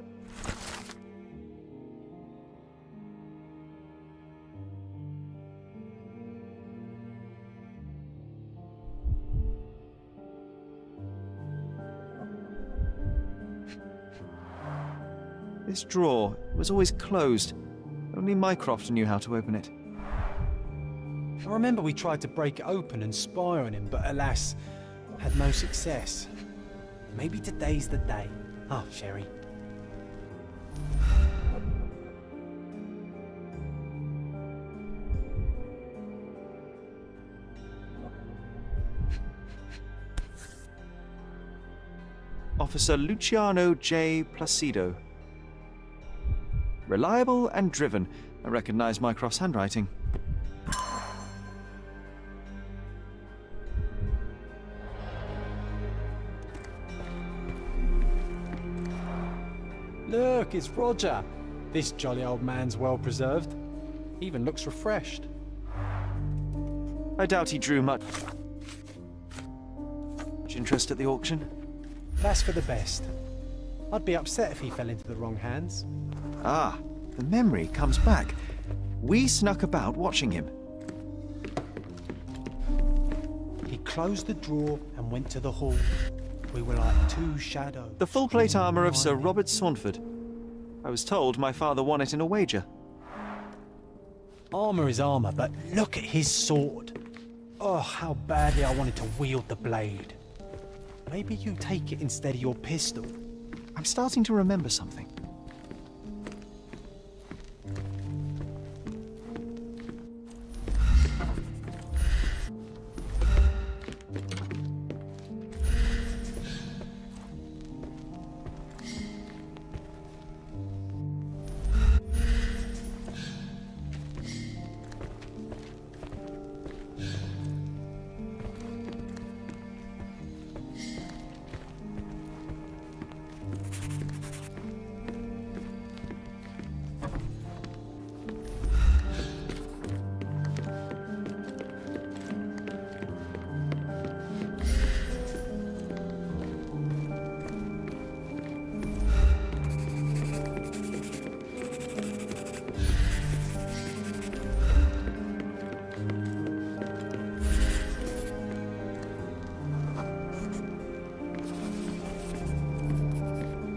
This drawer was always closed. Only Mycroft knew how to open it. I remember we tried to break it open and spy on him, but alas, had no success. Maybe today's the day. Oh, Sherry. Officer Luciano J. Placido. Reliable and driven. I recognize Mycroft's handwriting. Look, it's Roger. This jolly old man's well preserved. Even looks refreshed. I doubt he drew much interest at the auction. That's for the best. I'd be upset if he fell into the wrong hands. Ah, the memory comes back. We snuck about watching him. closed the drawer and went to the hall. We were like two shadows. The full plate armour of Sir Robert Swanford. I was told my father won it in a wager. Armour is armour, but look at his sword. Oh, how badly I wanted to wield the blade. Maybe you take it instead of your pistol. I'm starting to remember something.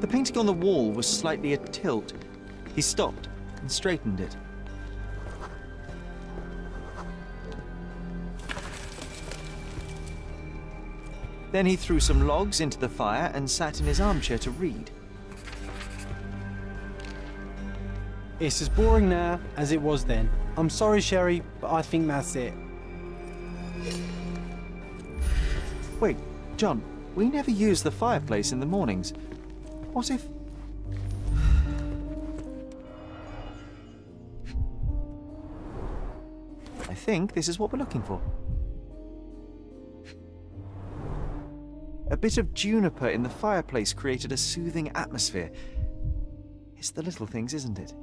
The painting on the wall was slightly at tilt. He stopped and straightened it. Then he threw some logs into the fire and sat in his armchair to read. It's as boring now as it was then. I'm sorry, Sherry, but I think that's it. Wait, John, we never use the fireplace in the mornings. What if... I think this is what we're looking for. A bit of juniper in the fireplace created a soothing atmosphere. It's the little things, isn't it?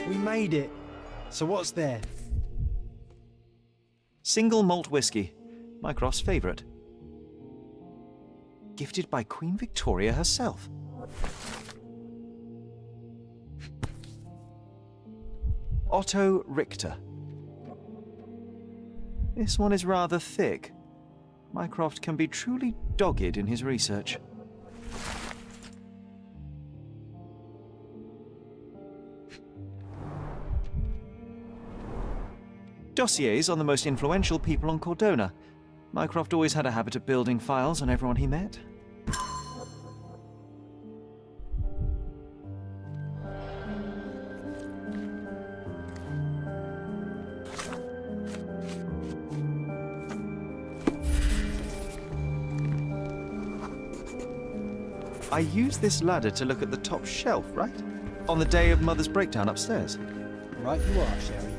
We made it. So what's there? Single malt whiskey, Mycroft's favourite. Gifted by Queen Victoria herself. Otto Richter. This one is rather thick. Mycroft can be truly dogged in his research. Dossiers on the most influential people on Cordona. Mycroft always had a habit of building files on everyone he met. I used this ladder to look at the top shelf, right? On the day of Mother's breakdown upstairs. Right you are, Sherry.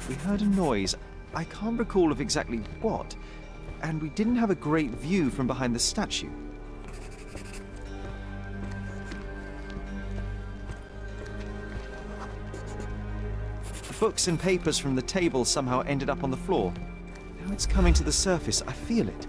We heard a noise. I can't recall of exactly what, and we didn't have a great view from behind the statue. The books and papers from the table somehow ended up on the floor. Now it's coming to the surface. I feel it.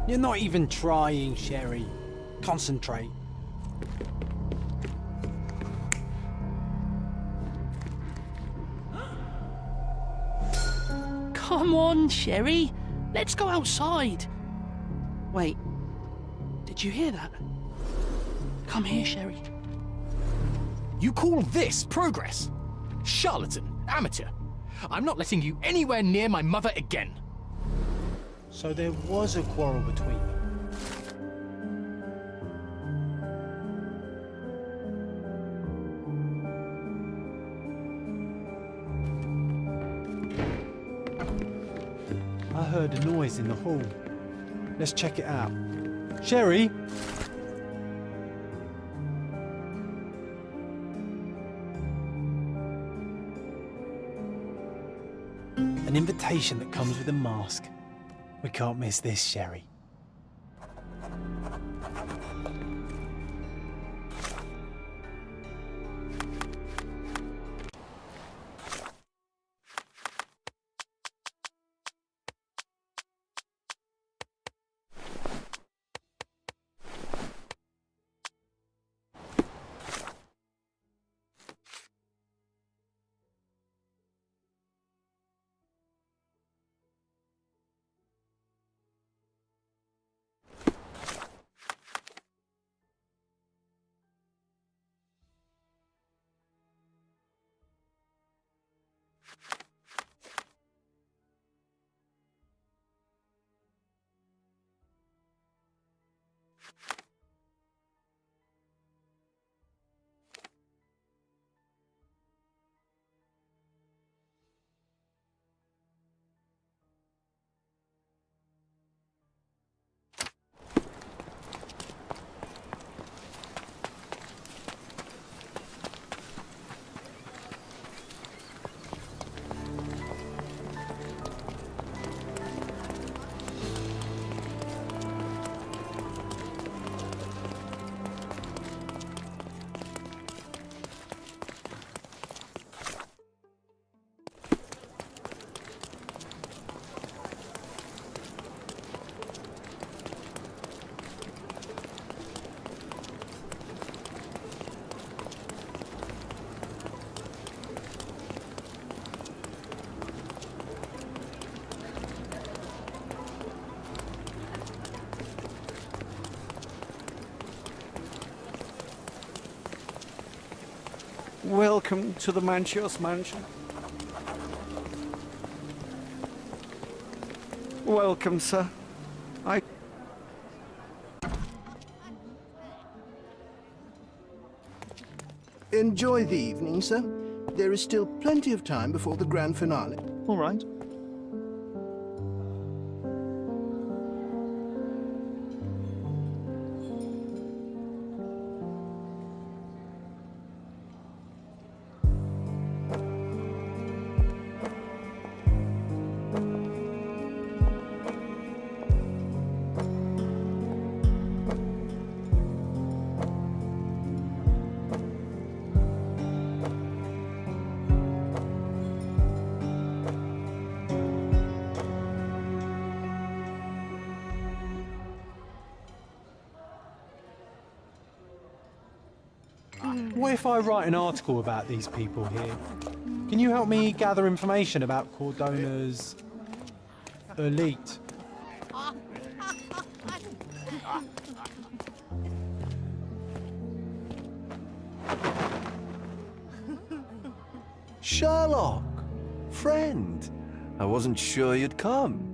You're not even trying, Sherry. Concentrate. Come on, Sherry. Let's go outside. Wait. Did you hear that? Come here, Sherry. You call this progress? Charlatan, amateur. I'm not letting you anywhere near my mother again. So there was a quarrel between them. I heard a noise in the hall. Let's check it out. Sherry? An invitation that comes with a mask. We can't miss this, Sherry. Welcome to the Manchios mansion. Welcome, sir. Enjoy the evening, sir. There is still plenty of time before the grand finale. All right. What if I write an article about these people here? Can you help me gather information about Cordona's elite? Sherlock! Friend! I wasn't sure you'd come.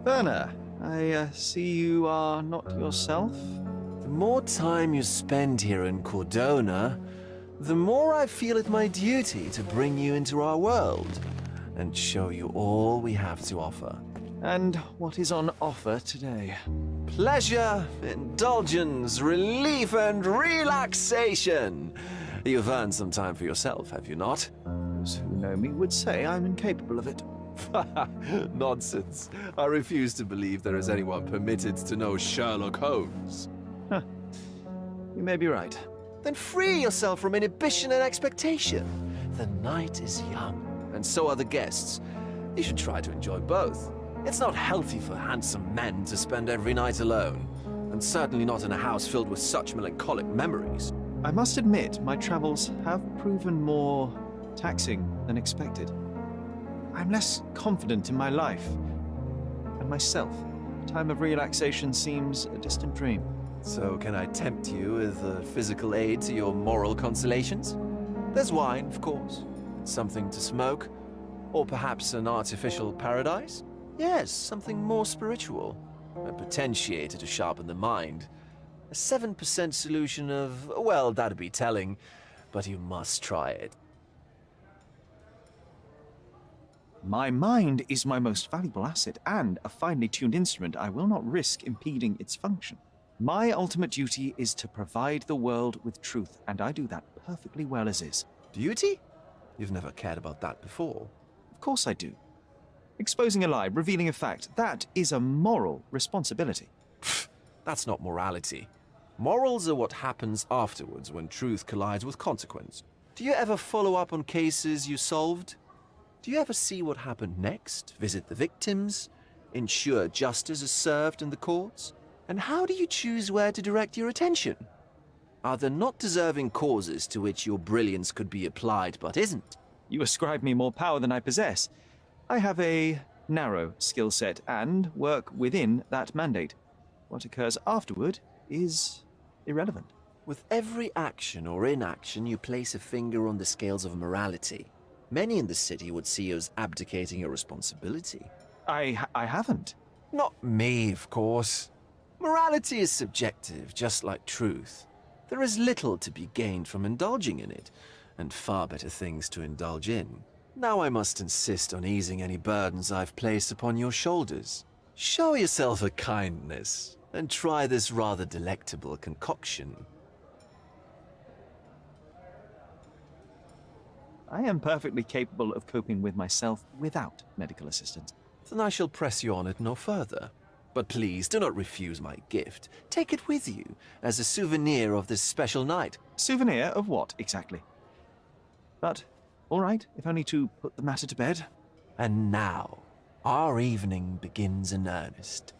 Werner, I see you are not yourself. The more time you spend here in Cordona, the more I feel it my duty to bring you into our world and show you all we have to offer. And what is on offer today? Pleasure, indulgence, relief, and relaxation. You've earned some time for yourself, have you not? Those who know me would say I'm incapable of it. Nonsense. I refuse to believe there is anyone permitted to know Sherlock Holmes. Huh. You may be right. Then free yourself from inhibition and expectation. The night is young, and so are the guests. You should try to enjoy both. It's not healthy for handsome men to spend every night alone, and certainly not in a house filled with such melancholic memories. I must admit, my travels have proven more taxing than expected. I'm less confident in my life and myself. A time of relaxation seems a distant dream. So can I tempt you with a physical aid to your moral consolations? There's wine, of course. Something to smoke. Or perhaps an artificial paradise? Yes, something more spiritual. A potentiator to sharpen the mind. A 7% solution of, well, that'd be telling, but you must try it. My mind is my most valuable asset, and a finely tuned instrument I will not risk impeding its function. My ultimate duty is to provide the world with truth, and I do that perfectly well as is. Duty? You've never cared about that before. Of course I do. Exposing a lie, revealing a fact, that is a moral responsibility. That's not morality. Morals are what happens afterwards when truth collides with consequence. Do you ever follow up on cases you solved? Do you ever see what happened next? Visit the victims? Ensure justice is served in the courts? And how do you choose where to direct your attention? Are there not deserving causes to which your brilliance could be applied but isn't? You ascribe me more power than I possess. I have a narrow skill set and work within that mandate. What occurs afterward is irrelevant. With every action or inaction, you place a finger on the scales of morality. Many in the city would see you as abdicating your responsibility. I haven't. Not me, of course. Morality is subjective, just like truth. There is little to be gained from indulging in it, and far better things to indulge in. Now I must insist on easing any burdens I've placed upon your shoulders. Show yourself a kindness, and try this rather delectable concoction. I am perfectly capable of coping with myself without medical assistance. Then I shall press you on it no further. But please do not refuse my gift. Take it with you as a souvenir of this special night. Souvenir of what, exactly? But, all right, if only to put the matter to bed. And now, our evening begins in earnest.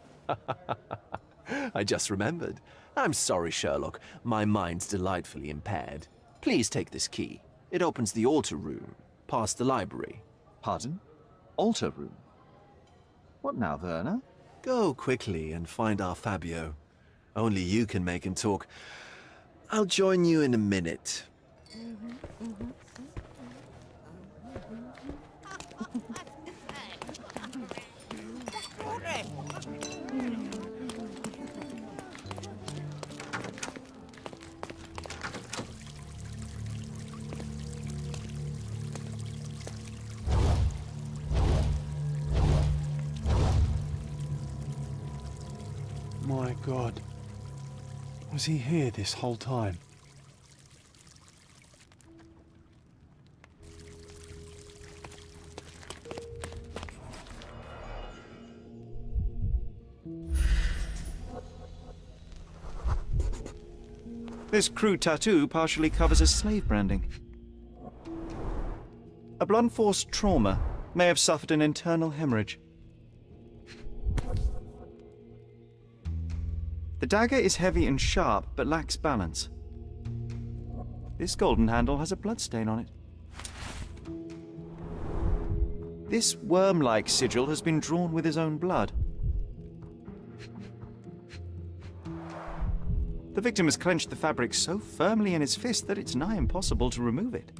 I just remembered. I'm sorry, Sherlock. My mind's delightfully impaired. Please take this key. It opens the altar room, past the library. Pardon? Altar room? What now, Werner? Go quickly and find our Fabio. Only you can make him talk. I'll join you in a minute. My God. Was he here this whole time? This crude tattoo partially covers a slave branding. A blunt force trauma may have suffered an internal hemorrhage. The dagger is heavy and sharp, but lacks balance. This golden handle has a bloodstain on it. This worm-like sigil has been drawn with his own blood. The victim has clenched the fabric so firmly in his fist that it's nigh impossible to remove it.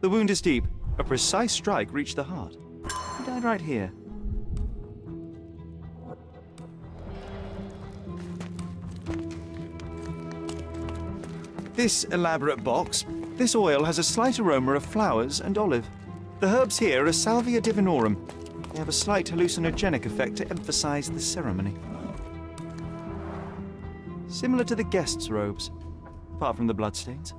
The wound is deep. A precise strike reached the heart. He died right here. This elaborate box, this oil has a slight aroma of flowers and olive. The herbs here are Salvia divinorum. They have a slight hallucinogenic effect to emphasize the ceremony. Similar to the guests' robes, apart from the bloodstains.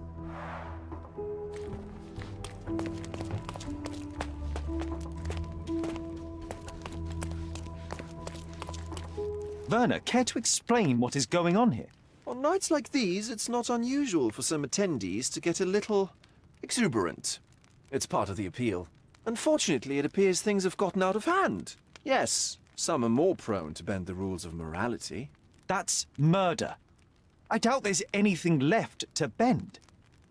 Werner, care to explain what is going on here? On nights like these, it's not unusual for some attendees to get a little exuberant. It's part of the appeal. Unfortunately, it appears things have gotten out of hand. Yes, Some are more prone to bend the rules of morality. That's murder. I doubt there's anything left to bend.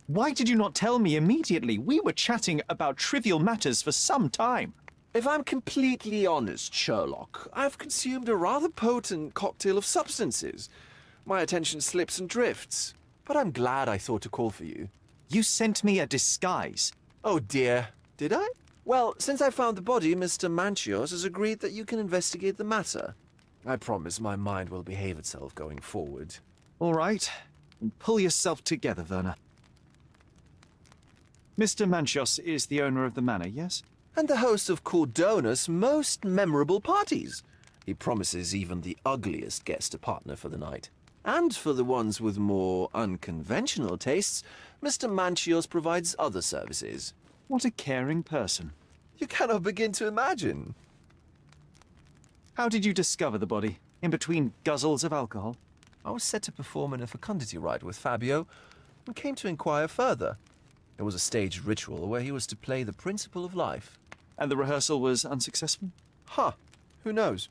Why did you not tell me immediately? We were chatting about trivial matters for some time. If I'm completely honest, Sherlock, I've consumed a rather potent cocktail of substances. My attention slips and drifts, but I'm glad I thought to call for you. You sent me a disguise. Oh dear, did I? Well, since I found the body, Mr. Manchios has agreed that you can investigate the matter. I promise my mind will behave itself going forward. All right, and pull yourself together, Werner. Mr. Manchios is the owner of the manor, yes? And the host of Cordona's most memorable parties. He promises even the ugliest guest a partner for the night. And for the ones with more unconventional tastes, Mr. Manchios provides other services. What a caring person. You cannot begin to imagine. How did you discover the body? In between guzzles of alcohol? I was set to perform in a fecundity rite with Fabio and came to inquire further. It was a staged ritual where he was to play the principle of life. And the rehearsal was unsuccessful? Who knows?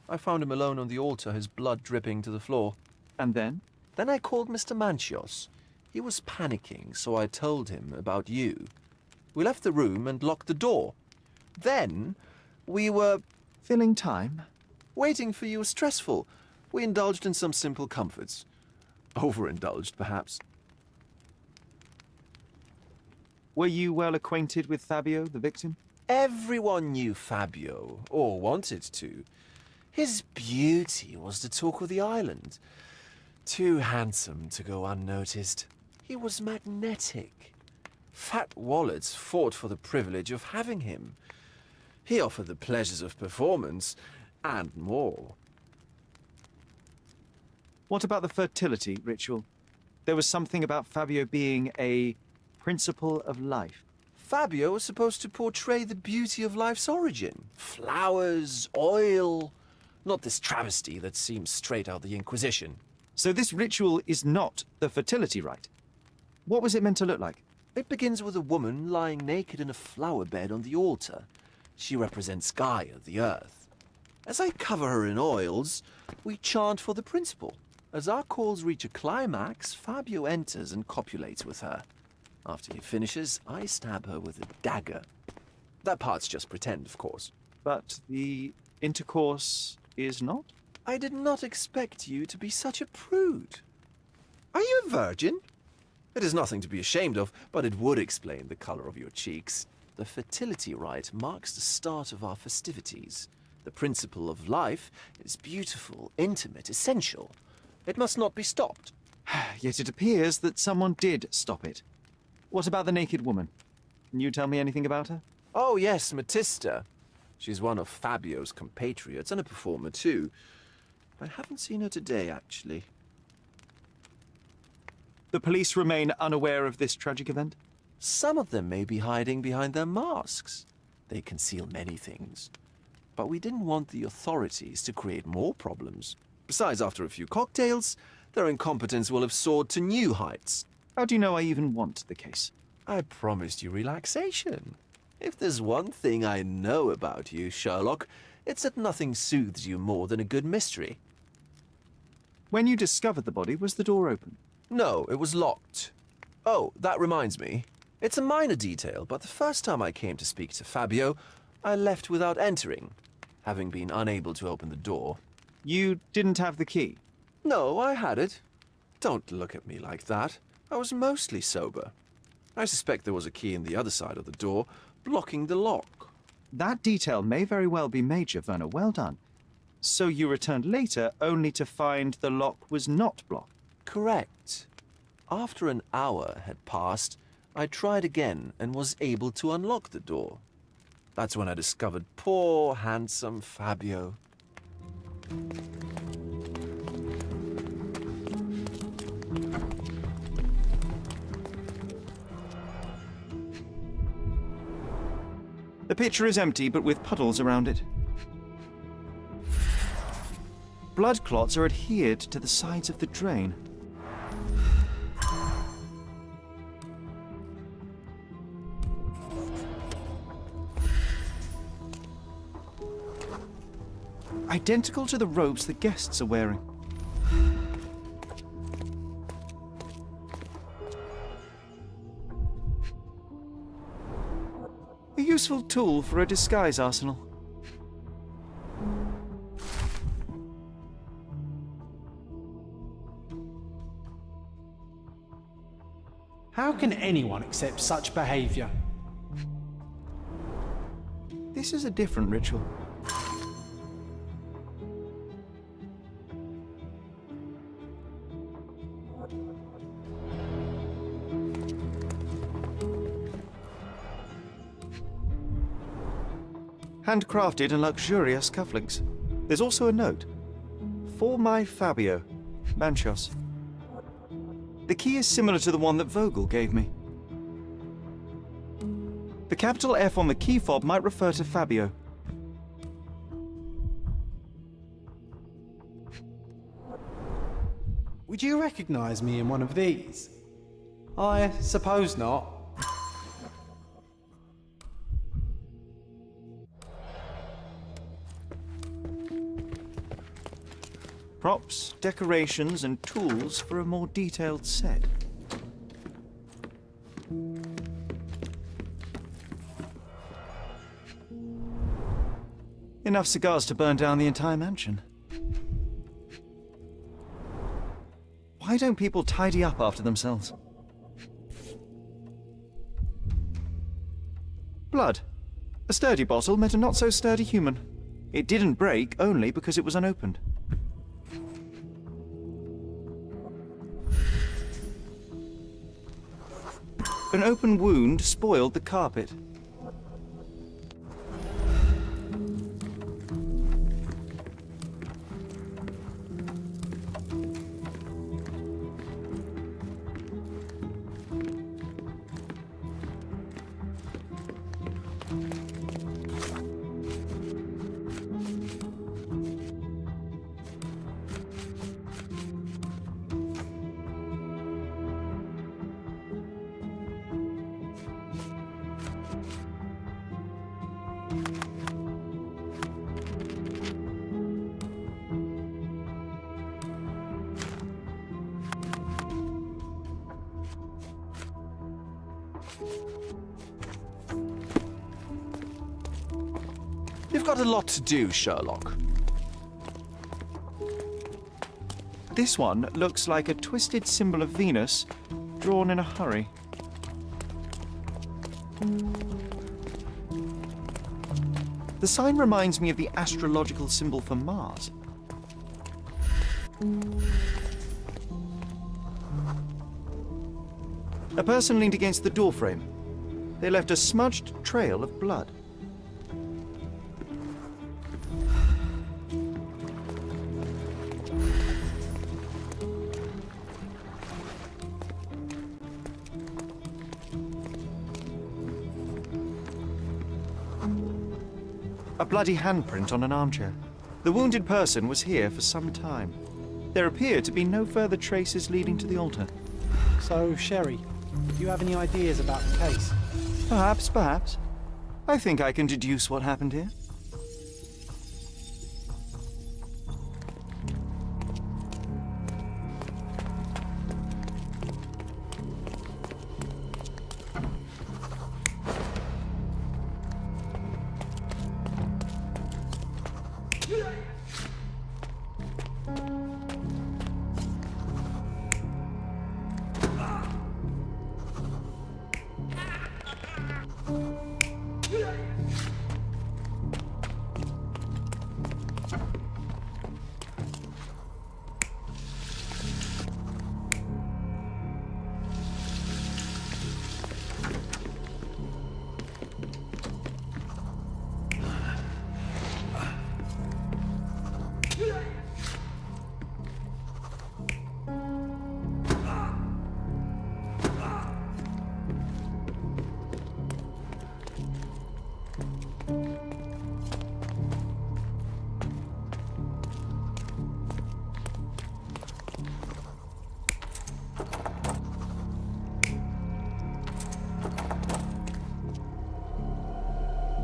I found him alone on the altar, his blood dripping to the floor. And then? Then I called Mr. Manchios. He was panicking, so I told him about you. We left the room and locked the door. Then we were... filling time? Waiting for you was stressful. We indulged in some simple comforts. Overindulged, perhaps. Were you well acquainted with Fabio, the victim? Everyone knew Fabio, or wanted to. His beauty was the talk of the island. Too handsome to go unnoticed. He was magnetic. Fat wallets fought for the privilege of having him. He offered the pleasures of performance, and more. What about the fertility ritual? There was something about Fabio being a principle of life. Fabio was supposed to portray the beauty of life's origin. Flowers, oil... Not this travesty that seems straight out of the Inquisition. So this ritual is not the fertility rite. What was it meant to look like? It begins with a woman lying naked in a flower bed on the altar. She represents Gaia, the earth. As I cover her in oils, we chant for the principle. As our calls reach a climax, Fabio enters and copulates with her. After he finishes, I stab her with a dagger. That part's just pretend, of course. But the intercourse is not? I did not expect you to be such a prude. Are you a virgin? It is nothing to be ashamed of, but it would explain the color of your cheeks. The fertility rite marks the start of our festivities. The principle of life is beautiful, intimate, essential. It must not be stopped. Yet it appears that someone did stop it. What about the naked woman? Can you tell me anything about her? Oh yes, Matista. She's one of Fabio's compatriots and a performer too. I haven't seen her today, actually. The police remain unaware of this tragic event? Some of them may be hiding behind their masks. They conceal many things. But we didn't want the authorities to create more problems. Besides, after a few cocktails, their incompetence will have soared to new heights. How do you know I even want the case? I promised you relaxation. If there's one thing I know about you, Sherlock, it's that nothing soothes you more than a good mystery. When you discovered the body, was the door open? No, it was locked. Oh, that reminds me. It's a minor detail, but the first time I came to speak to Fabio, I left without entering, having been unable to open the door. You didn't have the key? No, I had it. Don't look at me like that. I was mostly sober. I suspect there was a key in the other side of the door, blocking the lock. That detail may very well be major, Werner. Well done. So you returned later, only to find the lock was not blocked? Correct. After an hour had passed, I tried again and was able to unlock the door. That's when I discovered poor, handsome Fabio. The pitcher is empty, but with puddles around it. Blood clots are adhered to the sides of the drain. Identical to the robes the guests are wearing. A useful tool for a disguise arsenal. How can anyone accept such behavior? This is a different ritual. Handcrafted and luxurious cufflinks. There's also a note. For my Fabio, Manchos. The key is similar to the one that Vogel gave me. The capital F on the key fob might refer to Fabio. Would you recognize me in one of these? I suppose not. Props, decorations, and tools for a more detailed set. Enough cigars to burn down the entire mansion. Why don't people tidy up after themselves? Blood. A sturdy bottle met a not-so-sturdy human. It didn't break only because it was unopened. An open wound spoiled the carpet. You've got a lot to do, Sherlock. This one looks like a twisted symbol of Venus, drawn in a hurry. The sign reminds me of the astrological symbol for Mars. A person leaned against the doorframe. They left a smudged trail of blood. A bloody handprint on an armchair. The wounded person was here for some time. There appear to be no further traces leading to the altar. So, Sherry, do you have any ideas about the case? Perhaps. I think I can deduce what happened here.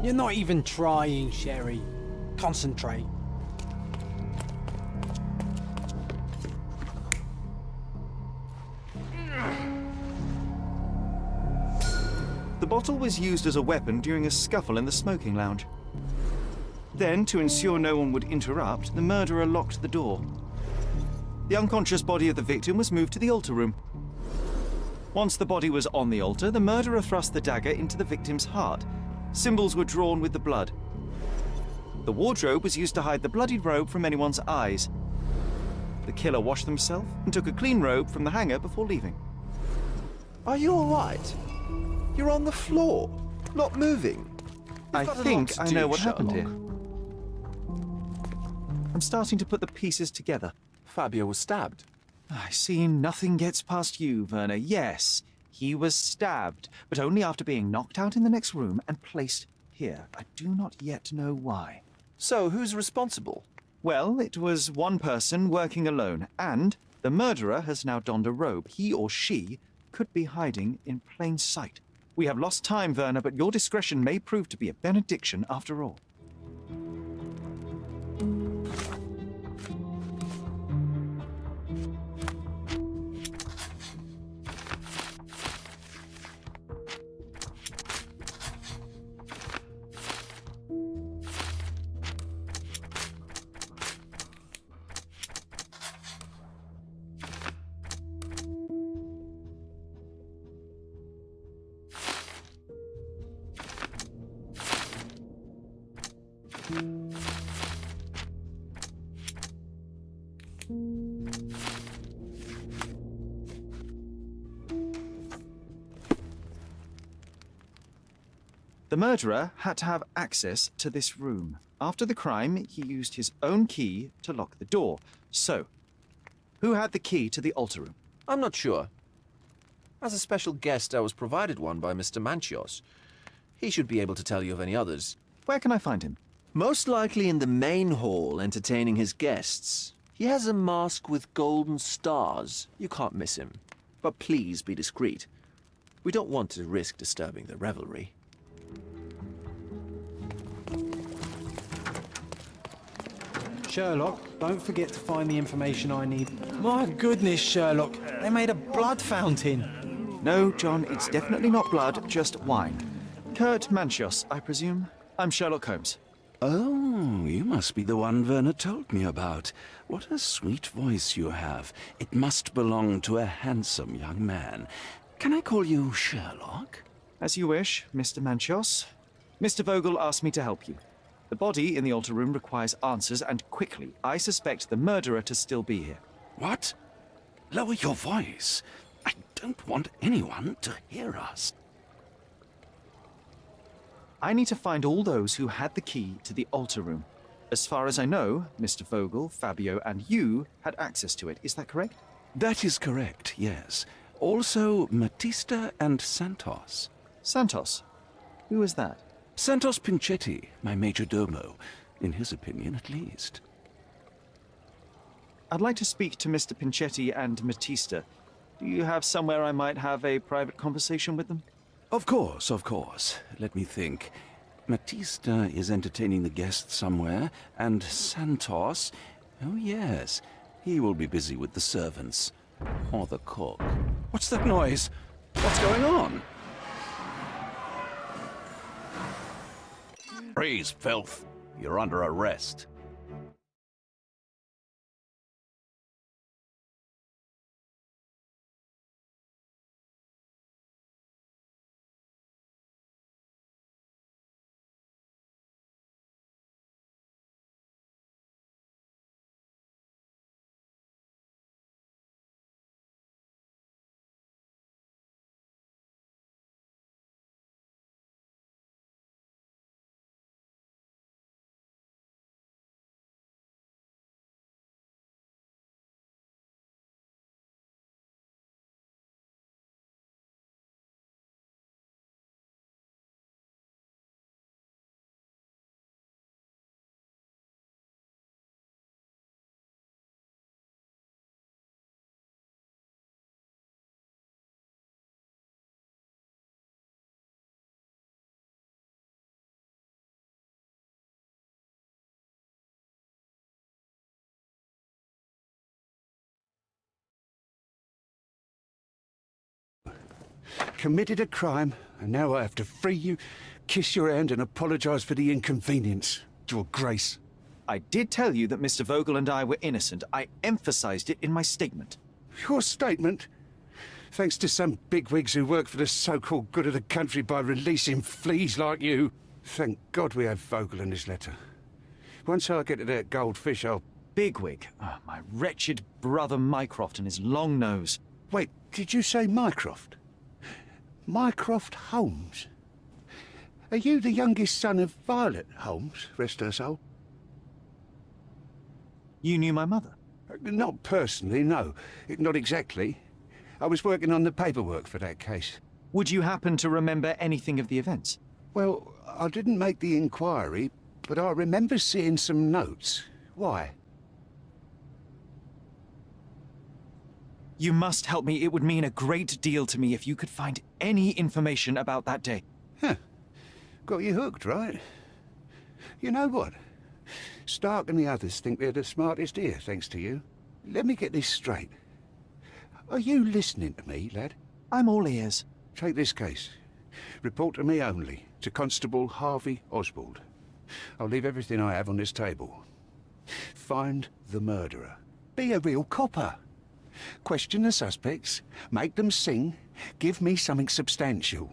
You're not even trying, Sherry. Concentrate. bottle was used as a weapon during a scuffle in the smoking lounge. Then, to ensure no one would interrupt, the murderer locked the door. The unconscious body of the victim was moved to the altar room. Once the body was on the altar, the murderer thrust the dagger into the victim's heart. Symbols were drawn with the blood. The wardrobe was used to hide the bloodied robe from anyone's eyes. The killer washed himself and took a clean robe from the hanger before leaving. Are you all right? You're on the floor, not moving. I think I know what happened here. I'm starting to put the pieces together. Fabio was stabbed. I see nothing gets past you, Werner. Yes, he was stabbed, but only after being knocked out in the next room and placed here. I do not yet know why. So, who's responsible? Well, it was one person working alone, and the murderer has now donned a robe. He or she could be hiding in plain sight. We have lost time, Werner, but your discretion may prove to be a benediction after all. The murderer had to have access to this room. After the crime, he used his own key to lock the door. So, who had the key to the altar room? I'm not sure. As a special guest, I was provided one by Mr. Manchios. He should be able to tell you of any others. Where can I find him? Most likely in the main hall, entertaining his guests. He has a mask with golden stars. You can't miss him. But please be discreet. We don't want to risk disturbing the revelry. Sherlock, don't forget to find the information I need. My goodness, Sherlock, they made a blood fountain. No, John, it's definitely not blood, just wine. Kurt Manchios, I presume? I'm Sherlock Holmes. Oh, you must be the one Werner told me about. What a sweet voice you have. It must belong to a handsome young man. Can I call you Sherlock? As you wish, Mr. Manchios. Mr. Vogel asked me to help you. The body in the altar room requires answers, and quickly. I suspect the murderer to still be here. What? Lower your voice. I don't want anyone to hear us. I need to find all those who had the key to the altar room. As far as I know, Mr. Vogel, Fabio, and you had access to it. Is that correct? That is correct, yes. Also, Matista and Santos. Santos? Who is that? Santos Pinchetti, my major domo. In his opinion, at least. I'd like to speak to Mr. Pinchetti and Matista. Do you have somewhere I might have a private conversation with them? Of course, of course. Let me think. Matista is entertaining the guests somewhere, and Santos... Oh, yes. He will be busy with the servants. Or the cook. What's that noise? What's going on? Freeze, filth. You're under arrest. committed a crime, and now I have to free you, kiss your hand, and apologize for the inconvenience, Your Grace. I did tell you that Mr. Vogel and I were innocent. I emphasized it in my statement. Your statement? Thanks to some bigwigs who work for the so-called good of the country by releasing fleas like you. Thank God we have Vogel in his letter. Once I get to that goldfish, I'll... Bigwig? Oh, my wretched brother Mycroft and his long nose. Wait, did you say Mycroft? Mycroft Holmes? Are you the youngest son of Violet Holmes, rest her soul? You knew my mother? Not personally, no. Not exactly. I was working on the paperwork for that case. Would you happen to remember anything of the events? Well, I didn't make the inquiry, but I remember seeing some notes. Why? You must help me. It would mean a great deal to me if you could find any information about that day. Huh. Got you hooked, right? You know what? Stark and the others think they're the smartest here, thanks to you. Let me get this straight. Are you listening to me, lad? I'm all ears. Take this case. Report to me only, to Constable Harvey Oswald. I'll leave everything I have on this table. Find the murderer. Be a real copper. Question the suspects, make them sing, give me something substantial.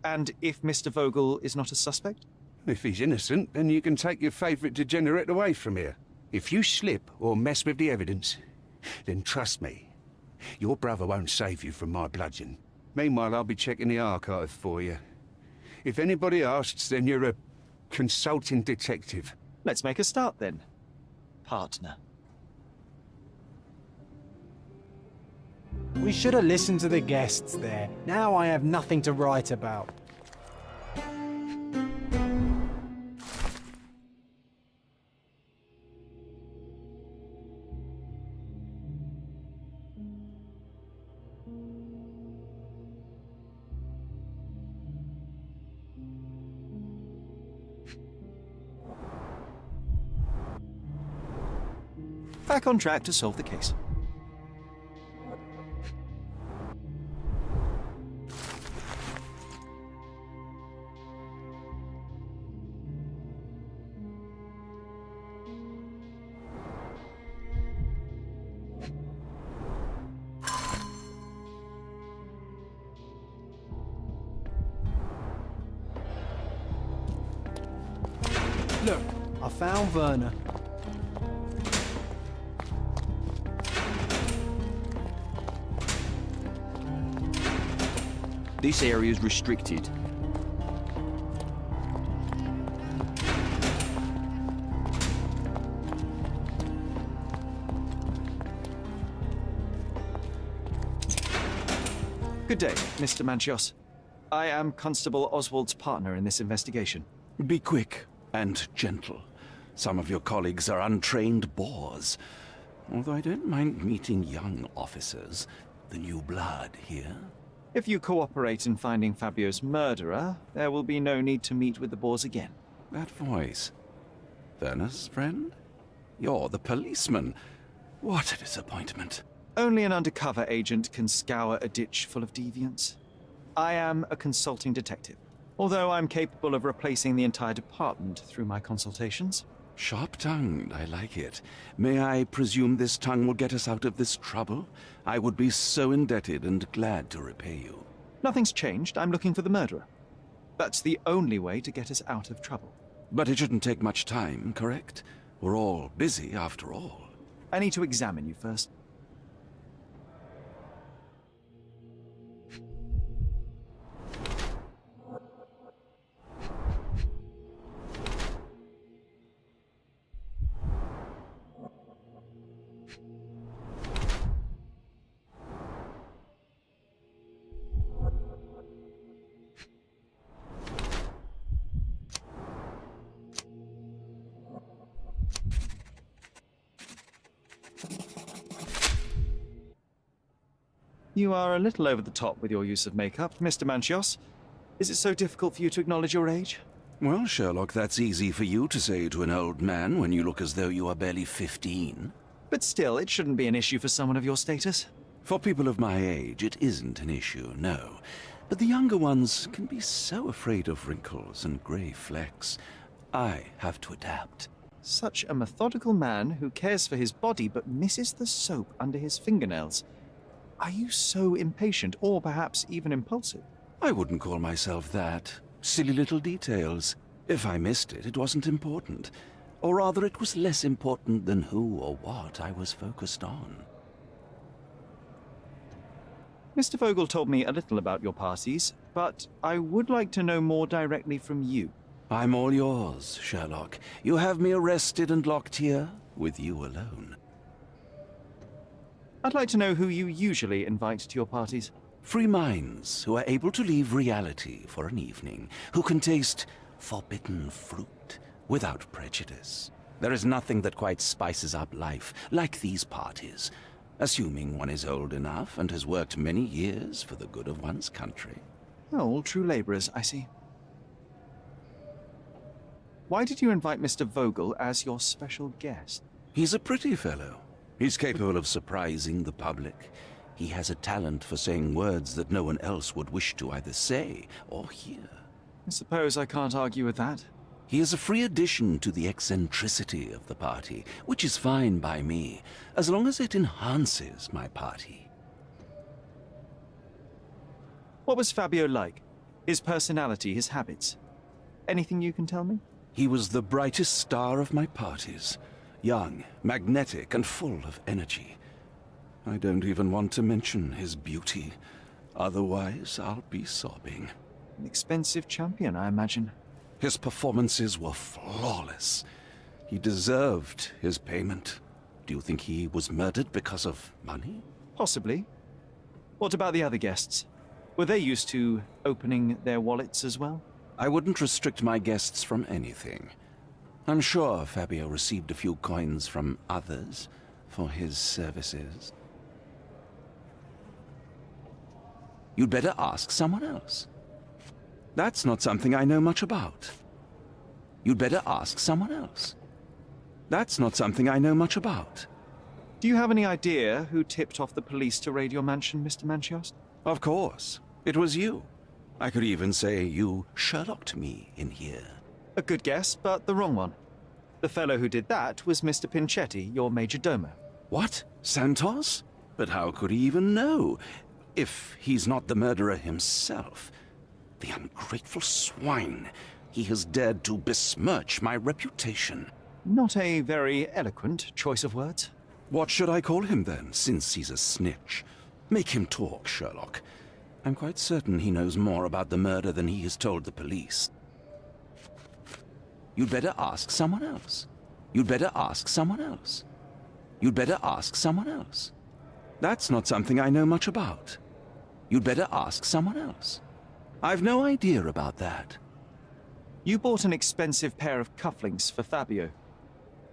And if Mr. Vogel is not a suspect? If he's innocent, then you can take your favourite degenerate away from here. If you slip or mess with the evidence, then trust me, your brother won't save you from my bludgeon. Meanwhile, I'll be checking the archive for you. If anybody asks, then you're a consulting detective. Let's make a start then, partner. We should have listened to the guests there. Now I have nothing to write about. Back on track to solve the case. Look, I found Werner. This area is restricted. Good day, Mr. Manchios. I am Constable Oswald's partner in this investigation. Be quick and gentle. Some of your colleagues are untrained boors. Although I don't mind meeting young officers, the new blood here. If you cooperate in finding Fabio's murderer, there will be no need to meet with the Boers again. That voice. Werner's friend? You're the policeman. What a disappointment. Only an undercover agent can scour a ditch full of deviants. I am a consulting detective, although I'm capable of replacing the entire department through my consultations. Sharp-tongued, I like it. May I presume this tongue will get us out of this trouble? I would be so indebted and glad to repay you. Nothing's changed. I'm looking for the murderer. That's the only way to get us out of trouble. But it shouldn't take much time, correct? We're all busy, after all. I need to examine you first. You are a little over the top with your use of makeup, Mr. Manchios. Is it so difficult for you to acknowledge your age? Well, Sherlock, that's easy for you to say to an old man when you look as though you are barely 15. But still, it shouldn't be an issue for someone of your status. For people of my age, it isn't an issue, no. But the younger ones can be so afraid of wrinkles and grey flecks. I have to adapt. Such a methodical man who cares for his body but misses the soap under his fingernails. Are you so impatient, or perhaps even impulsive? I wouldn't call myself that. Silly little details. If I missed it, it wasn't important. Or rather, it was less important than who or what I was focused on. Mr. Vogel told me a little about your parties, but I would like to know more directly from you. I'm all yours, Sherlock. You have me arrested and locked here with you alone. I'd like to know who you usually invite to your parties. Free minds who are able to leave reality for an evening, who can taste forbidden fruit without prejudice. There is nothing that quite spices up life like these parties, assuming one is old enough and has worked many years for the good of one's country. Oh, all true labourers, I see. Why did you invite Mr. Vogel as your special guest? He's a pretty fellow. He's capable of surprising the public. He has a talent for saying words that no one else would wish to either say or hear. I suppose I can't argue with that. He is a free addition to the eccentricity of the party, which is fine by me, as long as it enhances my party. What was Fabio like? His personality, his habits? Anything you can tell me? He was the brightest star of my parties. Young, magnetic, and full of energy. I don't even want to mention his beauty. Otherwise, I'll be sobbing. An expensive champion, I imagine. His performances were flawless. He deserved his payment. Do you think he was murdered because of money? Possibly. What about the other guests? Were they used to opening their wallets as well? I wouldn't restrict my guests from anything. I'm sure Fabio received a few coins from others for his services. You'd better ask someone else. That's not something I know much about. You'd better ask someone else. That's not something I know much about. Do you have any idea who tipped off the police to raid your mansion, Mr. Manchiost? Of course. It was you. I could even say you Sherlocked me in here. A good guess, but the wrong one. The fellow who did that was Mr. Pinchetti, your major domo. What? Santos? But how could he even know? If he's not the murderer himself. The ungrateful swine. He has dared to besmirch my reputation. Not a very eloquent choice of words. What should I call him then, since he's a snitch? Make him talk, Sherlock. I'm quite certain he knows more about the murder than he has told the police. You'd better ask someone else. You'd better ask someone else. You'd better ask someone else. That's not something I know much about. You'd better ask someone else. I've no idea about that. You bought an expensive pair of cufflinks for Fabio.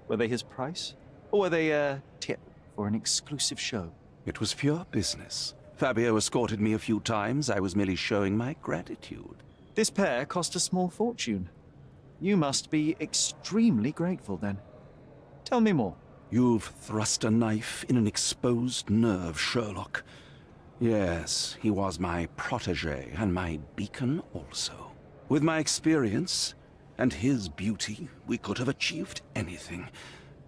Were they his price? Or were they a tip for an exclusive show? It was pure business. Fabio escorted me a few times. I was merely showing my gratitude. This pair cost a small fortune. You must be extremely grateful, then. Tell me more. You've thrust a knife in an exposed nerve, Sherlock. Yes, he was my protégé and my beacon also. With my experience and his beauty, we could have achieved anything.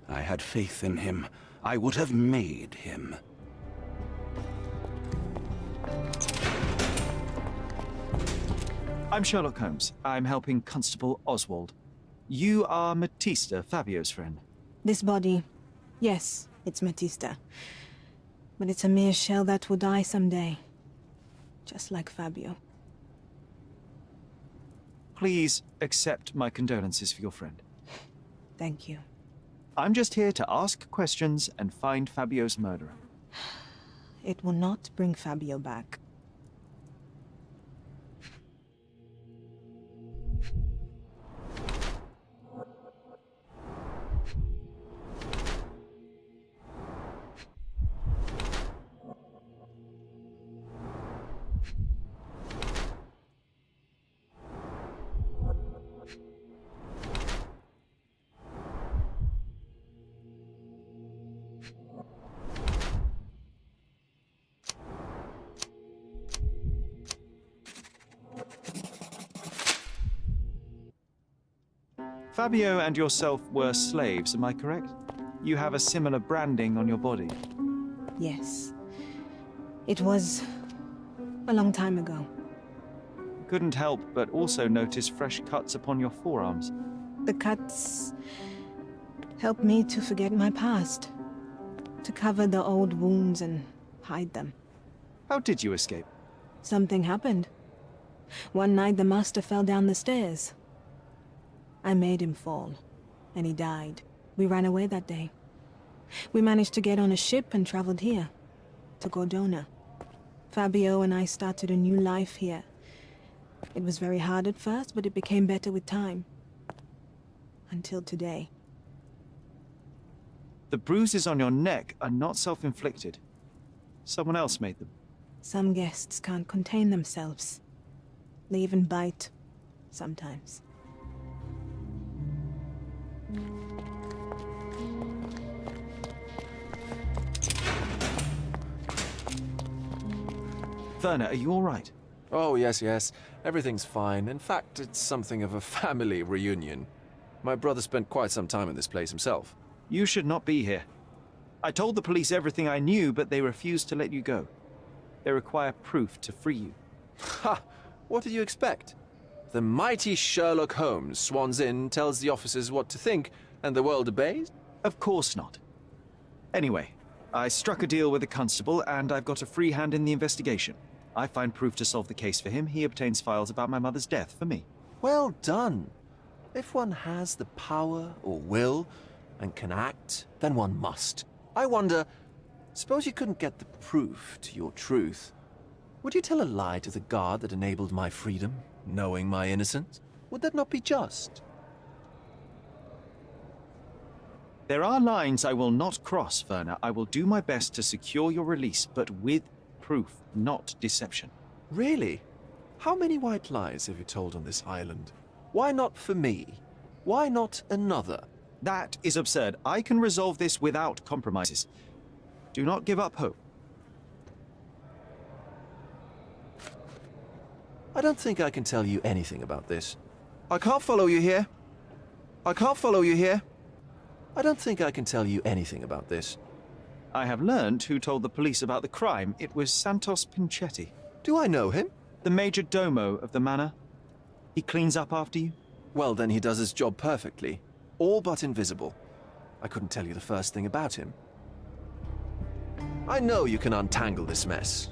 I had faith in him. I would have made him. I'm Sherlock Holmes. I'm helping Constable Oswald. You are Matista, Fabio's friend. This body, yes, it's Matista. But it's a mere shell that will die someday. Just like Fabio. Please accept my condolences for your friend. Thank you. I'm just here to ask questions and find Fabio's murderer. It will not bring Fabio back. Fabio and yourself were slaves, am I correct? You have a similar branding on your body. Yes. It was a long time ago. Couldn't help but also notice fresh cuts upon your forearms. The cuts helped me to forget my past, to cover the old wounds and hide them. How did you escape? Something happened. One night the master fell down the stairs. I made him fall, and he died. We ran away that day. We managed to get on a ship and traveled here, to Cordona. Fabio and I started a new life here. It was very hard at first, but it became better with time. Until today. The bruises on your neck are not self-inflicted. Someone else made them. Some guests can't contain themselves. They even bite, sometimes. Werner, are you all right? Oh, yes. Everything's fine. In fact, it's something of a family reunion. My brother spent quite some time in this place himself. You should not be here. I told the police everything I knew, but they refused to let you go. They require proof to free you. Ha! What did you expect? The mighty Sherlock Holmes swans in, tells the officers what to think, and the world obeys? Of course not. Anyway, I struck a deal with the constable, and I've got a free hand in the investigation. I find proof to solve the case for him. He obtains files about my mother's death for me. Well done. If one has the power or will and can act, then one must. I wonder, suppose you couldn't get the proof to your truth. Would you tell a lie to the guard that enabled my freedom, knowing my innocence? Would that not be just? There are lines I will not cross, Werner. I will do my best to secure your release, but with proof, not deception. Really? How many white lies have you told on this island? Why not for me? Why not another? That is absurd. I can resolve this without compromises. Do not give up hope. I don't think I can tell you anything about this. I can't follow you here. I can't follow you here. I don't think I can tell you anything about this. I have learned who told the police about the crime. It was Santos Pinchetti. Do I know him? The major domo of the manor. He cleans up after you? Well, then he does his job perfectly. All but invisible. I couldn't tell you the first thing about him. I know you can untangle this mess.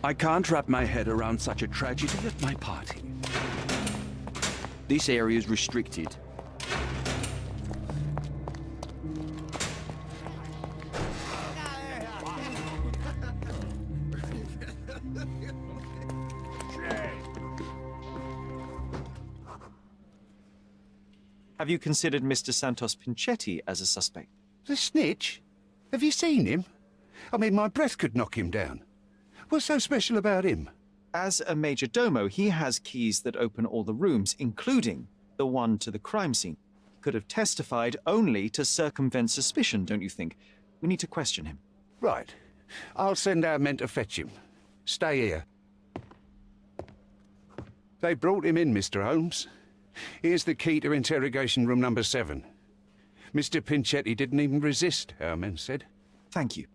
I can't wrap my head around such a tragedy at my party. This area is restricted. Have you considered Mr. Santos Pinchetti as a suspect? The snitch? Have you seen him? I mean, my breath could knock him down. What's so special about him? As a major domo, he has keys that open all the rooms, including the one to the crime scene. He could have testified only to circumvent suspicion, don't you think? We need to question him. Right. I'll send our men to fetch him. Stay here. They brought him in, Mr. Holmes. Here's the key to interrogation room number 7. Mr. Pinchetti didn't even resist, our men said. Thank you.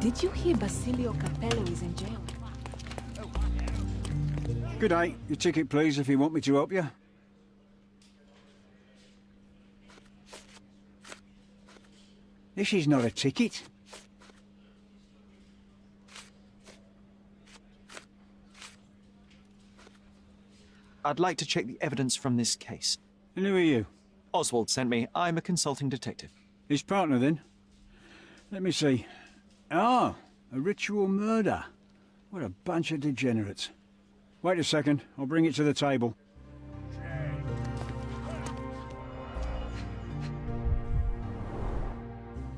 Did you hear Basilio Capello is in jail? Good day. Your ticket, please, if you want me to help you. This is not a ticket. I'd like to check the evidence from this case. And who are you? Oswald sent me. I'm a consulting detective. His partner, then? Let me see. Ah, a ritual murder. What a bunch of degenerates. Wait a second, I'll bring it to the table.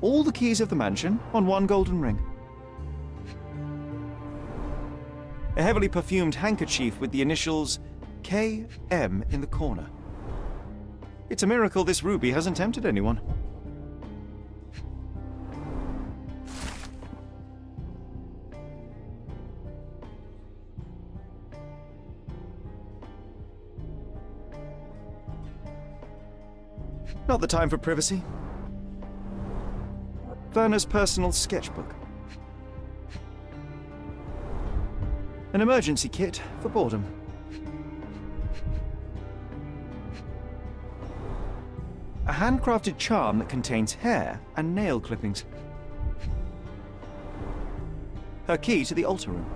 All the keys of the mansion on one golden ring. A heavily perfumed handkerchief with the initials KM in the corner. It's a miracle this ruby hasn't tempted anyone. Not the time for privacy. Werner's personal sketchbook. An emergency kit for boredom. A handcrafted charm that contains hair and nail clippings. Her key to the altar room.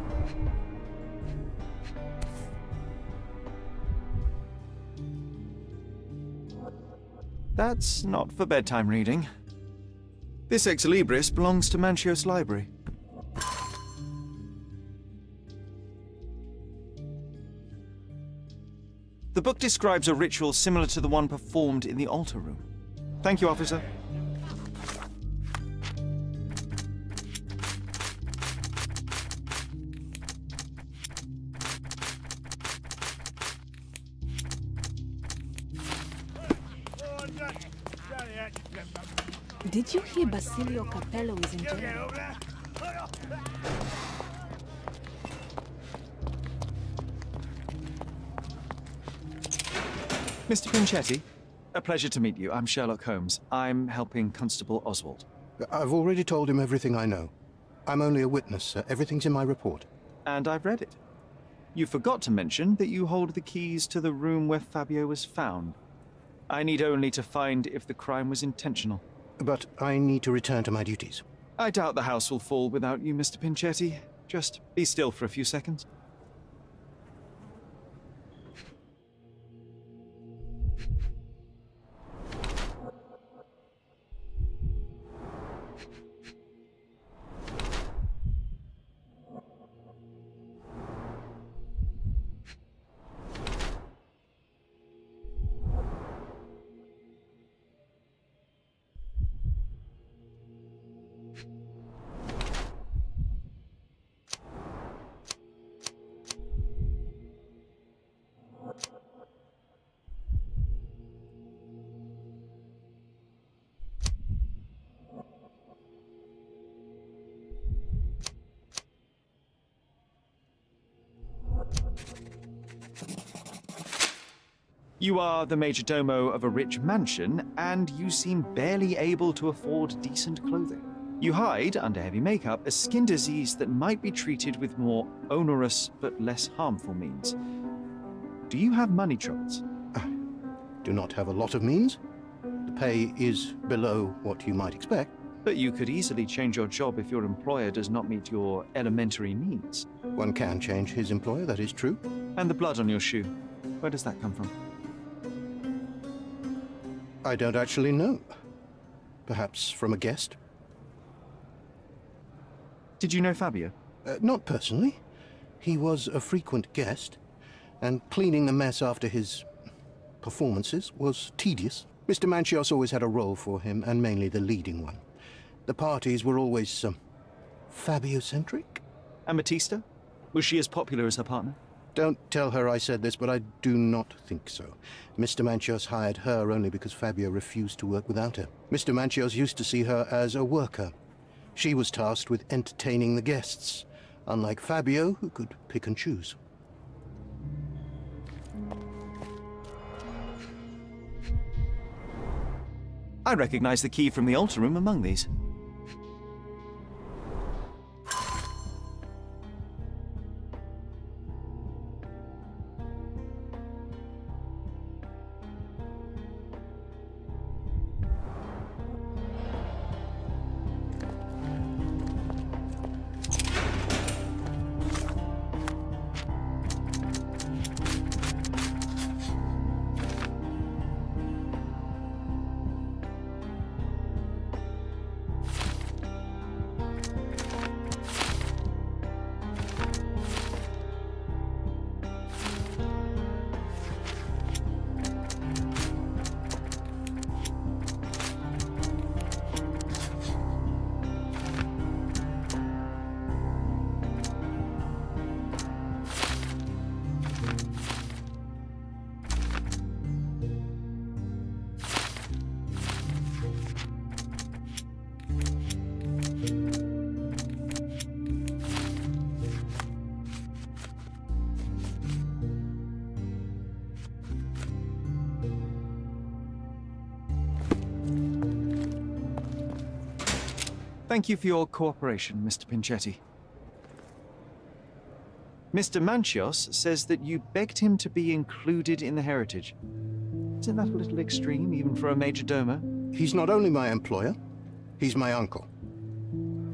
That's not for bedtime reading. This Ex Libris belongs to Manchios Library. The book describes a ritual similar to the one performed in the altar room. Thank you, officer. Did you hear Basilio Capello is in jail? Mr. Pinchetti, a pleasure to meet you. I'm Sherlock Holmes. I'm helping Constable Oswald. I've already told him everything I know. I'm only a witness, sir. Everything's in my report. And I've read it. You forgot to mention that you hold the keys to the room where Fabio was found. I need only to find if the crime was intentional. But I need to return to my duties. I doubt the house will fall without you, Mr. Pinchetti. Just be still for a few seconds. You are the major domo of a rich mansion, and you seem barely able to afford decent clothing. You hide under heavy makeup a skin disease that might be treated with more onerous but less harmful means. Do you have money troubles? Do not have a lot of means. The pay is below what you might expect. But you could easily change your job if your employer does not meet your elementary needs. One can change his employer, that is true. And the blood on your shoe, where does that come from? I don't actually know. Perhaps from a guest? Did you know Fabio? Not personally. He was a frequent guest, and cleaning the mess after his performances was tedious. Mr. Manchios always had a role for him, and mainly the leading one. The parties were always, Fabio-centric? And Batista? Was she as popular as her partner? Don't tell her I said this, but I do not think so. Mr. Manchios hired her only because Fabio refused to work without her. Mr. Manchios used to see her as a worker. She was tasked with entertaining the guests, unlike Fabio, who could pick and choose. I recognize the key from the altar room among these. Thank you for your cooperation, Mr. Pinchetti. Mr. Manchios says that you begged him to be included in the heritage. Isn't that a little extreme, even for a major domo? He's not only my employer, he's my uncle.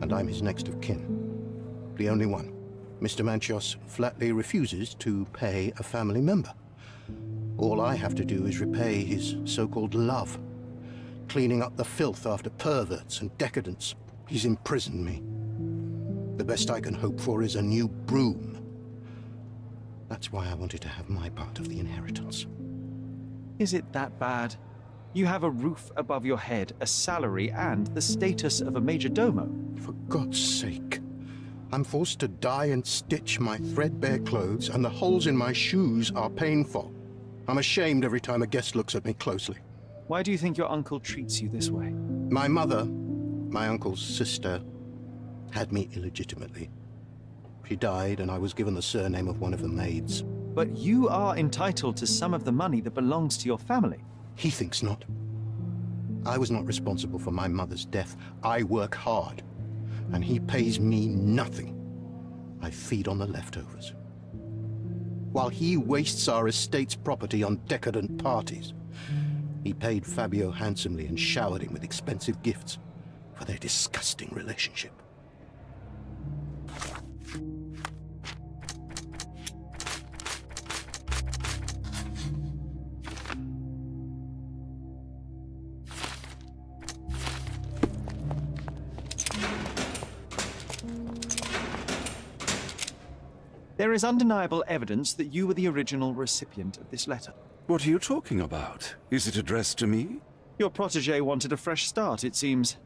And I'm his next of kin. The only one. Mr. Manchios flatly refuses to pay a family member. All I have to do is repay his so-called love, cleaning up the filth after perverts and decadents. He's imprisoned me. The best I can hope for is a new broom. That's why I wanted to have my part of the inheritance. Is it that bad? You have a roof above your head, a salary, and the status of a major domo. For God's sake. I'm forced to dye and stitch my threadbare clothes, and the holes in my shoes are painful. I'm ashamed every time a guest looks at me closely. Why do you think your uncle treats you this way? My mother, my uncle's sister, had me illegitimately. She died, and I was given the surname of one of the maids. But you are entitled to some of the money that belongs to your family. He thinks not. I was not responsible for my mother's death. I work hard, and he pays me nothing. I feed on the leftovers. While he wastes our estate's property on decadent parties, he paid Fabio handsomely and showered him with expensive gifts for their disgusting relationship. There is undeniable evidence that you were the original recipient of this letter. What are you talking about? Is it addressed to me? Your protégé wanted a fresh start, it seems.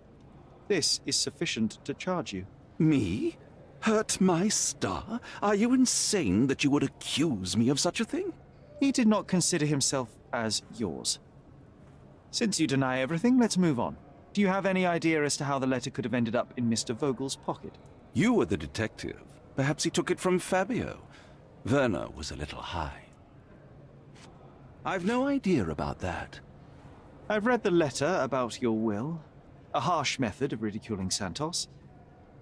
This is sufficient to charge you. Me? Hurt my star? Are you insane that you would accuse me of such a thing? He did not consider himself as yours. Since you deny everything, let's move on. Do you have any idea as to how the letter could have ended up in Mr. Vogel's pocket? You were the detective. Perhaps he took it from Fabio. Werner was a little high. I've no idea about that. I've read the letter about your will. A harsh method of ridiculing Santos.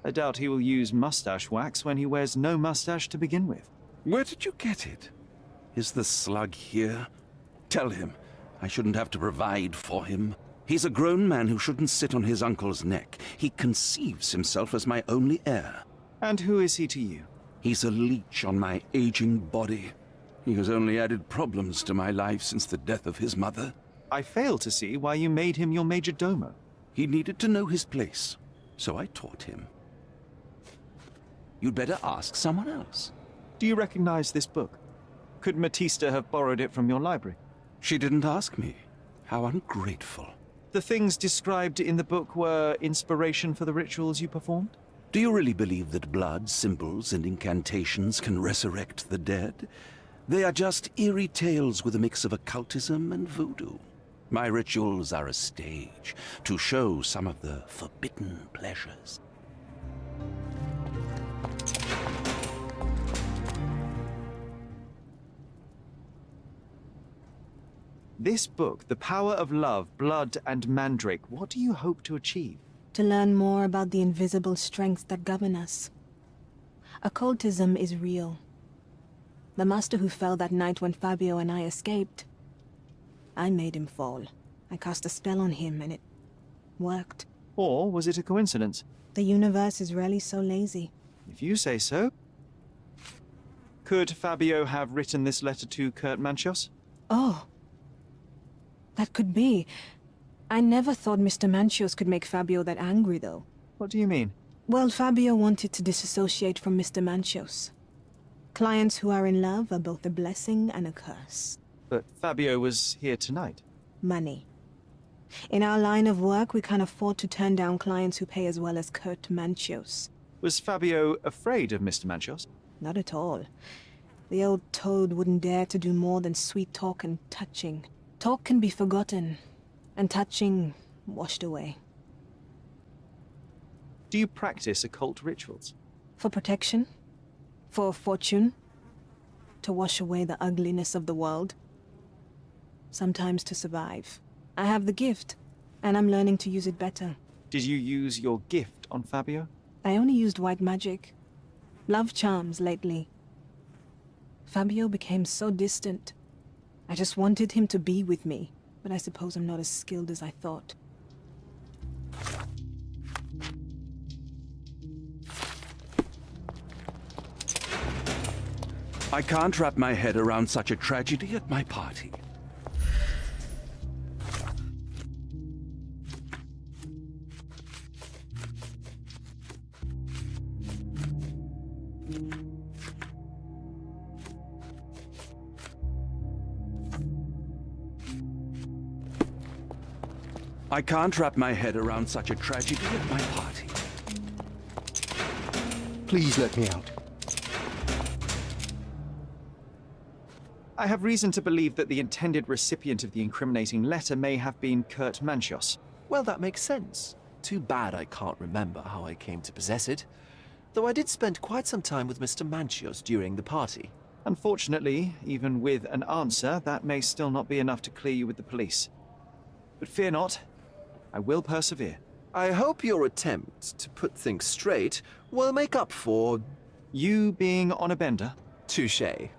I doubt he will use mustache wax when he wears no mustache to begin with. Where did you get it? Is the slug here? Tell him I shouldn't have to provide for him. He's a grown man who shouldn't sit on his uncle's neck. He conceives himself as my only heir. And who is he to you? He's a leech on my aging body. He has only added problems to my life since the death of his mother. I fail to see why you made him your major domo. He needed to know his place, so I taught him. You'd better ask someone else. Do you recognize this book? Could Matista have borrowed it from your library? She didn't ask me. How ungrateful. The things described in the book were inspiration for the rituals you performed? Do you really believe that blood, symbols, and incantations can resurrect the dead? They are just eerie tales with a mix of occultism and voodoo. My rituals are a stage to show some of the forbidden pleasures. This book, The Power of Love, Blood, and Mandrake, what do you hope to achieve? To learn more about the invisible strengths that govern us. Occultism is real. The master who fell that night when Fabio and I escaped, I made him fall. I cast a spell on him and it worked. Or was it a coincidence? The universe is rarely so lazy. If you say so. Could Fabio have written this letter to Kurt Manchios? Oh. That could be. I never thought Mr. Manchios could make Fabio that angry, though. What do you mean? Well, Fabio wanted to disassociate from Mr. Manchios. Clients who are in love are both a blessing and a curse. But Fabio was here tonight. Money. In our line of work, we can't afford to turn down clients who pay as well as Kurt Manchios. Was Fabio afraid of Mr. Manchios? Not at all. The old toad wouldn't dare to do more than sweet talk and touching. Talk can be forgotten, and touching washed away. Do you practice occult rituals? For protection? For fortune? To wash away the ugliness of the world? Sometimes to survive. I have the gift, and I'm learning to use it better. Did you use your gift on Fabio? I only used white magic. Love charms lately. Fabio became so distant. I just wanted him to be with me, but I suppose I'm not as skilled as I thought. I can't wrap my head around such a tragedy at my party. I can't wrap my head around such a tragedy at my party. Please let me out. I have reason to believe that the intended recipient of the incriminating letter may have been Kurt Manchios. Well, that makes sense. Too bad I can't remember how I came to possess it. Though I did spend quite some time with Mr. Manchios during the party. Unfortunately, even with an answer, that may still not be enough to clear you with the police. But fear not, I will persevere. I hope your attempt to put things straight will make up for... you being on a bender? Touché.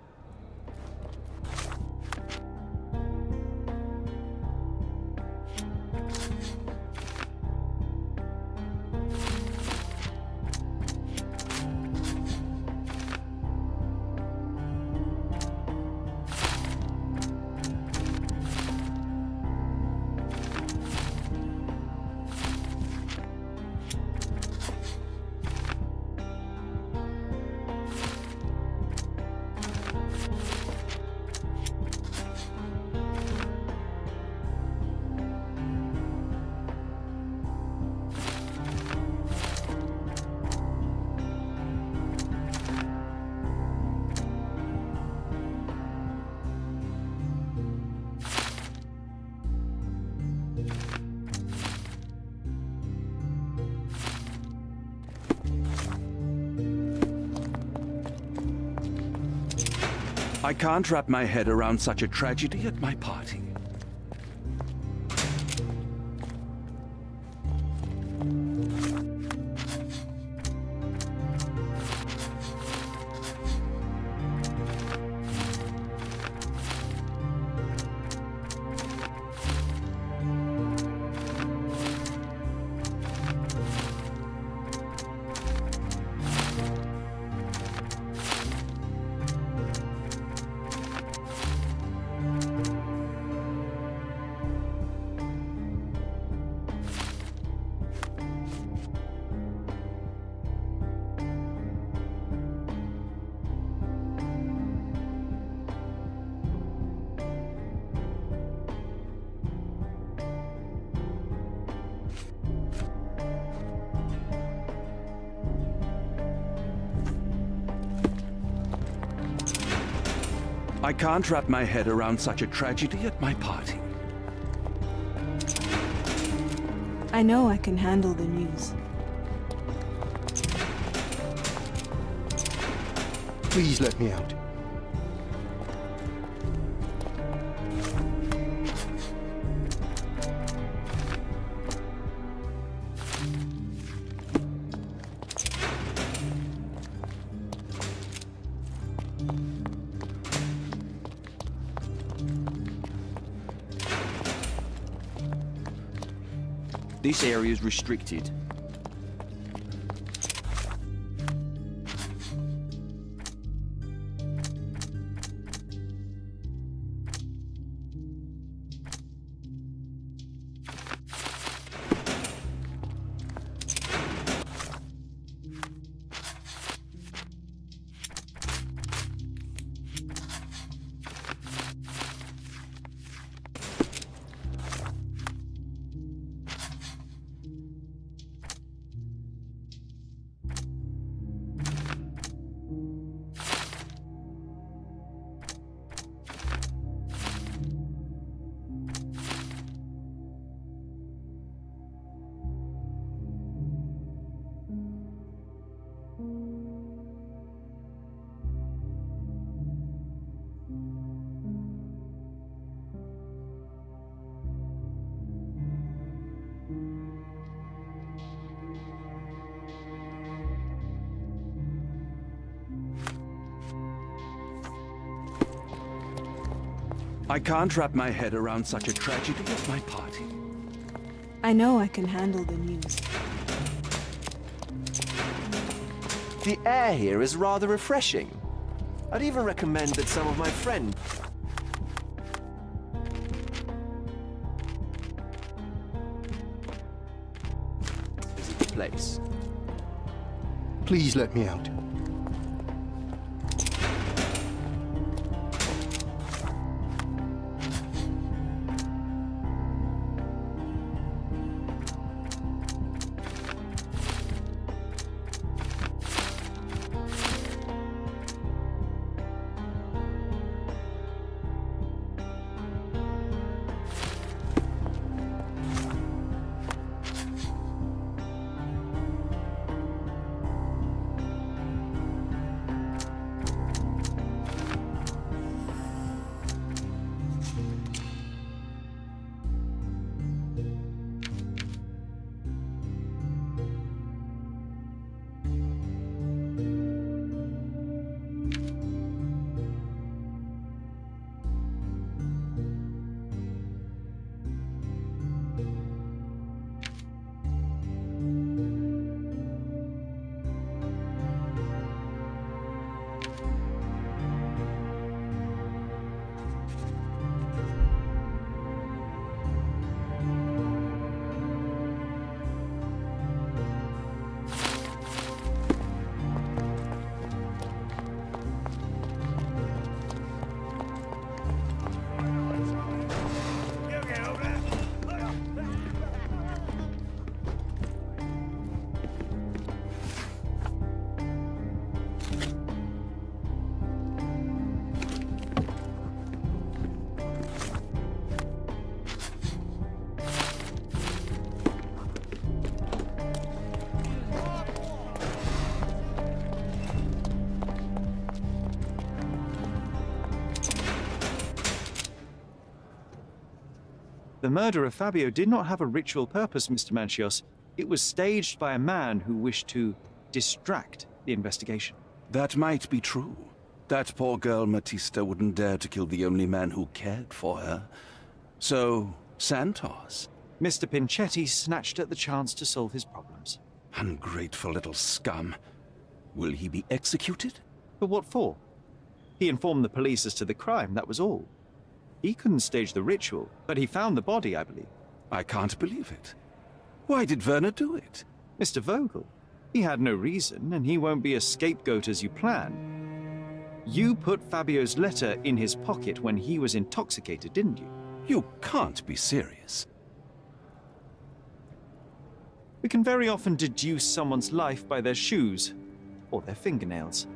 I can't wrap my head around such a tragedy at my party. I can't wrap my head around such a tragedy at my party. I know I can handle the news. Please let me out. This area is restricted. I can't wrap my head around such a tragedy at my party. I know I can handle the news. The air here is rather refreshing. I'd even recommend that some of my friends... visit the place. Please let me out. The murder of Fabio did not have a ritual purpose, Mr. Manchios. It was staged by a man who wished to distract the investigation. That might be true. That poor girl Matista wouldn't dare to kill the only man who cared for her. So, Santos. Mr. Pinchetti snatched at the chance to solve his problems. Ungrateful little scum. Will he be executed? But what for? He informed the police as to the crime, that was all. He couldn't stage the ritual, but he found the body, I believe. I can't believe it. Why did Werner do it? Mr. Vogel. He had no reason, and he won't be a scapegoat as you plan. You put Fabio's letter in his pocket when he was intoxicated, didn't you? You can't be serious. We can very often deduce someone's life by their shoes or their fingernails.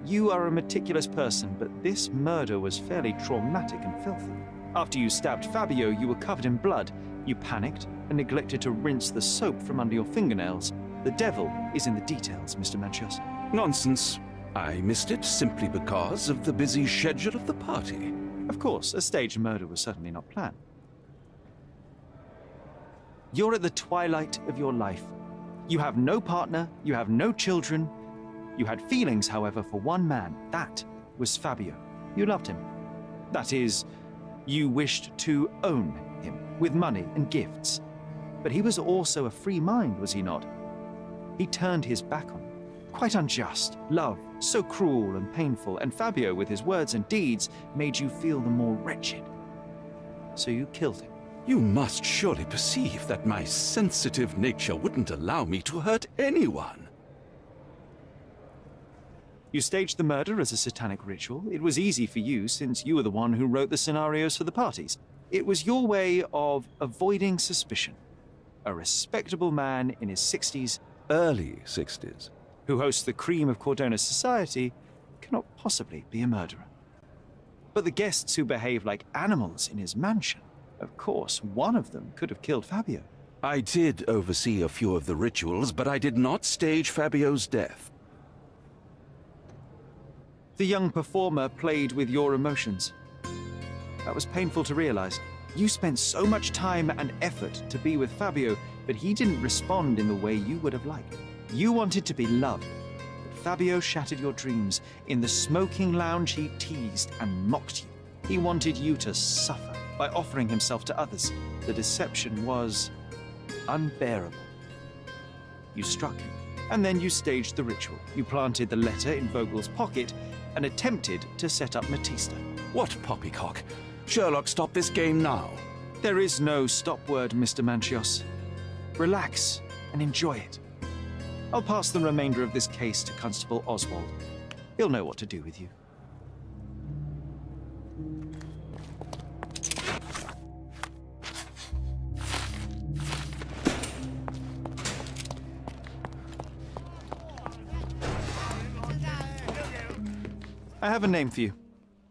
You are a meticulous person, but this murder was fairly traumatic and filthy. After you stabbed Fabio, you were covered in blood. You panicked and neglected to rinse the soap from under your fingernails. The devil is in the details, Mr. Manchios. Nonsense. I missed it simply because of the busy schedule of the party. Of course, a staged murder was certainly not planned. You're at the twilight of your life. You have no partner, you have no children. You had feelings, however, for one man. That was Fabio. You loved him. That is, you wished to own him with money and gifts. But he was also a free mind, was he not? He turned his back on you. Quite unjust. Love, so cruel and painful, and Fabio, with his words and deeds, made you feel the more wretched. So you killed him. You must surely perceive that my sensitive nature wouldn't allow me to hurt anyone. You staged the murder as a satanic ritual. It was easy for you, since you were the one who wrote the scenarios for the parties. It was your way of avoiding suspicion. A respectable man in his 60s, Early 60s. who hosts the cream of Cordona society, cannot possibly be a murderer. But the guests who behave like animals in his mansion, of course, one of them could have killed Fabio. I did oversee a few of the rituals, but I did not stage Fabio's death. The young performer played with your emotions. That was painful to realize. You spent so much time and effort to be with Fabio, but he didn't respond in the way you would have liked. You wanted to be loved, but Fabio shattered your dreams. In the smoking lounge, he teased and mocked you. He wanted you to suffer by offering himself to others. The deception was unbearable. You struck him, and then you staged the ritual. You planted the letter in Vogel's pocket and attempted to set up Matista. What poppycock? Sherlock, stop this game now. There is no stop word, Mr. Manchios. Relax and enjoy it. I'll pass the remainder of this case to Constable Oswald. He'll know what to do with you. I have a name for you.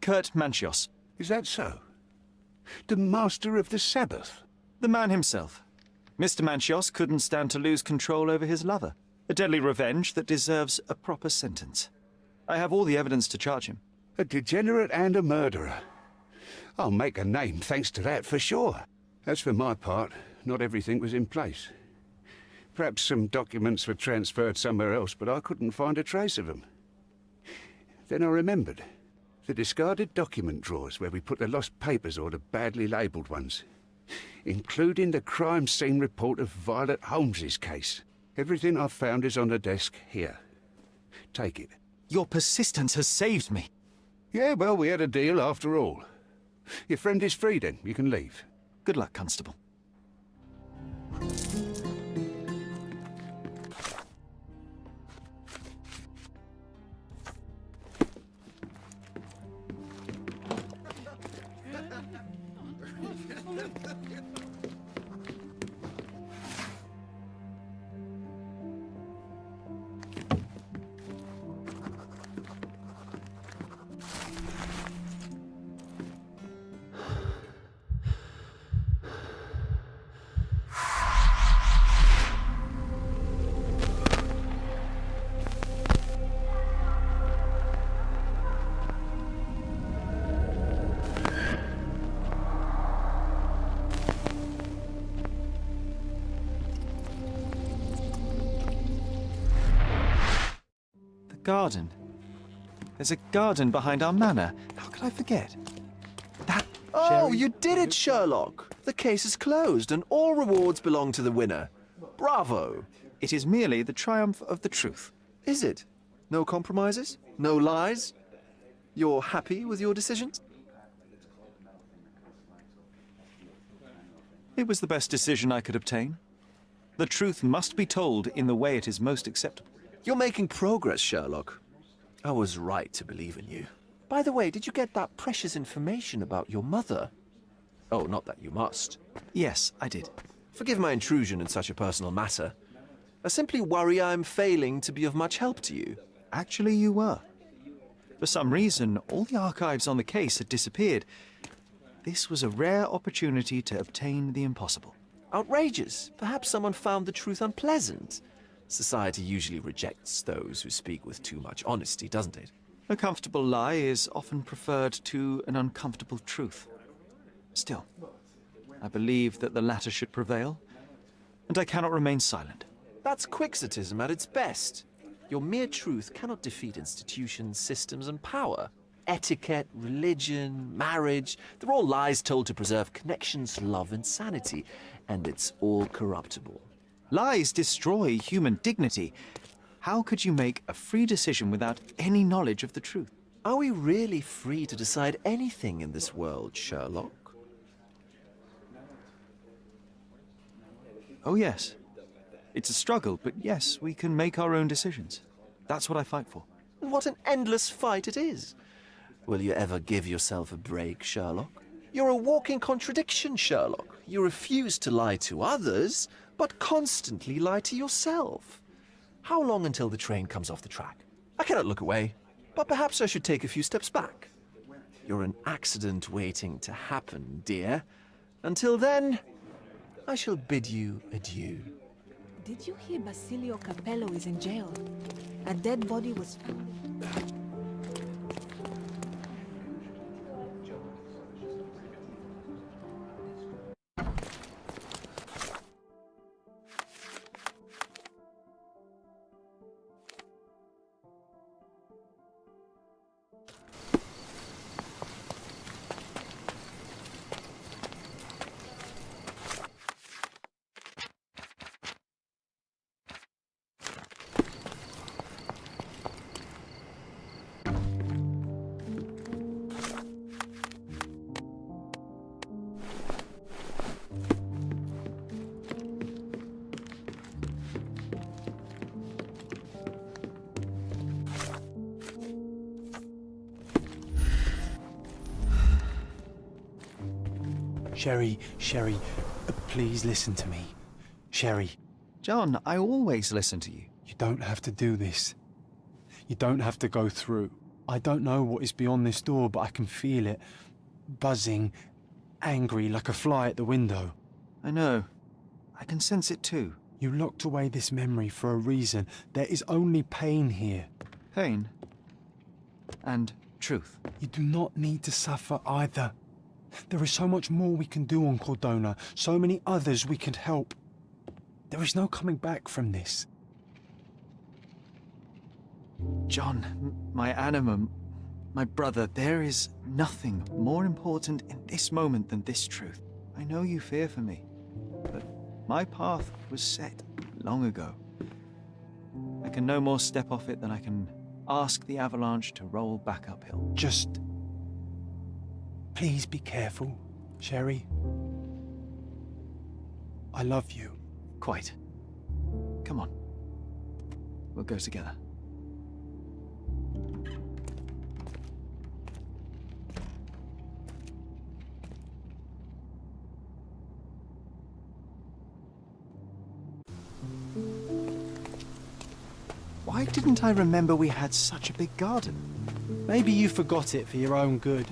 Kurt Manchios. Is that so? The Master of the Sabbath? The man himself. Mr. Manchios couldn't stand to lose control over his lover. A deadly revenge that deserves a proper sentence. I have all the evidence to charge him. A degenerate and a murderer. I'll make a name thanks to that for sure. As for my part, not everything was in place. Perhaps some documents were transferred somewhere else, but I couldn't find a trace of them. Then I remembered. The discarded document drawers where we put the lost papers or the badly labelled ones. Including the crime scene report of Violet Holmes's case. Everything I've found is on the desk here. Take it. Your persistence has saved me. Yeah, well, we had a deal after all. Your friend is free then. You can leave. Good luck, Constable. Garden. There's a garden behind our manor. How could I forget? That Oh, Sherry... you did it, Sherlock! The case is closed, and all rewards belong to the winner. Bravo! It is merely the triumph of the truth. Is it? No compromises? No lies? You're happy with your decisions? It was the best decision I could obtain. The truth must be told in the way it is most acceptable. You're making progress, Sherlock. I was right to believe in you. By the way, did you get that precious information about your mother? Oh, not that you must. Yes, I did. Forgive my intrusion in such a personal matter. I simply worry I'm failing to be of much help to you. Actually, you were. For some reason, all the archives on the case had disappeared. This was a rare opportunity to obtain the impossible. Outrageous. Perhaps someone found the truth unpleasant. Society usually rejects those who speak with too much honesty, doesn't it? A comfortable lie is often preferred to an uncomfortable truth. Still, I believe that the latter should prevail, and I cannot remain silent. That's quixotism at its best. Your mere truth cannot defeat institutions, systems, and power. Etiquette, religion, marriage, they're all lies told to preserve connections, love, and sanity, and it's all corruptible. Lies destroy human dignity. How could you make a free decision without any knowledge of the truth? Are we really free to decide anything in this world, Sherlock? Oh, yes. It's a struggle, but yes, we can make our own decisions. That's what I fight for. And what an endless fight it is. Will you ever give yourself a break, Sherlock? You're a walking contradiction, Sherlock. You refuse to lie to others, but constantly lie to yourself. How long until the train comes off the track? I cannot look away, but perhaps I should take a few steps back. You're an accident waiting to happen, dear. Until then, I shall bid you adieu. Did you hear Basilio Capello is in jail? A dead body was found. Sherry, please listen to me. Sherry. John, I always listen to you. You don't have to do this. You don't have to go through. I don't know what is beyond this door, but I can feel it. Buzzing, angry, like a fly at the window. I know. I can sense it too. You locked away this memory for a reason. There is only pain here. Pain? And truth. You do not need to suffer either. There is so much more we can do on Cordona, so many others we can help. There is no coming back from this. John, my animum, my brother, there is nothing more important in this moment than this truth. I know you fear for me, but my path was set long ago. I can no more step off it than I can ask the avalanche to roll back uphill. Just please be careful, Sherry. I love you. Quite. Come on. We'll go together. Why didn't I remember we had such a big garden? Maybe you forgot it for your own good.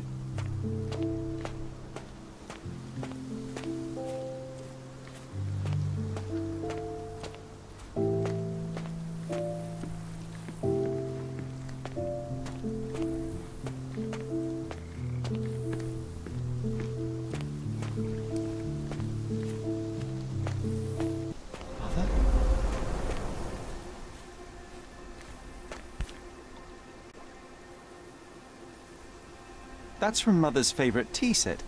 That's from Mother's favorite tea set.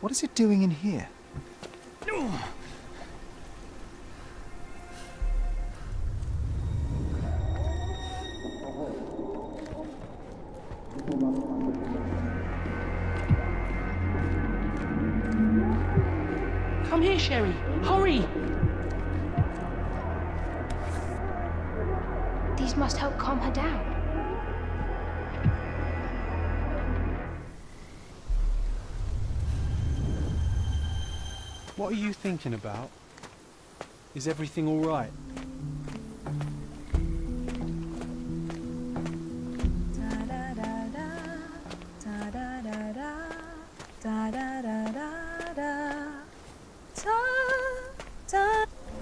What is it doing in here? Come here, Sherry. Hurry! These must help calm her down. What are you thinking about? Is everything all right?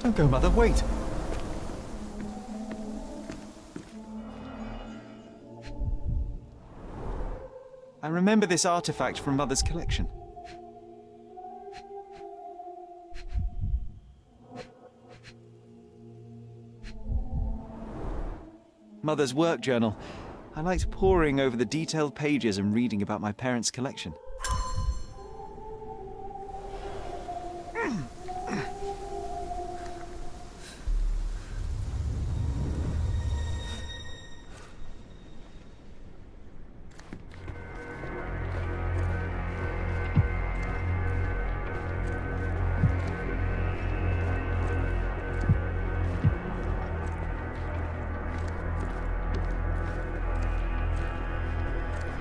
Don't go, Mother, wait. I remember this artifact from Mother's collection. Mother's work journal. I liked poring over the detailed pages and reading about my parents' collection.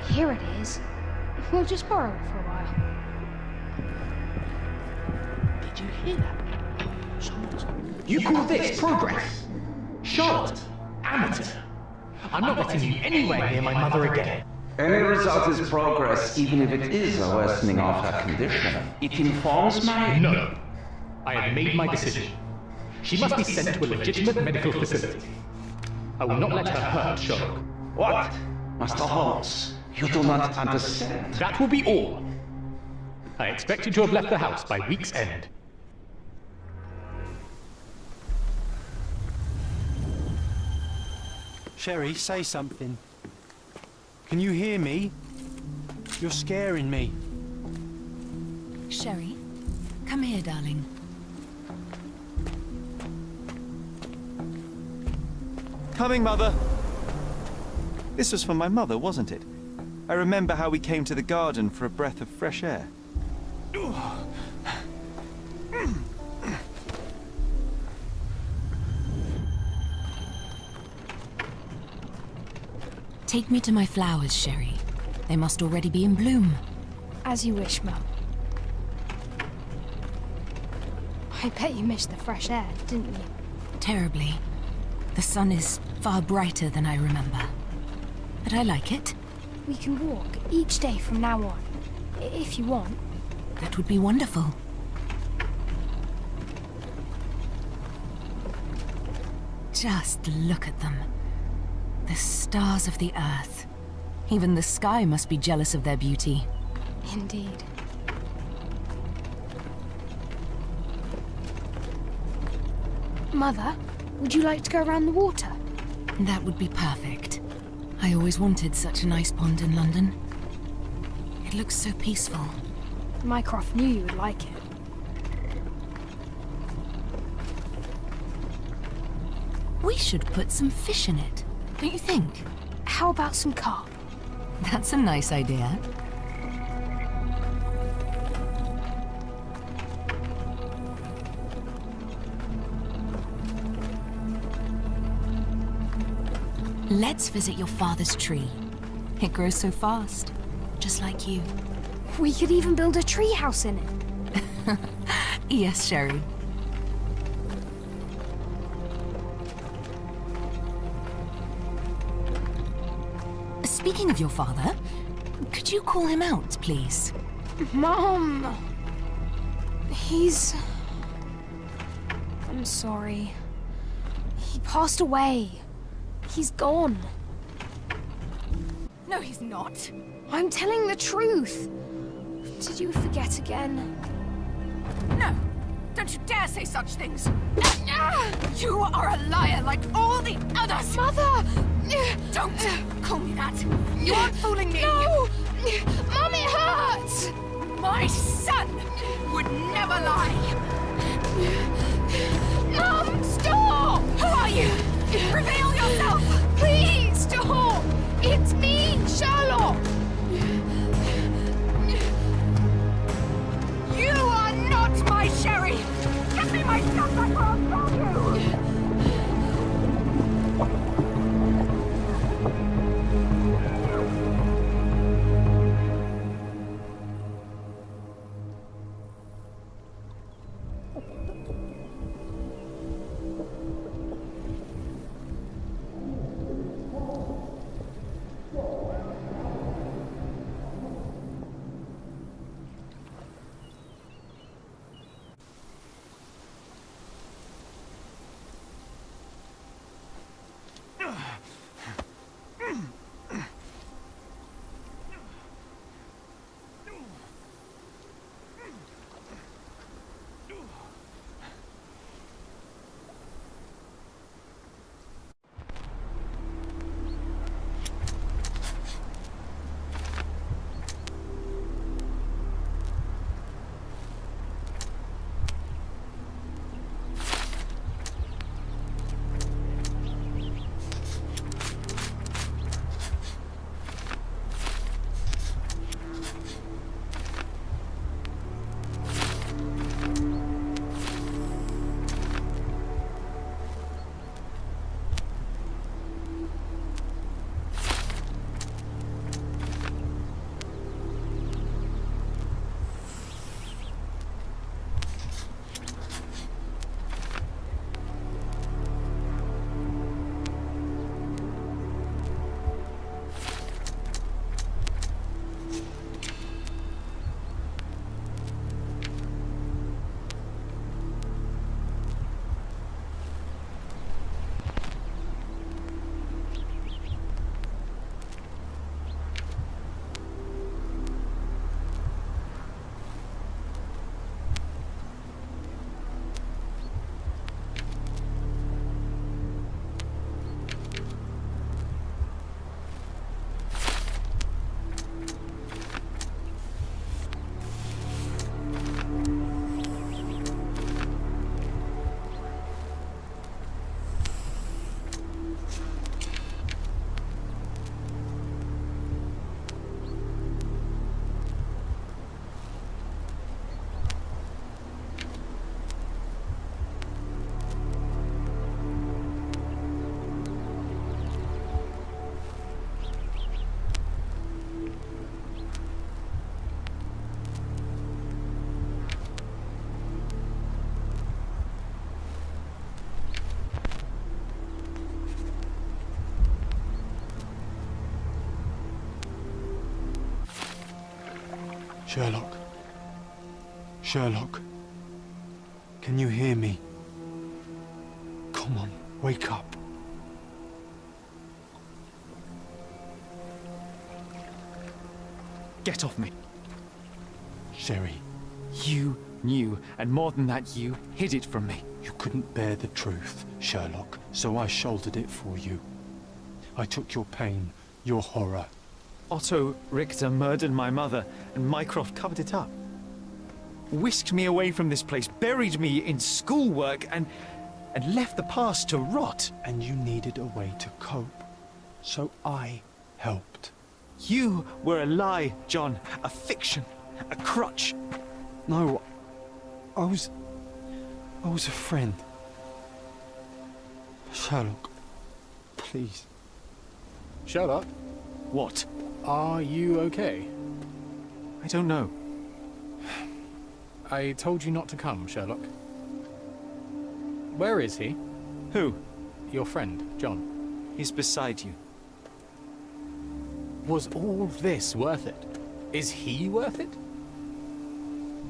Here it is. We'll just borrow it for a while. Did you hear that? Charlotte. You call this progress? Charlotte, amateur. I'm not letting you anywhere near my mother again. Any result is progress, even if it is a worsening of her condition. It informs my... No. I have made my decision. She must be sent to a legitimate medical facility. I will not let her hurt Sherlock. What? Master Holmes, you do not understand. That will be all. I expect you to have left the house by week's end. Sherry, say something. Can you hear me? You're scaring me. Sherry, come here, darling. Coming, Mother! This was for my mother, wasn't it? I remember how we came to the garden for a breath of fresh air. Take me to my flowers, Sherry. They must already be in bloom. As you wish, Mum. I bet you missed the fresh air, didn't you? Terribly. The sun is far brighter than I remember. But I like it. We can walk each day from now on, if you want. That would be wonderful. Just look at them. The stars of the earth. Even the sky must be jealous of their beauty. Indeed. Mother, would you like to go around the water? That would be perfect. I always wanted such a nice pond in London. It looks so peaceful. Mycroft knew you would like it. We should put some fish in it, don't you think? How about some carp? That's a nice idea. Let's visit your father's tree. It grows so fast, just like you. We could even build a tree house in it. Yes, Sherry. Speaking of your father, could you call him out, please? Mom! I'm sorry. He passed away. He's gone. No, he's not. I'm telling the truth. Did you forget again? No! Don't you dare say such things! You are a liar like all the others! Mother! Don't call me that! You aren't fooling me! No! Mom, it hurts! My son would never lie! Mom, stop! Who are you? Reveal yourself! Please, stop! It's me, Sherlock! You are not my Sherry! Give me my stuff back or I'll kill you! Sherlock. Sherlock. Can you hear me? Come on, wake up. Get off me. Sherry. You knew, and more than that, you hid it from me. You couldn't bear the truth, Sherlock, so I shouldered it for you. I took your pain, your horror. Otto Richter murdered my mother, and Mycroft covered it up. Whisked me away from this place, buried me in schoolwork, and left the past to rot. And you needed a way to cope, so I helped. You were a lie, John, a fiction, a crutch. No, I was a friend. Sherlock, please. Sherlock? What? Are you okay? I don't know. I told you not to come, Sherlock. Where is he? Who? Your friend, John. He's beside you. Was all this worth it? Is he worth it?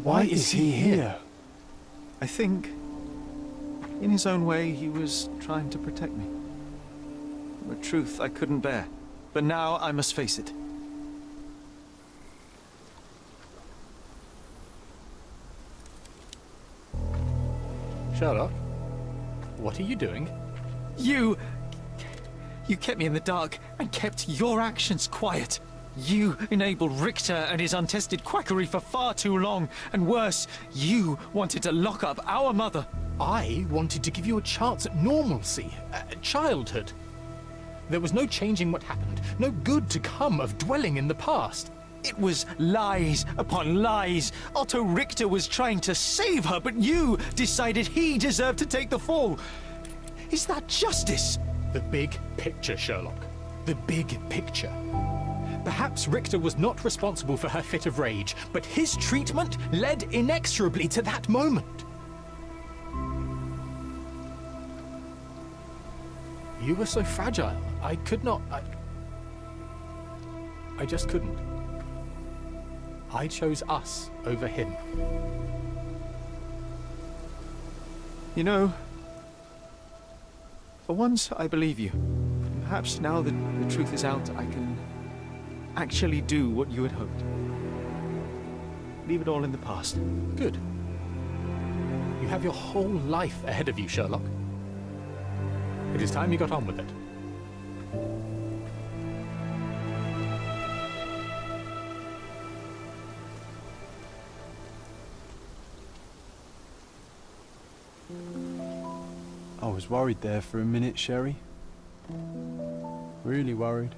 Why is he here? I think, in his own way, he was trying to protect me. A truth I couldn't bear. But now I must face it. Sherlock, what are you doing? You kept me in the dark and kept your actions quiet. You enabled Richter and his untested quackery for far too long. And worse, you wanted to lock up our mother. I wanted to give you a chance at normalcy, childhood. There was no changing what happened, no good to come of dwelling in the past. It was lies upon lies. Otto Richter was trying to save her, but you decided he deserved to take the fall. Is that justice? The big picture, Sherlock. The big picture. Perhaps Richter was not responsible for her fit of rage, but his treatment led inexorably to that moment. You were so fragile. I could not... I just couldn't. I chose us over him. You know, for once I believe you. Perhaps now that the truth is out, I can actually do what you had hoped. Leave it all in the past. Good. You have your whole life ahead of you, Sherlock. It is time you got on with it. I was worried there for a minute, Sherry. Really worried.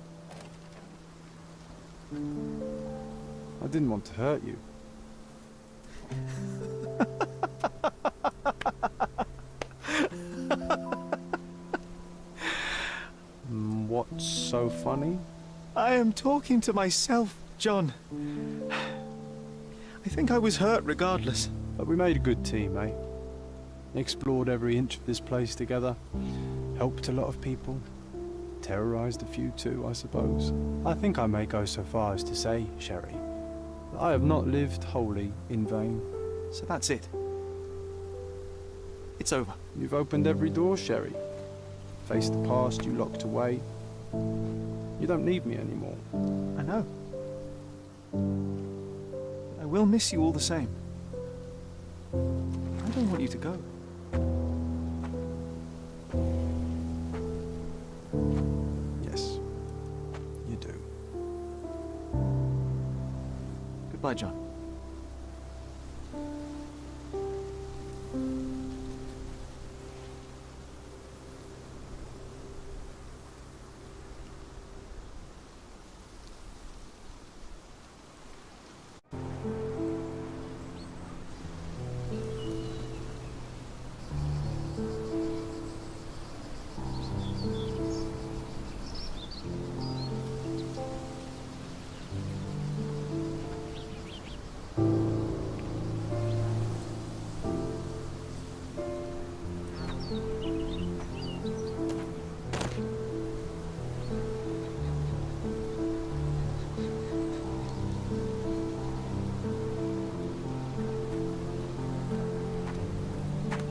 I didn't want to hurt you. What's so funny? I am talking to myself, John. I think I was hurt regardless. But we made a good team, eh? Explored every inch of this place together. Helped a lot of people. Terrorized a few too, I suppose. I think I may go so far as to say, Sherry, that I have not lived wholly in vain. So that's it. It's over. You've opened every door, Sherry. Faced the past you locked away. You don't need me anymore. I know. I will miss you all the same. I don't want you to go. Yes, you do. Goodbye, John.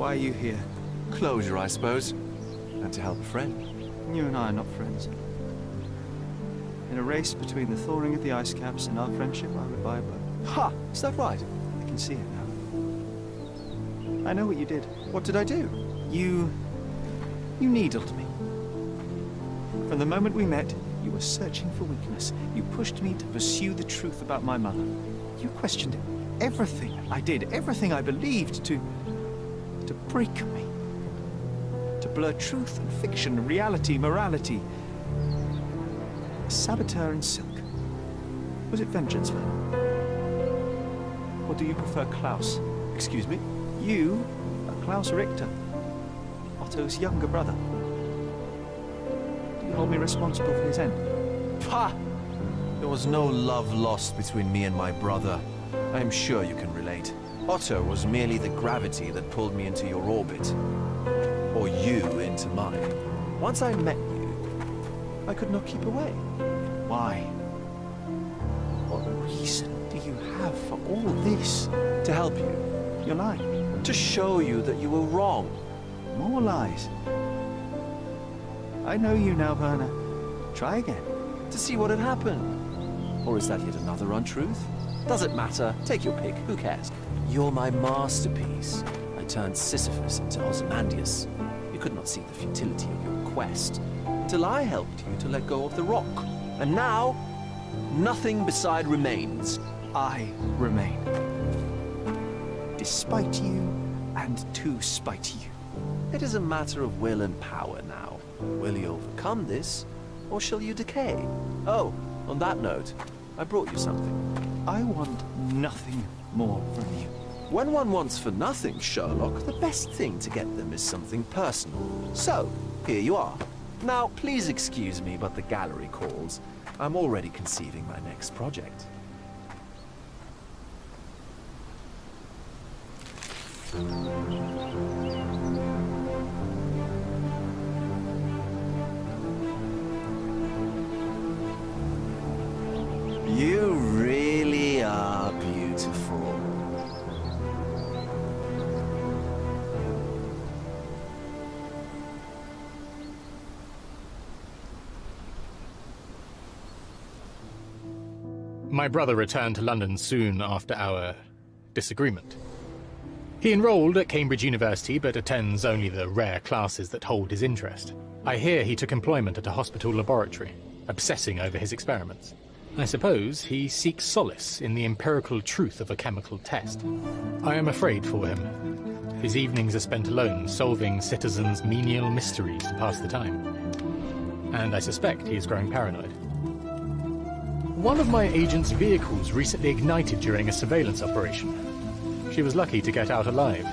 Why are you here? Closure, I suppose. And to help a friend. You and I are not friends. In a race between the thawing of the ice caps and our friendship, I would buy a boat. Ha! Is that right? I can see it now. I know what you did. What did I do? You needled me. From the moment we met, you were searching for weakness. You pushed me to pursue the truth about my mother. You questioned everything I did, everything I believed, to break me. To blur truth and fiction, reality, morality. A saboteur in silk. Was it vengeance, Werner? Or do you prefer Klaus? Excuse me? You are Klaus Richter, Otto's younger brother. Do you hold me responsible for his end? Ha! There was no love lost between me and my brother. I am sure you can relate. Otto was merely the gravity that pulled me into your orbit. Or you into mine. Once I met you, I could not keep away. Why? What reason do you have for all this? To help you. You're lying. To show you that you were wrong. More lies. I know you now, Werner. Try again. To see what had happened. Or is that yet another untruth? Does it matter? Take your pick. Who cares? You're my masterpiece. I turned Sisyphus into Ozymandias. You could not see the futility of your quest until I helped you to let go of the rock. And now, nothing beside remains. I remain. Despite you, and to spite you. It is a matter of will and power now. Will you overcome this, or shall you decay? Oh, on that note, I brought you something. I want nothing more from you. When one wants for nothing, Sherlock, the best thing to get them is something personal. So, here you are. Now, please excuse me, but the gallery calls. I'm already conceiving my next project. You really are beautiful. My brother returned to London soon after our disagreement. He enrolled at Cambridge University, but attends only the rare classes that hold his interest. I hear he took employment at a hospital laboratory, obsessing over his experiments. I suppose he seeks solace in the empirical truth of a chemical test. I am afraid for him. His evenings are spent alone, solving citizens' menial mysteries to pass the time. And I suspect he is growing paranoid. One of my agent's vehicles recently ignited during a surveillance operation. She was lucky to get out alive.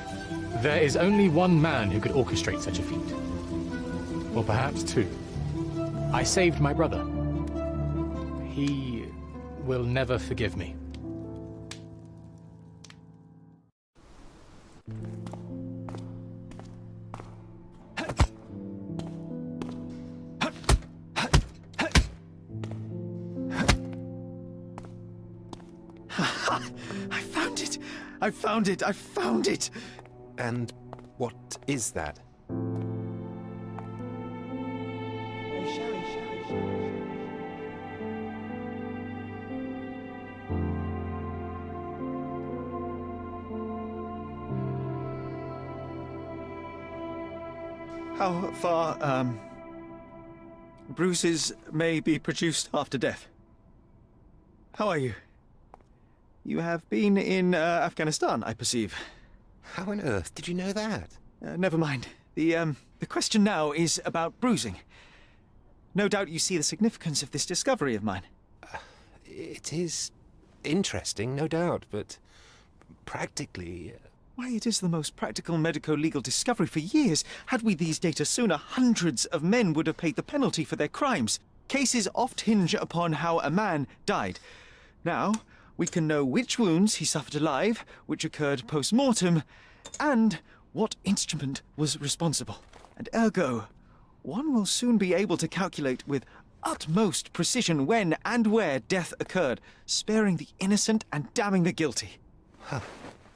There is only one man who could orchestrate such a feat. Or perhaps two. I saved my brother. He will never forgive me. I found it! I found it! And what is that? How far, bruises may be produced after death? How are you? You have been in Afghanistan, I perceive. How on earth did you know that? Never mind. The question now is about bruising. No doubt you see the significance of this discovery of mine. It is interesting, no doubt, but practically... Why, it is the most practical medico-legal discovery for years. Had we these data sooner, hundreds of men would have paid the penalty for their crimes. Cases oft hinge upon how a man died. Now, we can know which wounds he suffered alive, which occurred post-mortem, and what instrument was responsible. And ergo, one will soon be able to calculate with utmost precision when and where death occurred, sparing the innocent and damning the guilty. Huh.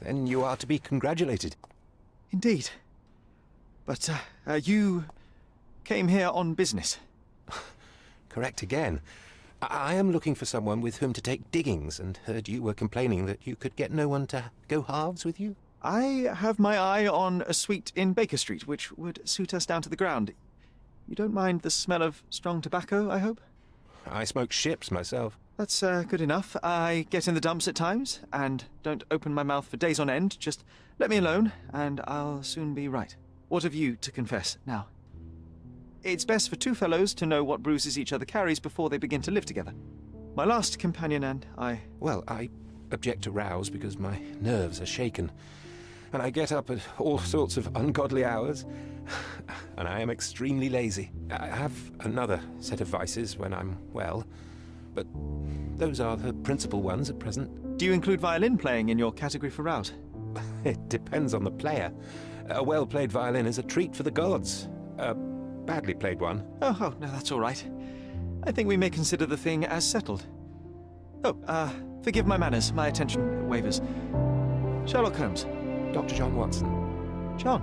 Then you are to be congratulated. Indeed. But, you came here on business. Correct again. I am looking for someone with whom to take diggings, and heard you were complaining that you could get no one to go halves with you. I have my eye on a suite in Baker Street, which would suit us down to the ground. You don't mind the smell of strong tobacco, I hope? I smoke ships myself. That's good enough. I get in the dumps at times, and don't open my mouth for days on end. Just let me alone, and I'll soon be right. What have you to confess now? It's best for two fellows to know what bruises each other carries before they begin to live together. My last companion and I... Well, I object to rows because my nerves are shaken, and I get up at all sorts of ungodly hours, and I am extremely lazy. I have another set of vices when I'm well, but those are the principal ones at present. Do you include violin playing in your category for rout? It depends on the player. A well-played violin is a treat for the gods. A badly played one. Oh, no, that's all right. I think we may consider the thing as settled. Oh, forgive my manners. My attention wavers. Sherlock Holmes. Dr. John Watson. John.